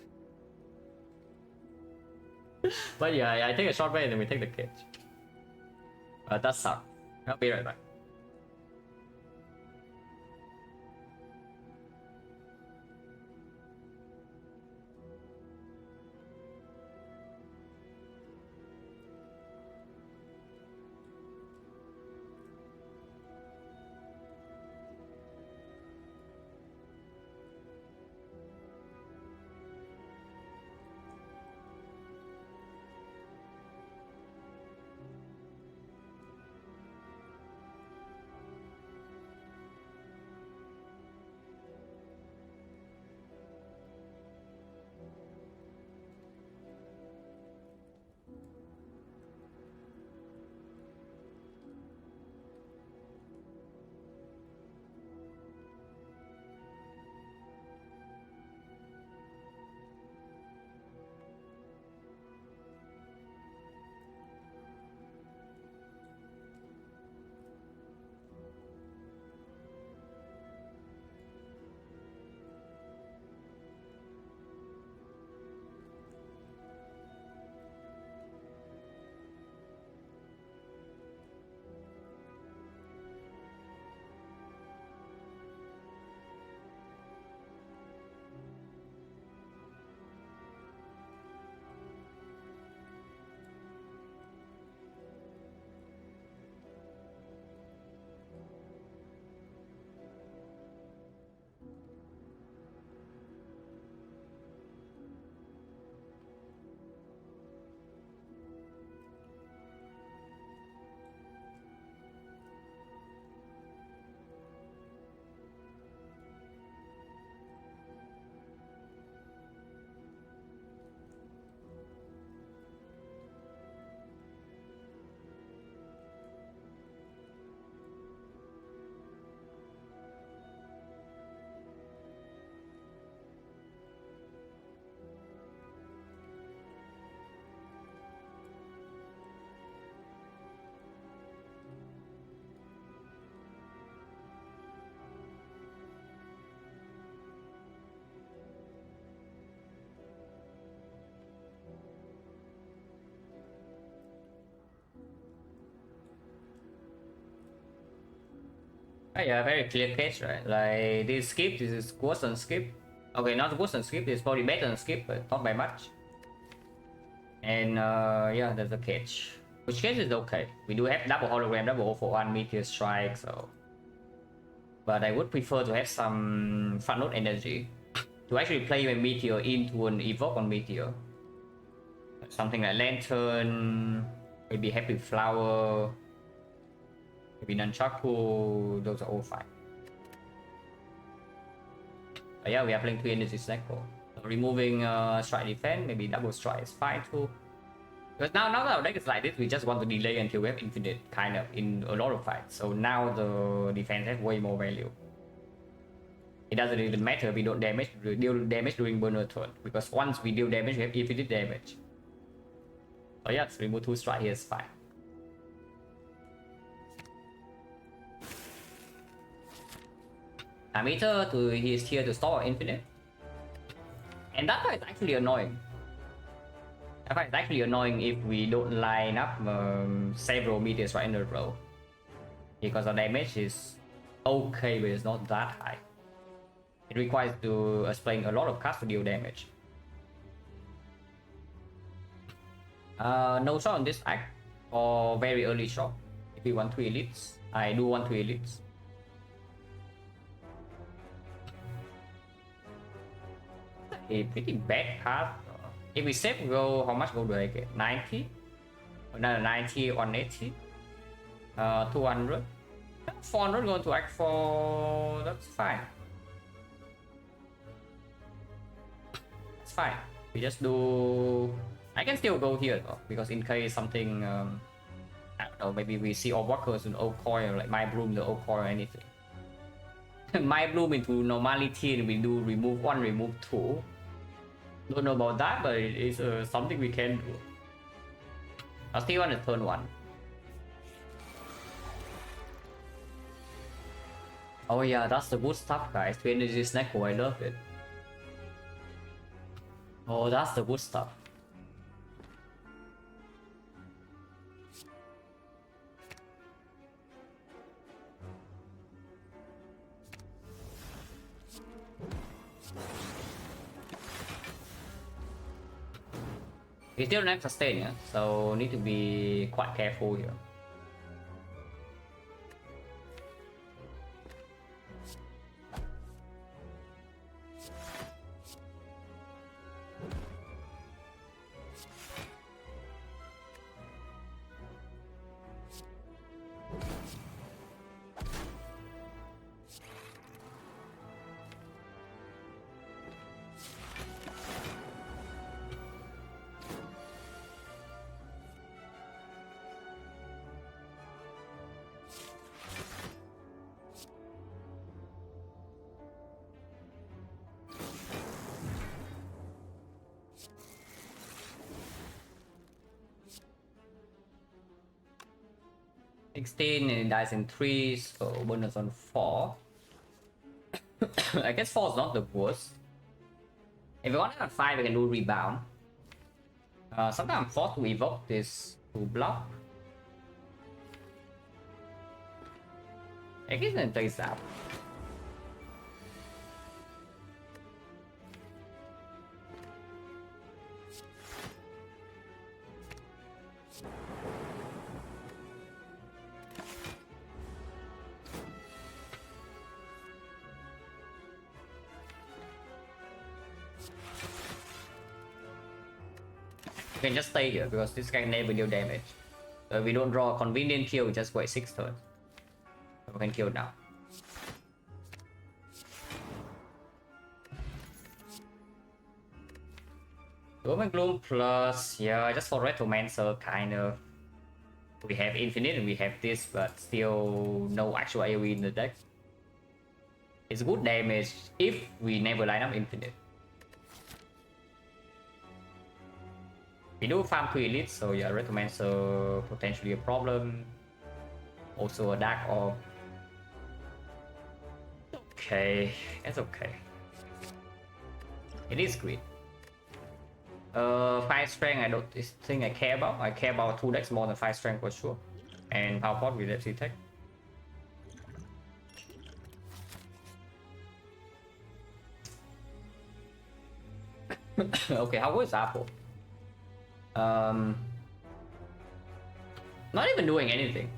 But yeah, I take a short break and then we take the cage. That sucks. I'll be right back. Oh, yeah, very clear case, right? Like this skip, this is worse than skip. Okay, not worse than skip, it's probably better than skip, but not by much. And yeah, there's a catch. Which case is okay. We do have double hologram, double 041 meteor strike, so. But I would prefer to have some front load energy to actually play a meteor into an evoke on meteor. Something like lantern, maybe happy flower, maybe nunchaku. Those are all fine. But yeah, we are playing 3 energy cycle. So removing strike defense, maybe double strike is fine too. Because now that our deck is like this, we just want to delay until we have infinite, kind of, in a lot of fights. So now the defense has way more value. It doesn't even matter if we don't deal damage during burner turn, because once we deal damage, we have infinite damage. So yes, remove 2 strike here is fine. Meter to he's here to stop our infinite. And that part is actually annoying. That part is actually annoying if we don't line up several meters right in a row. Because the damage is okay, but it's not that high. It requires to us playing a lot of cards to deal damage. No shot on this act or very early shot. If we want 2 elites, I do want 2 elites. A pretty bad card. If we save go, how much gold do I get? 90? Another 90 on 80. 200. 400 going to act 4. That's fine. That's fine. We just do. I can still go here though, because in case something, I don't know, maybe we see all walkers in oak coil, like my bloom the oak coil or anything. My bloom into normality and we do remove 1, remove 2. Don't know about that, but it is something we can do. I'll still on the turn 1. Oh yeah, that's the good stuff, guys. 2 energy snack. Oh, I love it. Oh, that's the good stuff. We still don't have sustain, yeah? So need to be quite careful here. And it dies in 3, so bonus on 4. I guess 4 is not the worst. If we want to have 5, we can do rebound. Sometimes I'm forced to evoke this to block. I guess it plays out. We can just stay here because this guy never deal damage. So if we don't draw a convenient kill, we just wait 6 turns. We can kill now. Roman Gloom plus, yeah, just for Retromancer, kind of. We have Infinite and we have this, but still no actual AoE in the deck. It's good damage if we never line up Infinite. We do farm 2 elites, so yeah, Retromancer potentially a problem. Also a Dark Orb. Okay, it's okay. It is great. 5 strength I don't think I care about. I care about 2 decks more than 5 strength for sure. And power pot with FC tech. Okay, how good is Apple? Not even doing anything.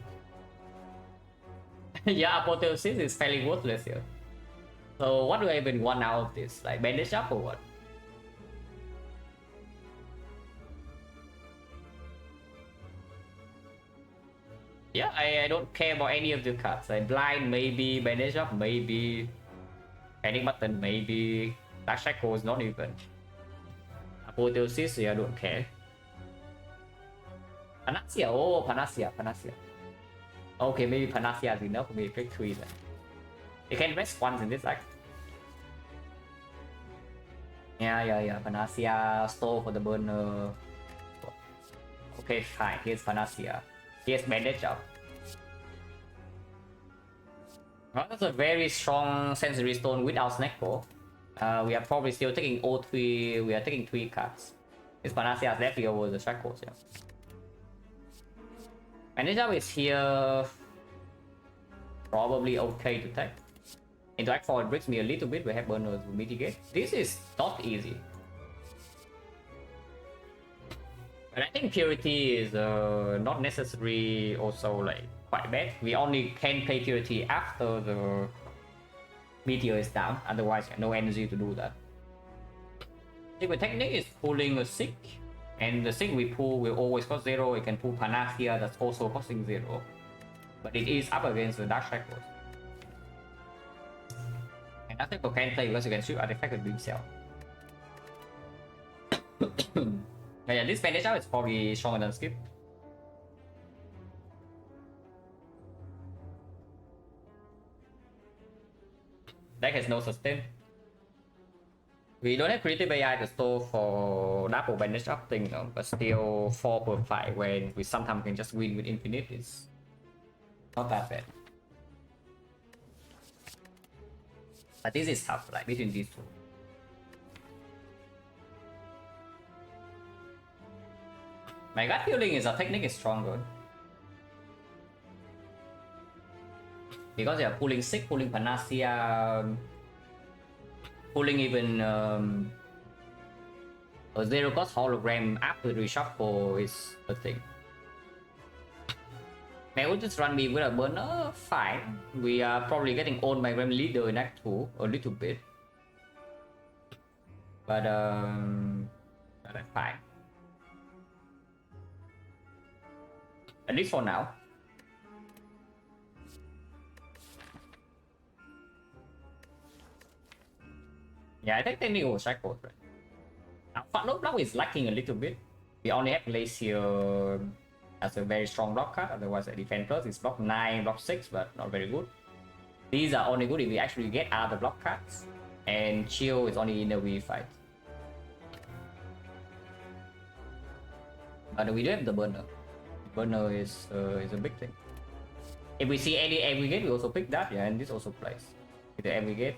Yeah, apotheosis is fairly worthless here. So what do I even want out of this? Like bandage up or what? Yeah, I don't care about any of the cards. Like blind maybe, bandage up maybe, panic button maybe, dark shackles not even. Apotheosis, yeah, I don't care. Panacea, oh Panacea. Okay, maybe Panacea is enough for me to click 3 then. You can rest once in this act. Yeah, Panacea, store for the burner. Okay, fine, here's Panacea. Here's bandage up. Well, that's a very strong sensory stone without snack ball. We are probably still taking all three. We are taking 3 cards. This Panacea is definitely over the shackles, yeah. Manager is here. Probably okay to take. Interact forward breaks me a little bit. We have burners to mitigate. This is not easy. But I think purity is not necessary also like quite bad. We only can play purity after the meteor is down, otherwise no energy to do that. The technique is pulling a sick, and the sick we pull will always cost 0. We can pull Panacea that's also costing 0. But it is up against the Dark Shackles. And I think we can play because you can shoot artifact with Beam Cell. Yeah, this bandage out is probably stronger than Skip. Deck has no sustain. We don't have creative AI to store for double bandage up thing, but still 4 per 5 when we sometimes can just win with infinite is not that bad. But this is tough, like between these two. My gut feeling is our technique is stronger. Because they are pulling sick, pulling Panacea, pulling even a 0 cost hologram after the reshuffle is a thing. May we just run me with a burner? Fine. We are probably getting owned by Grim Leader in Act 2 a little bit. But that's fine. At least for now. Yeah, I think technically will shackles, right? Now, Fatload Block is lacking a little bit. We only have Glacier as a very strong block card, otherwise the Defend Plus is block 9, block 6, but not very good. These are only good if we actually get other block cards, and Chill is only in the we fight. But we do have the burner. Burner is a big thing. If we see any aggregate, we also pick that, yeah, and this also plays. With the aggregate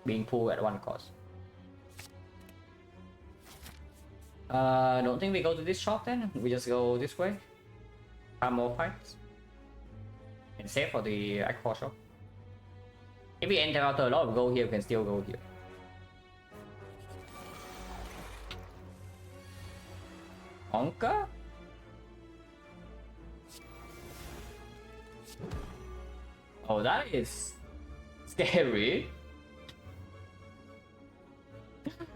being pulled at 1 cost. Don't think we go to this shop then. We just go this way. Have more fights. And save for the Aqua shop. If we enter after a lot of go here, we can still go here. Onka? Oh, that is scary.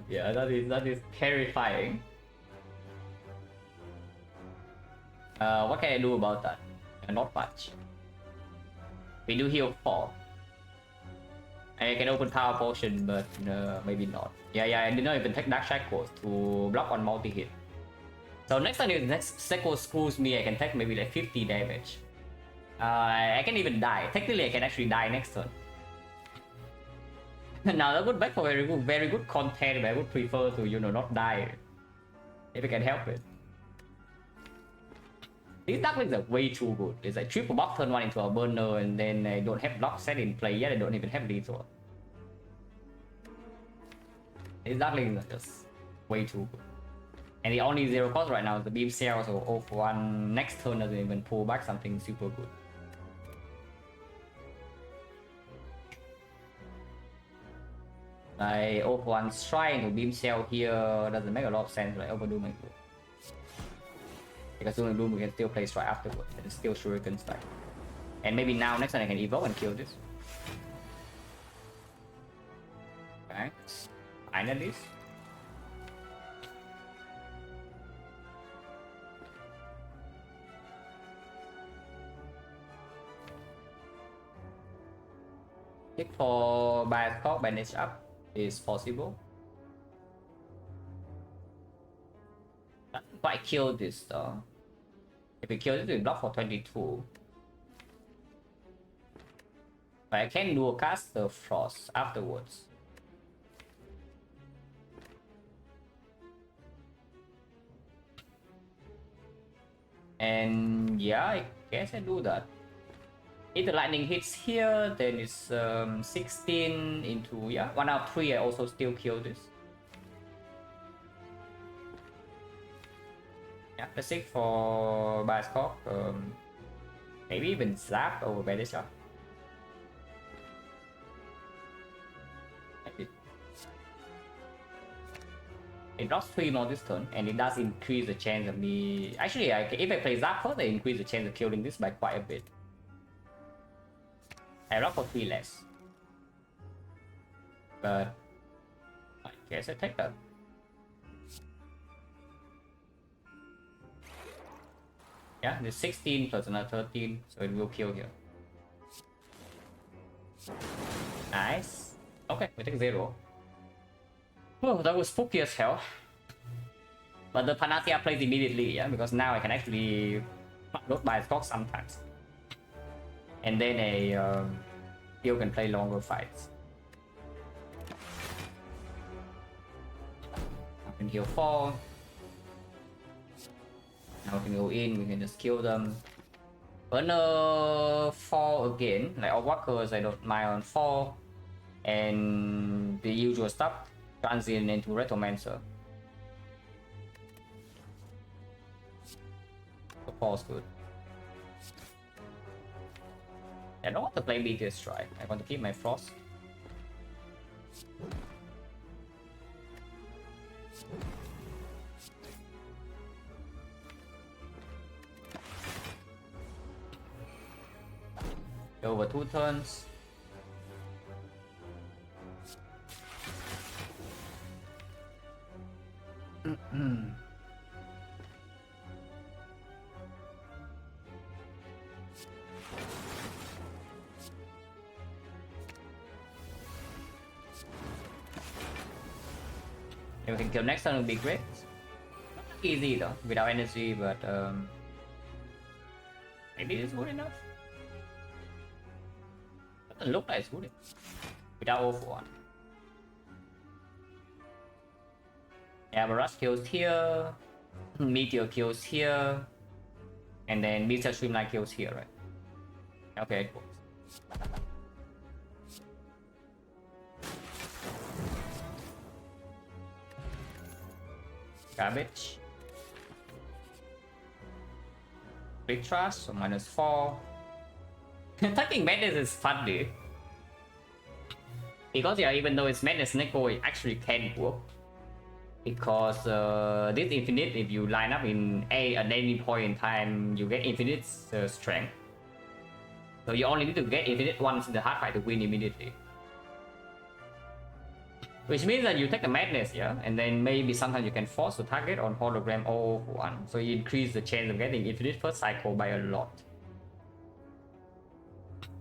Yeah, that is terrifying. What can I do about that? Not much. We do heal 4. I can open power potion, but maybe not. Yeah, I did not even take Dark Shackles to block on multi-hit. So next time if the next Shackle screws me, I can take maybe like 50 damage. I can even die. Technically, I can actually die next turn. Now that would back for very good content, but I would prefer to, you know, not die if I can help it. These Darklings are way too good. It's like triple block turn 1 into a burner, and then I don't have block set in play yet. I don't even have lethal. These Darklings are just way too good. And the only 0 cost right now is the beam cell, so 0 for 1 next turn doesn't even pull back something super good. Like 0 for 1 strike into beam cell here doesn't make a lot of sense, like overdo my good. Because Doom and Bloom we can still play strike afterwards, and it's still Shuriken strike. And maybe now next time I can evolve and kill this. Okay, finally. Pick for bias call, bandage up is possible. But I kill this though. If we kill this, we block for 22. But I can do a cast the Frost afterwards. And yeah, I guess I do that. If the lightning hits here, then it's 16 into, yeah, 1 out of 3. I also still kill this. Yeah, let's seek for Bioscope. Maybe even Zap over Belly Shot. Maybe. It drops 3 more this turn, and it does increase the chance of me. Actually, if I play Zap first, I increase the chance of killing this by quite a bit. I rock for 3 less. But I guess I take that. Yeah, the 16 plus another 13, so it will kill here. Nice. Okay, we take 0. Oh, that was spooky as hell. But the Panacea plays immediately, yeah, because now I can actually load by stock sometimes. And then a still can play longer fights. I can heal 4. Now we can go in, we can just kill them. Burner 4 again, like all walkers, I don't mind on 4. And the usual stuff, transient into Retromancer. So 4 is good. I don't want to play Meteor Strike, I want to keep my Frost. Over 2 turns. If we can kill next turn, would be great. Not easy though, without energy, but maybe it's good enough. Doesn't look like it's good enough. Without all for 1. Yeah, Barrage kills here, Meteor kills here, and then Meteor Streamline kills here, right? Okay, it works. Garbage. Big trash, so -4. Attacking Madness is fun, dude. Because yeah, even though it's Madness Neko, it actually can work. Because this infinite, if you line up in A at any point in time, you get infinite strength. So you only need to get infinite once in the hard fight to win immediately. Which means that you take the Madness, yeah, and then maybe sometimes you can force the target on hologram 001. So you increase the chance of getting infinite first cycle by a lot.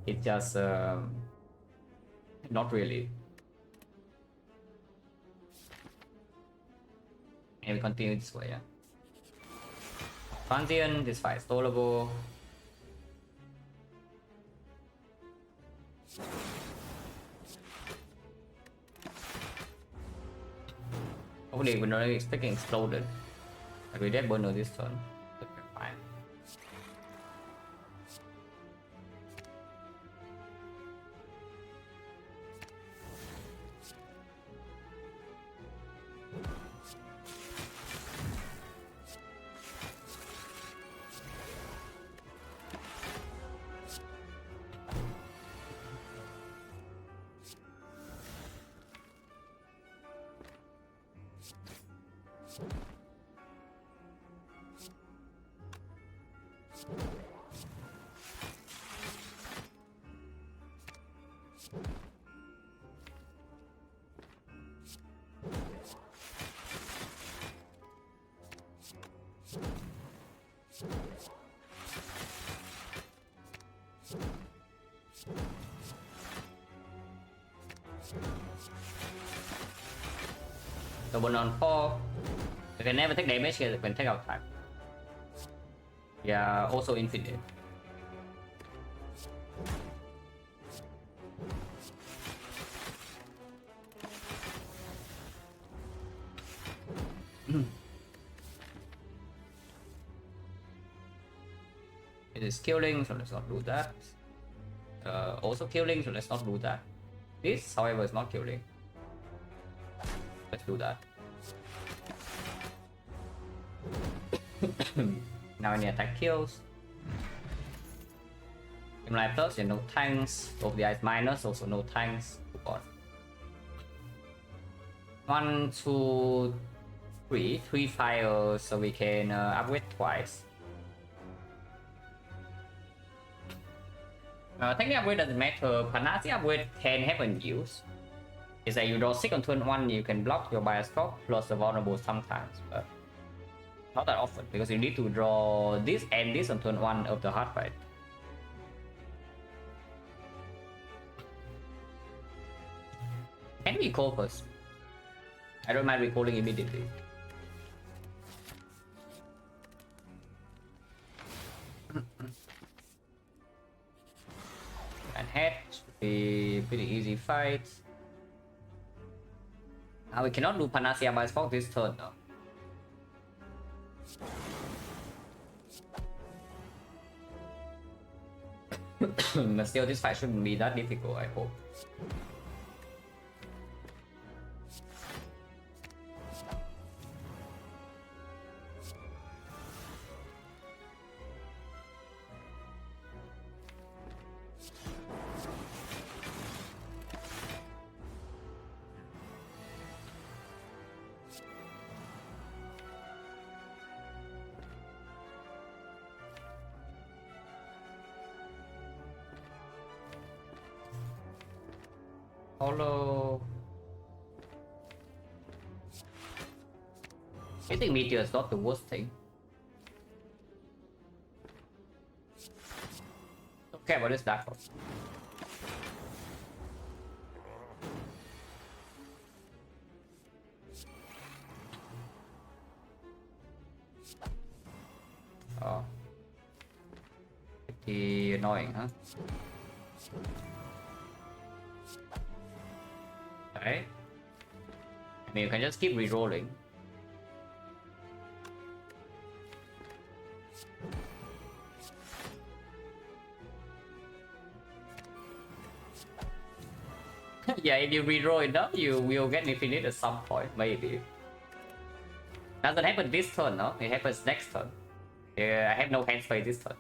It's just not really. And we continue this way, yeah. Transient, this fight is stallable. Hopefully we're not expecting exploded. Like we dead burner this turn. Okay, fine. So one on 4. We can never take damage here, we can take our time. Yeah, also infinite. It is killing, so let's not do that. Also killing, so let's not do that. This, however, is not killing. Let's do that. Now any attack kills. Life plus, no tanks. Of the ice minus, also no tanks. God. 1, 2, 3. 3 fires, so we can upgrade twice. Technically upgrade doesn't matter. Panacea upgrade can happen use. Is that you draw 6 on turn 1, you can block your bias clock plus the vulnerable sometimes, but not that often because you need to draw this and this on turn 1 of the hard fight. Can we call first? I don't mind recalling immediately. And head should be pretty easy fight. Now we cannot do Panacea by Spock this turn though. But still this fight shouldn't be that difficult, I hope. Hollow. I think meteor is not the worst thing. Don't care about this dark one. Oh. Pretty annoying, huh? Right? I mean, you can just keep re-rolling. Yeah, if you re-roll enough, you will get infinite at some point, maybe. Doesn't happen this turn, no? It happens next turn. Yeah, I have no hand spray this turn.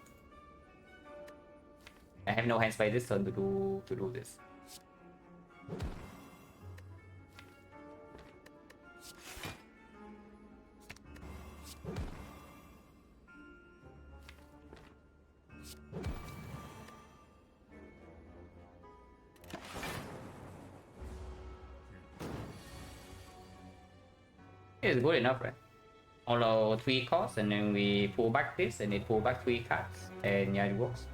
I have no hand spray this turn to do this. It's good enough, right? Although 3 costs and then we pull back this and it pull back 3 cards and yeah, it works.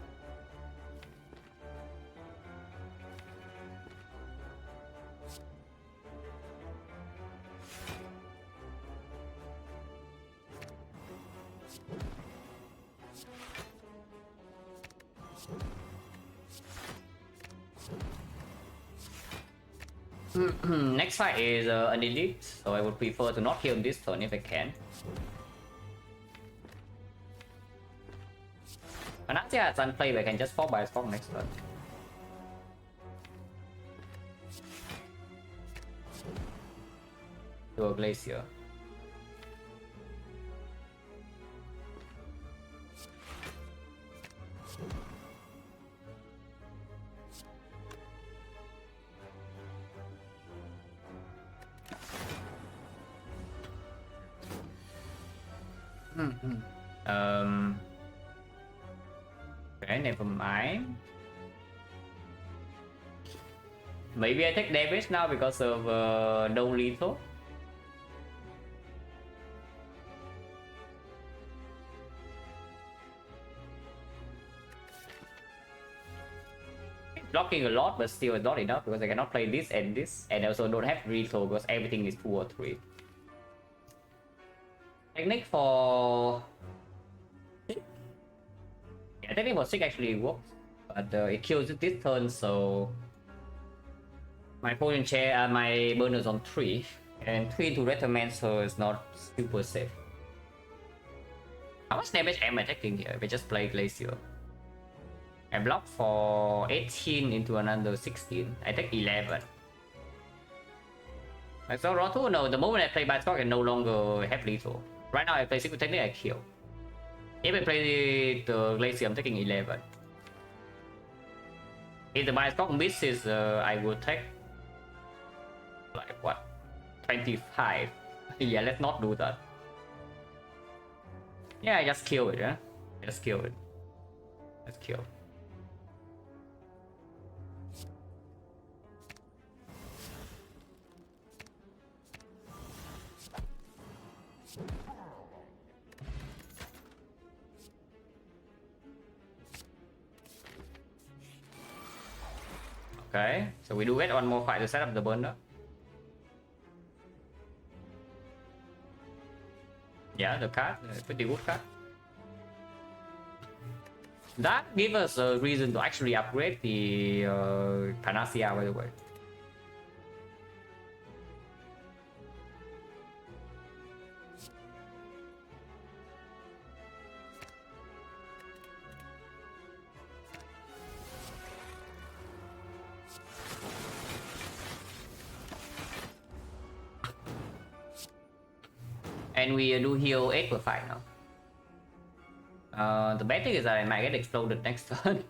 Next fight is an elite, so I would prefer to not kill this turn if I can. Panacea has unplayed, I can just fall by a spot next turn. Do a glacier. Okay, never mind. Maybe I take damage now because of no lethal. Blocking a lot, but still not enough because I cannot play this, and also don't have lethal because everything is 2 or 3. Technique for... Yeah, technique for 6 actually works, but it kills it this turn, so... My potion chair, my burners on 3, and 3 to Retromancer is not super safe. How much damage am I taking here if I just play Glacier? I block for 18 into another 16. I take 11. Like, so Roto, no, the moment I play Bioscope, I no longer have lethal. Right now I play Secret Technique, I kill. If I play the Glacier, I'm taking 11. If the Bioscope misses, I will take like what? 25. Yeah, let's not do that. Yeah, I just kill it, yeah? Just kill it. Let's kill. Okay, so we do get one more fight to set up the burner. Yeah, the card, pretty good card. That gives us a reason to actually upgrade the Panacea, by the way. And we do heal 8 per fight now. The bad thing is that I might get exploded next turn.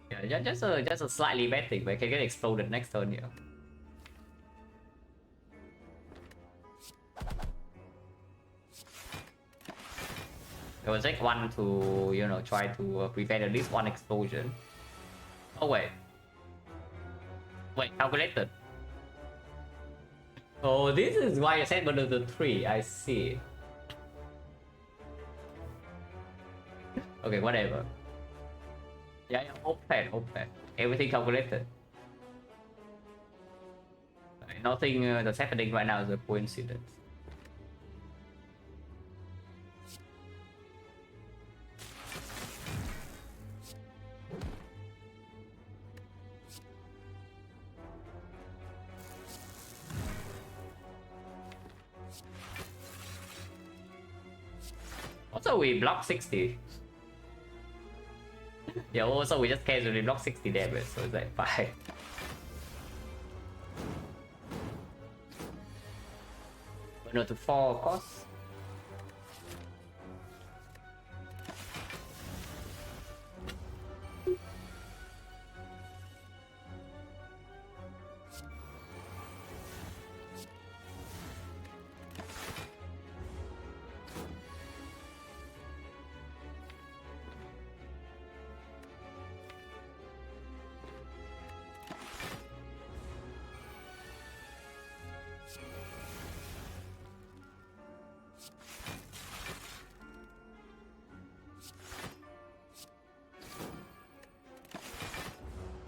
Yeah, just a slightly bad thing, but I can get exploded next turn here. It will take one to, you know, try to prevent at least one explosion. Oh wait, calculated. Oh, this is why I said one of the 3. I see. Okay, whatever. Yeah, open. Everything calculated. Nothing that's happening right now is a coincidence. Also, we block 60. Yeah, also we just casually block 60 damage, so it's like fine. But not to 4, of course.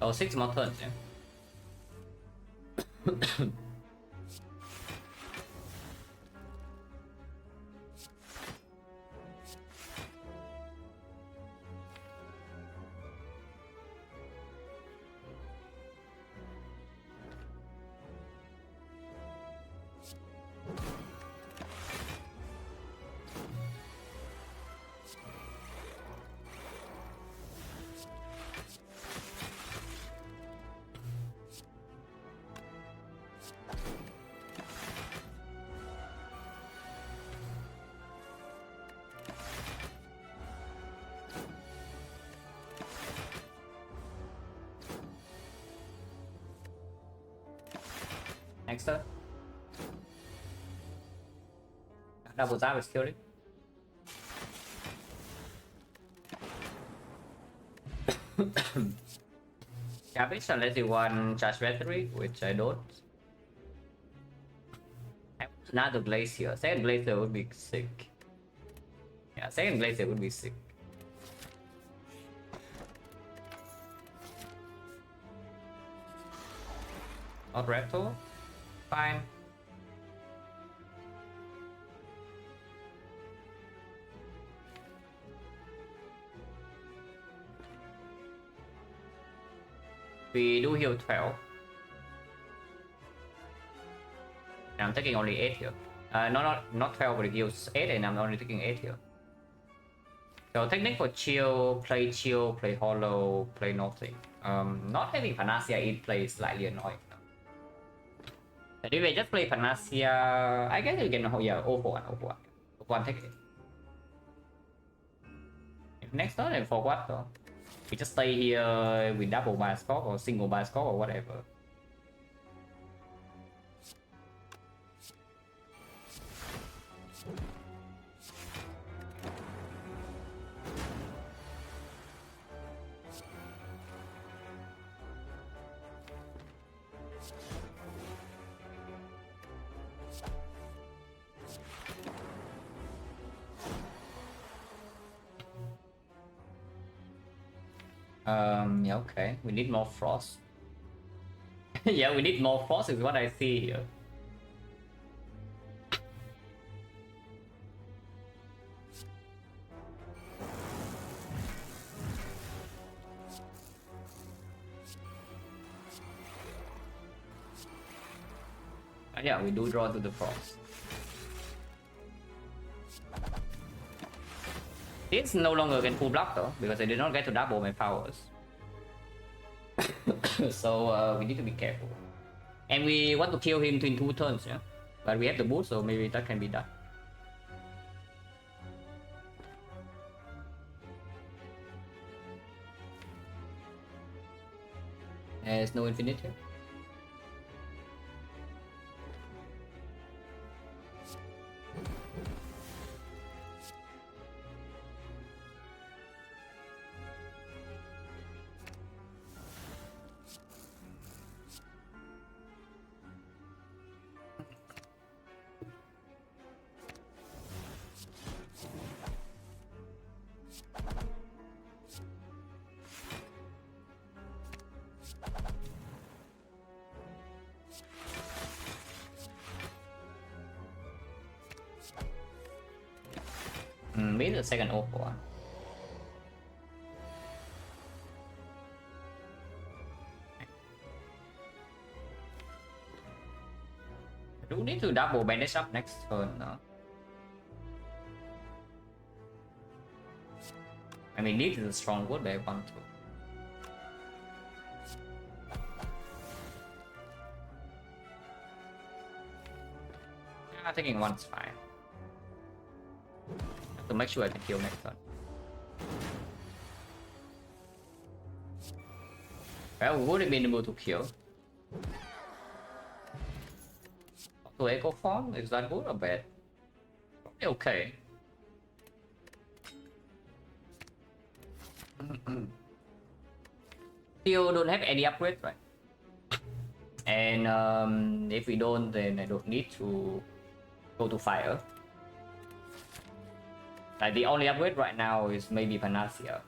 Oh, 6 more turns, yeah. Next turn. Double zap is killing. Cabbage unless you want charge battery, which I don't. Another glacier. Second glacier would be sick. Yeah, second glacier would be sick. Not reptile. Fine. We do heal 12. And I'm taking only 8 here. No, not 12, but it heals 8 and I'm only taking 8 here. So technique for chill, play hollow, play nothing. Not having Panacea in play is slightly annoying. But if I just play Panacea, I guess you can, yeah, 0 for 1, 0 for 1. 0 for 1 take it. Next turn, and for what though? We just stay here with double Bioscope or single Bioscope or whatever. Yeah, okay. We need more frost. Yeah, we need more frost is what I see here. Yeah, we do draw to the frost. This no longer can full block though, because I did not get to double my powers. So we need to be careful. And we want to kill him in 2 turns, yeah? But we have the boost, so maybe that can be done. There's no infinite here. Maybe the second 0 for 1. I do need to double bandage up next turn though. I mean, need is a strong word, but I want to. I think one's fine. To make sure I can kill next turn. Well, we would have been able to kill. To Echo Form, is that good or bad? Probably okay. Still don't have any upgrade, right? And if we don't, then I don't need to go to fire. Like the only upgrade right now is maybe Panacea.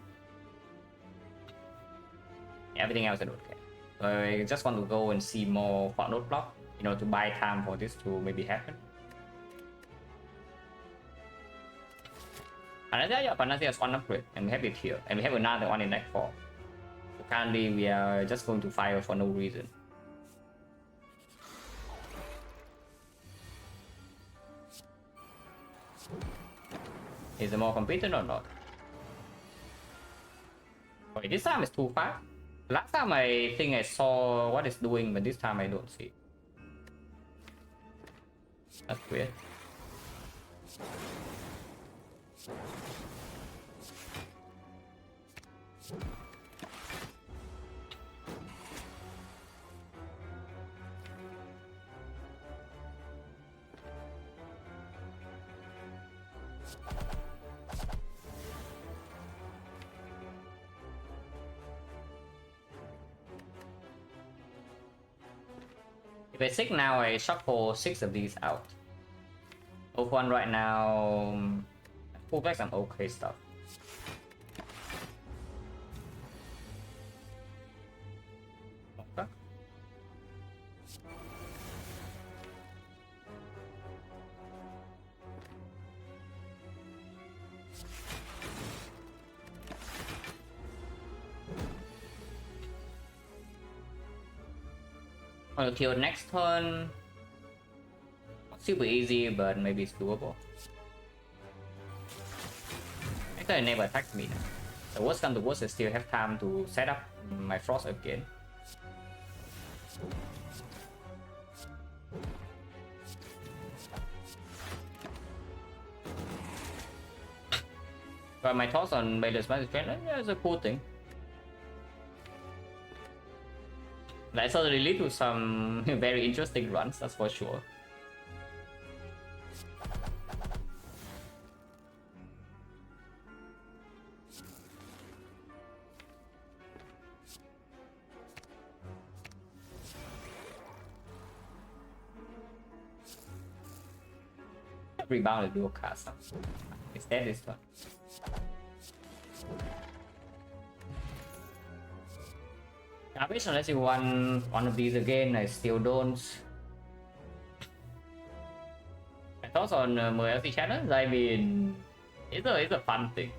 Everything else I don't care. So I just want to go and see more Fortnite block, you know, to buy time for this to maybe happen. Panacea, yeah, Panacea is one upgrade, and we have it here, and we have another one in deck 4. So currently we are just going to fire for no reason. Is it more competent or not? Wait, this time it's too fast. Last time I think I saw what it's doing, but this time I don't see. That's weird. If I sick now, I shuffle 6 of these out. One right now, pull back some okay stuff. Okay. I'll kill next turn. Not super easy, but maybe it's doable. Next Monster never attacked me. The worst come to worst, I still have time to set up my Frost again. But my thoughts on Baylor's Magic Trainer, yeah, it's a cool thing. That certainly lead to some very interesting runs, that's for sure. Rebound the dual cast. Is that this one? I wish unless you won one of these again, I still don't. My thoughts on MLC challenge, I mean, it's a fun thing.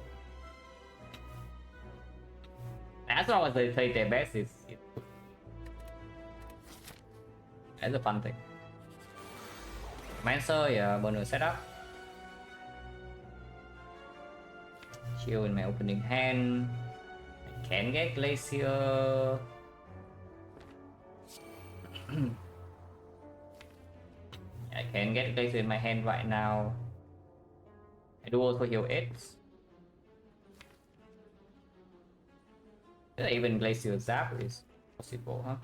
As long as they play their best, it's a fun thing. Mancer, yeah, bonus setup. Chill in my opening hand. I can get Glacier. I can get Glacier in my hand right now. I do also heal it. Even Glacier Zap is possible, huh?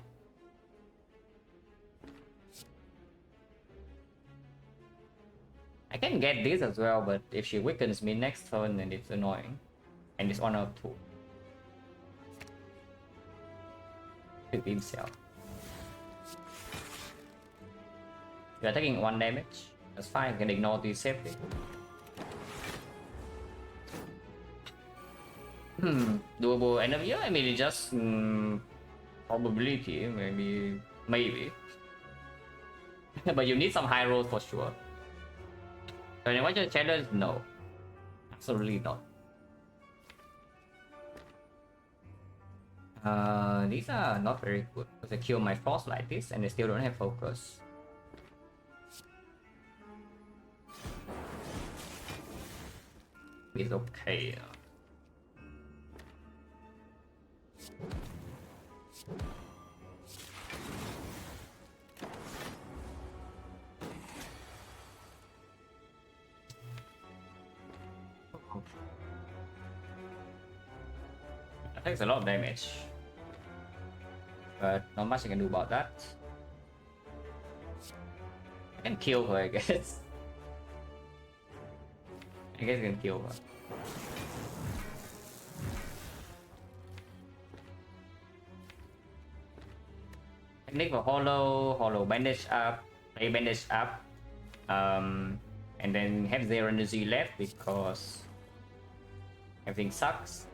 I can get this as well, but if she weakens me next turn, then it's annoying. And it's honor 2. Beam Cell. You are taking 1 damage. That's fine, I can ignore the safety. Doable enemy? I mean, it's just probability, maybe. But you need some high rolls for sure. So you want your challenge? No. Absolutely not. These are not very good because I kill my Frost like this and they still don't have focus. It's okay. That takes a lot of damage, but not much I can do about that. I can kill her, I guess. I can kill her. Technique for hollow bandage up, play bandage up, and then have 0 energy left because everything sucks.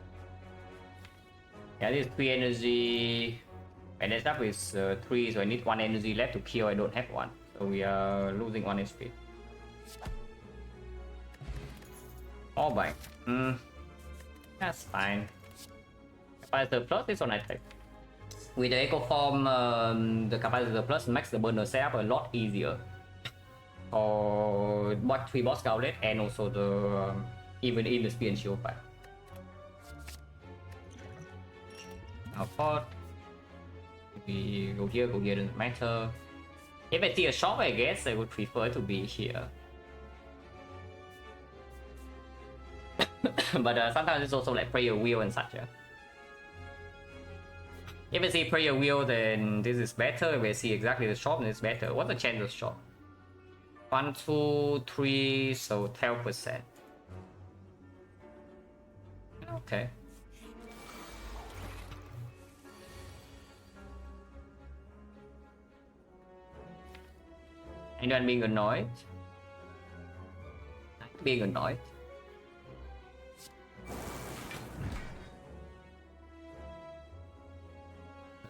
Yeah, this is 3 energy. Bandage up is 3, so I need 1 energy left to kill. I don't have 1, so we are losing 1 HP. Alright, that's fine. Capacitor plus is on attack. With the Echo Form, the Capacitor plus makes the burner setup a lot easier. For 3 boss gauntlet and also the even in the spear and shield fight. Now for we go here, doesn't matter. If I see a shop, I guess I would prefer to be here. But sometimes it's also like prayer wheel and such. If I see prayer wheel, then this is better. If I see exactly the shop, then it's better. What's the chance of shop? 1, 2, 3, so 12%. Okay. Anyone being annoyed? I'm being annoyed.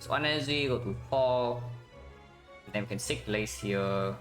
So 1 energy, go to 4. Then we can 6 place here.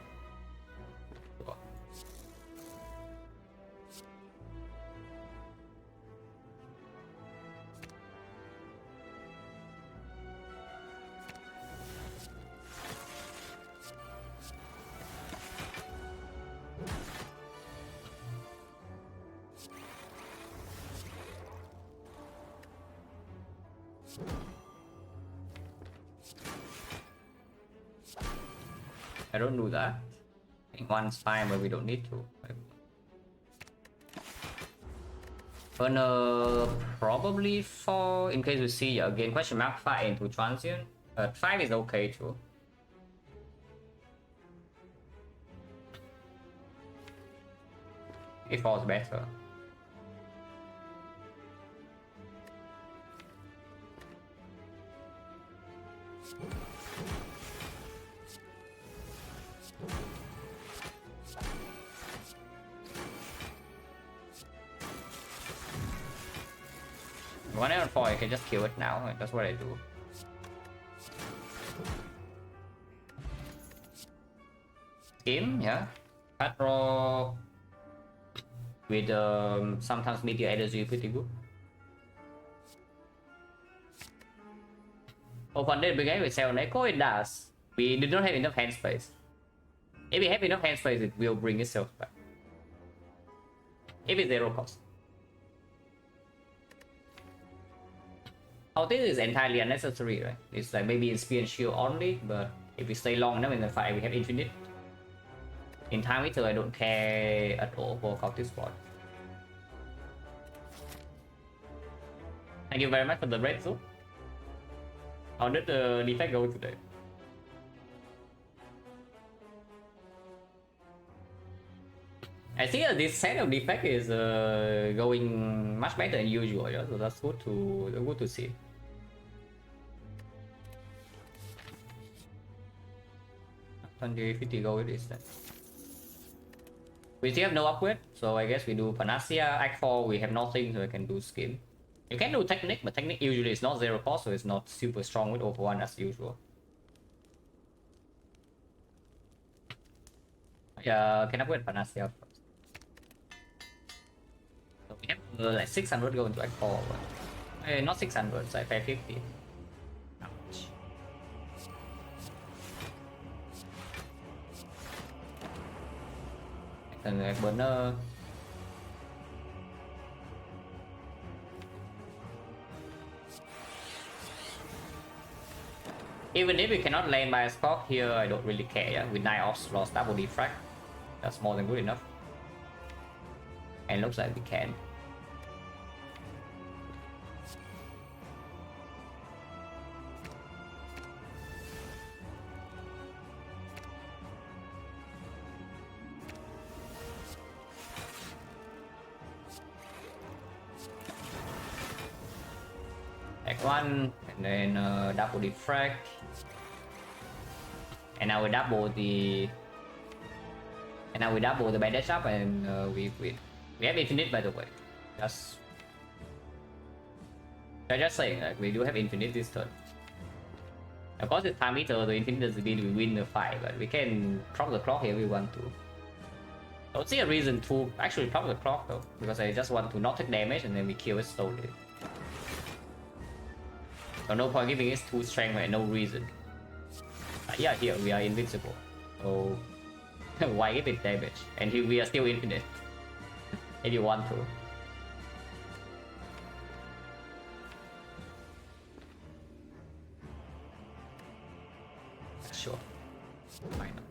I don't do that. I think one's fine, but we don't need to. Probably 4 in case we see again question mark 5 into transient. 5 is okay too. It falls better. One out 4, I can just kill it now. That's what I do. Scheme, yeah. Patrol with sometimes meteor energy pretty good. Open the beginning with Cell Echo, it does. We did not have enough hand space. If we have enough hand space, it will bring itself back. If it's 0 cost. Oh, this is entirely unnecessary, right? It's like maybe in spear and shield only, but if we stay long enough in the fight, we have infinite. In time meter, I don't care at all for cultist spot. Thank you very much for the red soup. How did the defect go today? I think this set of defect is going much better than usual, yeah? So that's good to see. Only 50 gold is that. We still have no upgrade, so I guess we do Panacea. Act 4, we have nothing, so I can do Skin. You can do Technique, but Technique usually is not 0 cost, so it's not super strong with over 1 as usual. Yeah, can upgrade Panacea first. So we have like 600 go into Act 4, but not 600, it's like 550. Ouch. And like burner. Even if we cannot land by a stock here, I don't really care. Yeah? With 9 offs lost double defrag, that's more than good enough. And looks like we can. One and then double defrag, and now we double the bandage up, and we win. We have infinite, by the way. I'm just saying, like, we do have infinite this turn. Of course, it's time meter, the infinite doesn't mean we win the fight, but we can prop the clock here if we want to. I don't see a reason to actually prop the clock though, because I just want to not take damage and then we kill it slowly. So no point giving it 2 strength and no reason. Yeah, here we are invincible. So why give it damage? And here we are still infinite. If you want to. Sure. Why not?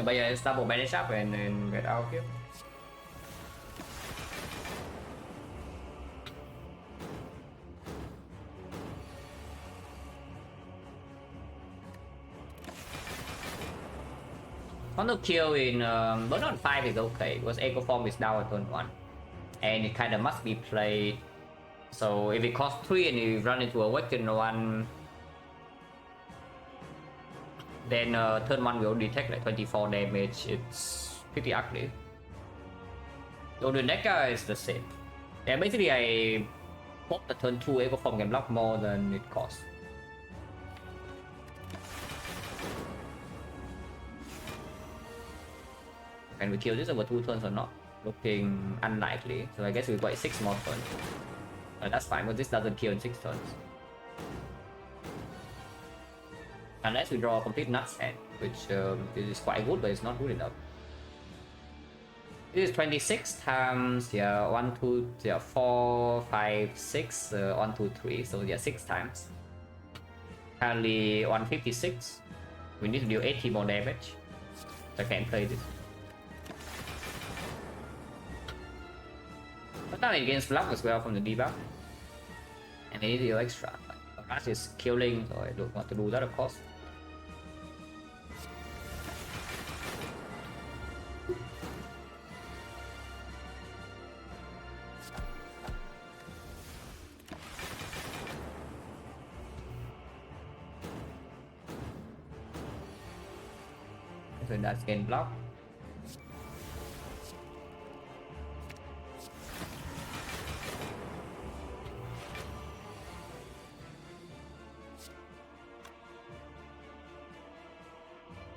Bây giờ double bandage up and get out here. Counter kill in Burnout 5 is okay because Echo Form is down at turn 1 and it kind of must be played. So if it costs 3 and you run into a Awakened 1, Then turn 1 we already take like 24 damage. It's pretty ugly. So the next guy is the same. Yeah, basically I hope the turn 2 Echo Form can block more than it costs. Can we kill this over 2 turns or not? Looking unlikely. So I guess we got 6 more turns. That's fine, but this doesn't kill in 6 turns. Unless we draw a complete nuts hand, which is quite good, but it's not good enough. This is 26 times, yeah, 1, 2, yeah, 4, 5, 6, 1, 2, 3, so yeah, 6 times. Currently 156. We need to deal 80 more damage. So I can't play this. But now it gains block as well from the debuff. And I need to deal extra. Rush is killing, so I don't want to do that of course. So that's gain block.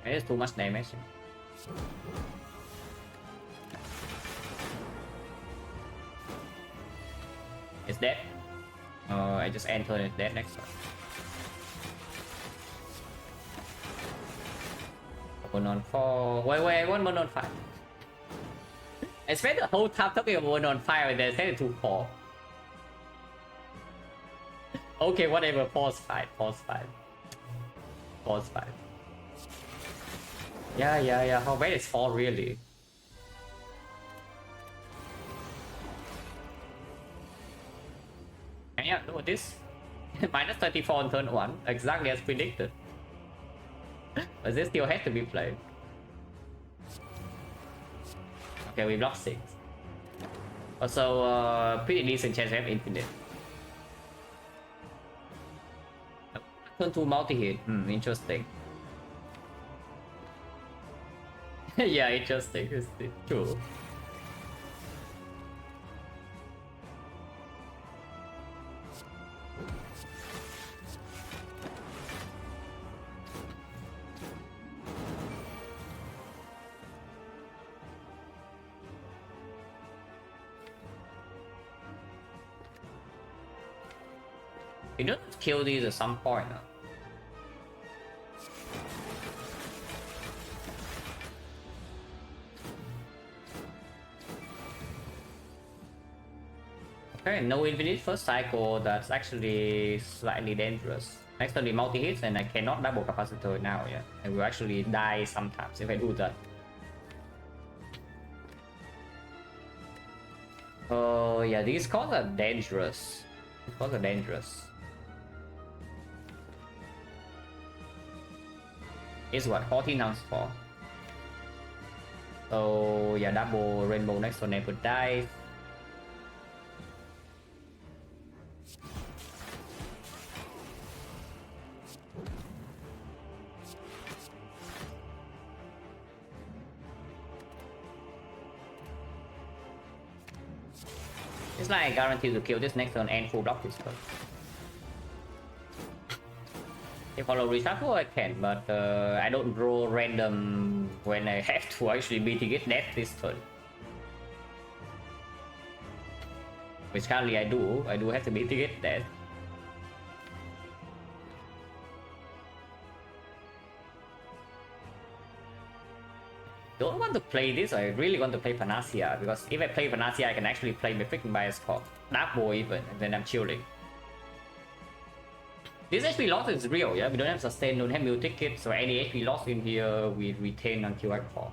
It's too much damage. It's dead. I just enter it dead next one. 1 on 4. Wait, 1 on 5. I spent the whole time talking about 1 on 5 and then set it to 4. Okay, whatever. Pause 5. Yeah. How bad is 4 really? And yeah, look at this. Minus 34 on turn 1, exactly as predicted. But this still has to be played. Okay, we block 6. Also, pretty decent chance to have infinite. Turn 2 multi-hit. Interesting. Yeah, interesting. It's true. You don't kill these at some point. Huh? Okay, no infinite first cycle. That's actually slightly dangerous. Next turn the multi hits and I cannot double capacitor now. Yeah, I will actually die sometimes if I do that. Oh yeah, these cards are dangerous. These cards are dangerous. It's what 14 times 4. So yeah, double rainbow next turn never dies. It's like guaranteed to kill this next turn and full block this turn. If follow reshuffle I can, but I don't draw random when I have to actually mitigate death this turn. Which currently I do have to mitigate death. Don't want to play this, I really want to play Panacea, because if I play Panacea I can actually play my freaking bias card. Double even, and then I'm chilling. This HP loss is real, yeah? We don't have sustain, don't have meal ticket, so any HP loss in here we retain until I fall.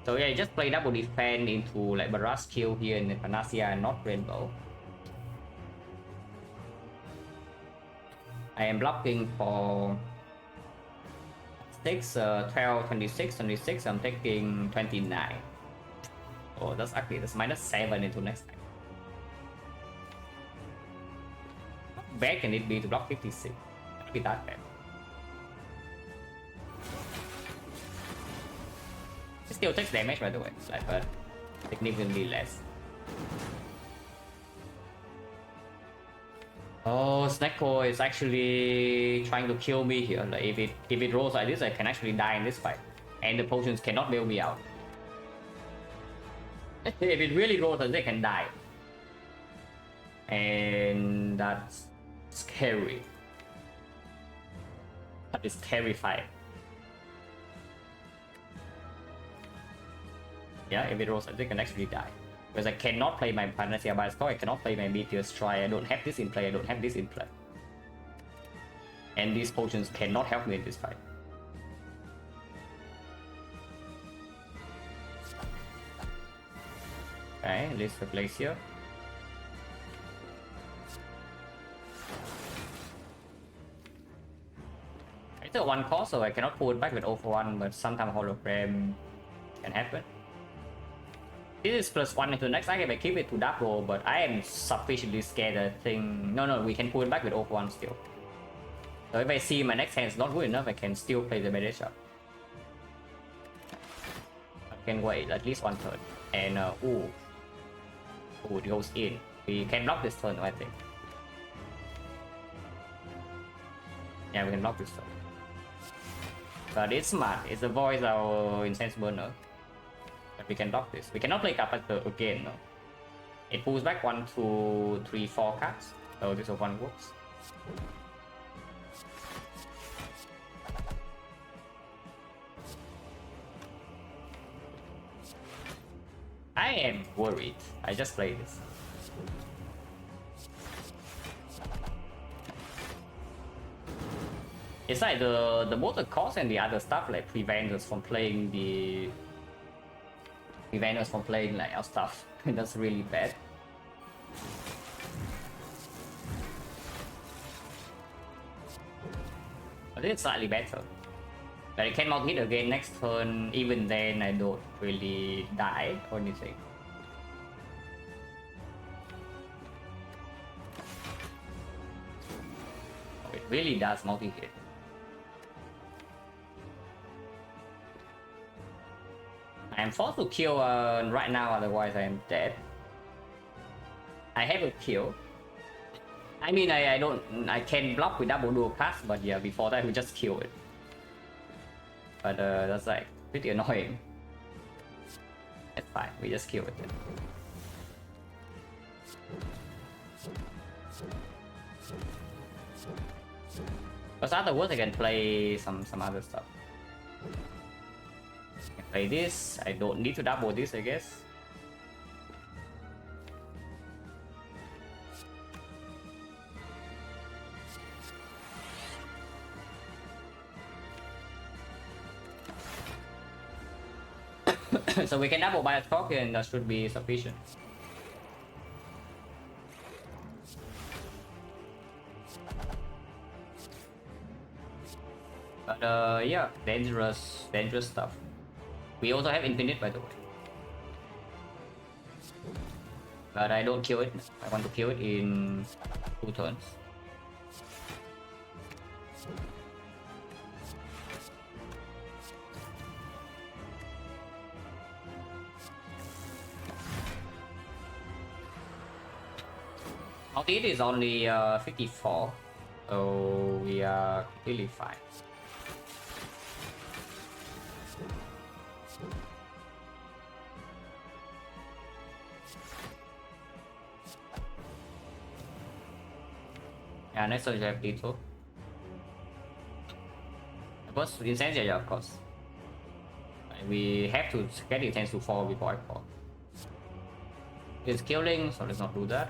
So yeah, just play double defend into like Barrage kill here in the Panacea and not Rainbow. I am blocking for 6, 12, 26, 26, I'm taking 29. Oh, that's actually, that's minus 7 into next time. bad can it be to block 56? Not be that bad. It still takes damage by the way, like, but significantly less. Oh, XecnaR is actually trying to kill me here. Like if it rolls like this, I can actually die in this fight, and the potions cannot bail me out. If it really rolls like this, I can die, and that's scary. That is terrifying. Yeah, if it rolls like this, I can actually die. Because I cannot play my Panacea by score, I cannot play my Meteor Strike, I don't have this in play, I don't have this in play. And these potions cannot help me in this fight. Okay, let's replace here. It's a 1 cost, so I cannot pull it back with 0-for-1, but sometimes hologram can happen. This is +1 into the next item. I keep it to double, but I am sufficiently scared. I think no, we can pull it back with 0-for-1 still. So if I see my next hand is not good enough, I can still play the melee shot. I can wait at least 1 turn, and ooh, it goes in. We can block this turn, I think. Yeah, we can block this turn. But it's smart. It's avoids our Incense Burner. We can block this. We cannot play Capacitor again, no. It pulls back 1, 2, 3, 4 cards. So this one works. I am worried. I just play this. It's like the motor cost and the other stuff like prevent us from playing like our stuff. That's really bad. But it's slightly better. But I can multi hit again next turn. Even then, I don't really die or anything. Oh, it really does multi hit. I am forced to kill right now, otherwise I am dead. I have a kill. I mean, I can block with double dual cast, but yeah, before that we just kill it. But that's like pretty annoying. That's fine, we just kill it then. Because afterwards I can play some other stuff. I can play this, I don't need to double this, I guess. So we can double by a Scorpion and that should be sufficient. But yeah, dangerous stuff. We also have infinite, by the way. But I don't kill it. I want to kill it in 2 turns. It is only 54, so we are completely fine. Yeah, next turn you have D2. Of course, Incense, yeah, of course. We have to get Incense to fall before I fall. It's killing, so let's not do that.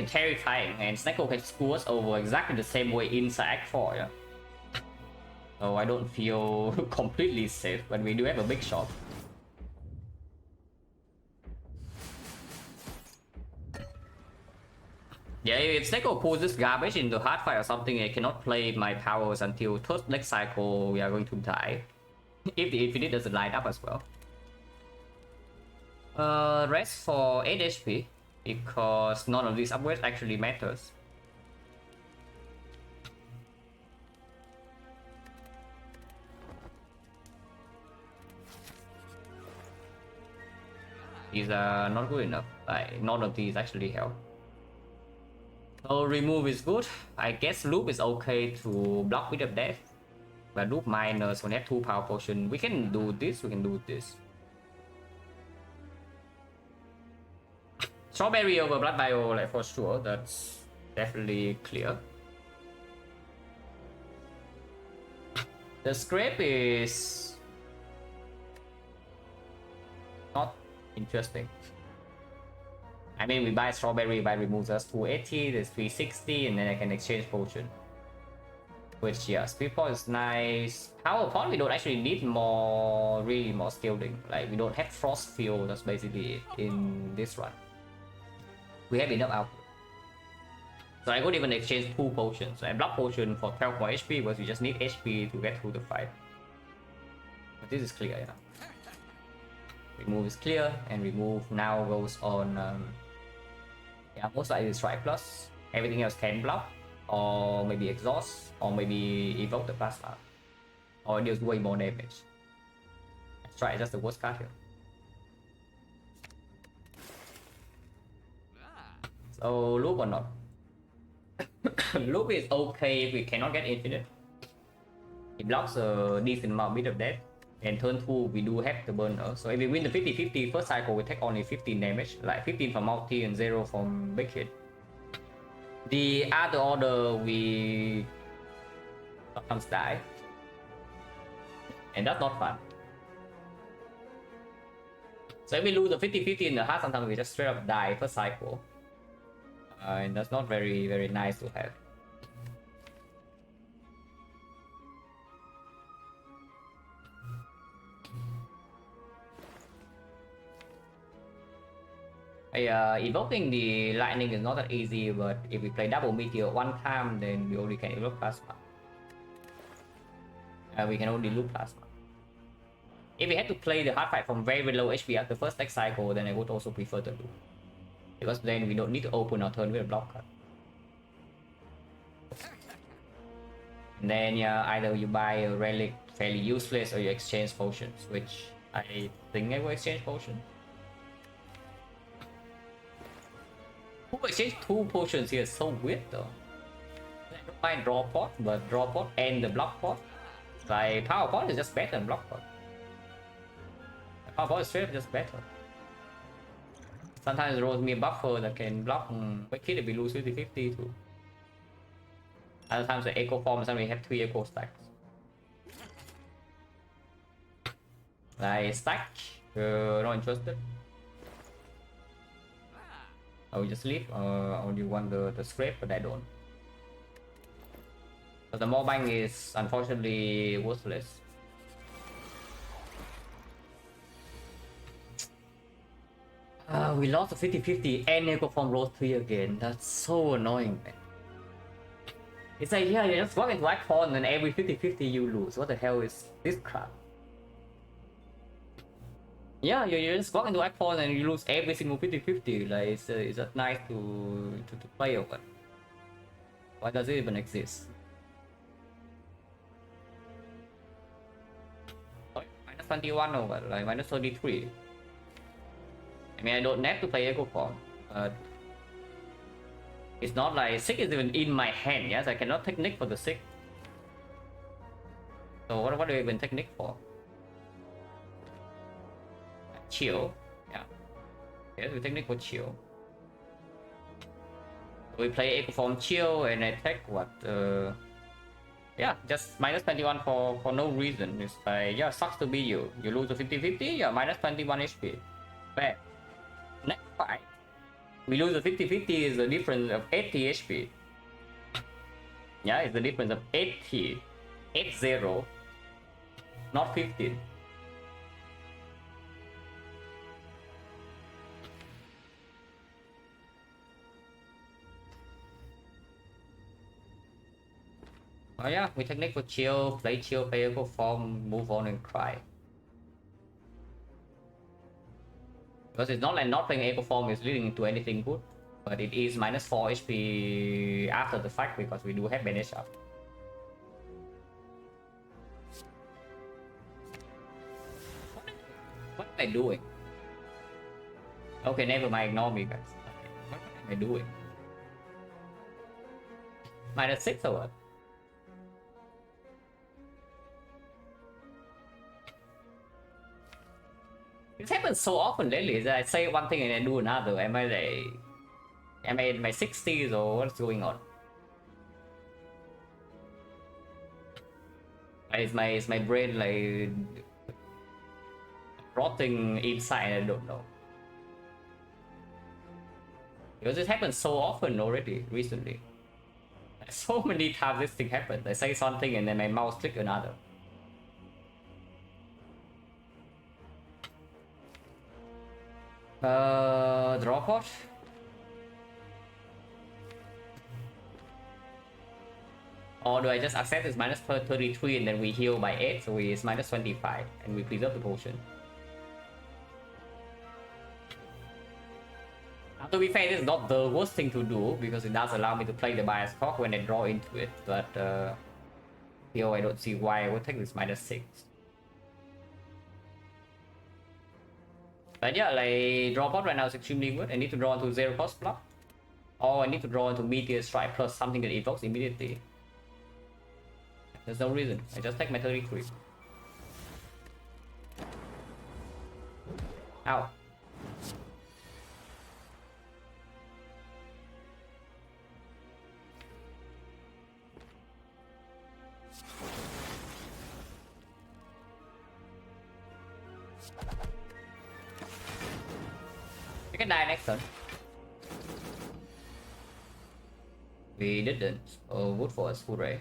Terrifying, and XecnaR can screw us over exactly the same way inside Act 4, yeah. So I don't feel completely safe, but we do have a big shot. Yeah, if Sneko pulls this garbage into hard fight or something, I cannot play my powers until third next cycle. We are going to die. If the Infinite doesn't light up as well. Rest for 8 HP because none of these upgrades actually matters. These are not good enough. Like, none of these actually help. So remove is good. I guess loop is okay to block with of death. But loop minus when have 2 power potion. We can do this, we can do this. Strawberry over Blood Bio, like for sure, that's definitely clear. The scrape is not interesting. I mean, we buy strawberry, buy removes us 280, there's 360, and then I can exchange potion. Which, yeah, speed pot is nice. Power pot, we don't actually need more, really more skilling. Like, we don't have frost field, that's basically it in this run. We have enough output. So I could even exchange 2 potions. So I block potion for 12 more HP, but we just need HP to get through the fight. But this is clear, yeah. Remove is clear, and remove now goes on yeah, most likely Strike Plus. Everything else can block, or maybe Exhaust, or maybe Evoke the Plasma, or it deals way more damage. Strike is just the worst card here. So loop or not? Loop is okay if we cannot get infinite. It blocks a decent amount bit of death. And turn 2 we do have the burner. So if we win the 50-50 first cycle, we take only 15 damage, like 15 from multi and 0 from big hit. The other order we sometimes die, and that's not fun. So if we lose the 50-50 in the heart, sometimes we just straight up die first cycle. And that's not very nice to have. Evoking the lightning is not that easy, but if we play double meteor one time, then we only can evoke plasma. We can only loop plasma. If we had to play the hard fight from very low HP at the first next cycle, then I would also prefer to loop. Because then we don't need to open our turn with a block card. And then yeah, either you buy a relic fairly useless or you exchange potions, which I think I will exchange potion. Who exchanged 2 potions here is so weird though. I don't mind draw pot, but draw pot and the block pot. Like power pot is just better than block pot. Power pot is straight up just better. Sometimes it rolls me a buffer that can block quick hit if we lose 50-50 too. Other times the echo form, suddenly we have 3 echo stacks. Like stack, not interested. I will just leave, I only want the scrape, but I don't. But the mobbing is unfortunately worthless. We lost the 50-50 and echo form roll 3 again. That's so annoying, man. It's like, yeah, you just walk into Black Pawn and every 50-50 you lose. What the hell is this crap? Yeah, you just walk into Black Pawn and you lose every single 50-50. Like, it's that nice to play over. Why does it even exist? Oh, minus 21 over, like minus 33. I mean, I don't have to play Echo Form, but it's not like Sick is even in my hand, yes? I cannot take Nick for the Sick. So what do I even take Nick for? Chill, yeah. Yes, we take Nick for chill. We play Echo Form chill and I take what? Yeah, just minus 21 for no reason. It's like, yeah, sucks to be you. You lose the 50-50, yeah, minus 21 HP. Bad. Next fight, we lose the 50-50 is the difference of 80 HP. Yeah, it's the difference of 80, 80, not 15. Oh yeah, we technique for chill, play chill, play echo form, move on and cry. Because it's not like not playing echo form is leading to anything good, but it is minus 4 HP after the fact because we do have banish up. What am I doing? Okay, never mind, ignore me guys. What am I doing? Minus 6 or what? This happens so often lately that I say one thing and I do another. Am I in my 60s or what's going on? Is my brain like rotting inside? I don't know. Because it happens so often already recently. So many times this thing happens. I say something and then my mouse click another. Draw pot. Or do I just accept it's minus 33 and then we heal by 8, so it's minus 25 and we preserve the potion. Now, to be fair, this is not the worst thing to do because it does allow me to play the bias cock when I draw into it, but here I don't see why I would take this minus 6. But yeah, like draw pot right now is extremely good. I need to draw into 0 cost block. Or I need to draw into Meteor Strike plus something that evokes immediately. There's no reason. I just take my 33. Ow. You can die next turn. We didn't. Oh, good for us. Hooray.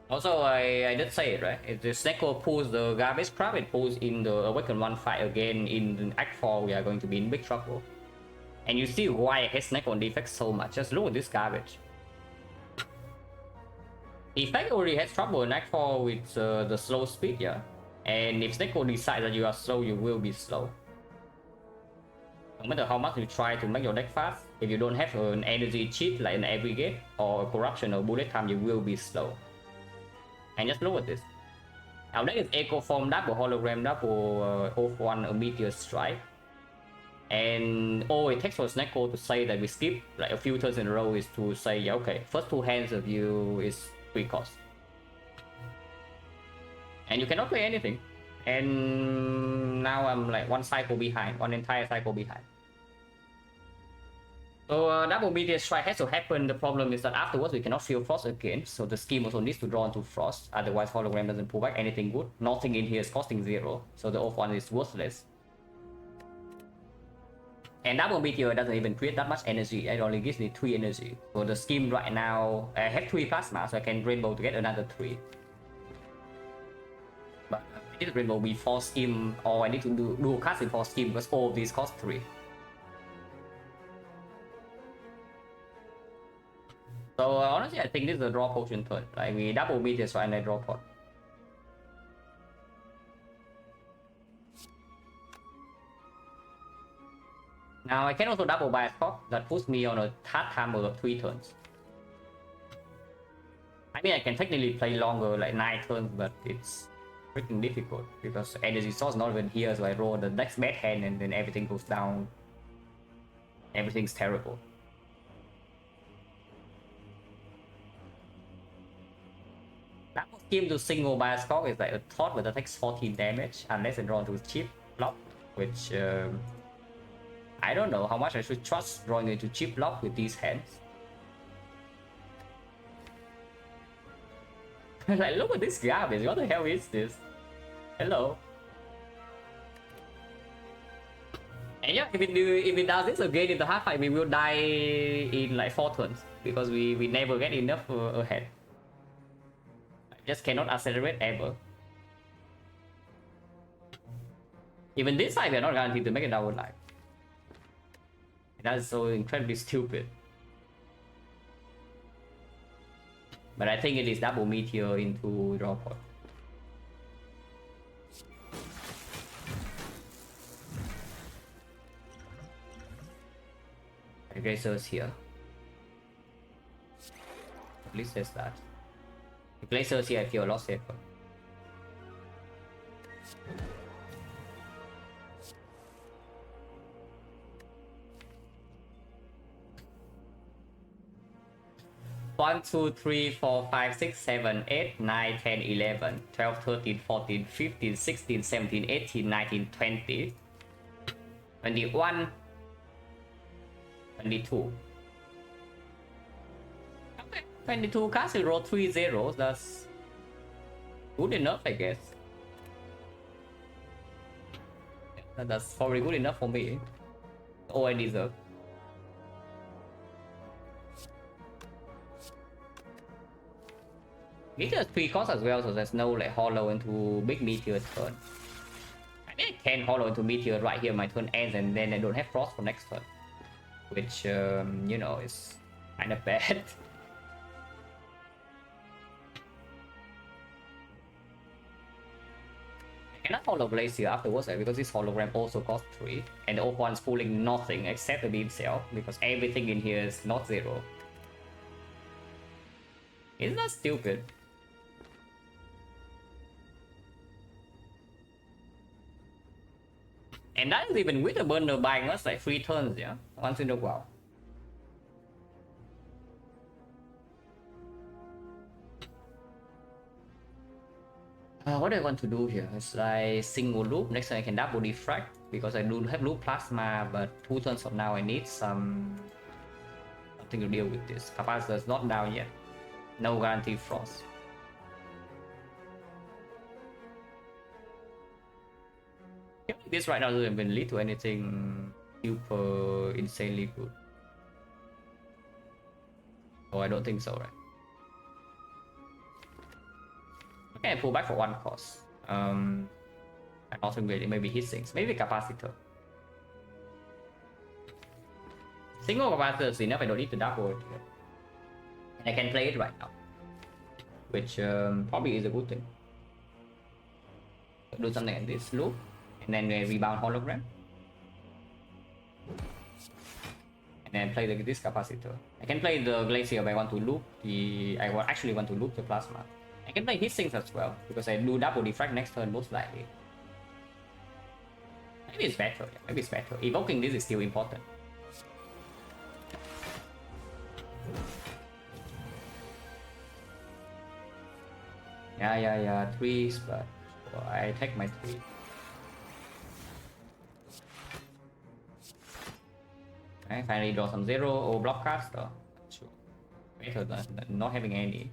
Also, I did say it, right? If the XecnaR pulls the garbage crab, it pulls in the Awaken 1 fight again in Act 4, we are going to be in big trouble. And you see why I hate XecnaR on Defect so much. Just look at this garbage. Defect already has trouble in Act 4 with the slow speed, yeah. And if XecnaR decides that you are slow, you will be slow. No matter how much you try to make your deck fast, if you don't have an energy cheat like an aggregate or corruption or bullet time, you will be slow. And just look at this. Our deck is Echo Form, double Hologram, double Oath 1, a Meteor Strike. And all it takes for XecnaR to say that we skip like a few turns in a row is to say, yeah, okay, first 2 hands of you is 3 cost. And you cannot play anything. And now I'm like 1 cycle behind, 1 entire cycle behind. So double Meteor Strike has to happen. The problem is that afterwards we cannot feel Frost again, so the scheme also needs to draw into Frost, otherwise Hologram doesn't pull back anything good. Nothing in here is costing 0, so the off one is worthless. And double Meteor doesn't even create that much energy, it only gives me 3 energy. So the scheme right now, I have 3 plasma, so I can Rainbow to get another 3. But I need Rainbow before scheme, or I need to do cast before scheme because all of these cost 3. So honestly, I think this is a draw potion turn. Like we double Meteor Strike and I draw pot. Now I can also double bias cock that puts me on a hard timer of 3 turns. I mean, I can technically play longer, like 9 turns, but it's freaking difficult because energy source not even here, so I roll the next bad hand and then everything goes down. Everything's terrible. That scheme to single bias cock is like a thought that takes 14 damage unless I draw to chip block, which I don't know how much I should trust drawing into chip block with these hands. Like, look at this garbage, what the hell is this? Hello. And yeah, if it does this again in the hard fight, we will die in like 4 turns because we never get enough ahead. I just cannot accelerate ever. Even this side, we are not guaranteed to make a double life. That's so incredibly stupid. But I think it is double meteor into draw pod. Erasers here. At least there's that. The Glazers here I feel a lot safer. One, 2, 3, 4, 5, 6, 7, 8, 9, 10, 11, 12, 13, 14, 15, 16, 17, 18, 19, 20, 21, 22. Okay, 22 cards will roll 3 zeros. That's good enough, I guess. That's probably good enough for me. All I deserve. Meteor 3 cost as well, so there's no like hollow into big meteor turn. I mean, I can hollow into meteor right here. My turn ends, and then I don't have frost for next turn, which you know is kind of bad. I cannot hollow Glacier afterwards because this hologram also costs 3, and the one's pulling nothing except the beam cell because everything in here is not 0. Isn't that stupid? And that is even with the burner buying us like 3 turns, yeah? Once in a while. What do I want to do here? It's like single loop. Next time I can double defect because I do have loop plasma, but 2 turns from now I need something to deal with this. Capacitor is not down yet. No guarantee frost. This right now doesn't even lead to anything super insanely good. Oh, I don't think so, right? Okay, pull back for 1 cost. And also maybe hit things. Maybe capacitor. Single capacitor is enough, I don't need to double it here. And I can play it right now. Which probably is a good thing. Do something like this, loop. And then rebound hologram. And then play this capacitor. I can play the Glacier, but I want to loop the... I actually want to loop the plasma. I can play his things as well, because I do double defect next turn most likely. Maybe it's better, yeah, maybe it's better. Evoking this is still important. Yeah, 3s, but well, I take my 3. I finally draw some 0 or block cards though. Sure. Better than not having any.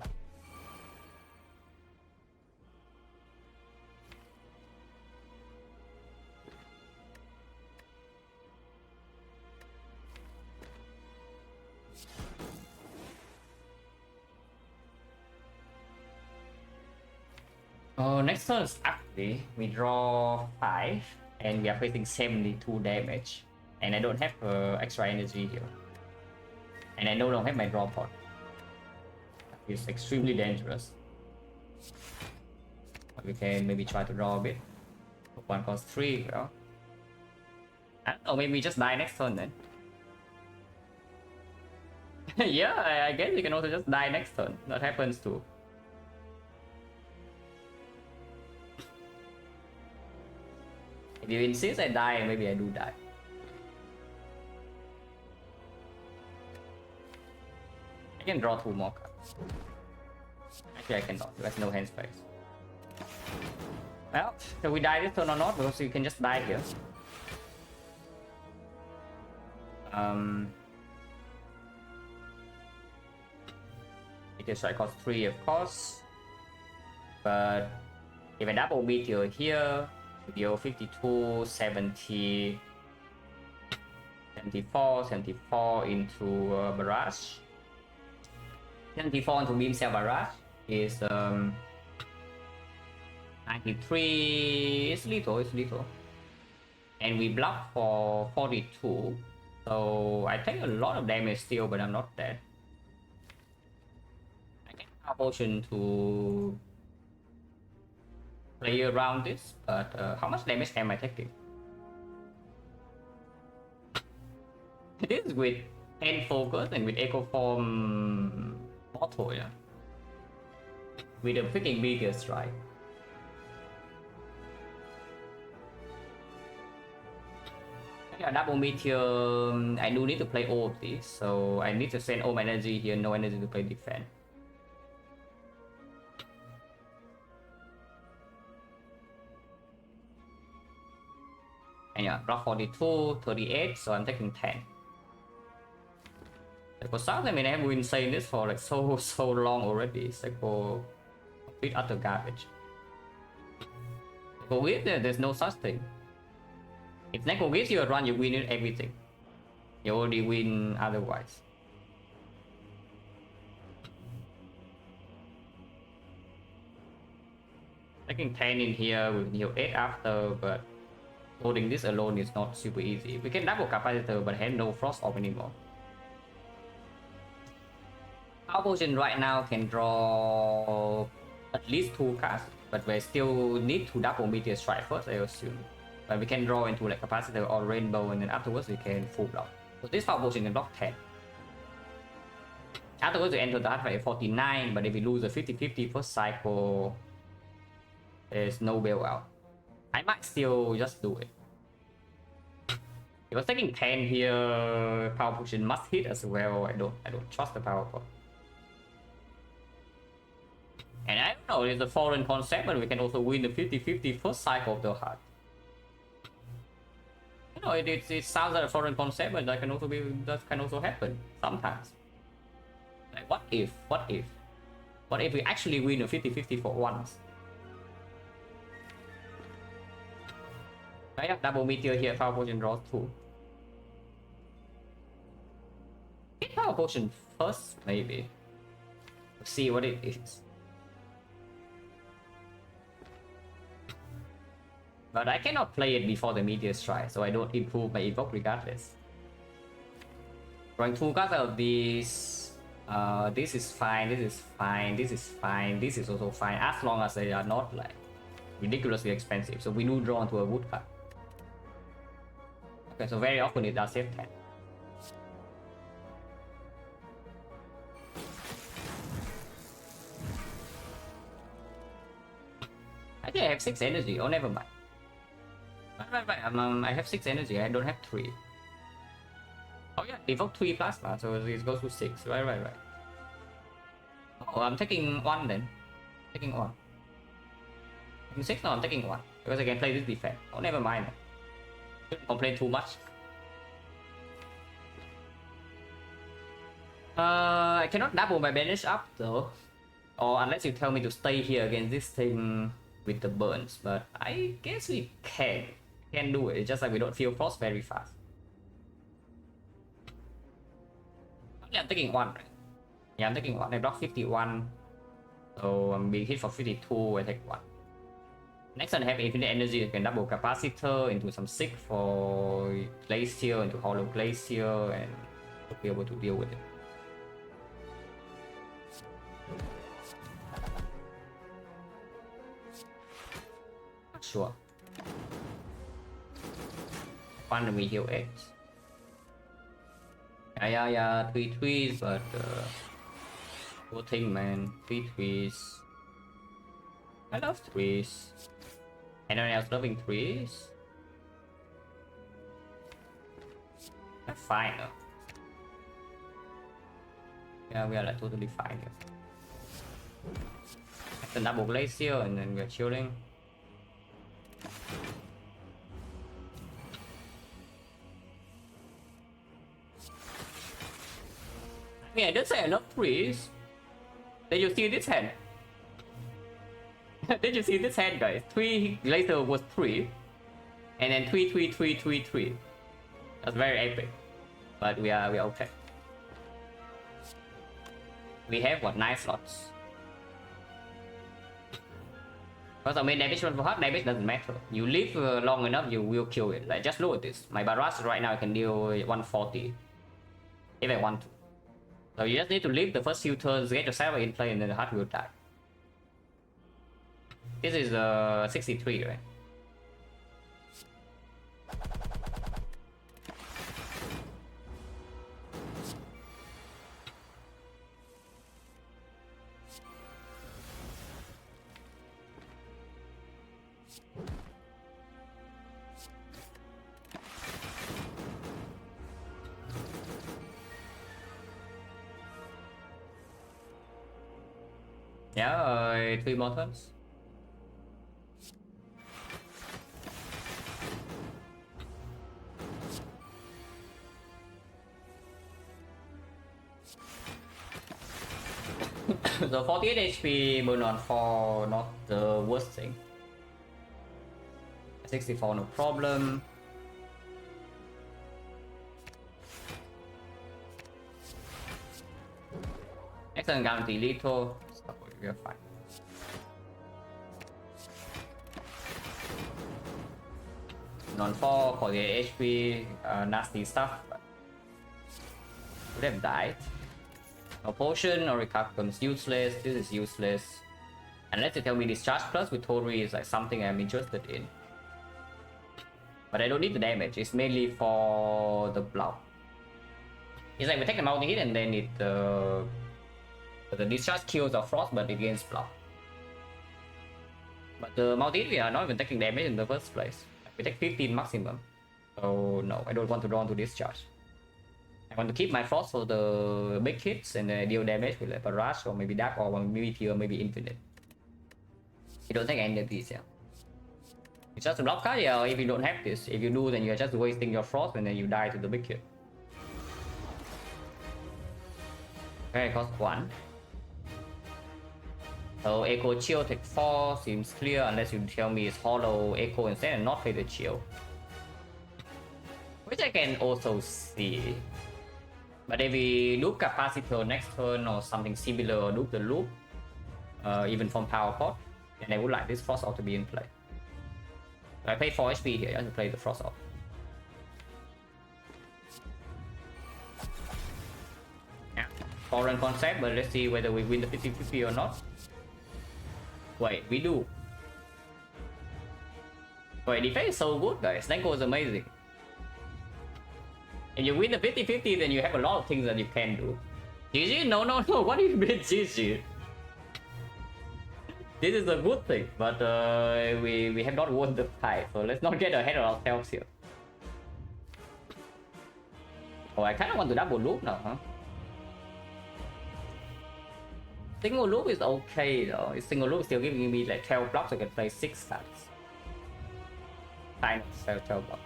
Next turn is actually we draw 5 and we are facing 72 damage. And I don't have extra energy here. And I no longer have my draw pod. It's extremely dangerous. But we can maybe try to draw a bit. 1 cost 3, well. I don't know, maybe we just die next turn then. Yeah, I guess we can also just die next turn. That happens too. If you insist I die, maybe I do die. I can draw 2 more cards. Actually, I cannot. There's no hand space. Well, shall we die this turn or not? Because you can just die here. Meteor strike costs 3, of course. But if I double meteor here, deal 52, 70, 74 into barrage. 74 into beam cell barrage is 93. It's little. and we block for 42. So I take a lot of damage still, but I'm not dead. I can have potion to play around this, but how much damage am I taking? This is with 10 focus and with echo form mortal, yeah. With a freaking bigger strike. Yeah, double meteor. I do need to play all of these, so I need to send all my energy here, no energy to play defense. And yeah, block 42, 38, so I'm taking 10. For some, I mean, I have been saying this for like so long already. It's like for complete utter garbage. For with there's no such thing. If Neko gives you a run, you win everything. You already win otherwise. Taking 10 in here with heal 8 after, but holding this alone is not super easy. We can double capacitor, but I have no frost off anymore. Our potion right now can draw at least 2 cards, but we still need to double meteor strike first, I assume. But we can draw into like capacitor or rainbow, and then afterwards we can full block. So this power potion can block 10. Afterwards we enter the hard fight at 49, but if we lose a 50-50 first cycle, there's no bailout. I might still just do it. If I was taking 10 here, power potion must hit as well. I don't trust the power potion. And I don't know, it's a foreign concept, but we can also win the 50-50 first cycle of the heart. You know, it sounds like a foreign concept, but that can also happen sometimes. Like what if we actually win a 50-50 for once? I have double meteor here, power potion draws 2. Get power potion first, maybe. See what it is. But I cannot play it before the meteor strike, so I don't improve my evoke regardless. Drawing 2 cards out of this. This is fine, this is fine, this is fine, this is also fine, as long as they are not like ridiculously expensive. So we do draw into a wood card. Okay, so very often it does save 10. I think I have 6 energy. Oh, never mind. Right. I have 6 energy. I don't have 3. Oh yeah, evoke 3 plasma, so it goes to 6. Right. Oh, I'm taking 1 then. Taking 1. Taking 6? No, I'm taking 1. Because I can play this defect. Oh, never mind. Shouldn't complain too much. I cannot double my banish up though. Or unless you tell me to stay here against this thing with the burns. But I guess we can do it. It's just like we don't feel frost very fast. Yeah, I'm taking 1, right? Yeah, I'm taking 1. I block 51. So I'm being hit for 52. I take 1. Next I have infinite energy. I can double capacitor into some sick for glacier, into hollow glacier, and be able to deal with it. Not sure. One we heal 8. Yeah, 3 trees, but poor thing, man. 3 trees. I love trees. Anyone else loving trees? That's fine though. Yeah, we are like totally fine here. That's a double glacier and then we're chilling. Yeah, just say I love trees. Did you see this hand? Did you see this hand, guys? 3 later was 3, and then 3. That's very epic, but we are okay. We have what, 9 slots. Because I mean, damage for hard damage doesn't matter. You live long enough, you will kill it. Like, just look at this. My barrage right now, I can deal 140 if I want to. So you just need to live the first few turns, get yourself in play, and then the heart will die. This is 63, right? Yeah, 3 more turns. So 48 HP burn on 4, not the worst thing. 64, no problem. Excellent guarantee lethal. So we're fine. Non 4, 48 HP, nasty stuff. Would have died. No potion or recover becomes useless. This is useless. Unless you tell me discharge plus with Tori is like something I'm interested in. But I don't need the damage. It's mainly for the block. It's like we take the multi hit and then it the discharge kills our frost, but it gains block. But the multi hit we are not even taking damage in the first place. We take 15 maximum. So no, I don't want to draw to discharge. I want to keep my frost for the big hits and deal damage with like barrage or maybe dark or maybe meteor, maybe infinite. You don't take any of these, yeah. It's just a block card, yeah. If you don't have this, if you do, then you're just wasting your frost and then you die to the big hit. Okay, cost 1. So Echo Chill take 4 seems clear unless you tell me it's hollow Echo instead and not play the Chill. Which I can also see. But if we loop Capacitor next turn or something similar or loop the loop, even from Power Pot, then I would like this Frost Off to be in play. So I pay 4 HP here just to play the Frost Off. Yeah, foreign concept, but let's see whether we win the 50-50 or not. Wait, we do. Wait, defense is so good, guys. Snake is amazing. If you win the 50-50, then you have a lot of things that you can do. GG? No, no, no. What do you mean GG? This is a good thing, but we have not won the fight, so let's not get ahead of ourselves here. Oh, I kind of want to double loop now, huh? Single loop is okay though. Single loop is still giving me like 12 blocks, so I can play 6 cards. Kind of 12 blocks.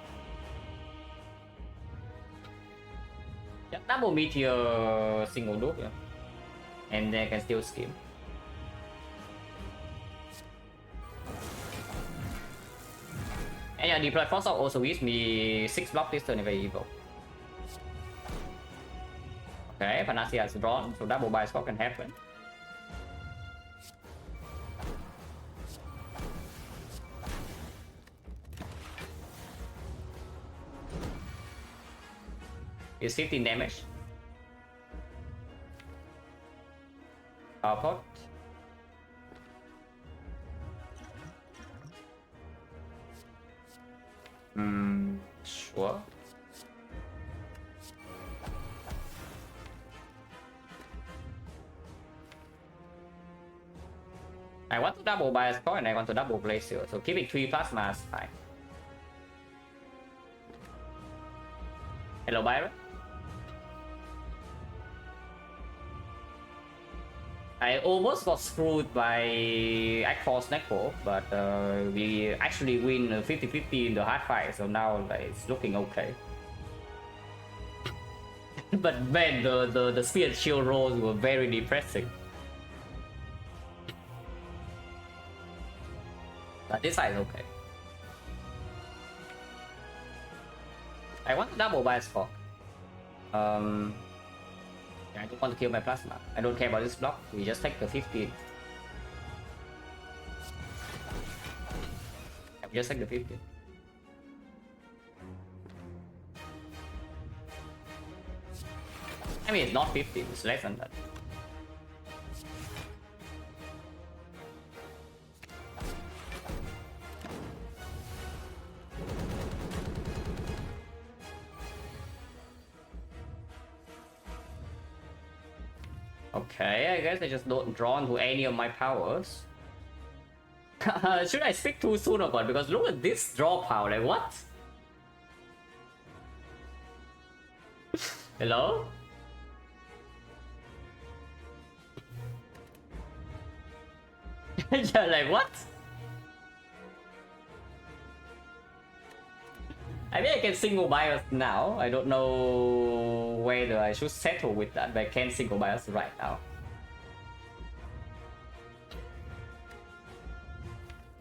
Just double meteor single loop, yeah. And then I can still skim. And yeah, deploy Frost Off also gives me 6 blocks this turn if I evoke. Okay, Panacea is drawn, so double buy spot can happen. It's 15 damage. Power Pot. Sure. I want to double bias core and I want to double glacier, so keeping 3 plasma is fine. Hello, Byron. I almost got screwed by X-Force Necro, but we actually win 50-50 in the hard fight, so now like, it's looking okay. But man, the spear shield rolls were very depressing. But this side is okay. I want to double bias core. I don't want to kill my plasma. I don't care about this block. We just take the 15. Just like the 50. I mean, it's not 50, it's less than that. Okay, I guess I just don't draw into any of my powers. Should I speak too soon or what? Because look at this draw power, like what? Hello? Yeah, like what? I mean, I can single bias now. I don't know whether I should settle with that, but I can single bias right now.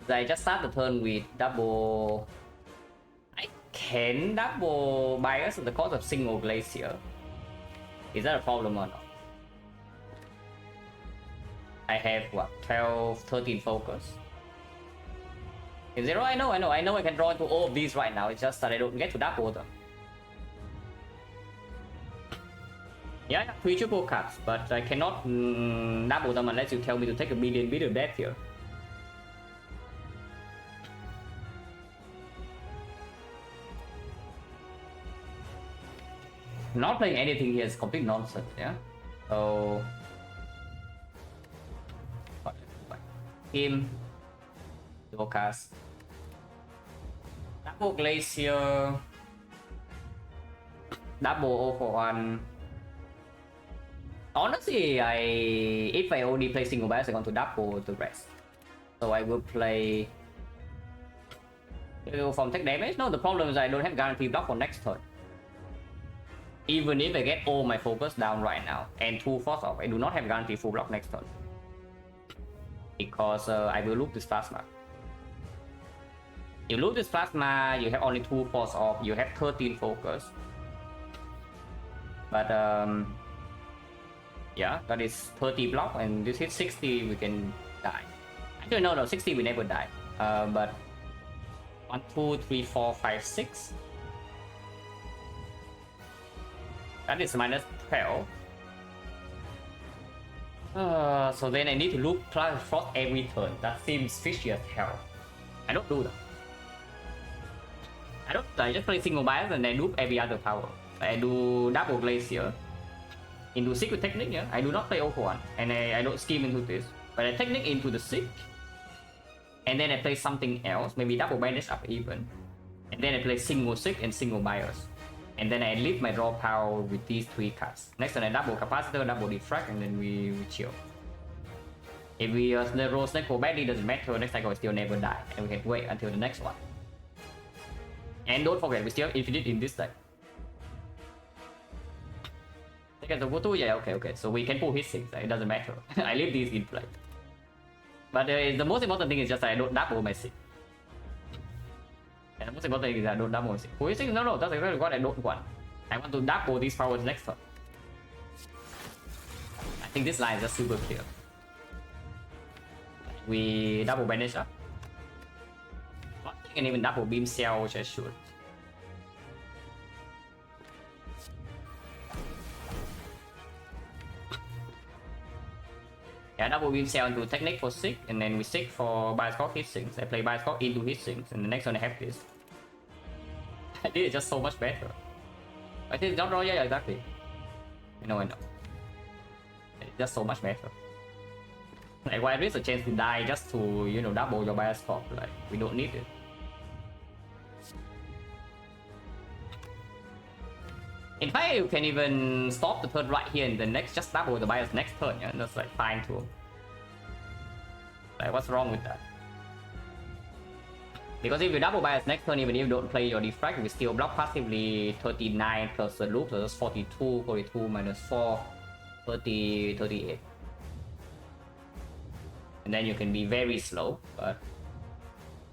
I just start the turn with double. I can double bias at the cost of single glacier. Is that a problem or not? I have what, 12, 13 focus. In 0, I know I can draw into all of these right now. It's just that I don't get to double them. Yeah, 3 triple cards, but I cannot double them unless you tell me to take a million bit of death here. Not playing anything here is complete nonsense, yeah? So... Him... Dual cast... Double Glacier... Double 0 for 1... Honestly, if I only play single bias, I want to double the rest. So I will play... From tech damage? No, the problem is I don't have guaranteed block for next turn. Even if I get all my focus down right now and 2 force off, I do not have guaranteed full block next turn. Because I will loop this plasma. You loop this plasma, you have only 2 force off, you have 13 focus. But yeah, that is 30 block, and this hit 60, we can die. Actually, no, 60 we never die. But 1, 2, 3, 4, 5, 6. That is minus 12. So then I need to loop plus frost every turn. That seems fishy as hell. I don't do that. I just play single bias and then loop every other power. I do double glacier into secret technique, yeah. I do not play 0 for 1, and I don't scheme into this. But I technique into the sick. And then I play something else, maybe double bandage up even. And then I play single sick and single bias. And then I leave my draw power with these 3 cards. Next turn I double capacitor, double defect, and then we chill. If we roll snake for badly, doesn't matter. Next cycle I still never die, and we can wait until the next one. And don't forget, we still have infinite in this deck. Take the Voodoo, yeah, okay. So we can pull his 6, it doesn't matter. I leave these in play. But the most important thing is just that I don't double my 6. And the most important thing is that I don't double my 6. Pull his 6? No, that's exactly what I don't want. I want to double these powers next turn. I think this line is just super clear. We double banish up. I can even double beam cell, which I should. Yeah, double beam cell into technique for 6, and then we 6 for bioscope hit 6. I play bioscope into hit 6, and the next one I have this. I did it just so much better. I think it's not wrong, yeah, exactly. I know. It's just so much better. Like, why risk a chance to die just to, you know, double your bioscope? Like, we don't need it. In fact, you can even stop the turn right here and the next just double the bias next turn, yeah? That's like fine too. Like, what's wrong with that? Because if you double bias next turn, even if you don't play your defect, we still block passively 39 plus the loop, so that's 42, 42 minus 4, 30, 38. And then you can be very slow, but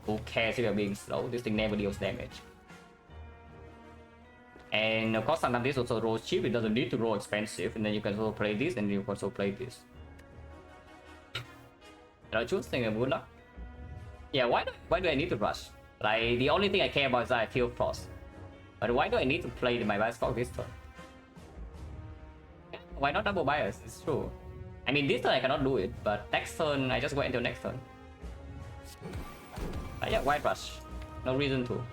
who cares if you're being slow? This thing never deals damage. And of course, sometimes this also rolls cheap, it doesn't need to roll expensive, and then you can also play this, and you can also play this. Did I choose thing of good luck? Yeah, why do I need to rush? Like, the only thing I care about is that I feel frost. But why do I need to play my bias clock this turn? Why not double bias? It's true. I mean, this turn I cannot do it, but next turn I just wait until next turn. Yeah, white rush. No reason to.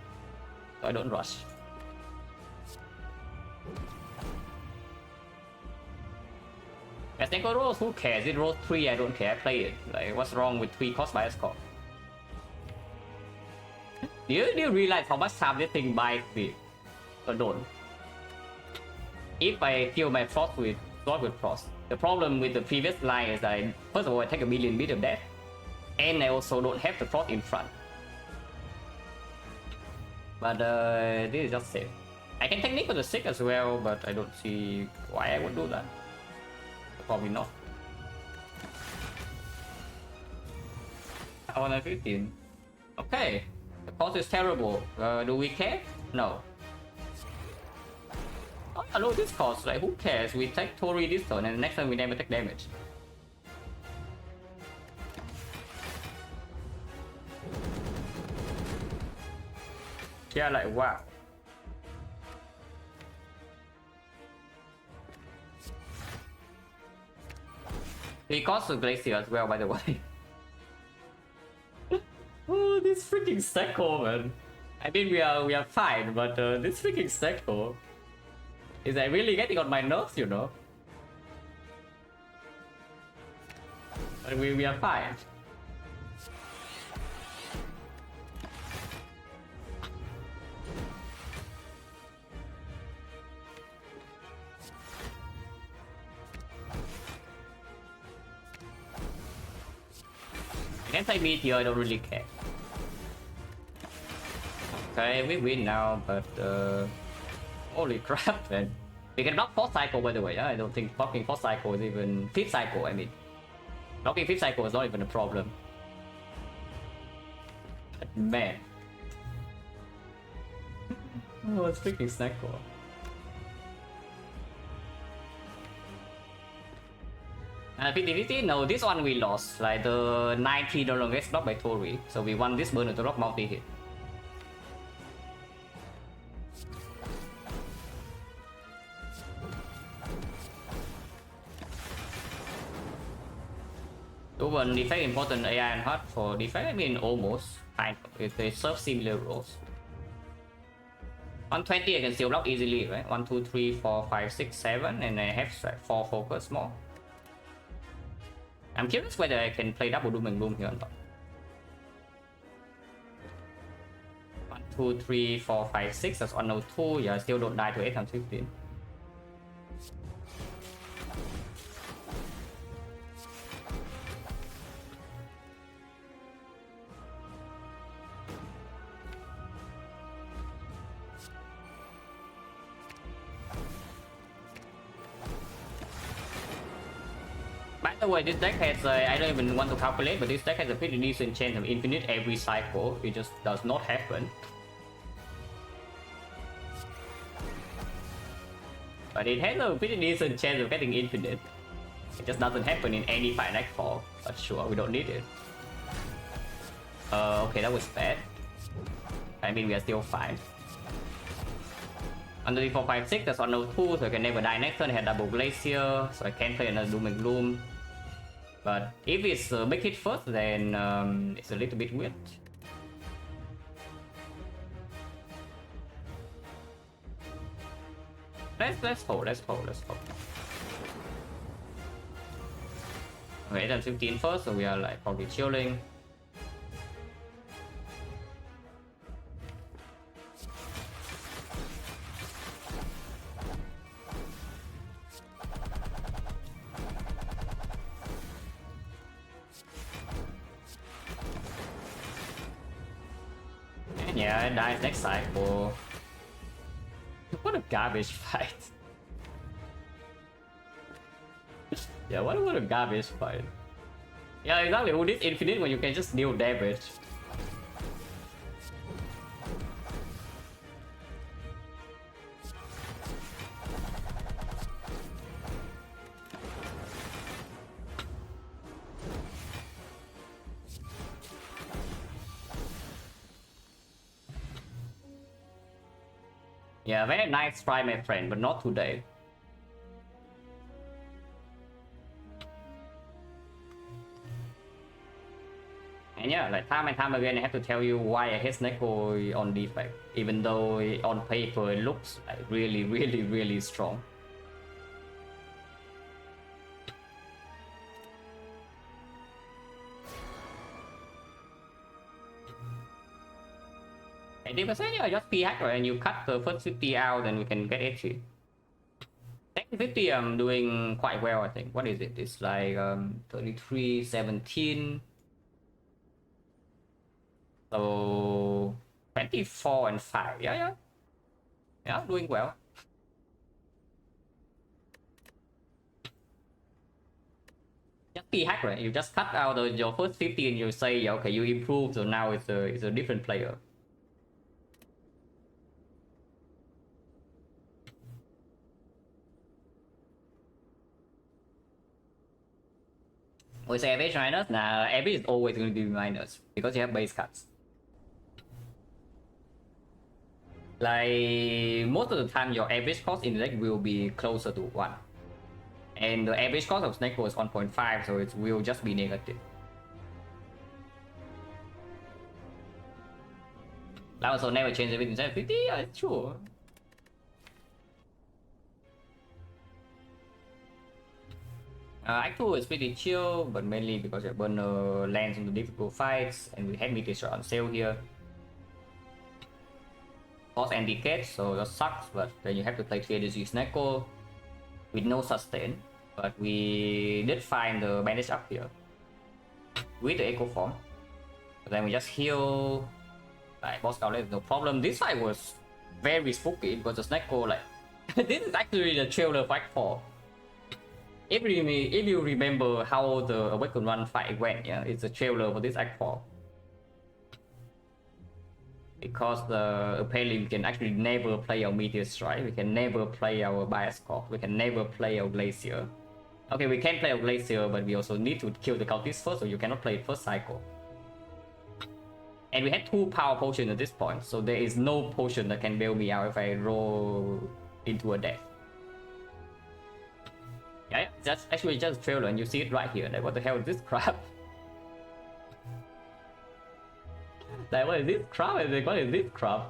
So I don't rush. XecnaR rolls, who cares? It rolls 3, I don't care, I play it. Like, what's wrong with 3 cost bias clock? Do you realize how much time this thing buys me? Or don't? If I kill my frost with frost, the problem with the previous line is that first of all I take a million bit of death, and I also don't have the frost in front. But this is just safe. I can technique with the 6 as well, but I don't see why I would do that. Probably not. I want a 15. Okay. The cost is terrible. Do we care? No. Oh, I know this cost. Like, who cares? We take Tori this turn, and the next time we never take damage. Yeah, like, wow. He costs a Glacier as well, by the way. Oh, this freaking Secco, man. I mean, we are fine, but this freaking Secco is like really getting on my nerves, you know. But we are fine. Against I meet here, I don't really care. Okay, we win now, but holy crap, man. We can block 4th cycle, by the way. I don't think blocking 4th cycle is even 5th cycle, I mean. Blocking 5th cycle is not even a problem. But man. Oh, it's freaking Snacko. P no, this one we lost. Like the 90 no longer gets blocked by Tori. So we won this burn to rock multi-hit. Even Defect important AI and hard for Defect, I mean almost. Kind of, if they serve similar roles. 120 I can still block easily, right? 1, 2, 3, 4, 5, 6, 7, and I have like 4 focus more. I'm curious whether I can play double Doom and Gloom here on top. 1, 2, 3, 4, 5, 6, that's 102. Yeah, I still don't die to 8 times 15. By the way, this deck has, I don't even want to calculate, but this deck has a pretty decent chance of infinite every cycle. It just does not happen. But it has a pretty decent chance of getting infinite. It just doesn't happen in any finite form. But sure, we don't need it. Okay, that was bad. I mean, we are still fine. Under 3, 4, 5, 6, that's 102, so I can never die next turn. I had double Glacier, so I can't play another Doom and Gloom. But if it's a big hit first, then it's a little bit weird. Let's hold. Okay, then 15 first, so we are like probably chilling. Yeah, I died next cycle. What a garbage fight. Yeah, what a garbage fight. Yeah, exactly. Who needs infinite when you can just deal damage? Yeah, very nice try, my friend, but not today. And yeah, like time and time again, I have to tell you why I hate XecnaR on Defect, even though on paper it looks like really, really, really strong. And 80%, yeah, just p-hack, right? And you cut the first 50 out, and we can get 80. Second 50, I'm doing quite well, I think. What is it? It's like 33, 17. So 24 and 5. Yeah, yeah. Yeah, doing well. Just p-hack, right? You just cut out your first 50 and you say, okay, you improved, so now it's a different player. We say average minus. Now average is always going to be minus because you have base cuts. Like most of the time, your average cost in the deck will be closer to 1. And the average cost of XecnaR is 1.5, so it will just be negative. That also never change everything. 50, yeah, it's true. Act 2 is pretty chill, but mainly because your burner lands into difficult fights, and we had meteor shot on sale here. Cost and decay, so that sucks, but then you have to play 3 energy XecnaR with no sustain. But we did find the bandage up here with the echo form. But then we just heal. Like boss scout, no problem. This fight was very spooky because the XecnaR, like this is actually the trailer fight for. If you remember how the Awaken Run fight went, yeah, it's a trailer for this Act 4. Because apparently we can actually never play our Meteor Strike, we can never play our Bias Corp, we can never play our Glacier. Okay, we can play our Glacier, but we also need to kill the cultist first, so you cannot play it first cycle. And we had 2 power potions at this point, so there is no potion that can bail me out if I roll into a death. Yeah, that's actually just a trailer, and you see it right here. Like, what the hell is this crap? Like, what is this crap? Like, what is this crap?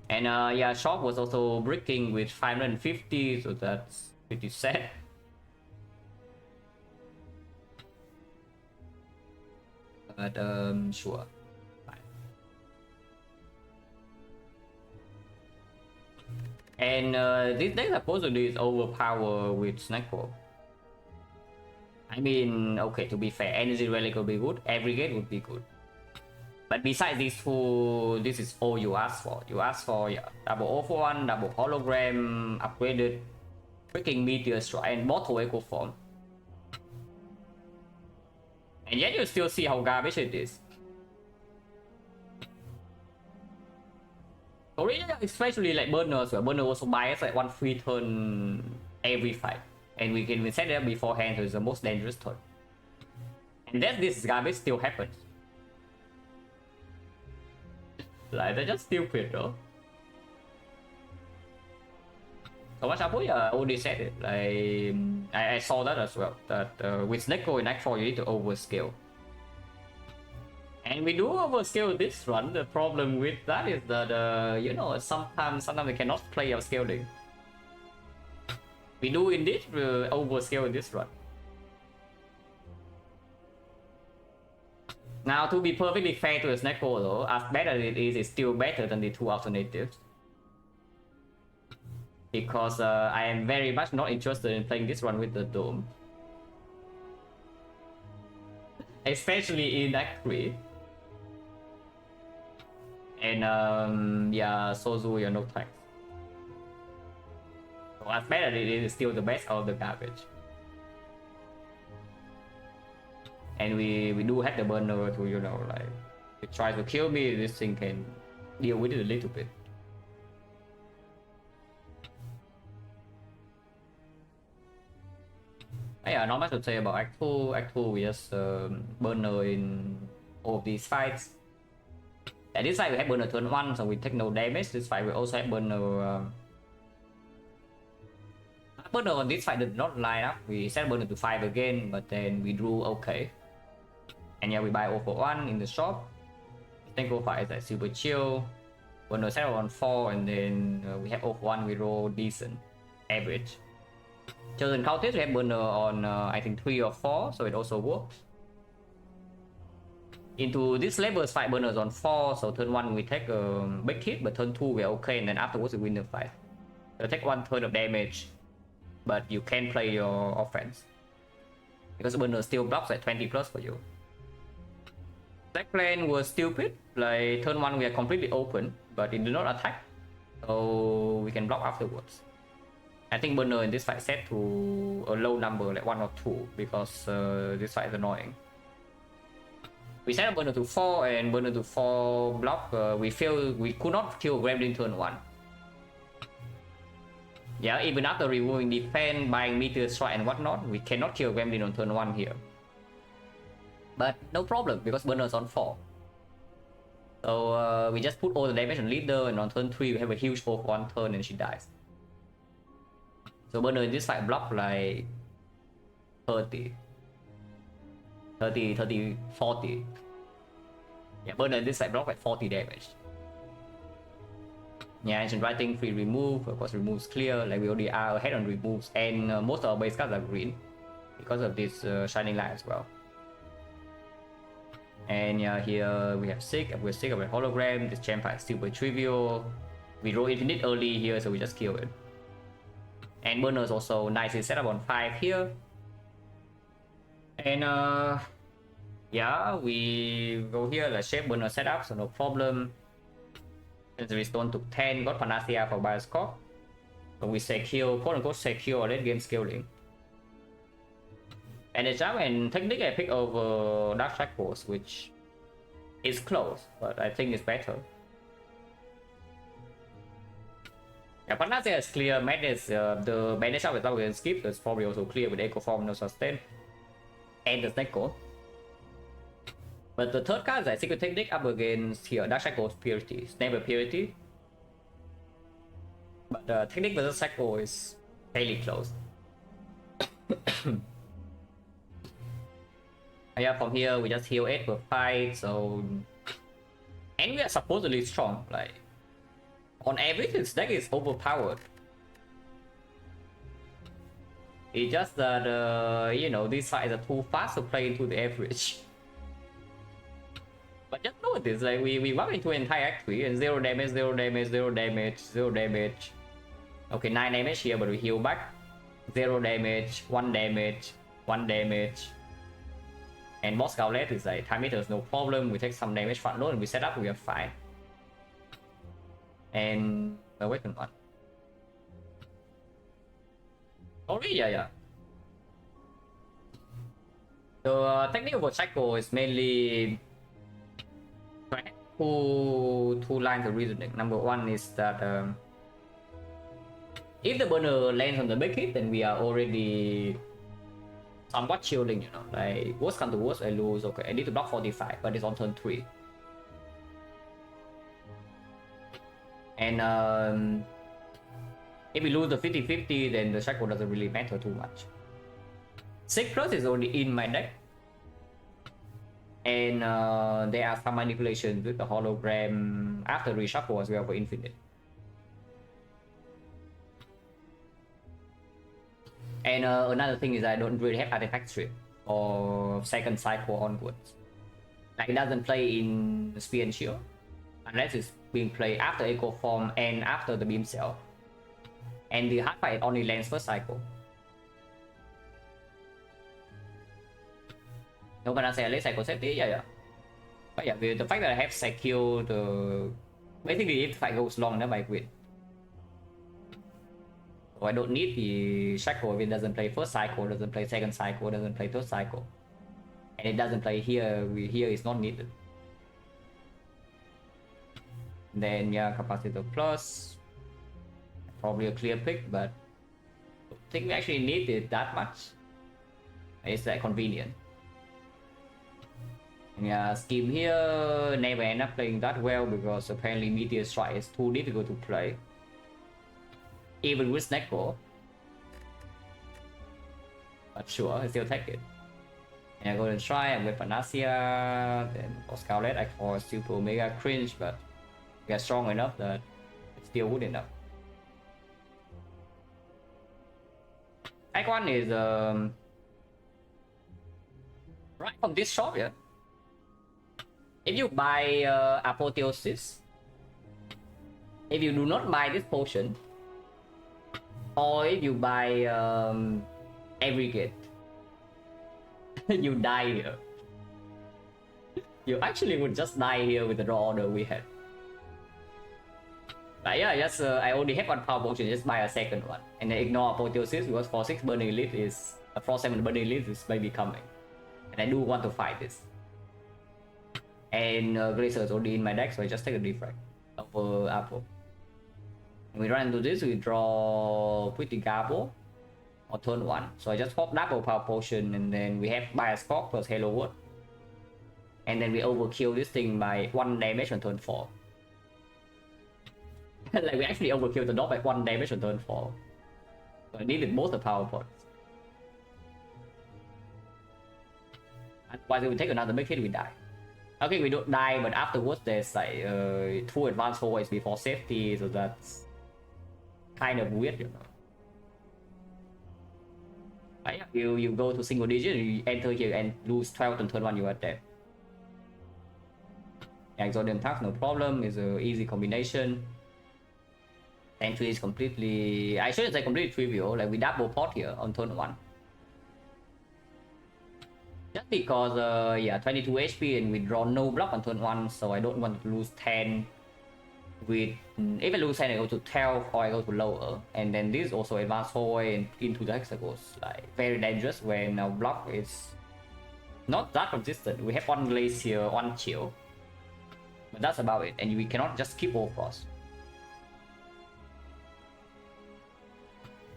And yeah, shop was also bricking with 550, so that's pretty sad. But sure. And this deck supposedly is overpowered with XecnaR. I mean, okay, to be fair, Energy Relic would be good, Aggregate would be good. But besides these 2, this is all you ask for. You ask for, yeah, double O for 1, double hologram, upgraded, freaking Meteor Strike, and Mortal Echo Form. And yet you still see how garbage it is. Especially like burners, where burner also buys like 1 free turn every fight, and we can set it up beforehand, so it's the most dangerous turn. And then this garbage still happens. Like, they're just stupid, though. So much Apu, yeah, I already said it. Like, I saw that as well. That with XecnaR in Act 4, you need to overscale. And we do overscale this run. The problem with that is that, you know, sometimes we cannot play our scaling. We do indeed overscale this run. Now, to be perfectly fair to the XecnaR though, as bad as it is, it's still better than the 2 alternatives. Because I am very much not interested in playing this run with the Dome. Especially in Act 3. And yeah, Sozu, you're no thanks. So as bad as it is, it's still the best out of the garbage. And we do have the burner to, you know, like, it tries to kill me, this thing can deal with it a little bit. Yeah, not much to say about Act 2. Act 2, we just burner in all of these fights. At this fight we have burner turn 1, so we take no damage. This fight we also have burner. Burner on this fight did not line up. We set burner to 5 again, but then we drew okay. And yeah, we buy 0 for 1 in the shop. Then go fight is like super chill. Burner set on 4, and then we have 0 for 1. We roll decent, average. Chosen counters we have burner on I think 3 or 4, so it also works. Into this labels fight burners on 4, so turn 1 we take a big hit, but turn 2 we're okay, and then afterwards we win the fight. So take 1 turn of damage, but you can play your offense because burner still blocks at 20 plus for you. Black plan was stupid, like turn 1 we are completely open, but it did not attack, so we can block afterwards. I think burner in this fight set to a low number like 1 or 2 because this fight is annoying. We set a burner to 4 and burner to 4 block. We feel we could not kill Gremlin turn 1. Yeah, even after removing defense, buying meteor strike and whatnot, we cannot kill Gremlin on turn 1 here. But no problem because burner's on 4. So we just put all the damage on leader, and on turn 3 we have a huge 4 for 1 turn and she dies. So burner in this fight block like 30, 40. Yeah, burner in this fight block like 40 damage. Yeah, ancient writing, free remove, of course removes clear, like we already are ahead on removes, and most of our base cards are green because of this shining light as well. And yeah, here we have sick, we're sick of a hologram. This champ fight is super trivial. We roll infinite early here, so we just kill it. And burner is also nicely set up on 5 here. And yeah, we go here, like shape burner setup, so no problem. Legendary Stone took 10, got Panacea for Bioscope. So we secure, quote unquote secure late game scaling. And the jump and technique I pick over Dark Shackles, which is close, but I think it's better. Yeah, Panacea is clear, Madness, the Bandage up without getting skipped is probably also clear with Echo Form, no sustain. And the Snake Code. But the third card is like Secret Technique up against here, Dark Shackles Purity, Snapper Purity. But Technique versus Shackle is fairly close. Yeah, from here we just heal 8 per fight, so... And we are supposedly strong, like... On average, this deck is overpowered. It's just that, you know, these fights are too fast to play into the average. But just notice, like, we walk into an entire act 3 and 0 damage, 0 damage, 0 damage, 0 damage. Okay, 9 damage here, but we heal back. 0 damage, 1 damage, 1 damage. And boss Gauntlet is like, time meter is no problem. We take some damage front load and we set up, we are fine. And awaken 1. Oh, really? Yeah. The technique of Shackle is mainly two lines of reasoning. Number 1 is that if the burner lands on the big hit, then we are already somewhat chilling, you know. Like, worst come to worst, I lose. Okay, I need to block 45, but it's on turn 3. And if we lose the 50-50, then the Shackle doesn't really matter too much. 6 plus is already in my deck. And there are some manipulations with the hologram after reshuffle as well for infinite. And another thing is I don't really have artifact strip or second cycle onwards. Like, it doesn't play in Spear and Shield unless it's being played after Echo Form and after the Beam Cell. And the hard fight only lands first cycle. No, but I say late cycle safety, yeah. But yeah, the fact that I have secured basically if the fight goes long, then I win. So I don't need the Shackle if it doesn't play first cycle, doesn't play second cycle, doesn't play third cycle. And it doesn't play here, here is not needed. Then yeah, Capacitor Plus. Probably a clear pick, but I think we actually need it that much. It's that convenient. Yeah, scheme here never end up playing that well because apparently Meteor Strike is too difficult to play. Even with Snecko. But sure, I still take it. And I go and try and with Panacea, then for Scarlet I call Super Mega Cringe, but get strong enough that it's still good enough. Act 1 is right from this shop, yeah. If you buy Apotheosis, if you do not buy this potion, or if you buy Aggregate, you die here. You actually would just die here with the draw order we had. But yeah, just I only have one power potion, just buy a second one. And then ignore Apotheosis because for 6 Burning Elite is... for 7 Burning Elite is maybe coming. And I do want to fight this. And Gracer is already in my deck, so I just take a Defect over Apple. When we run into this, we draw Pretty Garbo on turn 1. So I just pop double power potion and then we have Bias Spark plus Halo Word. And then we overkill this thing by 1 damage on turn 4. Like we actually overkill the dog by 1 damage on turn 4. So I needed both the power points. Otherwise, if we take another big hit, we die. Okay, we don't die, but afterwards there's like 2 advanced forwards before safety, so that's kind of weird, you know. But yeah, you go to single digit, you enter here and lose 12 on turn 1, you are dead. Exodium Tax, no problem, it's an easy combination. Entry is completely... I shouldn't say completely trivial, like we double pot here on turn 1. Just because, yeah, 22 HP and we draw no block on turn 1, so I don't want to lose 10 with... if I lose 10, I go to 12 or I go to lower. And then this also advanced hallway and into the hexagons. Like, very dangerous when our block is not that consistent. We have 1 Glacier, 1 Chill. But that's about it, and we cannot just keep all frost.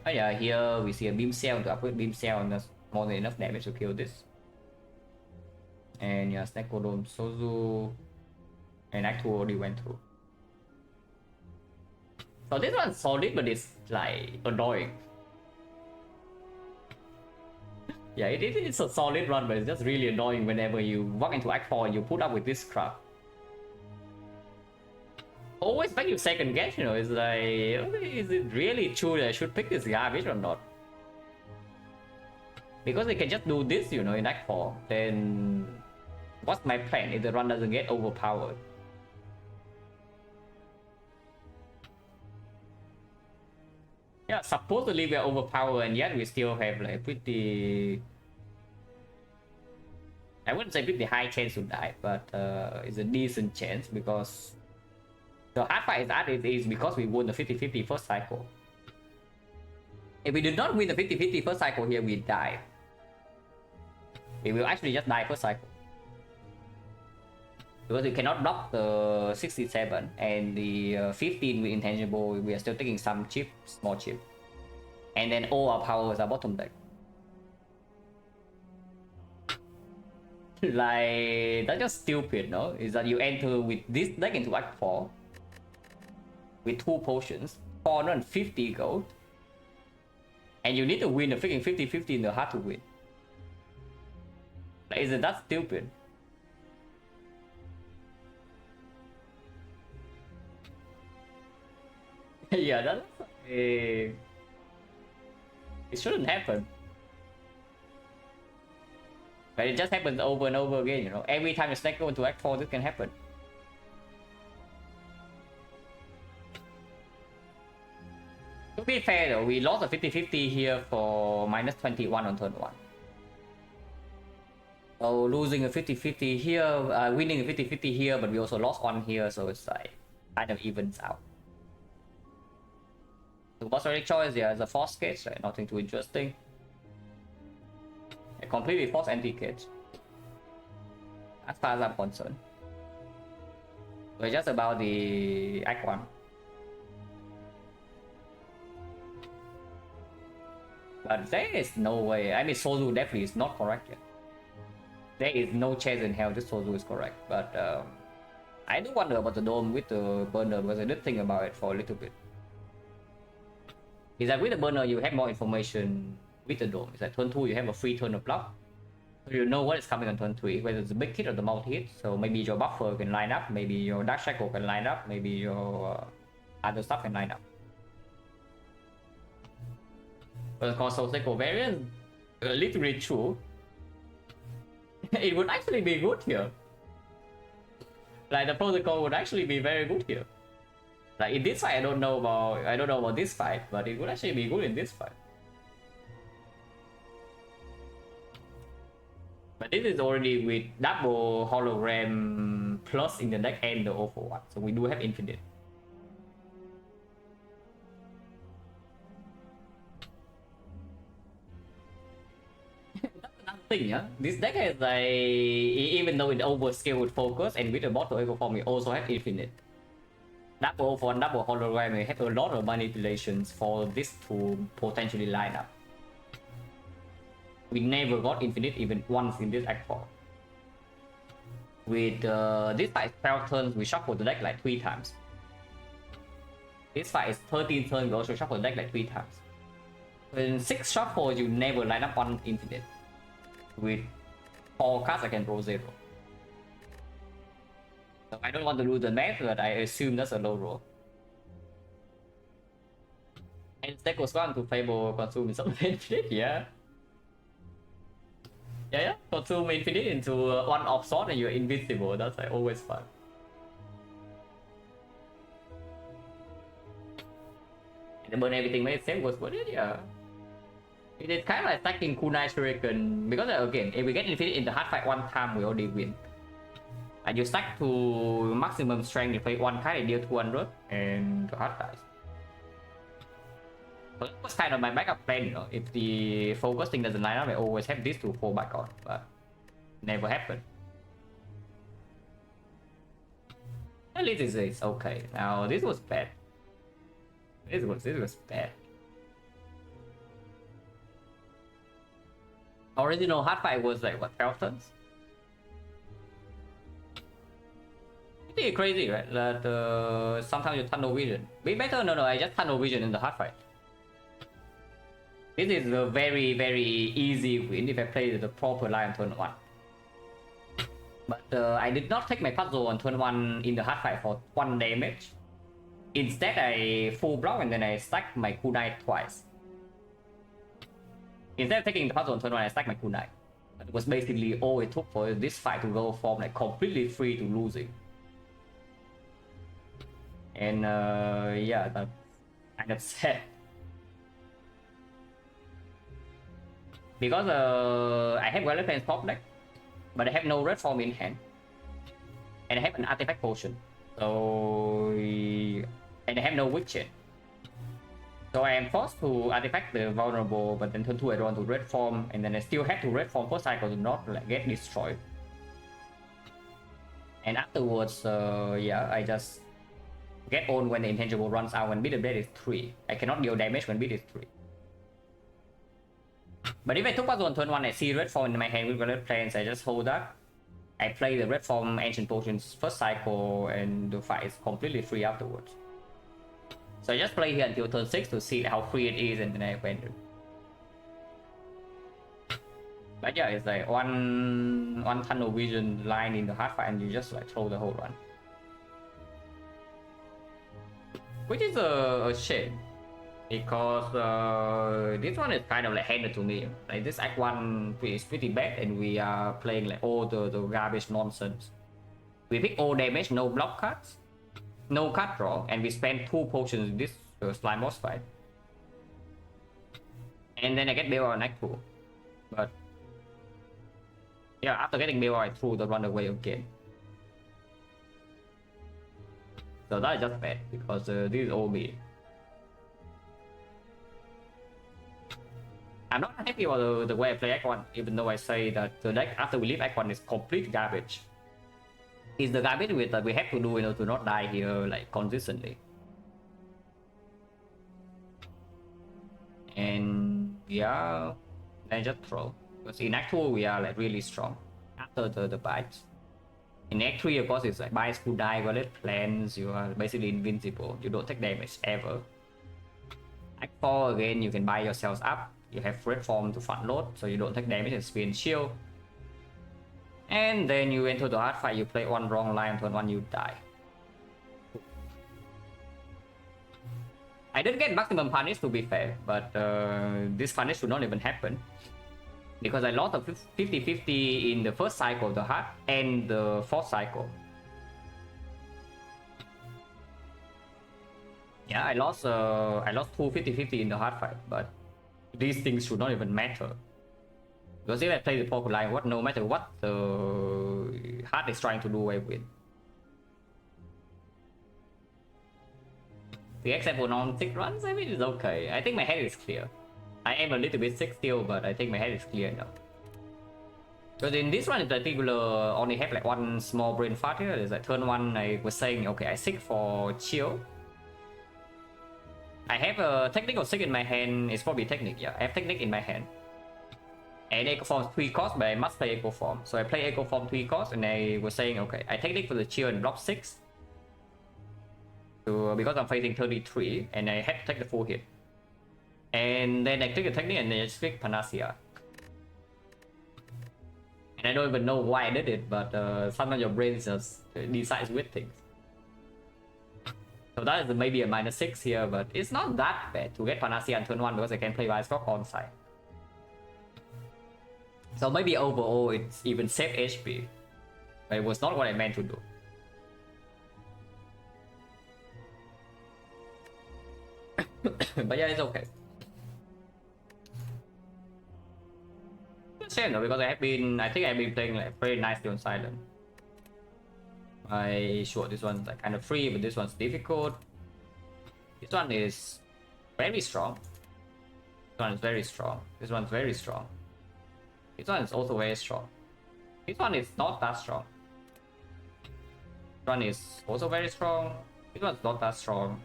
Oh yeah, here we see a Beam Cell to upgrade Beam Cell, and that's more than enough damage to kill this. And yeah, Sneckodome, Sozu, and Act 2 already went through. So this one's solid, but it's like annoying. Yeah, it's a solid run, but it's just really annoying whenever you walk into Act 4 and you put up with this crap. Always make you second guess, you know, it's like, is it really true that I should pick this garbage or not? Because they can just do this, you know, in Act 4, then what's my plan if the run doesn't get overpowered? Yeah, supposedly we are overpowered and yet we still have like pretty... I wouldn't say pretty high chance to die, but it's a decent chance because the hard part is that it is because we won the 50-50 first cycle. If we did not win the 50-50 first cycle here, we die. We will actually just die first cycle. Because we cannot block the 67 and the 15 with intangible, we are still taking some chip, small chip. And then all our powers are bottom deck. Like, that's just stupid, no? Is that you enter with this deck into Act 4 with 2 potions, 450 gold, and you need to win the freaking 50-50 in the hard to win. Like, isn't that stupid? Yeah, that's it shouldn't happen. But it just happens over and over again, you know. Every time you stack go into Act 4, this can happen. To be fair though, we lost a 50-50 here for minus 21 on turn 1. So losing a 50-50 here, winning a 50-50 here, but we also lost 1 here, so it's like kind of evens out. The boss already choice, yeah, it's a force cage, right? Nothing too interesting. A completely force anti-cage. As far as I'm concerned. So it's just about the Act 1. But there is no way. I mean, Sozu definitely is not correct yet. There is no chance in hell this Sozu is correct, but I do wonder about the dome with the burner because I did think about it for a little bit. Is that with the burner you have more information with the dome. Is that turn 2 you have a free turn of block. So you know what is coming on turn 3, whether it's a big hit or the multi hit. So maybe your buffer can line up, maybe your Dark Shackle can line up, maybe your other stuff can line up. But of course, Cycle variant, literally true. It would actually be good here. Like the protocol would actually be very good here. Like in this fight, I don't know about this fight, but it would actually be good in this fight. But this is already with double hologram plus in the deck and the 041, so we do have infinite. That's another thing, yeah. This deck has like, even though it overscale with focus and with the bottle echo form, we also have infinite. Double for double hologram, we have a lot of manipulations for this to potentially line up. We never got infinite even once in this act 4. With this fight 12 turns, we shuffle the deck like 3 times. This fight is 13 turns, we also shuffle the deck like 3 times. In 6 shuffles, you never line up on infinite. With 4 cards, I can roll 0. So I don't want to do the math, but I assume that's a low roll. And deck goes on to favor consume some infinite, yeah. Yeah, consume infinite into one of sword and you're invincible. That's like always fun. And burn everything made same was worth it, yeah. It is kind of like stacking kunai shuriken because again, if we get infinite in the hard fight one time, we already win. And you stack to maximum strength, you play one card and deal 200 and the hard dies. So that was kind of my backup plan, you know. If the focus thing doesn't line up, I always have this to fall back on, but never happened. At least it's okay. Now this was bad. This was bad. Original hard fight was like what, 12 turns? Pretty crazy, right? That sometimes you tunnel vision. Be better? No, I just tunnel vision in the hard fight. This is a very, very easy win if I play the proper line on turn 1. But I did not take my puzzle on turn 1 in the hard fight for 1 damage. Instead, I full block and then I stack my kunai twice. Instead of taking the puzzle on turn 1, I stack my kunai. That was basically all it took for this fight to go from like completely free to losing. And yeah, that's kind of sad. Because I have Violet Plains top deck, but I have no red form in hand. And I have an artifact potion. So... and I have no weak chain. So I am forced to artifact the vulnerable, but then turn 2 I don't want to red form, and then I still have to red form first cycle to not like, get destroyed. And afterwards, yeah, I just get on when the intangible runs out when bid the blade is 3. I cannot deal damage when bid is 3. But if I took puzzle on turn 1, I see red form in my hand with Violet Plains, I just hold that. I play the red form ancient potions first cycle and the fight is completely free afterwards. So I just play here until turn 6 to see how free it is and then I abandon. But yeah, it's like one tunnel vision line in the hard fight and you just like throw the whole run. Which is a shame. Because this one is kind of like handed to me. Like this act 1 is pretty bad and we are playing like all the garbage nonsense. We pick all damage, no block cards, no card draw, and we spend 2 potions in this slime boss fight. And then I get Bail on act 2. But yeah, after getting Bail I threw the run away again. So that is just bad because this is all me. I'm not happy about the way I play Act 1, even though I say that the deck after we leave Act 1 is complete garbage. It's the garbage with that we have to do in order to not die here like consistently. And yeah, then just throw. Because in Act 2 we are like really strong. after the bites. In Act 3, of course, it's like bites who die, got it, plans, you are basically invincible. You don't take damage ever. Act 4, again, you can buy yourselves up. You have red form to front load, so you don't take damage and spin shield. And then you enter the hard fight, you play one wrong line, turn 1 you die. I didn't get maximum punish to be fair, but this punish should not even happen. Because I lost a 50-50 in the first cycle of the heart and the fourth cycle. Yeah, I lost two 50-50 in the hard fight, but these things should not even matter. Because if I play the poker line, no matter what the heart is trying to do, I win. The example on 6 runs, I mean, it's okay. I think my head is clear. I am a little bit sick still, but I think my head is clear enough. Because in this one in particular, only have like one small brain fart here. It's like turn 1, I was saying, okay, I sick for chill. I have a technical sick in my hand. It's probably technique, yeah. I have technique in my hand. And Echo Form 3 cost, but I must play Echo Form. So I play Echo Form 3 cost, and I was saying, okay, I technique for the chill and block 6. So, because I'm facing 33, and I had to take the full hit. And then I click the technique and then I just click Panacea. And I don't even know why I did it, but sometimes your brain just decides weird things. So that is maybe a -6 here, but it's not that bad to get Panacea on turn 1 because I can play Vice Rock on side. So maybe overall it's even safe HP. But it was not what I meant to do. But yeah, it's okay. Shame though, because I think I've been playing like very nicely on Silent. Sure, this one's like kind of free, but this one's difficult. This one is very strong. This one is very strong. This one's very strong. This one is also very strong. This one is not that strong. This one is also very strong. This one's not that strong.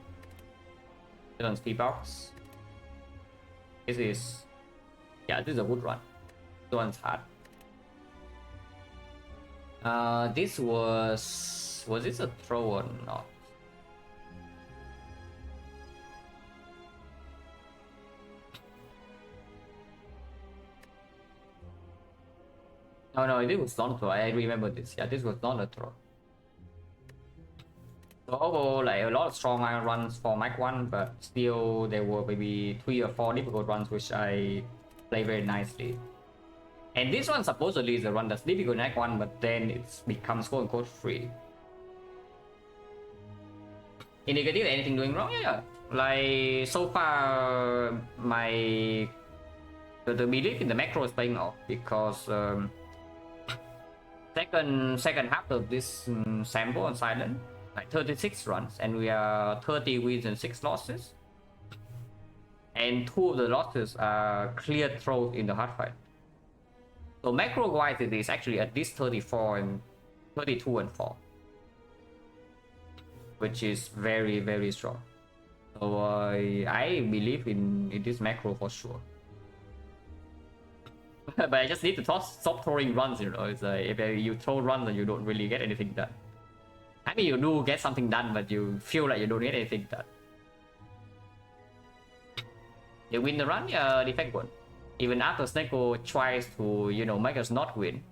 This one's T-box. This is... yeah, this is a good one. This one's hard. This was this a throw or not? No, this was not a throw. I remember this. Yeah, this was not a throw. So overall, like a lot of strong iron runs for Mach 1, but still there were maybe 3 or 4 difficult runs which I play very nicely. And this one supposedly is a run that's difficult in Act 1, but then it becomes quote unquote free. Indicative anything doing wrong? Yeah. Like so far my the belief in the macro is paying off because second half of this sample on Silent, like 36 runs, and we are 30 wins and 6 losses. And 2 of the losses are clear throws in the hard fight. So macro wise it is actually at least 34 and 32 and 4. Which is very, very strong. So I believe in this macro for sure. But I just need to stop throwing runs, you know. It's like if you throw runs and you don't really get anything done. I mean, you do get something done, but you feel like you don't get anything done. You win the run, yeah, Defect won. Even after XecnaR tries to, you know, make us not win.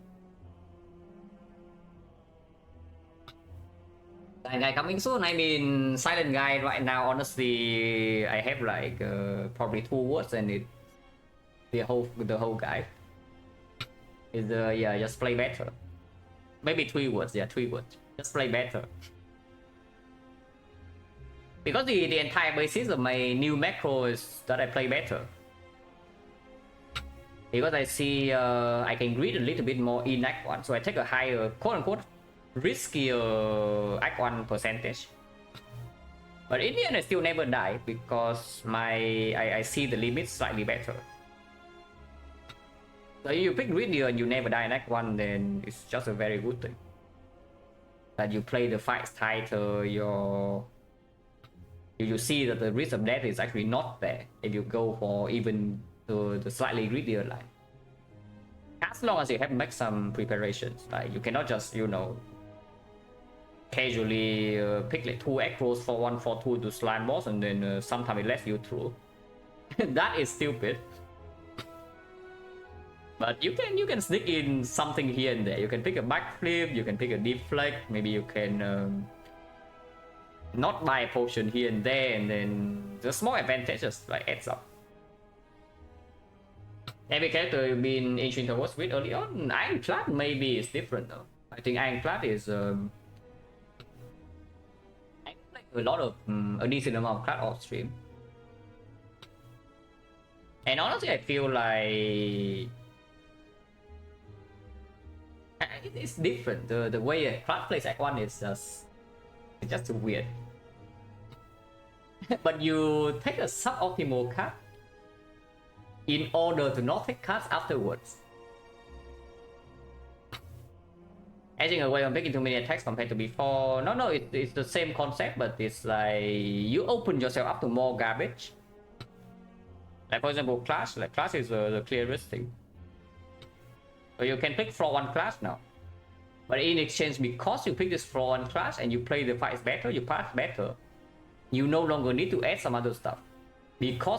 Silent guy coming soon. I mean, Silent guy right now, honestly, I have like probably 2 words, and it the whole guy is yeah, just play better. Maybe 3 words, yeah, 3 words. Just play better. Because the entire basis of my new macro is that I play better. Because I see I can read a little bit more in Act 1, so I take a higher quote-unquote riskier Act 1 percentage. But in the end I still never die because I see the limits slightly better. So if you pick greedier and you never die in Act 1, then it's just a very good thing. That you play the fights tighter, you see that the risk of death is actually not there if you go for even the slightly greedier line. as long as you have make some preparations. Like you cannot just, you know, casually pick like 2 acros for 1 for 2 to slime boss and then sometimes it lets you through. That is stupid. But you can sneak in something here and there. You can pick a backflip, you can pick a deflect, maybe you can not buy a potion here and there, and then the small advantages like adds up. Every character you've been ancient towards with early on, Ironclad maybe is different though. I think Ironclad is like a lot of a decent amount of clad off stream. And honestly, I feel like it's different. The way a clad plays Act 1 is just too weird. But you take a suboptimal card in order to not take cards afterwards. Edging away from taking too many attacks compared to before. No, it's the same concept, but it's like you open yourself up to more garbage. Like for example, Clash. Like Clash is the clearest thing. So you can pick floor 1 Clash now. But in exchange, because you pick this floor 1 Clash and you play the fights better, you pass better, you no longer need to add some other stuff.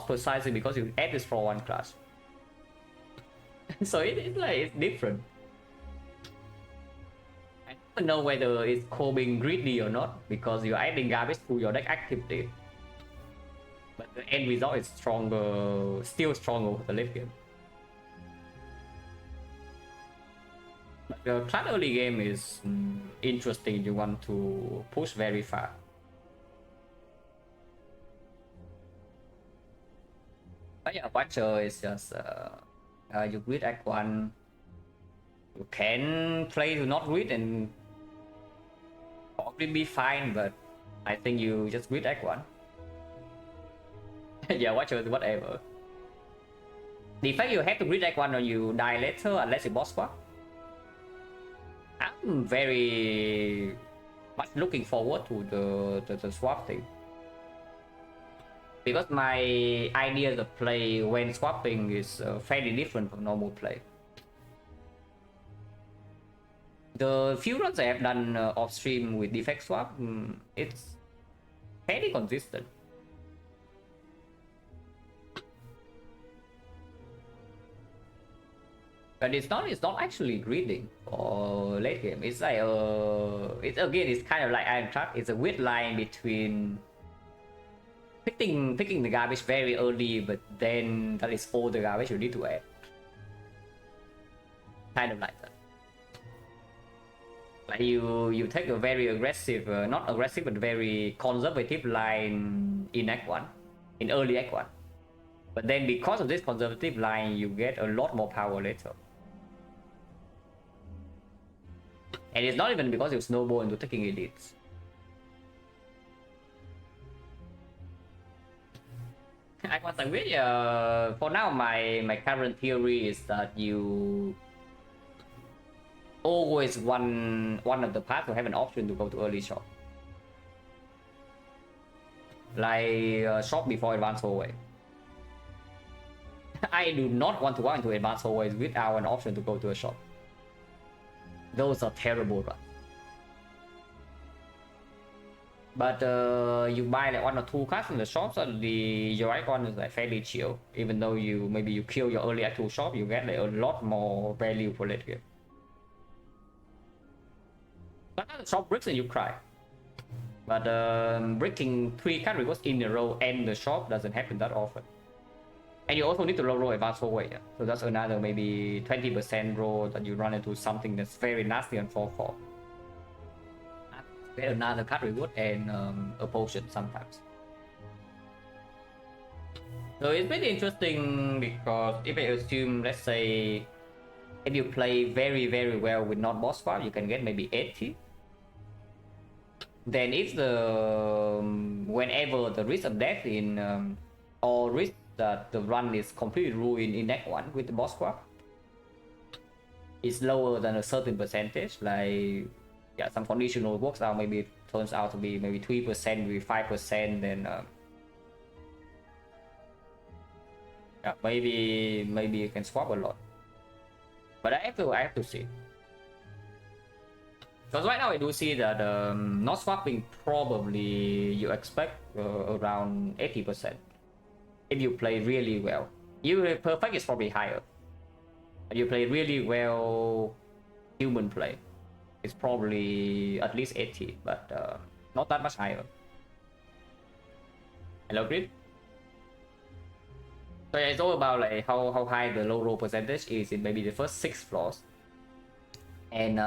Precisely because you add this floor 1 Clash. So it's different. I don't know whether it's called being greedy or not, because you're adding garbage to your deck actively. But the end result is stronger, still stronger with the late game. But the class early game is interesting. You want to push very far. But yeah, Watcher is just you read Act 1. You can play to not read and probably be fine, but I think you just read Act 1. Yeah, Watcher is whatever. The fact you have to read Act 1 or you die later unless you boss swap. I'm very much looking forward to the swap thing. Because my ideas of play when swapping is fairly different from normal play. The few runs I have done off stream with Defect swap, it's fairly consistent. But it's not actually greeding for late game. It's like it's kind of like Ironclad. It's a weird line between picking the garbage very early, but then that is all the garbage you need to add. Kind of like that. Like you take a very aggressive, not aggressive, but very conservative line in Act 1, in early Act 1. But then because of this conservative line, you get a lot more power later. And it's not even because you snowball into taking elites. I was like, for now, my current theory is that you always one of the paths to have an option to go to early shop. Like shop before advanced hallway. I do not want to walk into advanced hallways without an option to go to a shop. Those are terrible runs. But you buy like 1 or 2 cards in the shop, so your icon is like fairly chill. Even though maybe you kill your early Act 2 shop, you get like a lot more value for late game. Sometimes the shop bricks and you cry. But breaking 3 card rewards in a row and the shop doesn't happen that often. And you also need to roll advanced hallway, yeah? So that's another maybe 20% roll that you run into something that's very nasty on 4-4. Get another card reward and a potion sometimes. So it's pretty interesting because if I assume, let's say, if you play very well with not boss swap, you can get maybe 80. Then if whenever the risk of death in or risk that the run is completely ruined in Act 1 with the boss swap, is lower than a certain percentage, like yeah, some conditional works out, maybe it turns out to be maybe 3%, maybe 5%, then yeah, maybe you can swap a lot. But I have to see. Because right now I do see that not swapping probably you expect around 80% if you play really well. You perfect is probably higher. If you play really well, human play, it's probably at least 80, but not that much higher. Hello, Grid. So yeah, it's all about like how high the low roll percentage is in maybe the first 6 floors, and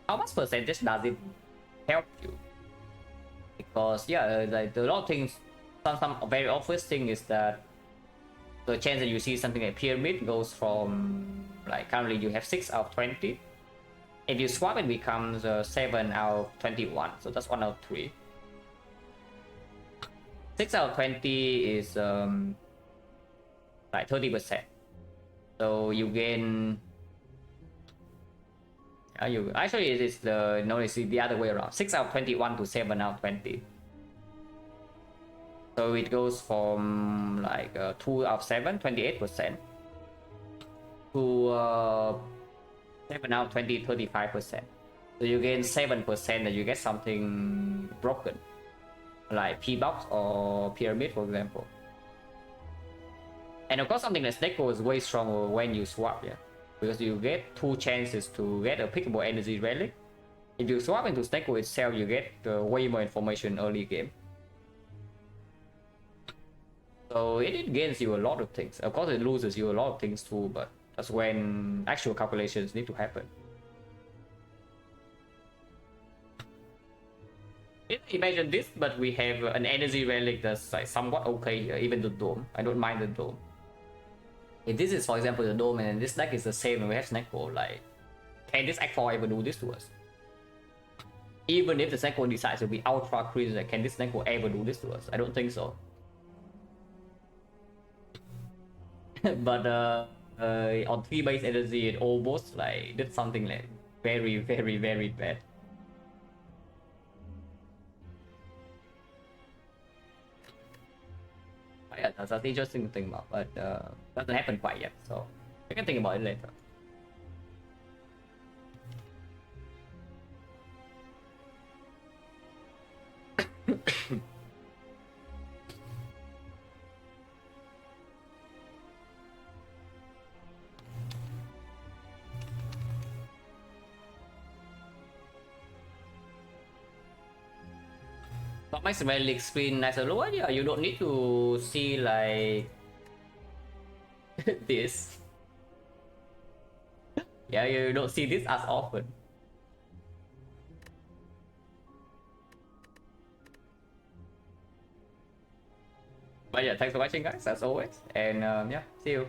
how much percentage does it help you? Because yeah, like a lot of things, some very obvious thing is that the chance that you see something like pyramid goes from like currently you have 6 out of 20. If you swap, it becomes 7 out of 21, so that's 1 out of 3. 6 out of 20 is like 30%. So you gain. You actually it is the no, it's the other way around. 6 out of 21 to 7 out of 20. So it goes from like 2 out of 7, 28%, to 7 out of 20, 35%. So you gain 7% and you get something broken, like P-box or pyramid, for example. And of course, something like Snecko is way stronger when you swap, yeah, because you get 2 chances to get a pickable energy relic. If you swap into Snecko itself, you get way more information early game. So it gains you a lot of things. Of course, it loses you a lot of things too, but that's when actual calculations need to happen. Imagine this, but we have an energy relic that's like somewhat okay here, even the dome. I don't mind the dome. If this is, for example, the dome and this deck is the same and we have Snecko, like, can this X4 ever do this to us? Even if the Snecko decides to be ultra crazy, like, can this Snecko ever do this to us? I don't think so. But on 3 base energy, it almost like did something like very, very, very bad. Yeah, that's an interesting to think about, but doesn't happen quite yet, so we can think about it later. What makes relic screen nicer lower? Yeah, you don't need to see like this. Yeah, you don't see this as often. But yeah, thanks for watching guys as always, and yeah, see you.